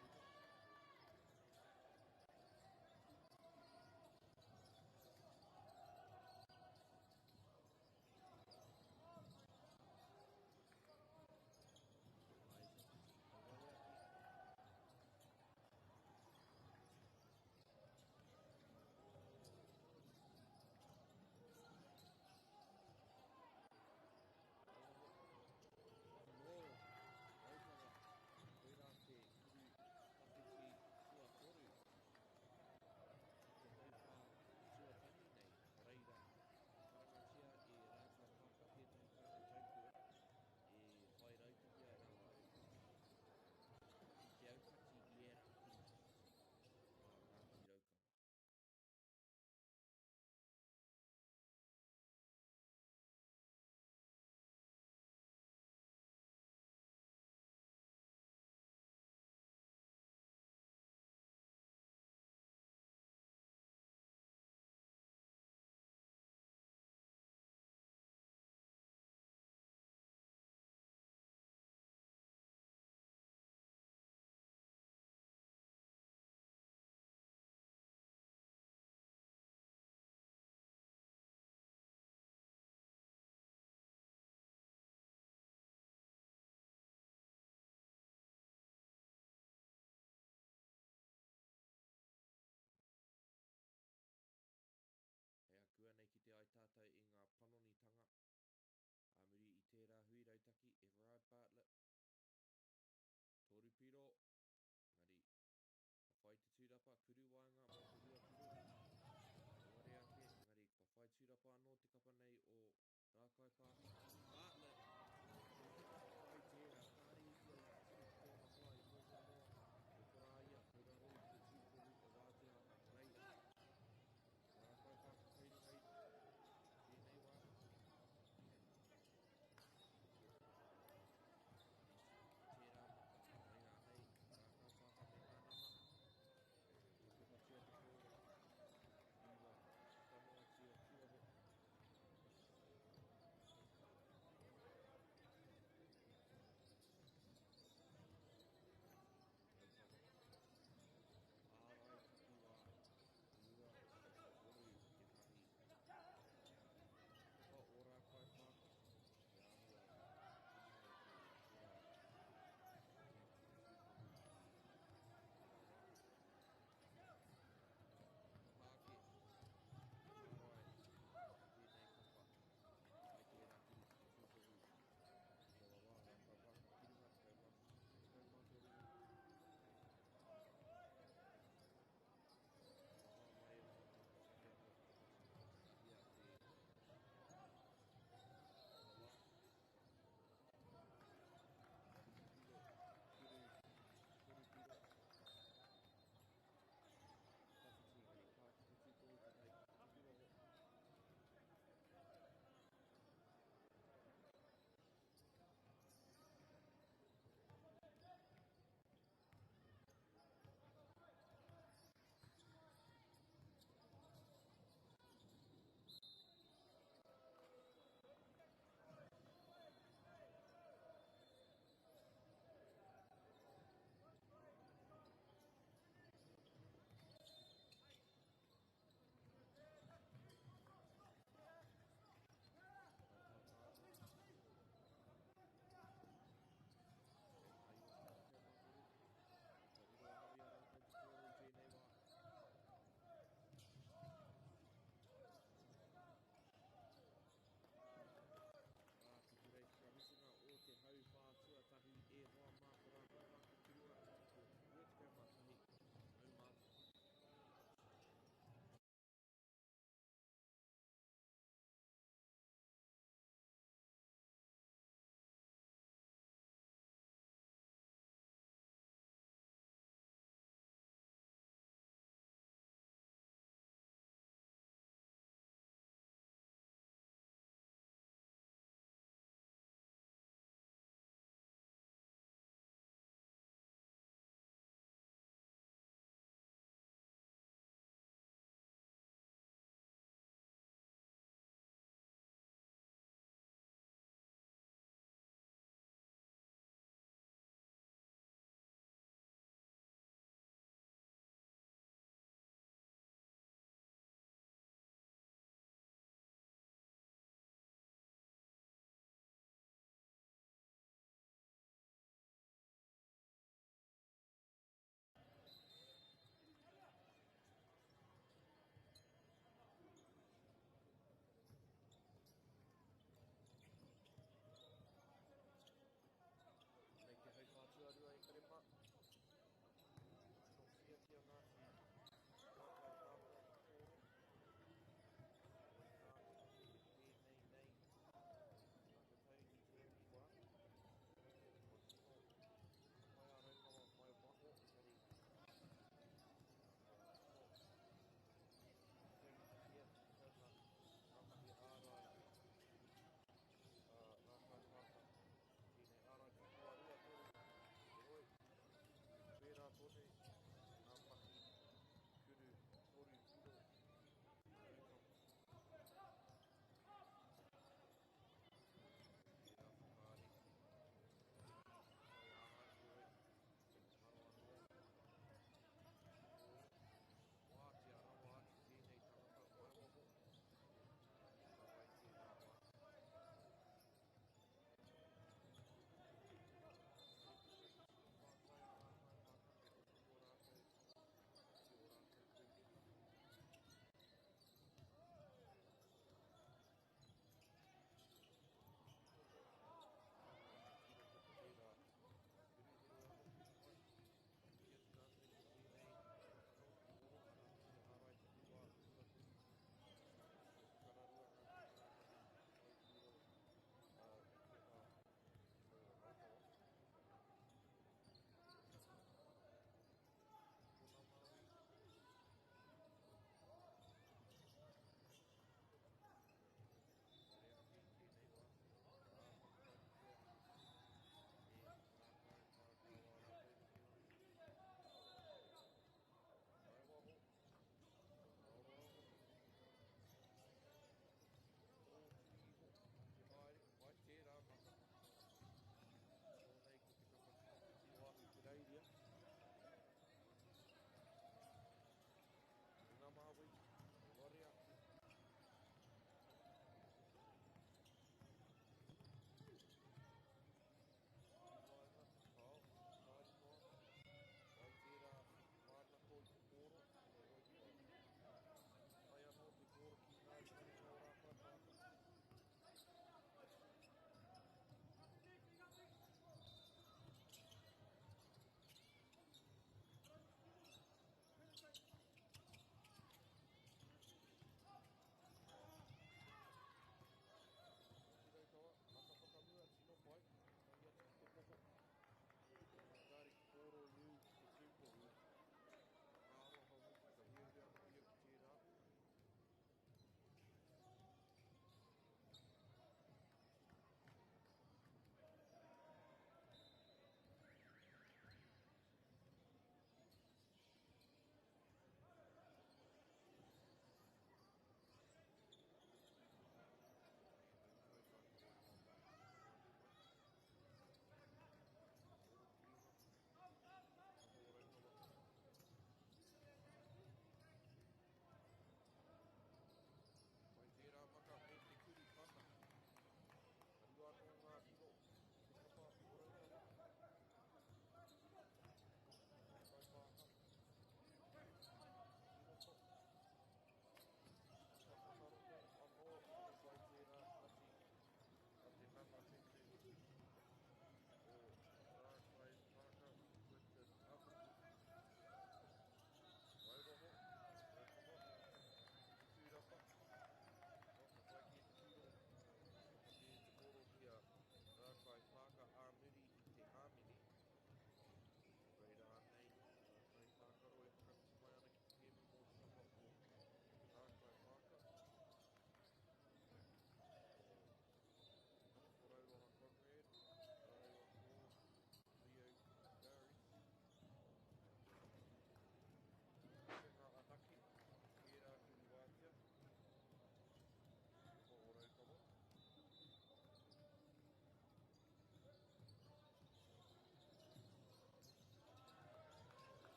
tapiti, e wari ake. Aho, anō, raupara, koera te kuru tapiti sua toru. Te tauwhā sua tani nei, reira. Karangatia e rākau pāka tētahi tāna taupua. E whai rautahi ai rātou i te aukati i era kurutaki. Mā Ngāti Raukawa. Hei akua nei ki te ai tātou i ngā panonitanga. A muri i tērā hui rautaki Everard Bartlett. Toru piro. Ngari, ka whai te tūrapa kuru wainga mō te rua tiro. E wari ake, ngari, ka whai tūrapa anō te kapa nei o rākai pāhi. Bartlett. Whai tērā, kāri i te tūrapa whai mō te noa. E koraia, koira hoi te tūkohu e wātea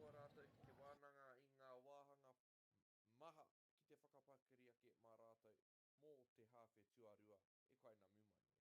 katoa rātou ki te wānanga i ngā wāhanga maha ki te whakapakiri ake mā rātou mō te hawhe tuarua e kai ngā mumani.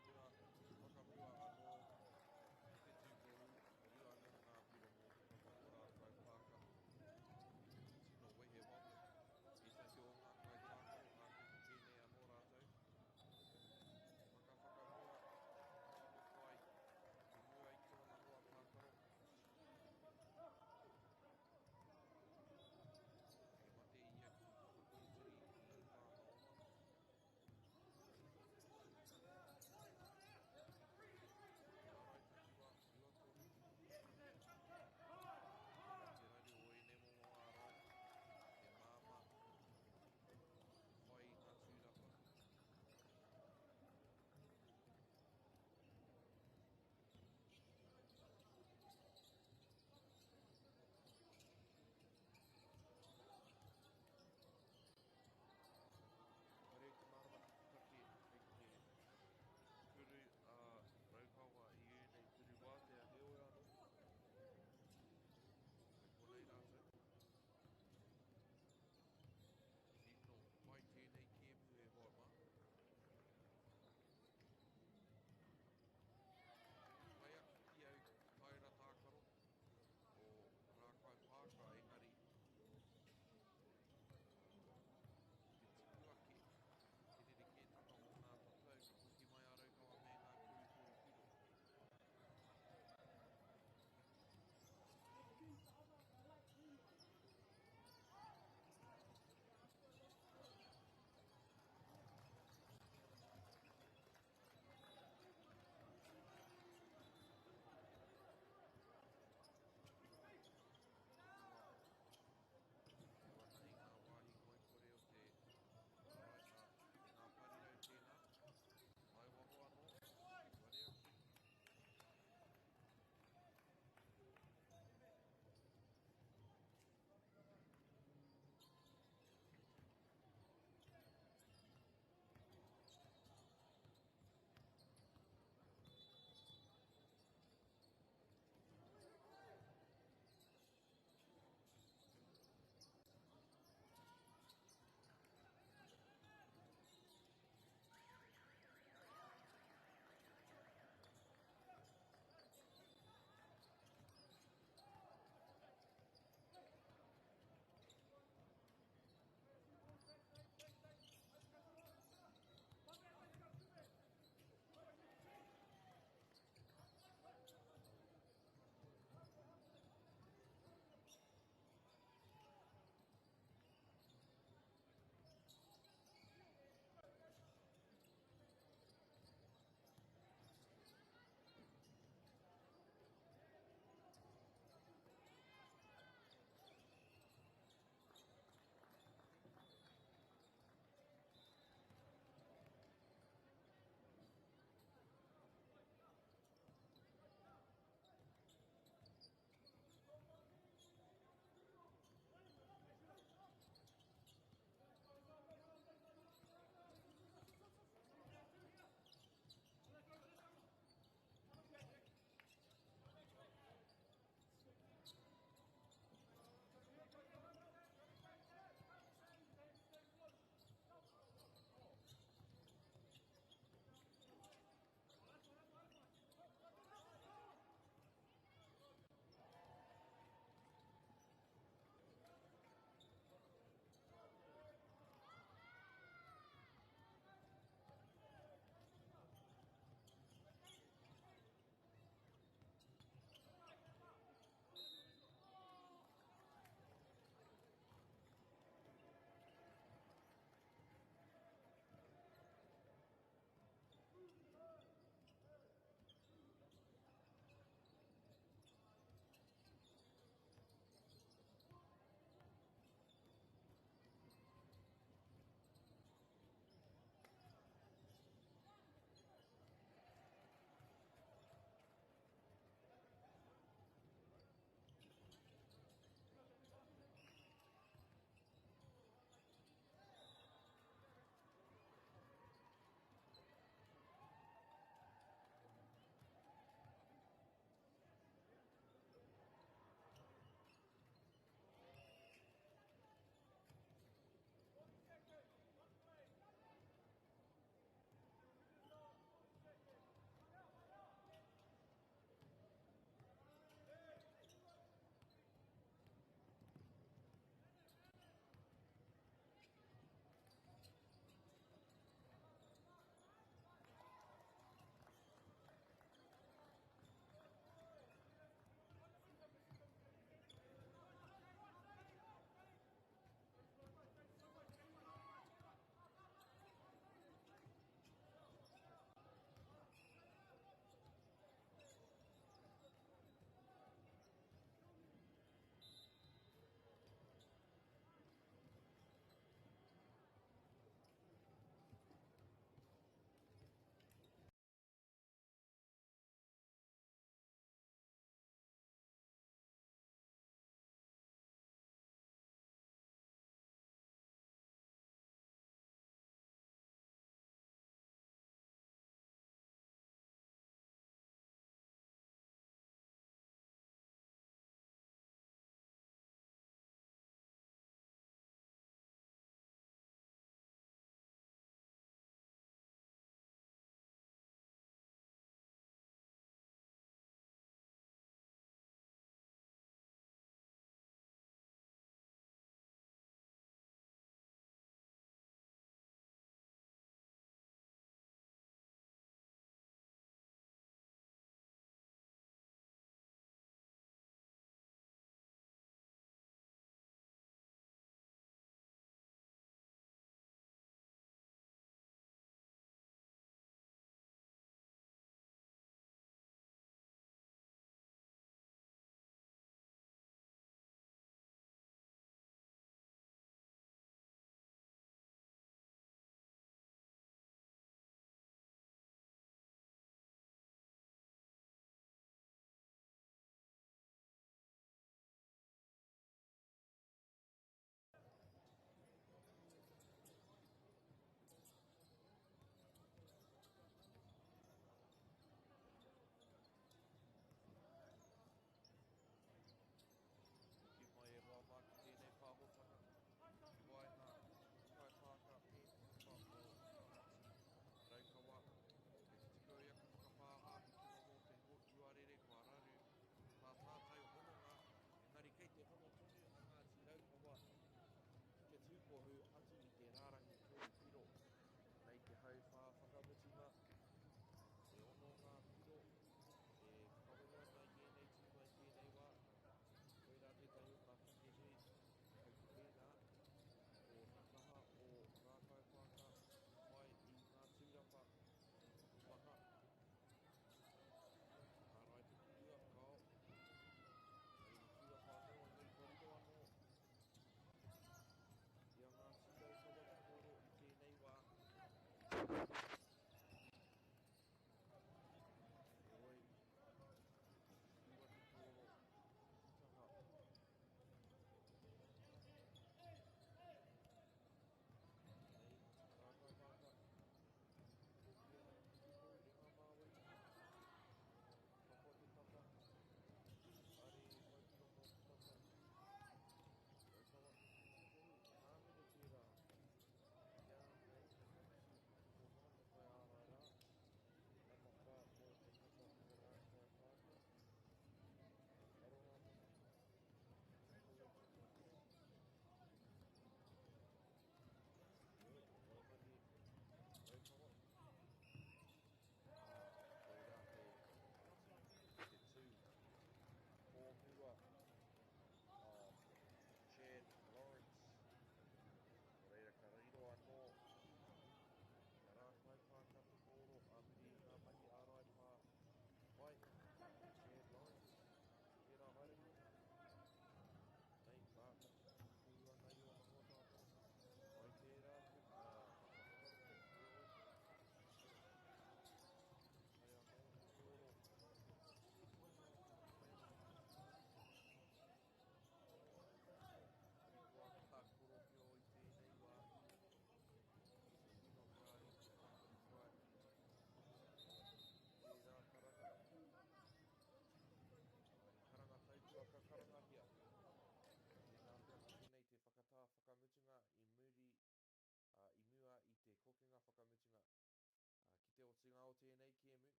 kēmu.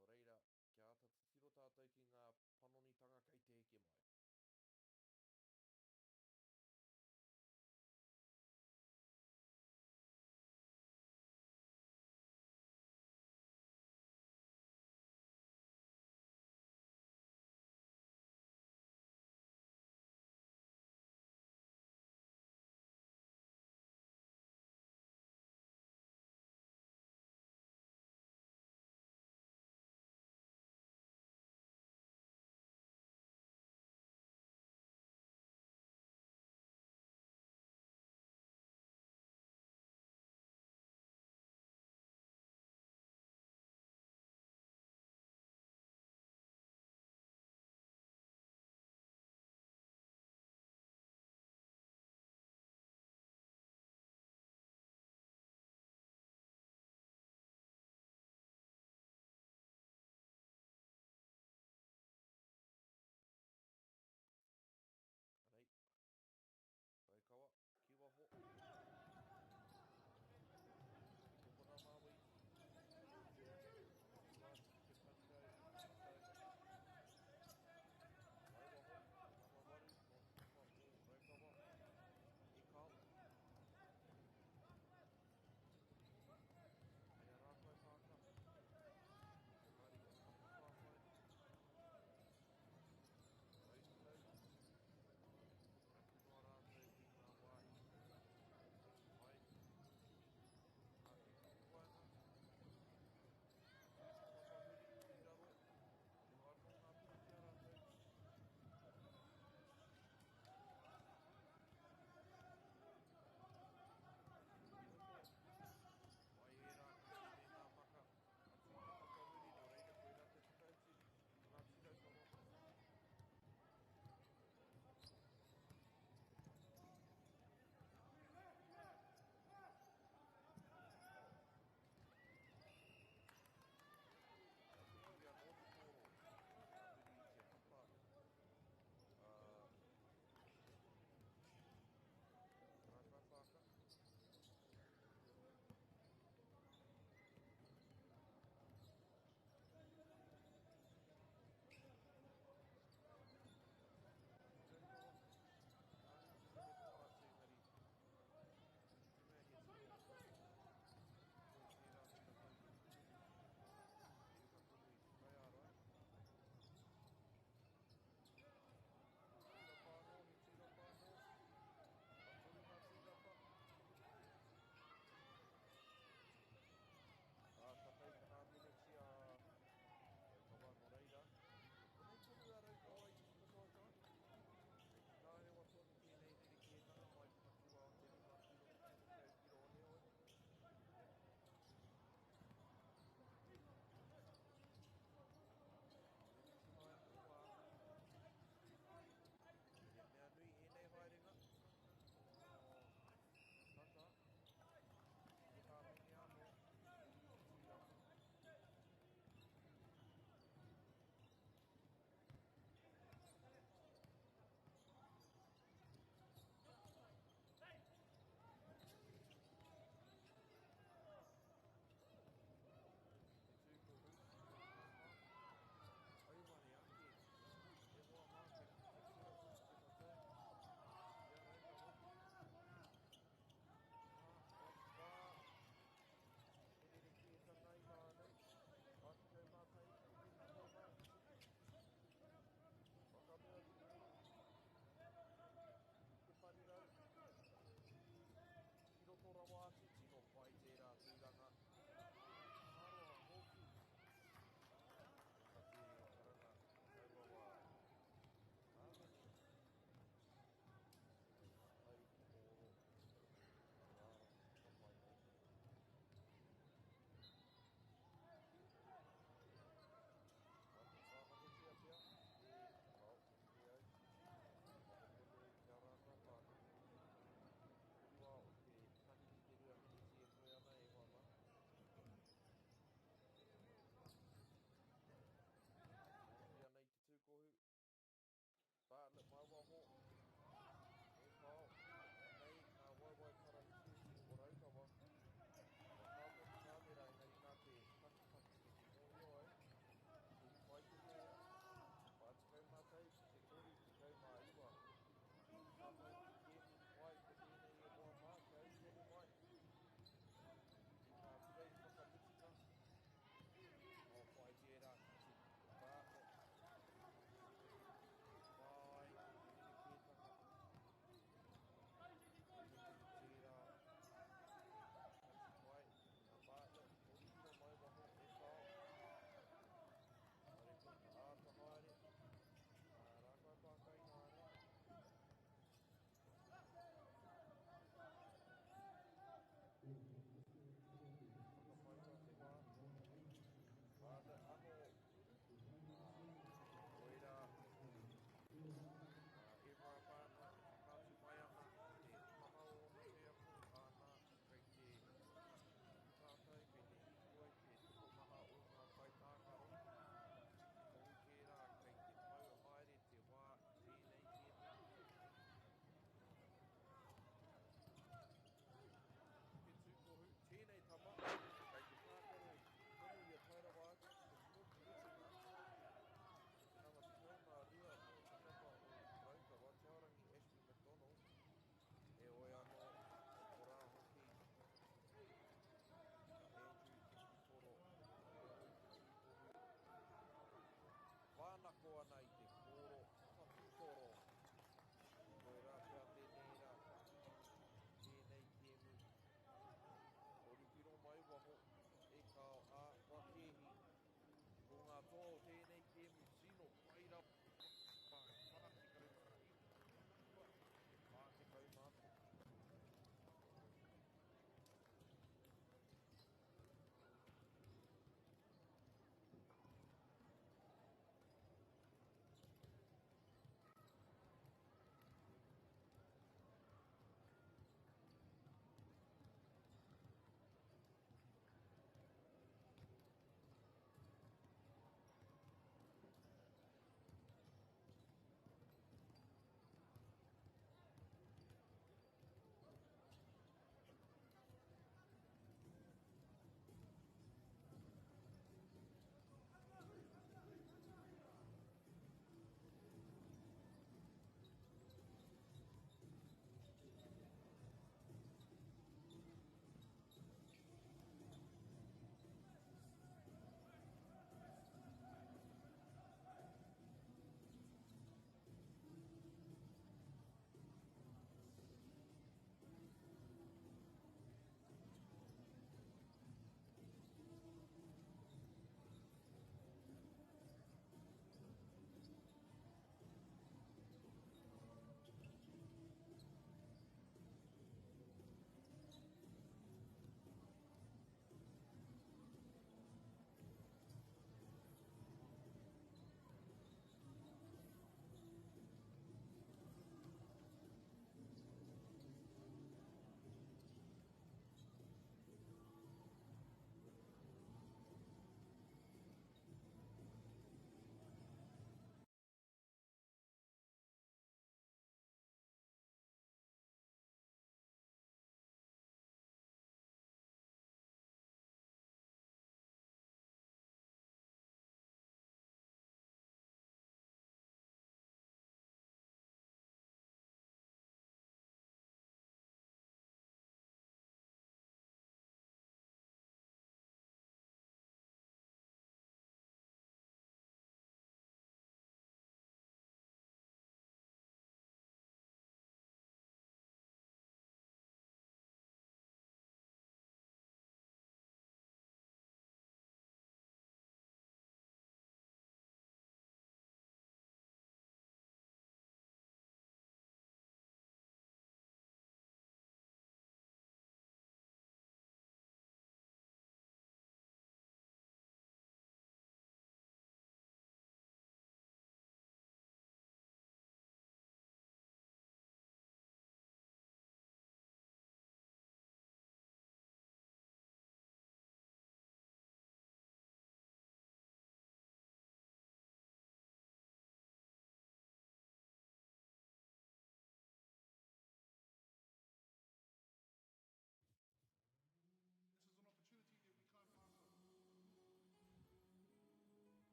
Nō reira, kia whiro tātou ki ngā panonitanga kei te heke mai.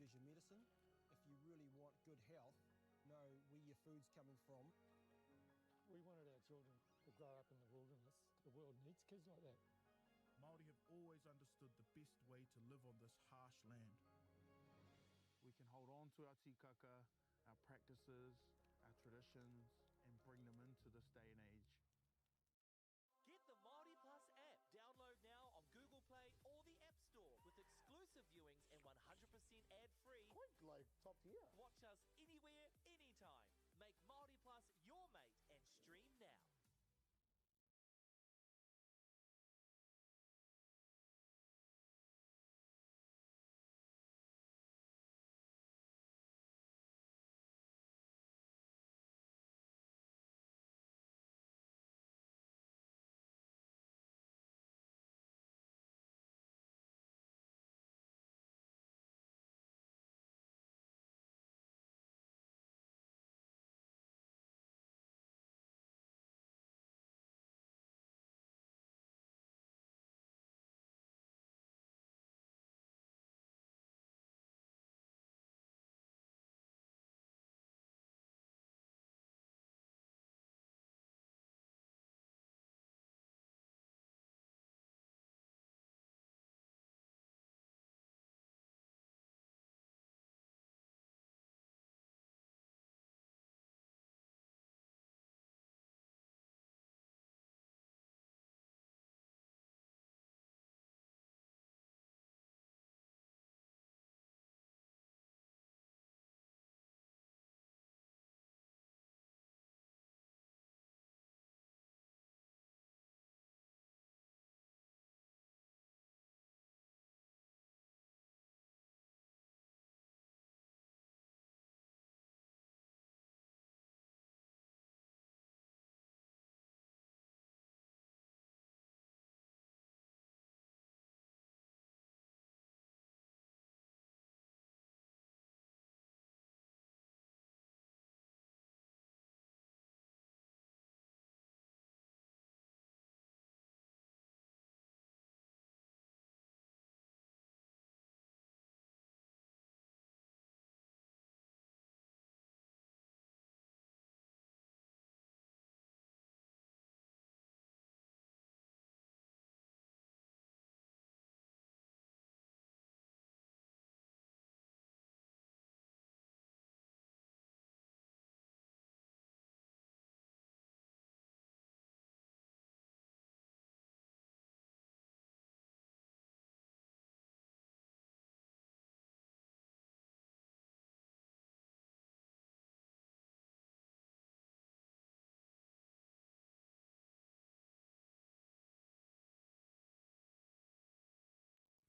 is your medicine. If you really want good health, know where your food's coming from. We wanted our children to grow up in the wilderness. The world needs kids like that. Māori have always understood the best way to live on this harsh land. We can hold on to our tikaka, our practices, our traditions, and bring them into this day and age. Get the Māori Plus app. Download now on Google Play or the App Store with exclusive viewings and 100% ad-free. Quite like top tier. Watch us anywhere, anytime. Make Māori Plus your mate and stream now.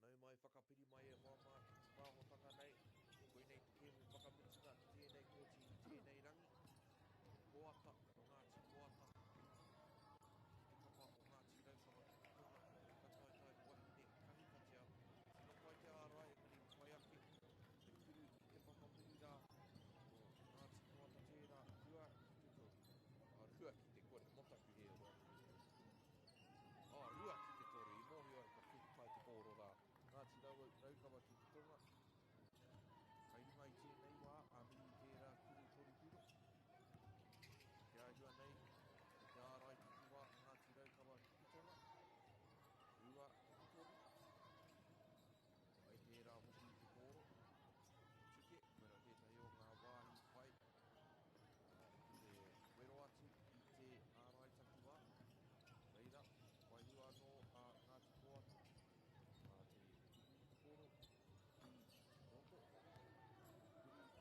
Nau mai whakapiri mai e wama ki te wāhotanga nei. Koe nei te kēmu whakamitinga tēnei kōti i tēnei rangi. Koata, o Ngāti Koata. Te kapa o Ngāti Raukawa ki te tonga. Ka tai wahine kahikatea. Tino pai te ārai e mani mai ake. Te kuru ki te whakamuri rā. O Ngāti Koata tērā rua ki te toru. Rua ki te kore, motaku he roa. Rua ki te toru, i mōhio ai ka whikai te kōro rā. Ngāti Raukawa ki te tonga. Kai runga i tēnei wā, a mi i tērā kuru toru kuru. Te aihua nei, te ārai ki te wā, Ngāti Raukawa ki te tonga. Rua ki te toru. Ai tērā hoki i te kōro. Tuke, mera tētahi o ngā wāhi whai. Te wero atu i te ārai taki wā. Reira, waihua anō a Ngāti Koata. Te kuru kōro, i roto, kuru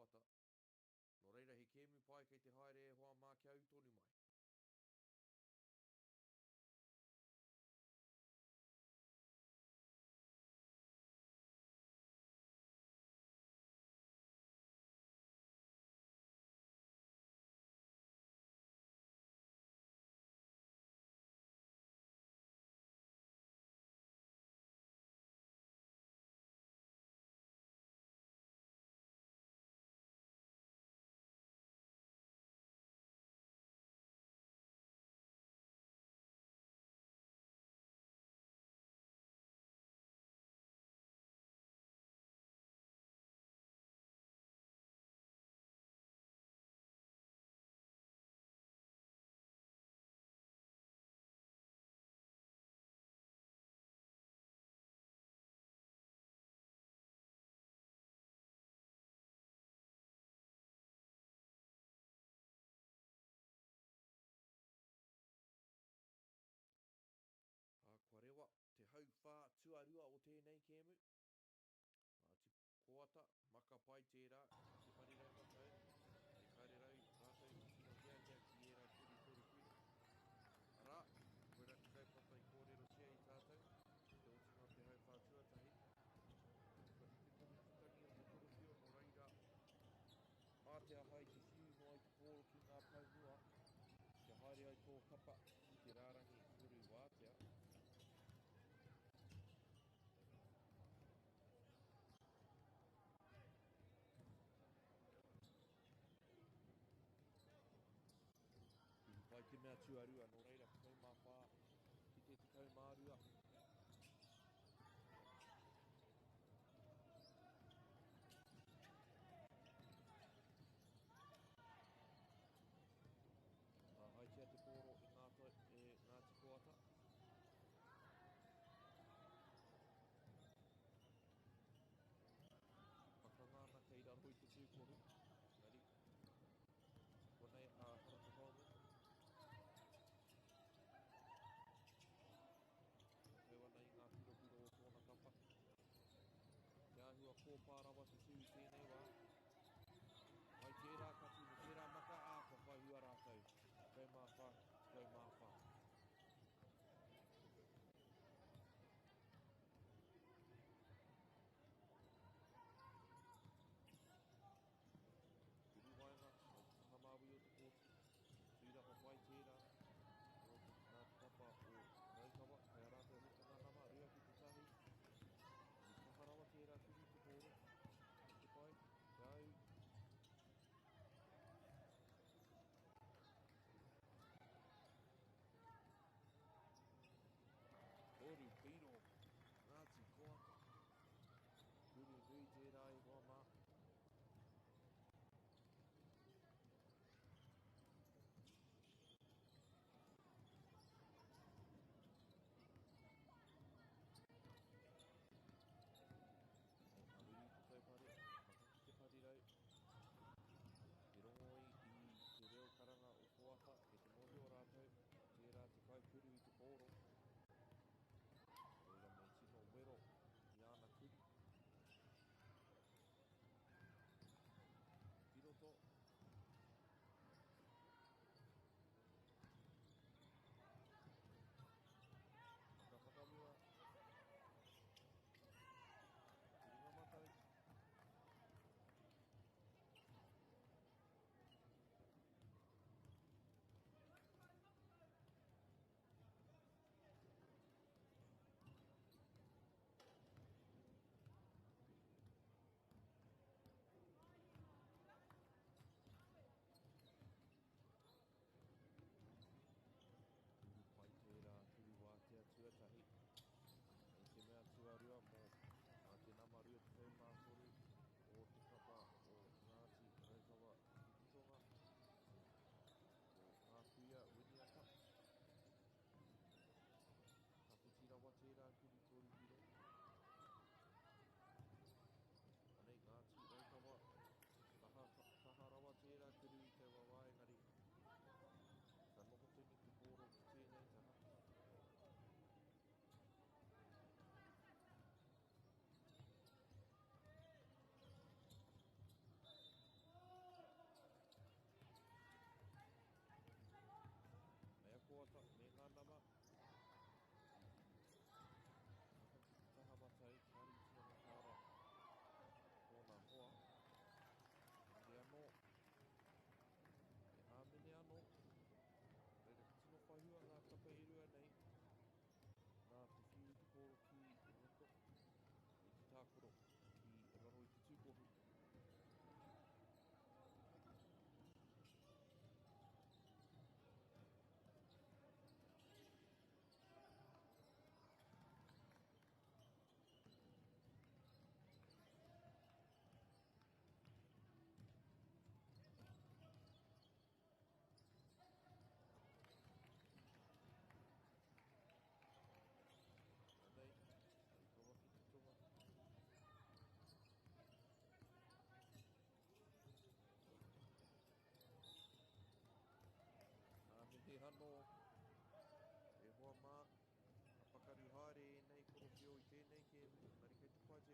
koata. No reira he kēmu pai kei te haere e hoa mā kia utonu mai. Kua rewa, te hauwhā tuarua o tēnei kēmu. Ngāti koata, maka pai tērā, te parirau matau. Te kairerau, rātou i tino hea ki era kuri. Arā, koe raki kaupapa i kōrero tia i tātou. Te otinga te hauwhā tuatahi. Kua i te tonu tukani o te korupio no reira. Mātea hai te whiu no ai te pōro ki ngā paumua. Te haere ai tō kapa i te rārangi kuru wātea. Pai te mea tuarua, no reira te mawhā, ki te tekau mārua. Haitia te pōro i Ngāti Koata. Pakangāna kei raro i te tūkoru. Nari, konei a Poitūkohu.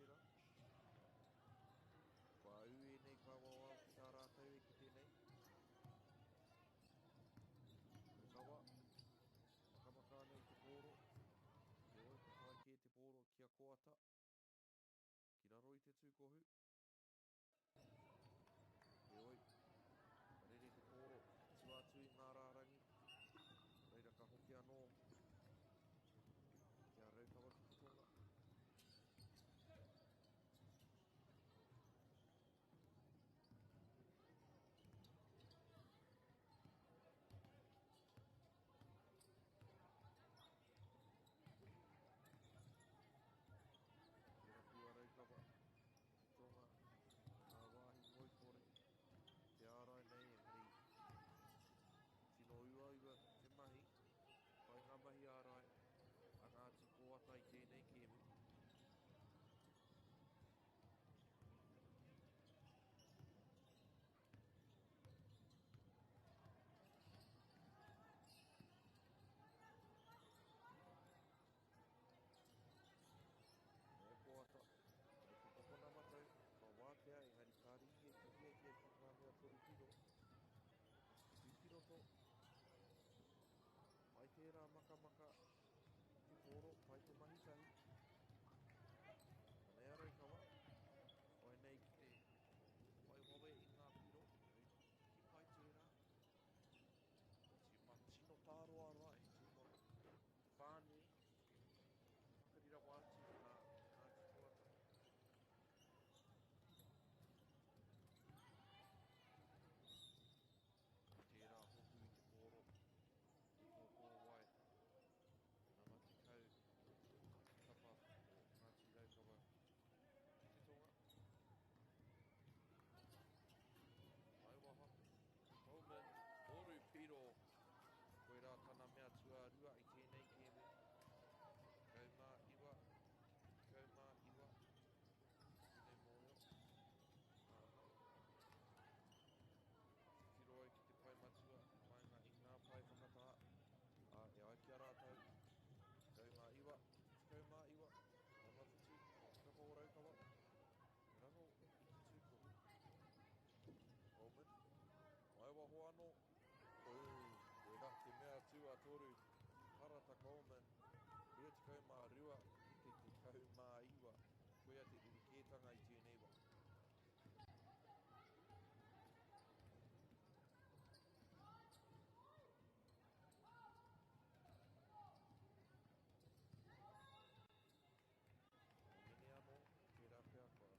tērā. Kua au e nei ka wawao ki tā rātau e ki tēnei. Kawa, makamaka nei te pōro. Te oi ka whai ki te pōro kia koata. Ki raro i te tūkohu. Te oi, karere te pōro, tuātu i ngā rārangi. Reira ka hoki anō. Kia raukawa ki te tonga. Tērā kua raukawa ki te tonga. Ngā wāhi ngoi kore. Te ārai nei engari. Tino ua te mahi. Whai ngā mahi ārai. A Ngāti Koata i tēnei kēmu. Koata, e te kokona matau, ka wātea engari kāriki e tukia ki e ki ngā mea toru piro. Tūpiroto, mai tērā makamaka i te pōro, pai te mahi tahi. Anei a raukawa, whai nei ki te whai wawe i ngā piro, ki pai tērā. Si matino tāroa rai, si whāne, whakarira wātu i ngā Ngāti Koata. Tērā hoku i te pōro, te kōkō wai, ngā mati kau, ngā tapa o Ngāti Raukawa ki te tonga. Mai waha, Coleman, oru piro, koe rā tana mea tuarua i tēnei kēmu. Kaumā iwa, tēnei mōio. Aha. Whiroi ki te pai matua, maenga i ngā pai whakatā. E ai kia rātau. Kaumā iwa, another two, kapa o raukawa. E raro i te tūkohu. Coleman, mai waho anō. E rā te mea tua toru. Karata Coleman, 22 ki te kaumā iwa. Koea te urikētanga i tēnei wā. Mene anō, tērā pia kua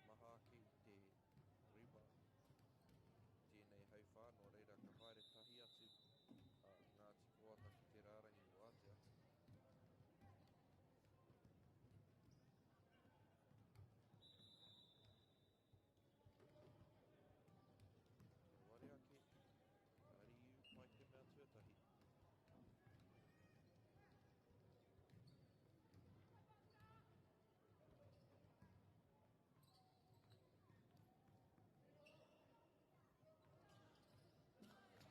maha ki te riba i tēnei hauwhā, no reira ka haere tahi atu Ngāti Koata ki te rārangi wātea. Kia ware ake, ari iu pai te mea tuatahi.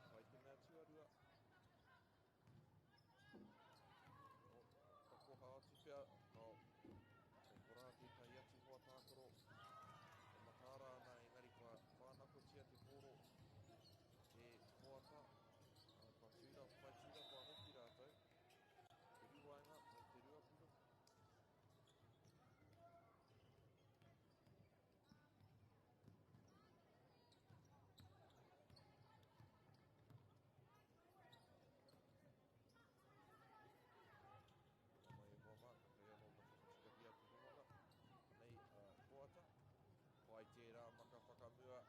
Pai te mea tuarua. Ka koha atu pia, kei korā tētai atu hoa tākoro. E matāra ana engari kua whānakotia te pōro e koata. Kua tūra, pai tūra kua hoki rātou. Te ruainga, te rua piro. Mai e hoa mā, ka kai anō ka whakatikahi atu honga. Nei, koata. Pai tērā maka whakamua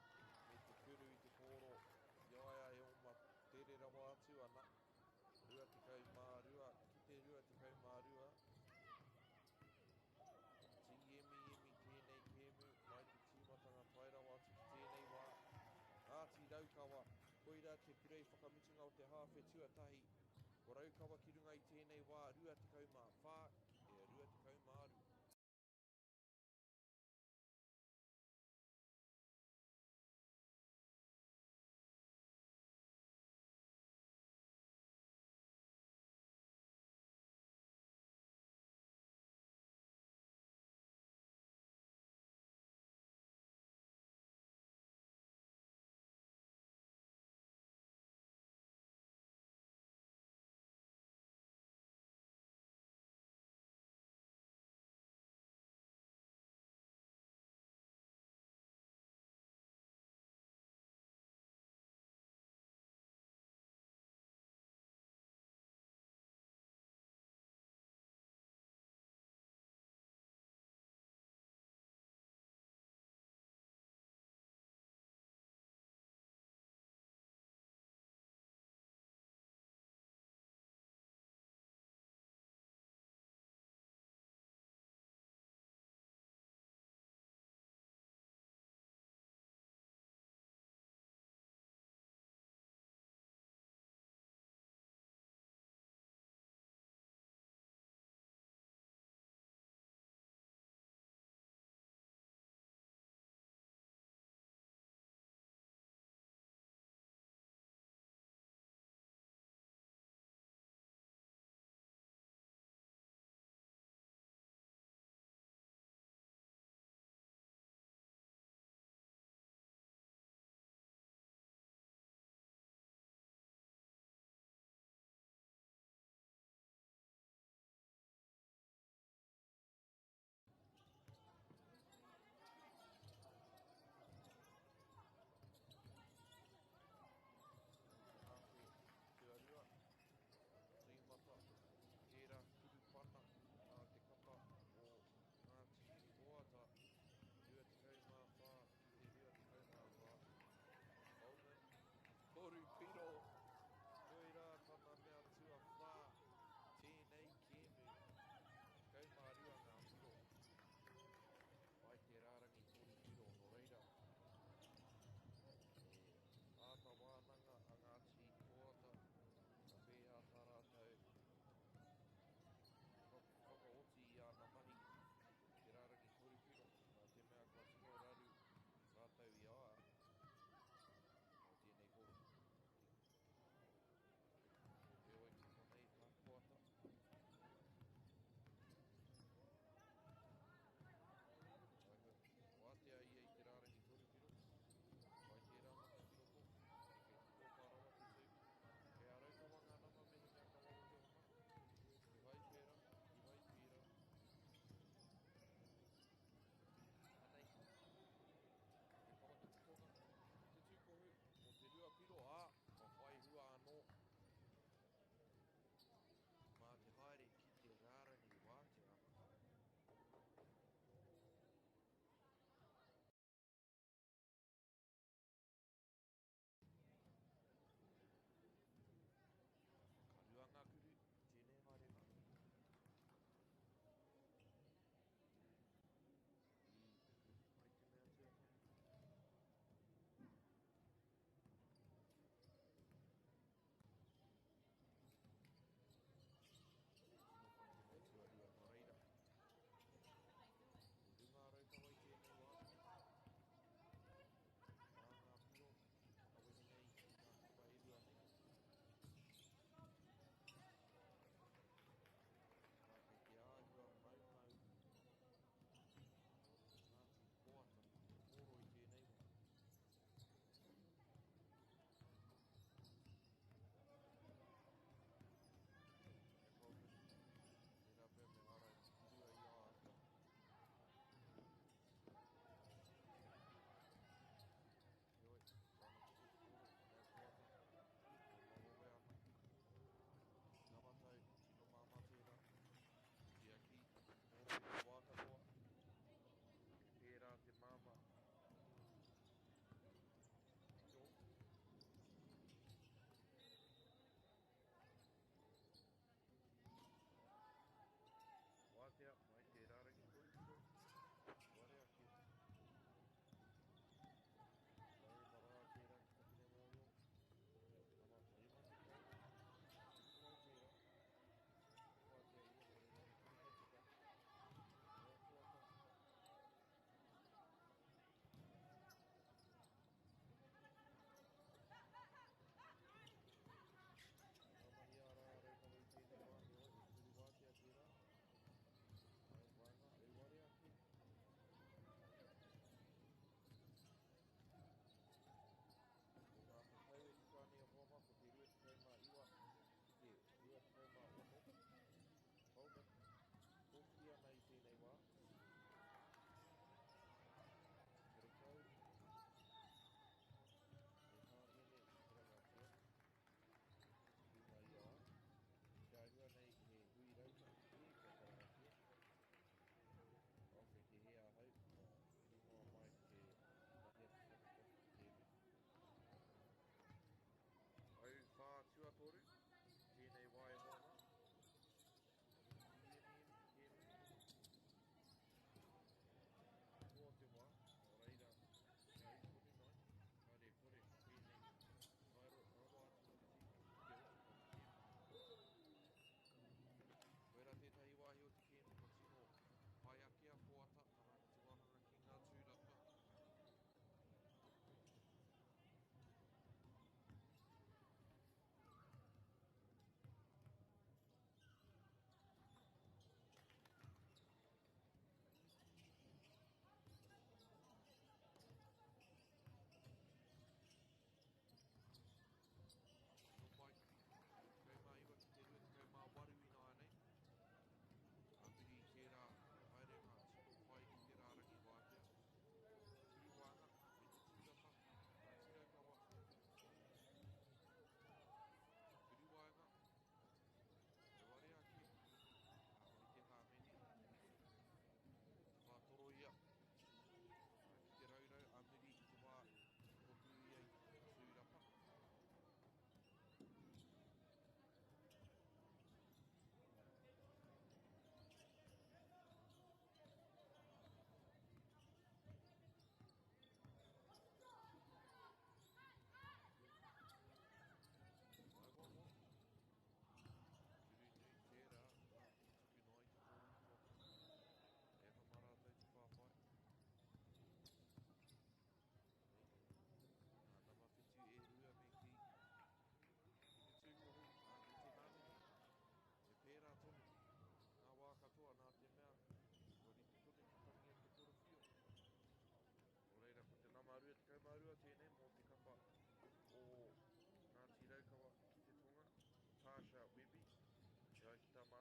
me te kuru i te pōro. Iaia e oma tere rawa atu ana. Rua te kaumārua, ki te rua te kaumārua. Emi tēnei kēmu, mai te tīmatanga pai rawa atu ki tēnei wā. Ngāti Raukawa, koira te purei whakamitunga o te hāwhe tuatahi. Ko Raukawa ki runga i tēnei wā, rua te kaumā e rua te kaumāru.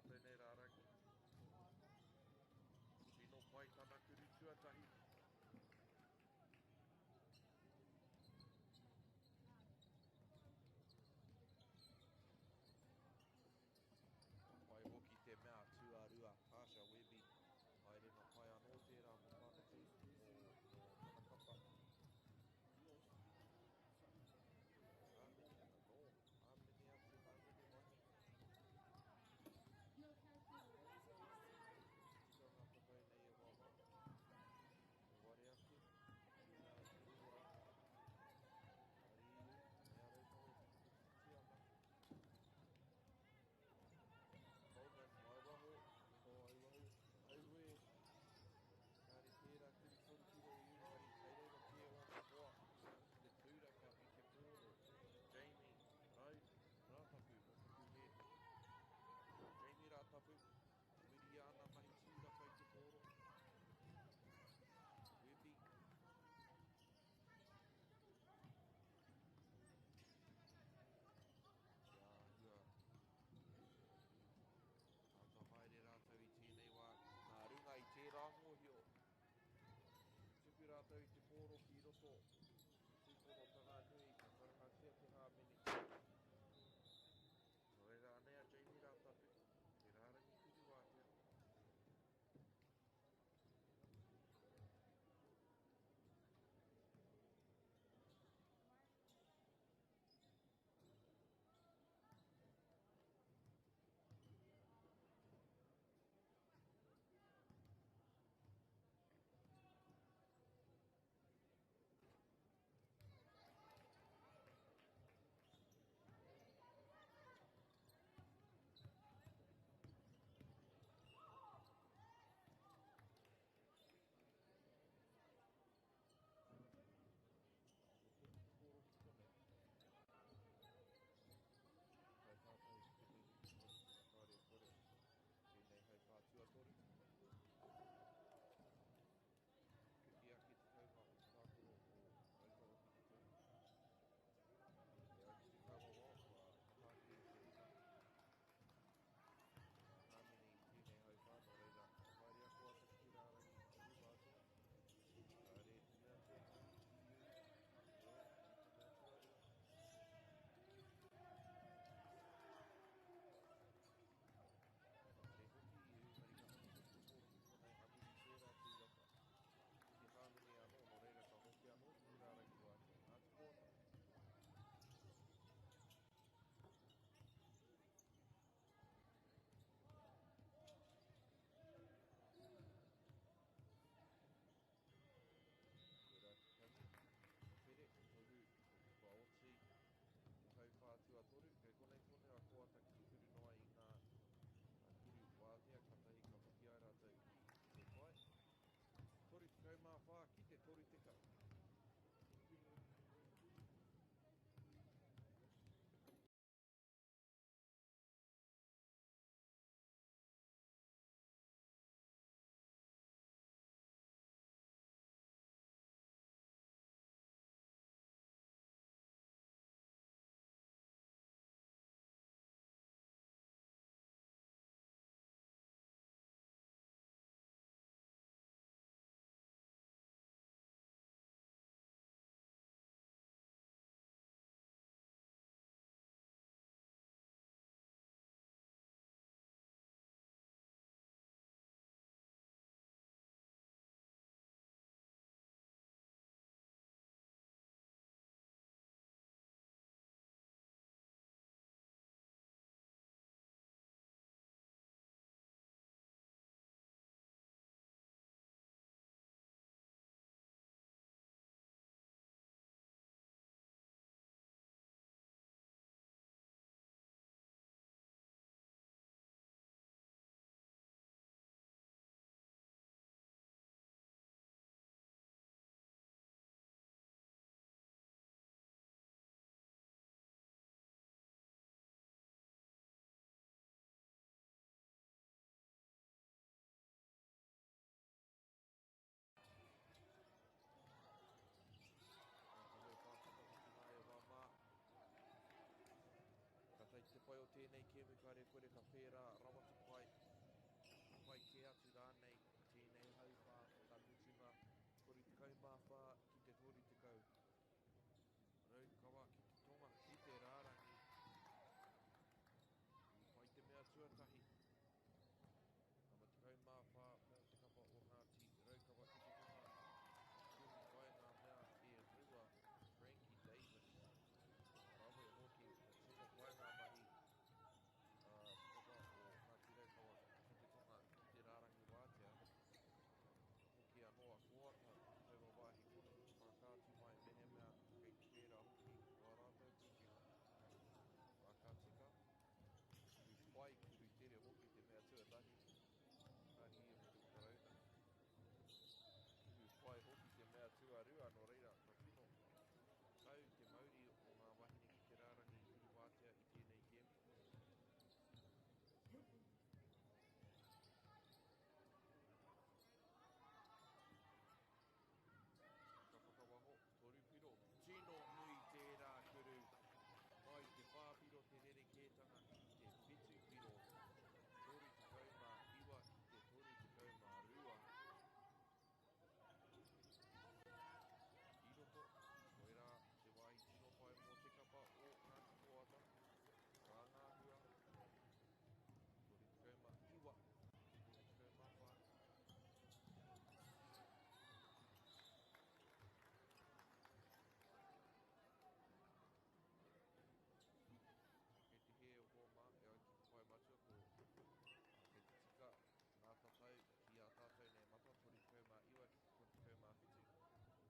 tēnei rārangi. Tino pai tāna kuru tuatahi. Pai hoki te mea tuarua Tasha Webby. Ai renga pai anō tērā mo whanati o Tanakapa. Āmeni anō, āmeni atu, āmeni mahi. Tika ngā tapai nei e wama. E ware ake, i ngā turua. Ariu, mea rei tau e tukutukuti ana. Coleman, mai waho, ko ai waho, ai ue. Kāre tērā kuri toru kiro i Ungari, kei reira kia o ngā hoa. Te tūraka i te pōro. Jamie, rau, rātapu, o tuku he. Jamie rātapu, wiri ana mahi tūraka i te pōro. Webby. Kia hua. Tata haere rātau i tēnei wā. Nā runga i tērā mōhio. Tuku rātau i te pōro ki roto. Tūpono tanga nui, ka karangatia te hāmene. Noera anea Jamie rātapu. Te rārangi kuru wātea. Tēnei hei pātua toru. Kuki ake te kaunga o te tākoro o autaro ki te toru. E au ki te kaunga wā tāke i te rina. Hāmene i tēnei hau whānau reira. Haere ako ata ki rārangi i te rūmātua. Haere te mea tuatahi ki iu. Roe, i te mea tuarua. Haere hoki i Ungari ka hoki ki te pōro ki konei amiri tērā tūraka. Te hāmene anō, no reira ka hoki anō ki rārangi wātea. Ātu kōta. Te rākitangi, te where, te tohu, o te whaoti, te hau whātua toru. Kei konei tonu a koata ki kuru noa i ngā kuru wātea katahi ka hoki ai rātou i te pai. Toru te kaumā whā ki te toru te kau. Ka tai te pai o tēnei kēmu kare kore ka whērā rawatu pai mawha ki te tori te kau. Rau kawa ki te tonga ki te rārangi. I whai te mea tuatahi. Ama te kau mawha mō te kapa o Ngāti rau kawa ki te tonga. Kumi whai ngā mea e rua Frankie Davis. Rawe hoki o tino whai ngā mahi. Te kapa o Ngāti rau kawa ki te tonga ki te rārangi wātea. Hoki anoa koata i tau wawahi koni whakātu mai mehe mea kei te pērā hoki o a rātou kuke. Whakatika, ui whai kuru tere hoki te mea tuatahi. Kāri i mo te whakarauna. Ui whai hoki te mea tuarua no reira ka tino. Tau te mauri o ngā wahine ki te rārangi i tiri wātea i tēnei game. Ka whakawaho, toru piro, tino nui tērā kuru. Mai te whāpiro te rerekētanga i te whitu piro. Toru te kaumā iwa i te toru te kaumā rua. I roto, koera te wāhi tino whai mō te kapa o Ngāti Poata. Rāngāhua. Toru te kaumā iwa i te toru te kaumā whā. Kei te he o hōmā, e ai ki te whai matua ko kei te tika ngā tatau ki a tātou nei mata, toru te kaumā iwa ki te toru te kaumā whitu.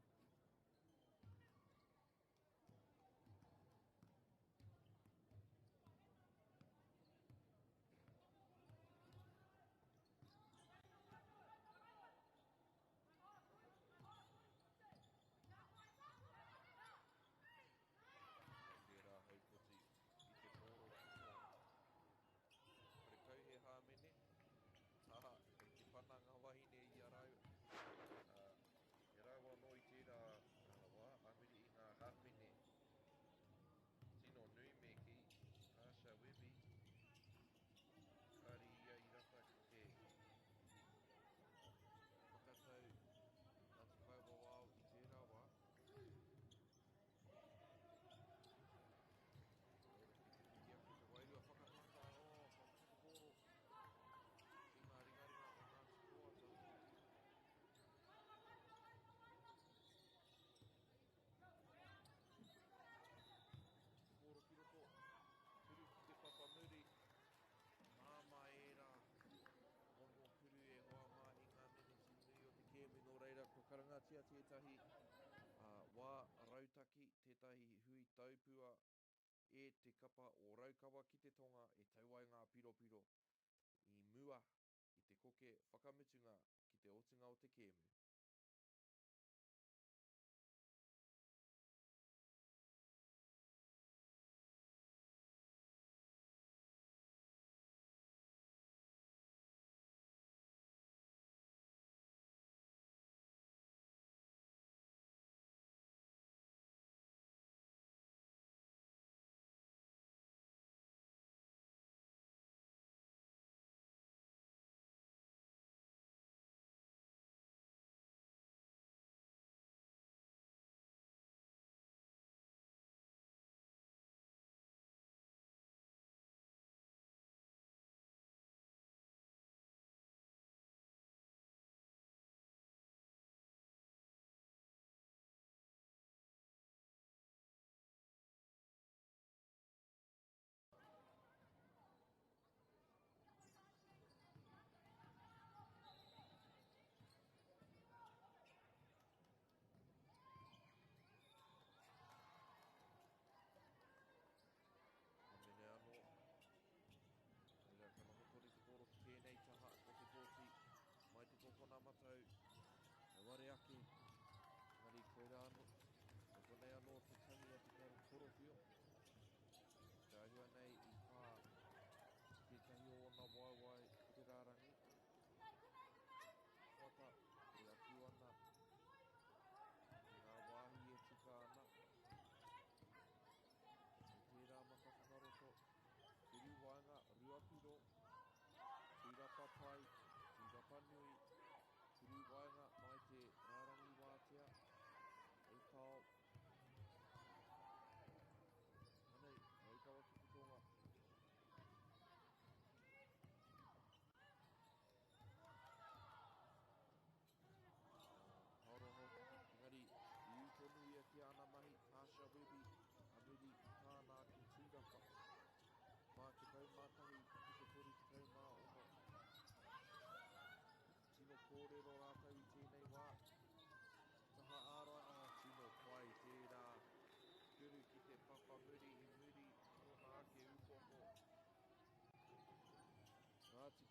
Tērā haupoti i te pōro pito. Kore kau he hāmene, taha, kei te whananga wahine i a rau. E rau anō i tērā wā, amiri i ngā hāmene. Tino nui me ki, Asha Webby. Kāri ia i rata ki te whakatau Ngāti Kaupawao i tērā wā. Reira ki te pihia ki te wairua whakatata, ka pōro. I ngā ringaringa o Ngāti Poata. Pōro ki roto, puru ki te whapamuri. Māma e rā. Momo puru e hoa mā i ngā miniti nui o te kēmu no reira ko karangatia tētahi wā rautaki, tētahi hui taupua e te kapa o raukawa ki te tonga e tauai ngā piropiro i mua i te koke whakamutunga ki te otunga o te kēmu.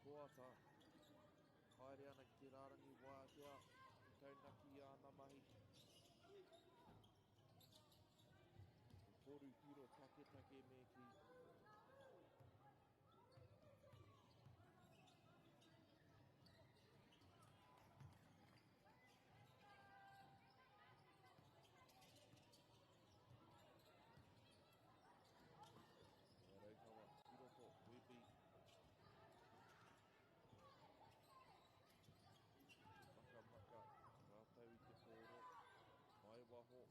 Toata. Haere ana ki te rārangi wātea. Ki kaunaki ana mahi. Toru hiro take me ki. Reikawa, Hiroto, Webi. Maka, rātau I te pōro. Mai waho.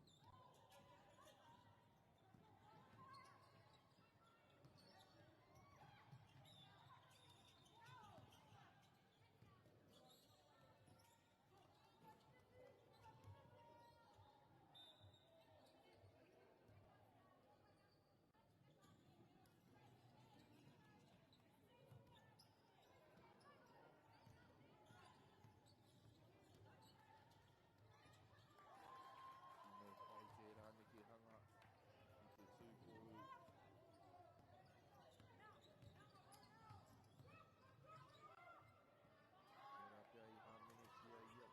Ki hanga I te tūkohu. Nera pia I hāmene tia ia.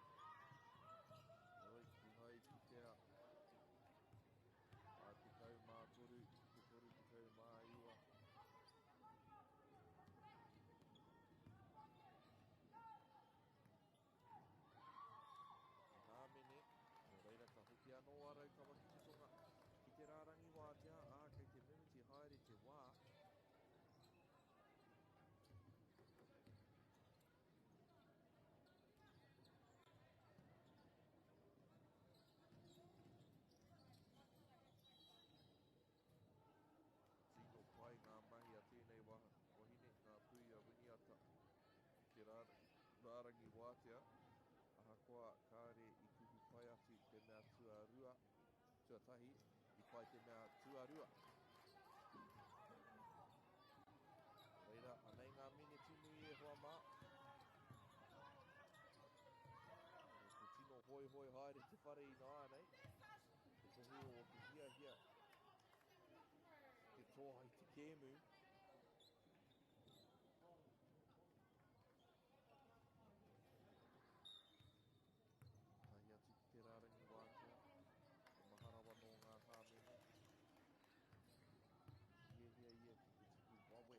Oi, ki hai ki tea. A te kau mā toru, te toru te kau mā iwa. Hāmene, no reira ka hoki anō arau kawa ki te tonga. Ki te rārangi wātea, kei te mimiti haere te wā. Tino pai ngā mahi a tēnei wahine, ngā pui a winiata. Ki te rārangi wātea. Ahakoa kāre I kuhu pai atu te mea tuatahi, I pai te mea tuarua. Reira, anei ngā mine tinu I hoa mā. Te tino hoi haere te whare I nā nei. Te tohu o te hia. Te toa I te kēmu. Tahi atu ki te rārangi wātea. Te maharawa no ngā hāmene. Hia ia ki te tuku wawe.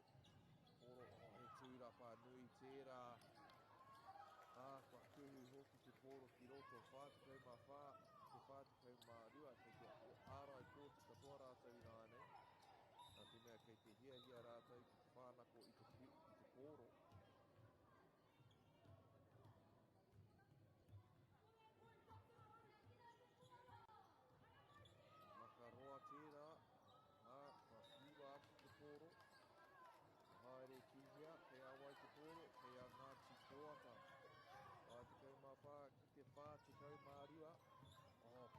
Poro, he tūrapa nui tērā. Kua kuhu hoki te poro ki roto. Whātikau mā whā, te whātikau mā rua. Kei te ārai kōti katoa rātau I rānei. Nā te mea kei te hia rātau ki te whānako I te poro. Makaroa tērā. Kua whiwa atu te poro. Haere ki hia, kei awai te poro, kei a Ngāti Toata. Whātikau mā whā ki te whātikau mā rua.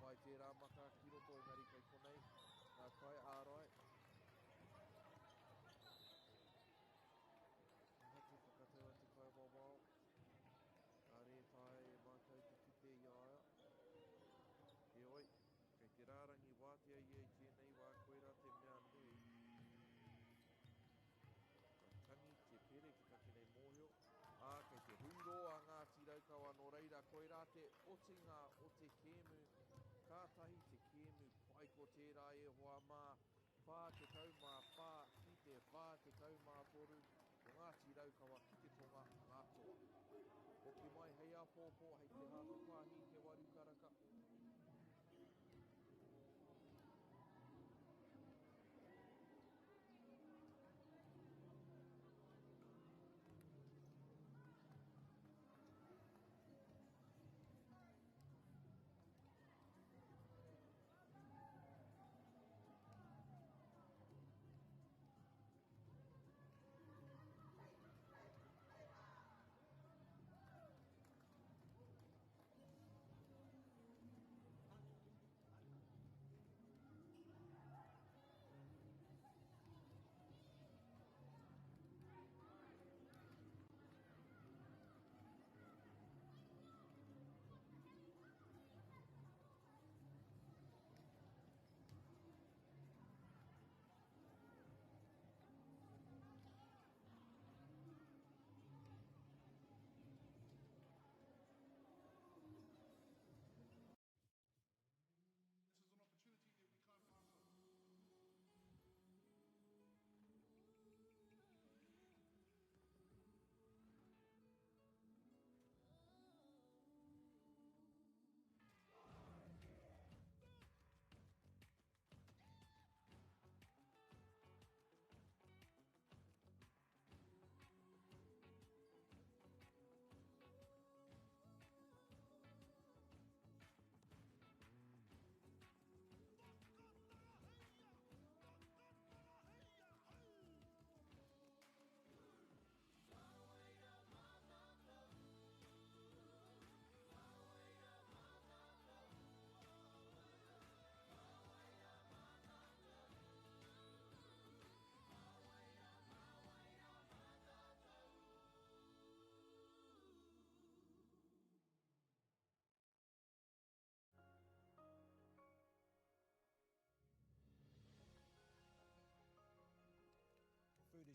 Pai tērā maka ki roto engari kei konei. Ngā kai ārai. Aha te whakatau a te kai wawao. Ka rētai e mātou te kite I aia. E oi, kei te rārangi wātea I tēnei wā koera te mea nui. Tangi te pere ki takenei mōhio. Kei te huiro a Ngāti Raukawa no reira koera te otinga o te kēmu. Kātahi te kēmu pai ko tērā e hoa mā. Whā te kaumā whā ki te whā te kaumā toru. O Ngāti Raukawa ki te tonga ngātoa. Hoki mai hei a pōpō hei te hāwhakāhi te waru karaka.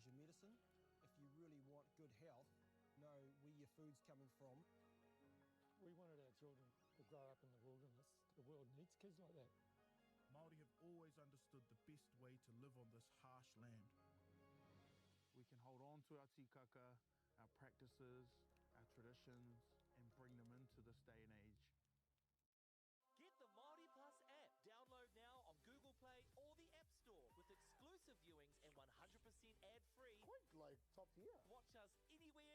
is your medicine. If you really want good health, know where your food's coming from. We wanted our children to grow up in the wilderness. The world needs kids like that. Māori have always understood the best way to live on this harsh land. We can hold on to our tikaka, our practices, our traditions, and bring them into this day and age. Get the Māori Plus app. Download now on Google Play or the App Store with exclusive viewings and 100% ad-free. Quite like top tier. Watch us anywhere